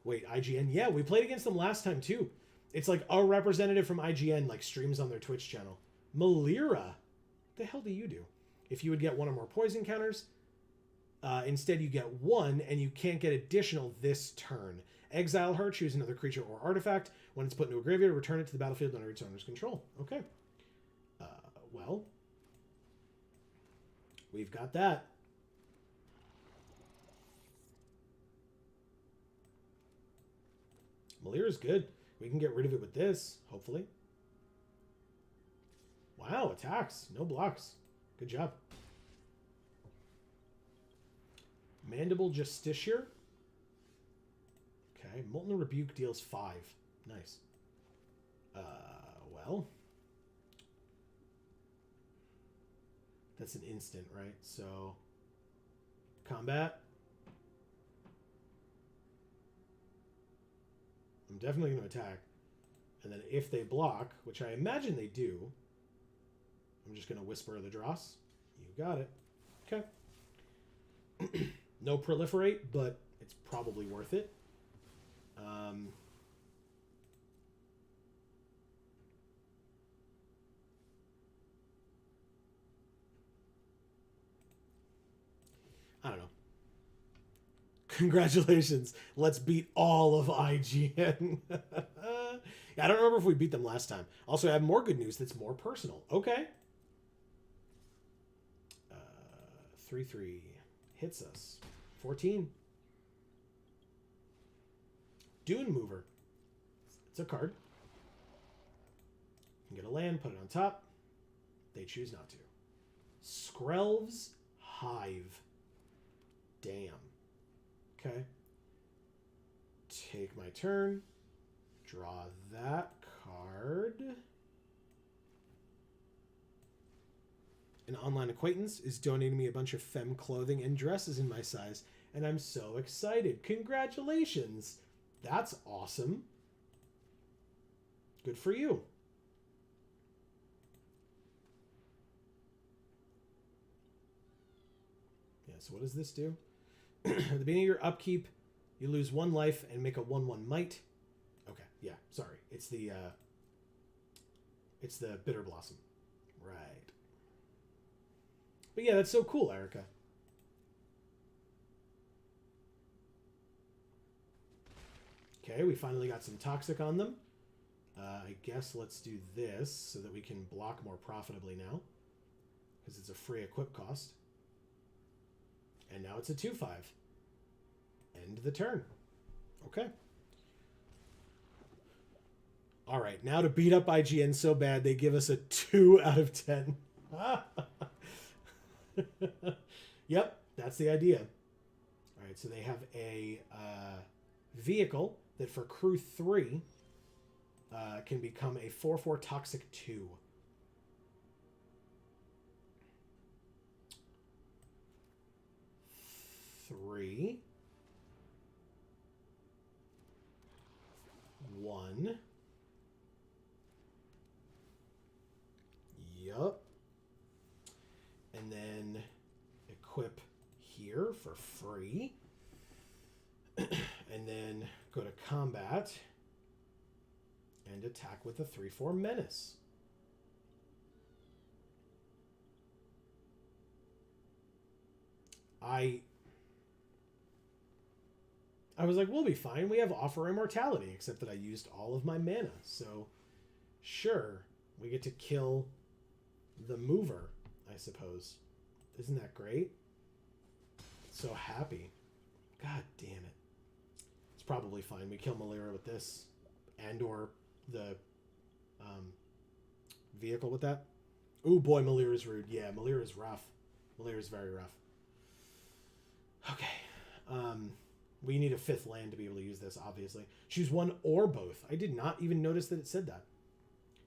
Wait, IGN? Yeah, we played against them last time, too. It's like a representative from IGN, like, streams on their Twitch channel. Malira. What the hell do you do? If you would get 1 or more poison counters, instead you get 1, and you can't get additional this turn. Exile her, choose another creature or artifact. When it's put into a graveyard, return it to the battlefield under its owner's control. Okay. Well, we've got that. Malira's good. We can get rid of it with this, hopefully. Wow, attacks. No blocks. Good job. Mandible Justiciar. Okay. Molten Rebuke deals 5. Nice. Well. That's an instant, right? So, combat. I'm definitely going to attack. And then if they block, which I imagine they do, I'm just going to Whisper the Dross. You got it. Okay. No Proliferate, but it's probably worth it. I don't know. Congratulations. Let's beat all of IGN. I don't remember if we beat them last time. Also, I have more good news that's more personal. Okay. 3/3 hits us. 14. Dune Mover. It's a card. You can get a land, put it on top. They choose not to. Skrelv's Hive. Damn. Okay. Take my turn. Draw that card. An online acquaintance is donating me a bunch of femme clothing and dresses in my size, and I'm so excited. Congratulations. That's awesome. Good for you. Yeah, so what does this do? At the beginning of your upkeep, you lose 1 life and make a 1/1 might. Okay, yeah, sorry. It's the Bitter Blossom. Right. But yeah, that's so cool, Erica. Okay, we finally got some Toxic on them. I guess let's do this so that we can block more profitably now. Because it's a free equip cost. And now it's a 2/5. End the turn. Okay. All right, now to beat up IGN so bad, they give us a 2 out of 10. Yep, that's the idea. All right, so they have a vehicle that for crew 3 can become a 4/4 Toxic 2. Three. 1. Yup. And then equip here for free. And then go to combat and attack with a 3/4 menace. I was like, we'll be fine. We have Offer Immortality, except that I used all of my mana. So, sure, we get to kill the mover, I suppose. Isn't that great? So happy. God damn it. It's probably fine. We kill Malira with this. And or the vehicle with that. Ooh, boy, Malira's rude. Yeah, Malira's rough. Malira's very rough. Okay. We need a 5th land to be able to use this, obviously. Choose 1 or both. I did not even notice that it said that.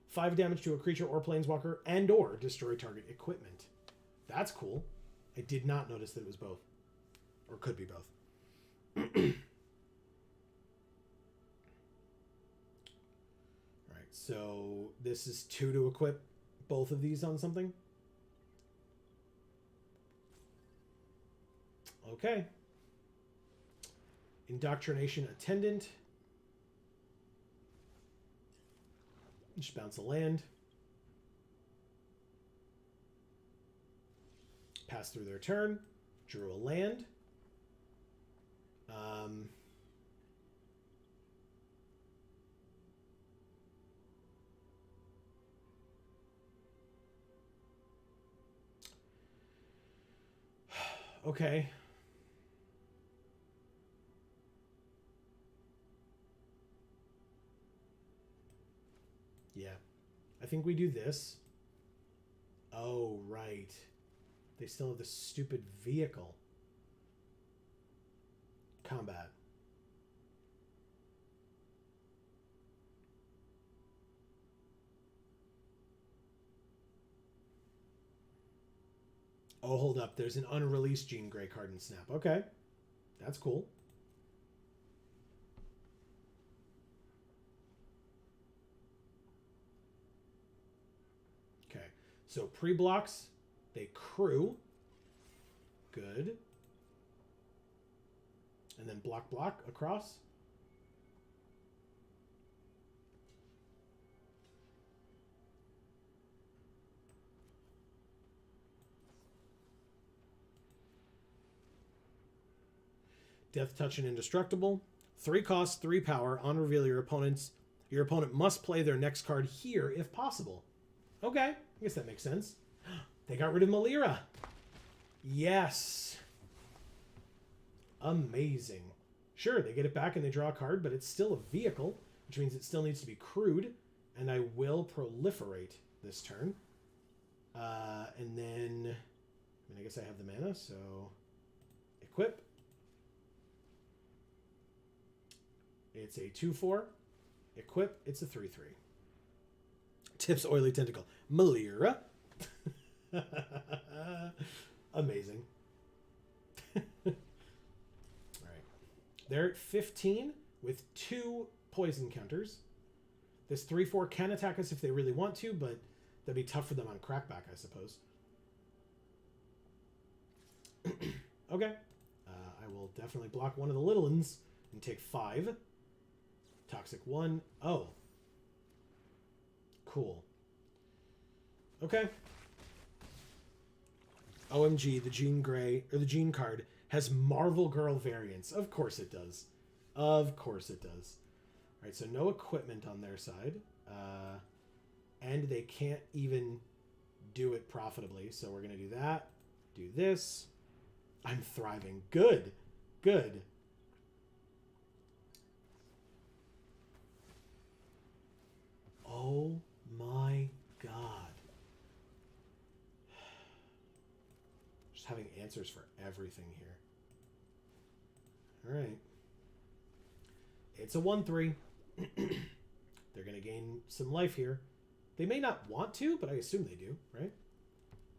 5 damage to a creature or planeswalker and or destroy target equipment. That's cool. I did not notice that it was both. Or could be both. Alright, so this is 2 to equip both of these on something. Okay. Indoctrination Attendant. Just bounce a land. Pass through their turn. Drew a land. Okay. Yeah. I think we do this. Oh, right. They still have this stupid vehicle. combat? Oh, hold up. There's an unreleased Jean Grey card in Snap. Okay. That's cool. Okay. So pre-blocks, they crew. Good. And then block across. Death Touch and Indestructible. 3 cost, 3 power. On reveal, your opponent must play their next card here if possible. Okay, I guess that makes sense. They got rid of Malira. Yes. Amazing. Sure, they get it back and they draw a card, but it's still a vehicle, which means it still needs to be crewed, and I will proliferate this turn. And then, I guess I have the mana, so equip. It's a 2/4. Equip. It's a 3/3. Tips Oily Tentacle. Malira. Amazing. All right. They're at 15 with 2 poison counters. This 3/4 can attack us if they really want to, but that'd be tough for them on crackback, I suppose. Okay. I will definitely block one of the little ones and take 5. Toxic 1. Oh. Cool. Okay. OMG, the Jean Grey, or the Jean card, has Marvel Girl variants. Of course it does. Of course it does. Alright, so no equipment on their side. And they can't even do it profitably. So we're going to do that. Do this. I'm thriving. Good. Good. Oh my god. Just having answers for everything here. Alright. It's a 1/3. They're going to gain some life here. They may not want to, but I assume they do, right?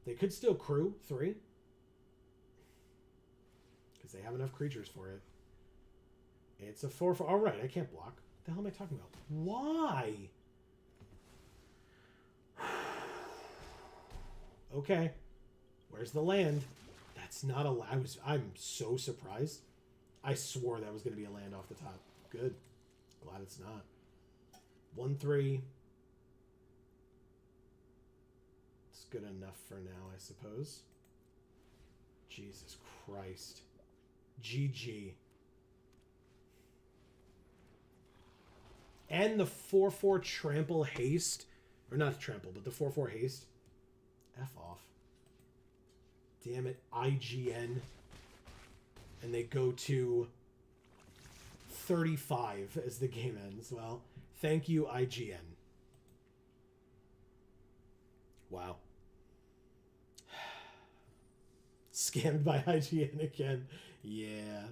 They could still crew 3. Because they have enough creatures for it. It's a 4/4. Alright, I can't block. What the hell am I talking about? Why? Okay. Where's the land? That's not a... I'm so surprised. I swore that was going to be a land off the top. Good. Glad it's not. 1/3. It's good enough for now, I suppose. Jesus Christ. GG. And the 4/4 trample haste. Or not trample, but the 4/4 haste. F off. Damn it, IGN. And they go to 35 as the game ends. Well, thank you, IGN. Wow. Scammed by IGN again. Yeah.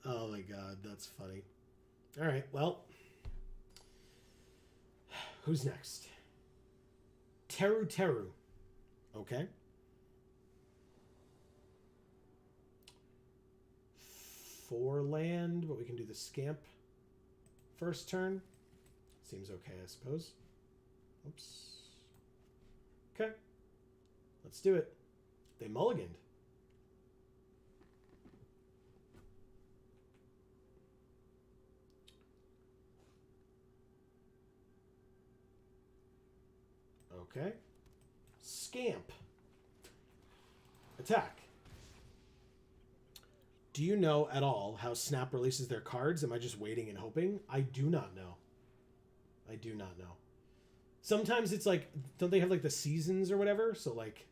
Oh my god, that's funny. Alright, well. Who's next? Teru. Okay. 4 land, but we can do the scamp first turn. Seems okay, I suppose. Oops. Okay. Let's do it. They mulliganed. Okay. Scamp. Attack. Do you know at all how Snap releases their cards? Am I just waiting and hoping? I do not know. I do not know. Sometimes it's like, don't they have like the seasons or whatever? So like,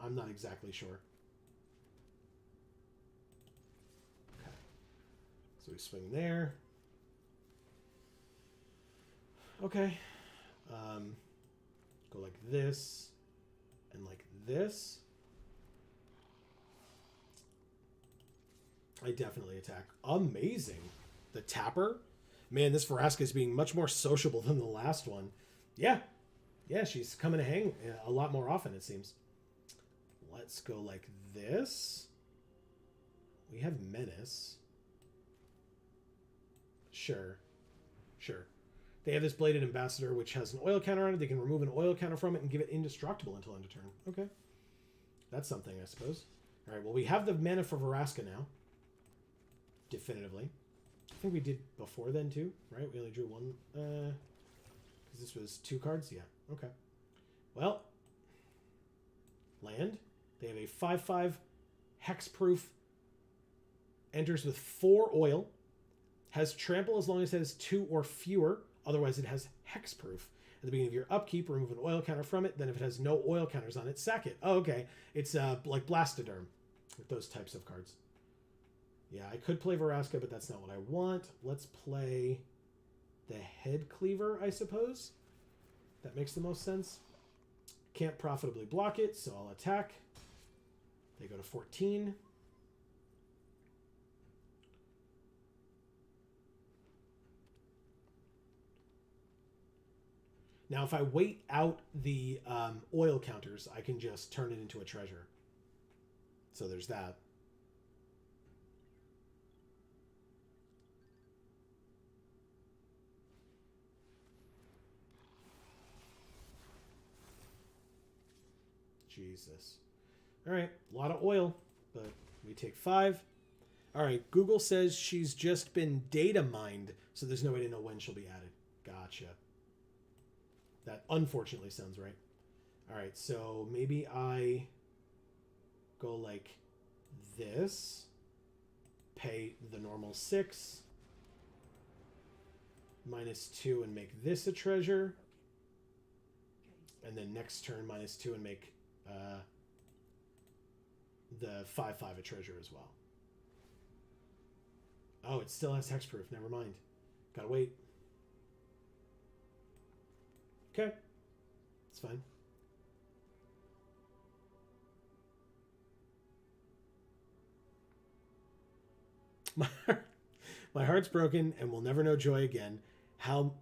I'm not exactly sure. Okay. So we swing there. Okay. Go like this and like this. I definitely attack. Amazing. The tapper? Man, this Vraska is being much more sociable than the last one. Yeah. Yeah, she's coming to hang a lot more often, it seems. Let's go like this. We have Menace. Sure. Sure. They have this Bladed Ambassador, which has an oil counter on it. They can remove an oil counter from it and give it indestructible until end of turn. Okay. That's something, I suppose. All right, well, we have the mana for Vraska now. Definitively. I think we did before then, too, right? We only drew one. Because this was 2 cards? Yeah. Okay. Well. Land. They have a 5/5 hexproof. Enters with 4 oil. Has trample as long as it has 2 or fewer. Otherwise, it has hexproof. At the beginning of your upkeep, remove an oil counter from it. Then if it has no oil counters on it, sack it. Oh, okay. It's like Blastoderm with those types of cards. Yeah, I could play Vraska, but that's not what I want. Let's play the Head Cleaver, I suppose. That makes the most sense. Can't profitably block it, so I'll attack. They go to 14. Now, if I wait out the oil counters, I can just turn it into a treasure. So there's that. Jesus. All right, a lot of oil, but we take 5. All right, Google says she's just been data mined, so there's no way to know when she'll be added. Gotcha. That unfortunately sounds right. All right, so maybe I go like this, pay the normal 6, -2 and make this a treasure, and then next turn -2 and make the 5/5 a treasure as well. Oh, it still has hexproof. Never mind. Gotta wait. Okay. It's fine. My heart's broken and will never know joy again. How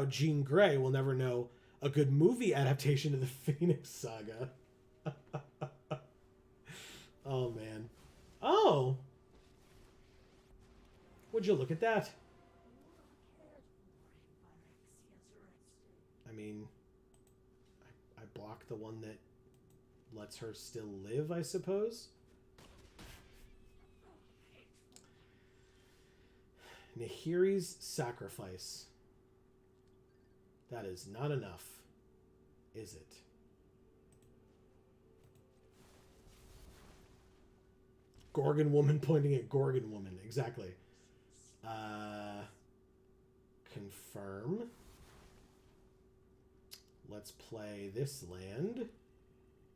Jean Grey will never know a good movie adaptation of the Phoenix Saga. Oh, man. Oh! Would you look at that? I mean, I blocked the one that lets her still live, I suppose. Nahiri's Sacrifice. That is not enough, is it? Gorgon Woman pointing at Gorgon Woman. Exactly. Confirm. Let's play this land.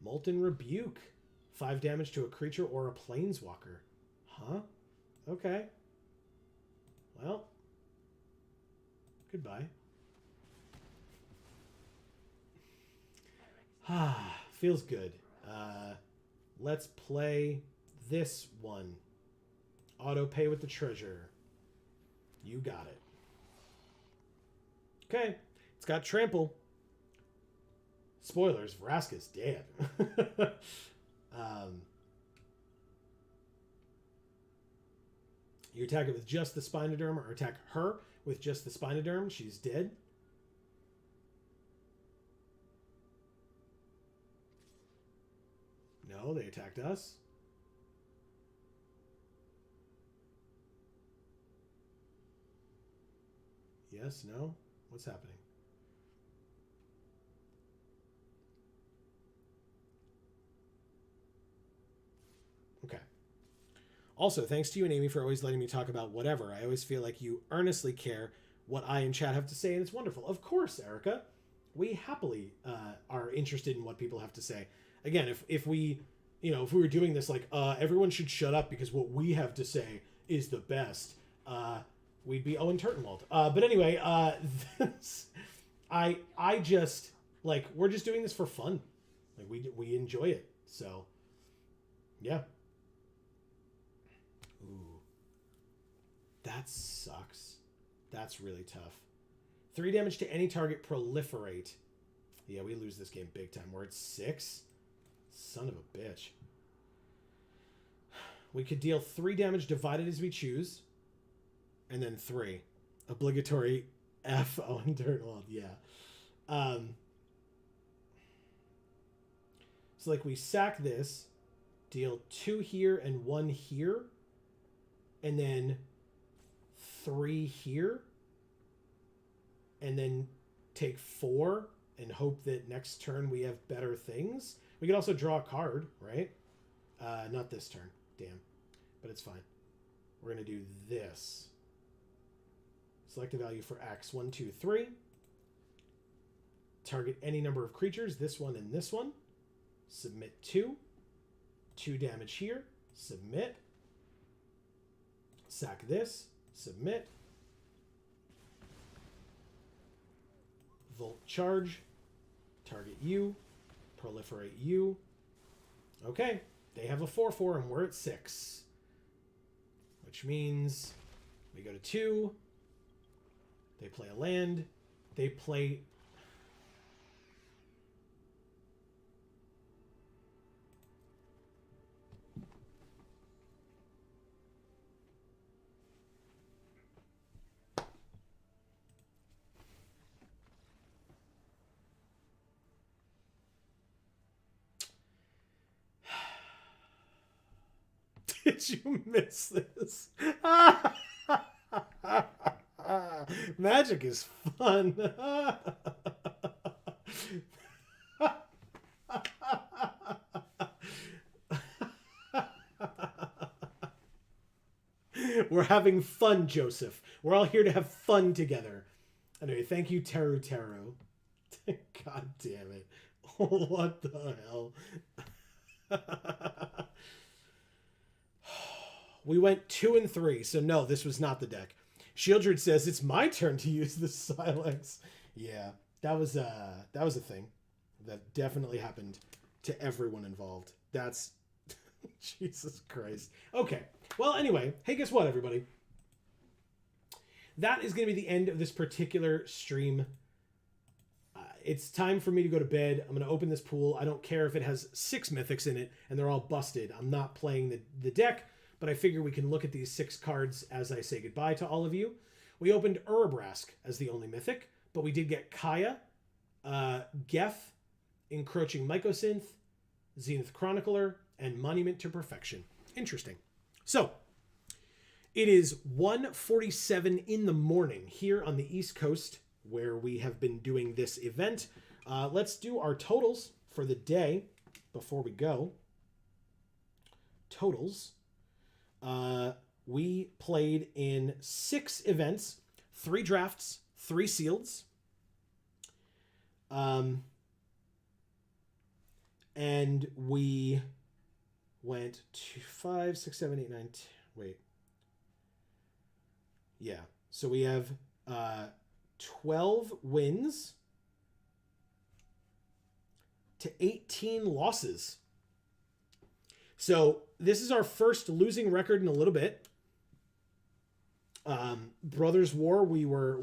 Molten Rebuke. 5 damage to a creature or a planeswalker. Huh? Okay. Well. Goodbye. Ah, feels good. Let's play this one. Auto pay with the treasure. You got it. Okay. It's got trample. Spoilers, Vraska's dead. You attack it with just the Spinoderm, or attack her with just the Spinoderm. She's dead. No, they attacked us. Yes, no? What's happening? Okay. Also, thanks to you and Amy for always letting me talk about whatever. I always feel like you earnestly care what I and Chad have to say, and it's wonderful. Of course, Erica. We happily are interested in what people have to say. Again, if we were doing this like everyone should shut up because what we have to say is the best, we'd be Owen Turtenwald. But anyway, I just like we're just doing this for fun. Like we enjoy it. So yeah. That sucks. That's really tough. 3 damage to any target, proliferate. Yeah, we lose this game big time. We're at 6. Son of a bitch. We could deal 3 damage divided as we choose. And then 3. Obligatory F on Dirt World, yeah. So like we sack this, deal 2 here and 1 here, and then 3 here, and then take 4 and hope that next turn we have better things. We could also draw a card, right? Not this turn, damn, but it's fine. We're gonna do this. Select a value for X. 1, 2, 3. Target any number of creatures, this one and this one. Submit 2. 2 damage here. Submit. Sack this. Submit. Volt charge. Target you. Proliferate you. Okay. They have a 4/4 and we're at 6. Which means we go to 2. They play a land. They play... Did you miss this? Magic is fun. We're having fun, Joseph. We're all here to have fun together. Anyway, thank you, Teru Teru. God damn it. What the hell? We went 2 and 3, so no, this was not the deck. Shieldred says it's my turn to use the Silex. Yeah, that was a thing that definitely happened to everyone involved. That's Jesus Christ. Okay. Well, anyway, hey, guess what, everybody? That is going to be the end of this particular stream. It's time for me to go to bed. I'm going to open this pool. I don't care if it has 6 mythics in it and they're all busted. I'm not playing the deck. But I figure we can look at these 6 cards as I say goodbye to all of you. We opened Urabrask as the only mythic, but we did get Kaya, Geth, Encroaching Mycosynth, Zenith Chronicler, and Monument to Perfection. Interesting. So, it is 1:47 in the morning here on the East Coast where we have been doing this event. Let's do our totals for the day before we go. Totals. We played in 6 events, 3 drafts, 3 sealeds. And we went 2, 5, 6, 7, 8, 9, 10, wait. Yeah. So we have 12 wins to 18 losses. So this is our first losing record in a little bit. Brothers War, we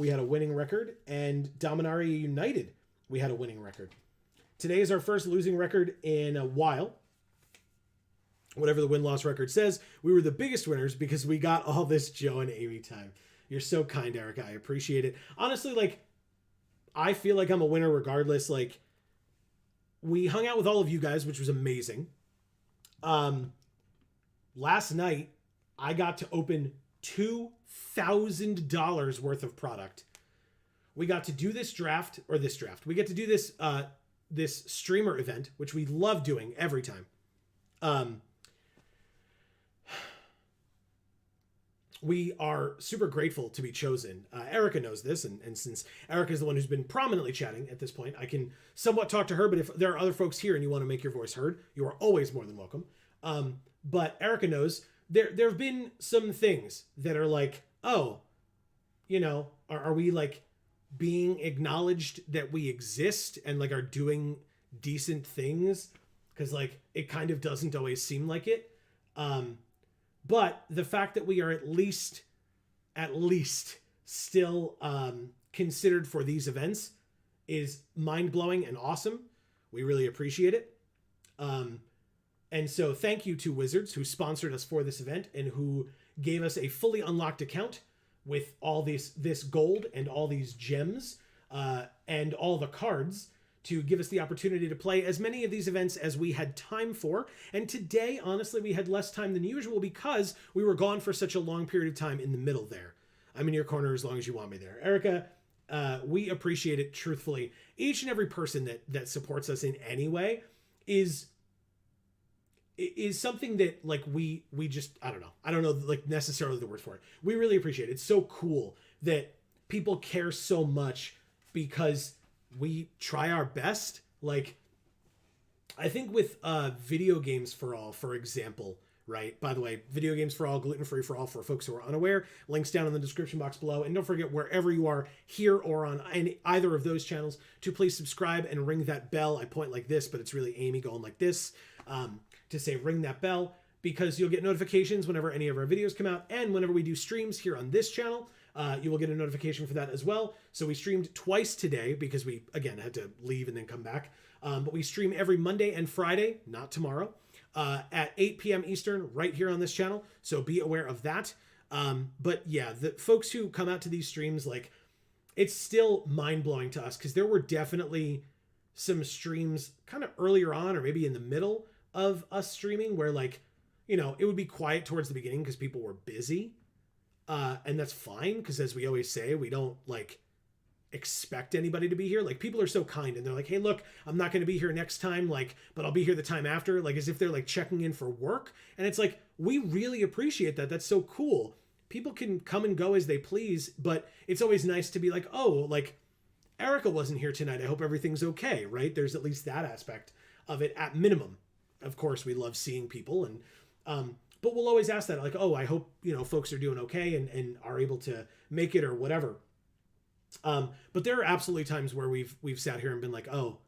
had a winning record, and Dominaria United, we had a winning record. Today is our first losing record in a while. Whatever the win-loss record says, we were the biggest winners because we got all this Joe and Amy time. You're so kind, Erica. I appreciate it. Honestly, like, I feel like I'm a winner regardless. Like, we hung out with all of you guys, which was amazing. Last night, I got to open $2,000 worth of product. We got to do this draft. We get to do this, this streamer event, which we love doing every time. We are super grateful to be chosen. Erica knows this, and since Erica is the one who's been prominently chatting at this point, I can somewhat talk to her, but if there are other folks here and you want to make your voice heard, you are always more than welcome. But Erica knows there have been some things that are like, oh, you know, are we like being acknowledged that we exist and like are doing decent things? Because like it kind of doesn't always seem like it. But the fact that we are at least at least still considered for these events is mind-blowing and awesome. We really appreciate it. And so thank you to Wizards, who sponsored us for this event and who gave us a fully unlocked account with all this gold and all these gems and all the cards to give us the opportunity to play as many of these events as we had time for. And today, honestly, we had less time than usual because we were gone for such a long period of time in the middle there. I'm in your corner as long as you want me there. Erica, we appreciate it, truthfully. Each and every person that supports us in any way is something that, like, we just, I don't know like necessarily the word for it. We really appreciate it. It's so cool that people care so much because we try our best. Like, I think with Video Games for All, for example, right? By the way, Video Games for All, gluten-free for all, for folks who are unaware, links down in the description box below. And don't forget, wherever you are, here or on either of those channels, to please subscribe and ring that bell. I point like this, but it's really Amy going like this, to say ring that bell, because you'll get notifications whenever any of our videos come out, and whenever we do streams here on this channel, you will get a notification for that as well. So we streamed twice today because we, again, had to leave and then come back. But we stream every Monday and Friday, not tomorrow, at 8 p.m. Eastern, right here on this channel. So be aware of that. But yeah, the folks who come out to these streams, like, it's still mind-blowing to us because there were definitely some streams kind of earlier on or maybe in the middle of us streaming where, like, you know, it would be quiet towards the beginning because people were busy. And that's fine because, as we always say, we don't, like, expect anybody to be here. Like, people are so kind and they're like, hey, look, I'm not going to be here next time, like, but I'll be here the time after, like, as if they're, like, checking in for work. And it's like, we really appreciate that. That's so cool. People can come and go as they please, but it's always nice to be like, oh, like, Erica wasn't here tonight. I hope everything's okay, right? There's at least that aspect of it at minimum. Of course, we love seeing people, and but we'll always ask that, like, oh, I hope, you know, folks are doing okay and are able to make it or whatever. But there are absolutely times where we've sat here and been like, oh,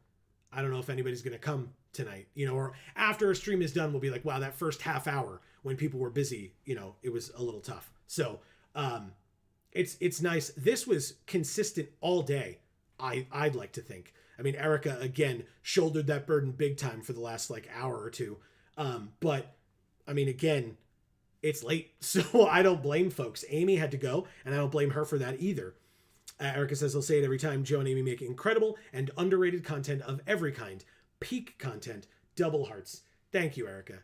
I don't know if anybody's going to come tonight, you know, or after a stream is done, we'll be like, wow, that first half hour when people were busy, you know, it was a little tough. So it's nice. This was consistent all day. I'd like to think. I mean, Erica, again, shouldered that burden big time for the last, like, hour or two. But I mean, again, it's late, so I don't blame folks. Amy had to go, and I don't blame her for that either. Erica says, I'll say it every time. Joe and Amy make incredible and underrated content of every kind. Peak content, double hearts. Thank you, Erica.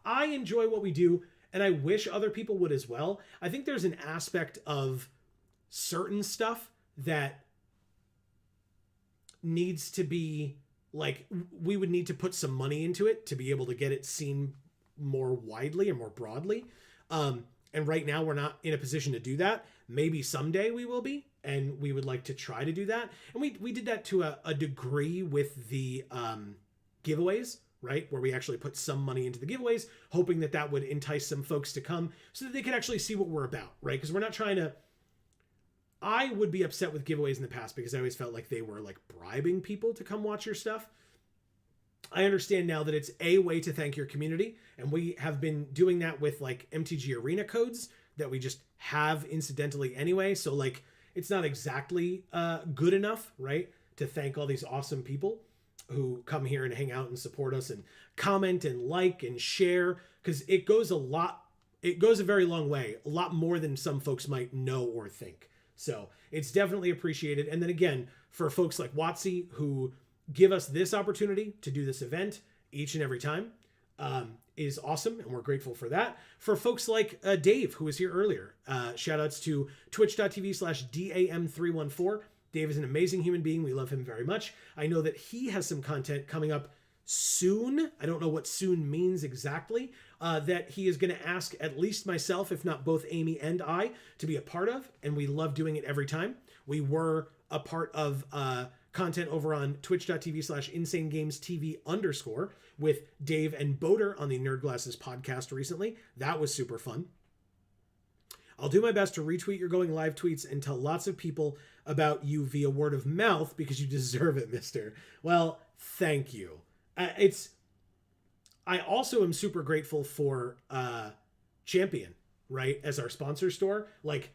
I enjoy what we do, and I wish other people would as well. I think there's an aspect of certain stuff that needs to be, like, we would need to put some money into it to be able to get it seen more widely or more broadly. And right now we're not in a position to do that. Maybe someday we will be, and we would like to try to do that. And we did that to a degree with the giveaways, right? Where we actually put some money into the giveaways, hoping that that would entice some folks to come so that they could actually see what we're about, right? Because we're not trying to... I would be upset with giveaways in the past because I always felt like they were, like, bribing people to come watch your stuff. I understand now that it's a way to thank your community, and we have been doing that with, like, MTG Arena codes that we just have incidentally anyway. So, like, it's not exactly good enough, right, to thank all these awesome people who come here and hang out and support us and comment and like and share, because it goes a very long way, a lot more than some folks might know or think. So it's definitely appreciated. And then again, for folks like Watsy who give us this opportunity to do this event each and every time, is awesome. And we're grateful for that. For folks like Dave, who was here earlier, shout outs to twitch.tv/DAM314. Dave is an amazing human being. We love him very much. I know that he has some content coming up soon. I don't know what soon means exactly, that he is going to ask at least myself, if not both Amy and I, to be a part of. And we love doing it every time. We were a part of content over on twitch.tv/InsaneGamesTV_ with Dave and Boder on the Nerd Glasses podcast recently. That was super fun. I'll do my best to retweet your going live tweets and tell lots of people about you via word of mouth because you deserve it, mister. Well, thank you. I also am super grateful for Champion, right, as our sponsor store. Like,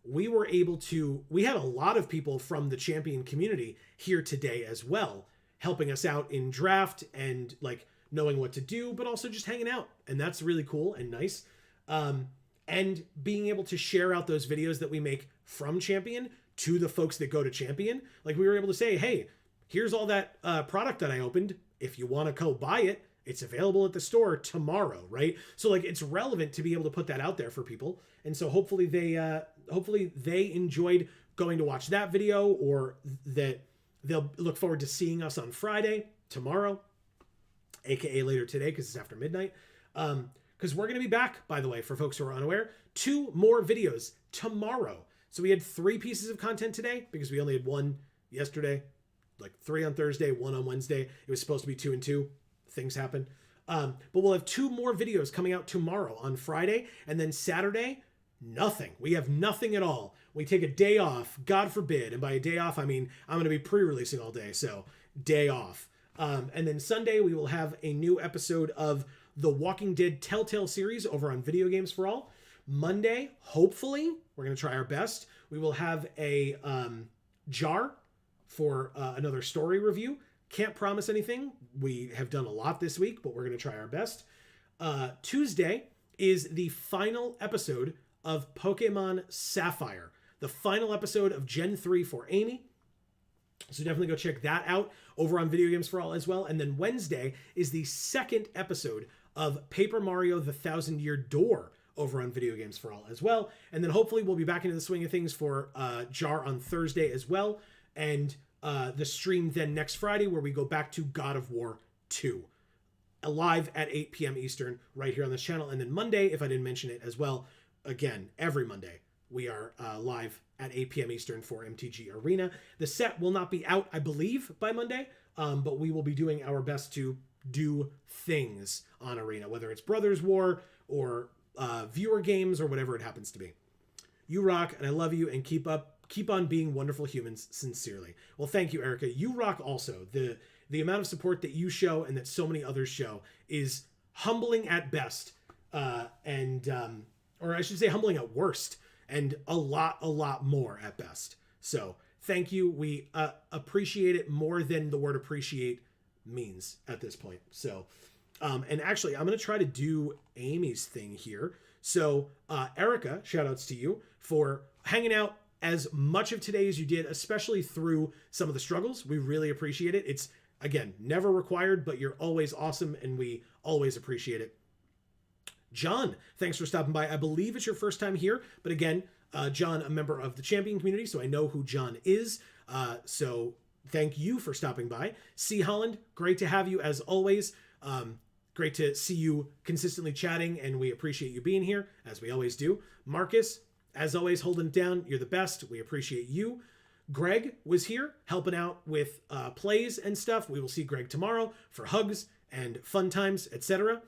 we were able to, we had a lot of people from the champion community here today as well, helping us out in draft and like knowing what to do, but also just hanging out. And that's really cool and nice. And being able to share out those videos that we make from champion to the folks that go to champion. Like we were able to say, hey, here's all that product that I opened. If you want to go buy it, it's available at the store tomorrow, right? So like it's relevant to be able to put that out there for people. And so hopefully they enjoyed going to watch that video, or that they'll look forward to seeing us on Friday, tomorrow, aka later today because it's after midnight. Because we're going to be back, by the way, for folks who are unaware, 2 more videos tomorrow. So we had 3 pieces of content today because we only had 1 yesterday, like 3 on Thursday, 1 on Wednesday. It was supposed to be 2 and 2. Things happen. But we'll have 2 more videos coming out tomorrow on Friday, and then Saturday, nothing. We have nothing at all. We take a day off, God forbid. And by a day off, I mean, I'm going to be pre-releasing all day. So day off. And then Sunday, we will have a new episode of the Walking Dead Telltale series over on Video Games for All. Monday, hopefully, we're going to try our best. We will have a jar for another story review. Can't promise anything. We have done a lot this week, but we're going to try our best. Tuesday is the final episode of Pokemon Sapphire, the final episode of Gen 3 for Amy. So definitely go check that out over on Video Games for All as well. And then Wednesday is the second episode of Paper Mario The Thousand Year Door over on Video Games for All as well. And then hopefully we'll be back into the swing of things for Jar on Thursday as well. And the stream then next Friday where we go back to God of War 2. Live at 8 p.m. Eastern right here on this channel. And then Monday, if I didn't mention it as well, again, every Monday, we are live at 8 p.m. Eastern for MTG Arena. The set will not be out, I believe, by Monday, but we will be doing our best to do things on Arena, whether it's Brothers War or viewer games or whatever it happens to be. You rock, and I love you, and keep on being wonderful humans, sincerely. Well, thank you, Erica. You rock also. The amount of support that you show and that so many others show is humbling at best, or I should say humbling at worst, and a lot more at best. So thank you. We appreciate it more than the word appreciate means at this point. So, and actually I'm going to try to do Amy's thing here. So Erica, shout outs to you for hanging out as much of today as you did, especially through some of the struggles. We really appreciate it. It's, again, never required, but you're always awesome, and we always appreciate it. John, thanks for stopping by. I believe it's your first time here, but again, John, a member of the champion community, so I know who John is. So thank you for stopping by. C. Holland, great to have you as always. Great to see you consistently chatting, and we appreciate you being here, as we always do. Marcus, as always, holding it down. You're the best. We appreciate you. Greg was here helping out with plays and stuff. We will see Greg tomorrow for hugs and fun times, etc.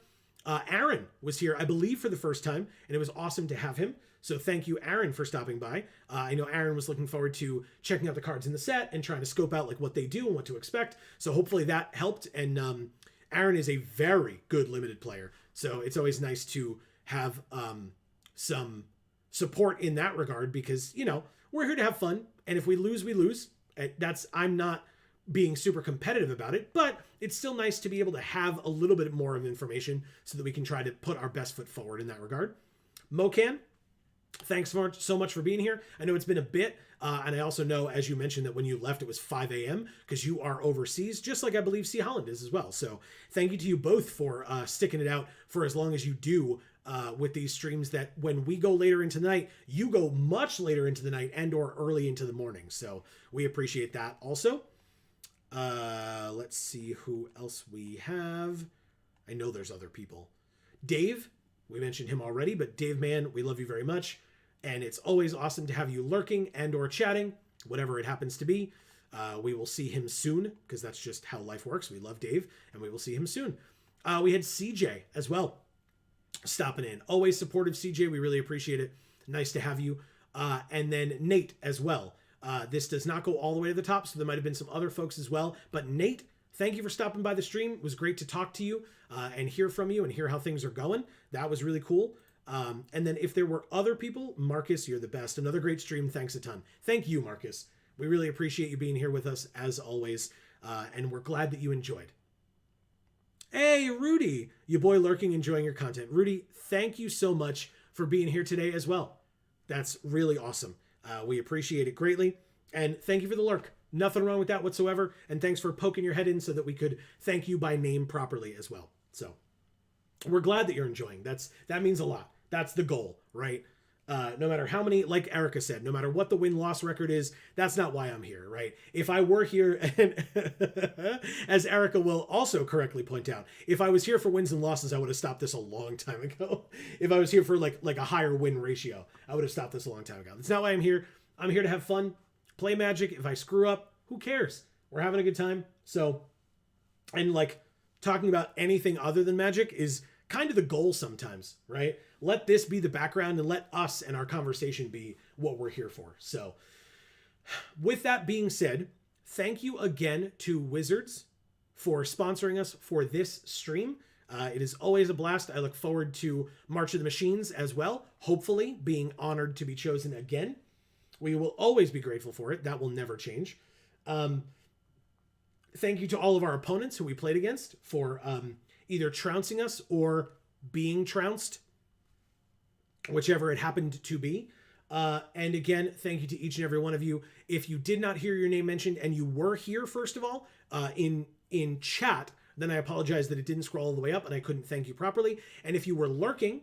Aaron was here, I believe, for the first time, and it was awesome to have him. So thank you, Aaron, for stopping by. I know Aaron was looking forward to checking out the cards in the set and trying to scope out like what they do and what to expect. So hopefully that helped. And Aaron is a very good limited player, so it's always nice to have some support in that regard, because, you know, we're here to have fun, and if we lose, we lose. I'm not being super competitive about it, but it's still nice to be able to have a little bit more of information so that we can try to put our best foot forward in that regard. Mocan, thanks so much for being here. I know it's been a bit, and I also know, as you mentioned, that when you left, it was 5 a.m. because you are overseas, just like I believe C. Holland is as well. So thank you to you both for sticking it out for as long as you do with these streams, that when we go later into the night, you go much later into the night and or early into the morning. So we appreciate that also. Let's see who else we have. I know there's other people. Dave, we mentioned him already, but Dave, man, we love you very much. And it's always awesome to have you lurking and or chatting, whatever it happens to be. We will see him soon, because that's just how life works. We love Dave, and we will see him soon. We had CJ as well, stopping in. Always supportive, CJ. We really appreciate it. Nice to have you. And then Nate as well. This does not go all the way to the top, so there might have been some other folks as well. But Nate, thank you for stopping by the stream. It was great to talk to you and hear from you and hear how things are going. That was really cool. And then if there were other people, Marcus, you're the best. Another great stream. Thanks a ton. Thank you, Marcus. We really appreciate you being here with us as always. And we're glad that you enjoyed. Hey, Rudy, you boy lurking, enjoying your content. Rudy, thank you so much for being here today as well. That's really awesome. We appreciate it greatly. And thank you for the lurk. Nothing wrong with that whatsoever. And thanks for poking your head in so that we could thank you by name properly as well. So we're glad that you're enjoying. That means a lot. That's the goal, right? No matter how many, like Erica said, no matter what the win-loss record is, that's not why I'm here, right? If I were here, and as Erica will also correctly point out, if I was here for wins and losses, I would have stopped this a long time ago. If I was here for like a higher win ratio, I would have stopped this a long time ago. That's not why I'm here. I'm here to have fun, play Magic. If I screw up, who cares? We're having a good time. So, and like talking about anything other than Magic is kind of the goal sometimes, right? Let this be the background and let us and our conversation be what we're here for. So with that being said, thank you again to Wizards for sponsoring us for this stream. It is always a blast. I look forward to March of the Machines as well. Hopefully being honored to be chosen again. We will always be grateful for it. That will never change. Thank you to all of our opponents who we played against for either trouncing us or being trounced, whichever it happened to be. And again, thank you to each and every one of you. If you did not hear your name mentioned and you were here, first of all, in chat, then I apologize that it didn't scroll all the way up and I couldn't thank you properly. And if you were lurking,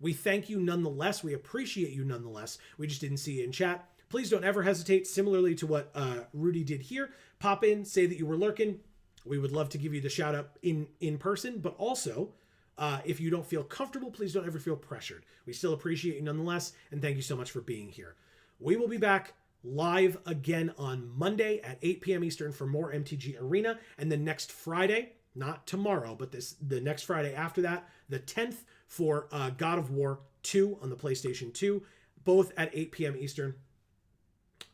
we thank you nonetheless. We appreciate you nonetheless. We just didn't see you in chat. Please don't ever hesitate, similarly to what Rudy did here. Pop in, say that you were lurking. We would love to give you the shout out in person, but also if you don't feel comfortable, please don't ever feel pressured. We still appreciate you nonetheless, and thank you so much for being here. We will be back live again on Monday at 8 p.m. Eastern for more MTG Arena, and then next Friday, not tomorrow, but the next Friday after that, the 10th, for God of War 2 on the PlayStation 2, both at 8 p.m. Eastern.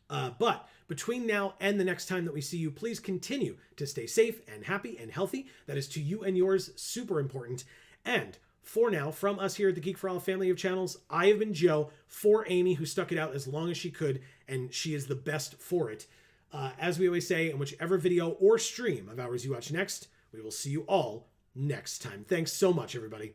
But between now and the next time that we see you, please continue to stay safe and happy and healthy. That is to you and yours super important. And for now, from us here at the Geek for All family of channels, I have been Joe, for Amy, who stuck it out as long as she could, and she is the best for it. As we always say, in whichever video or stream of ours you watch next, we will see you all next time. Thanks so much, everybody.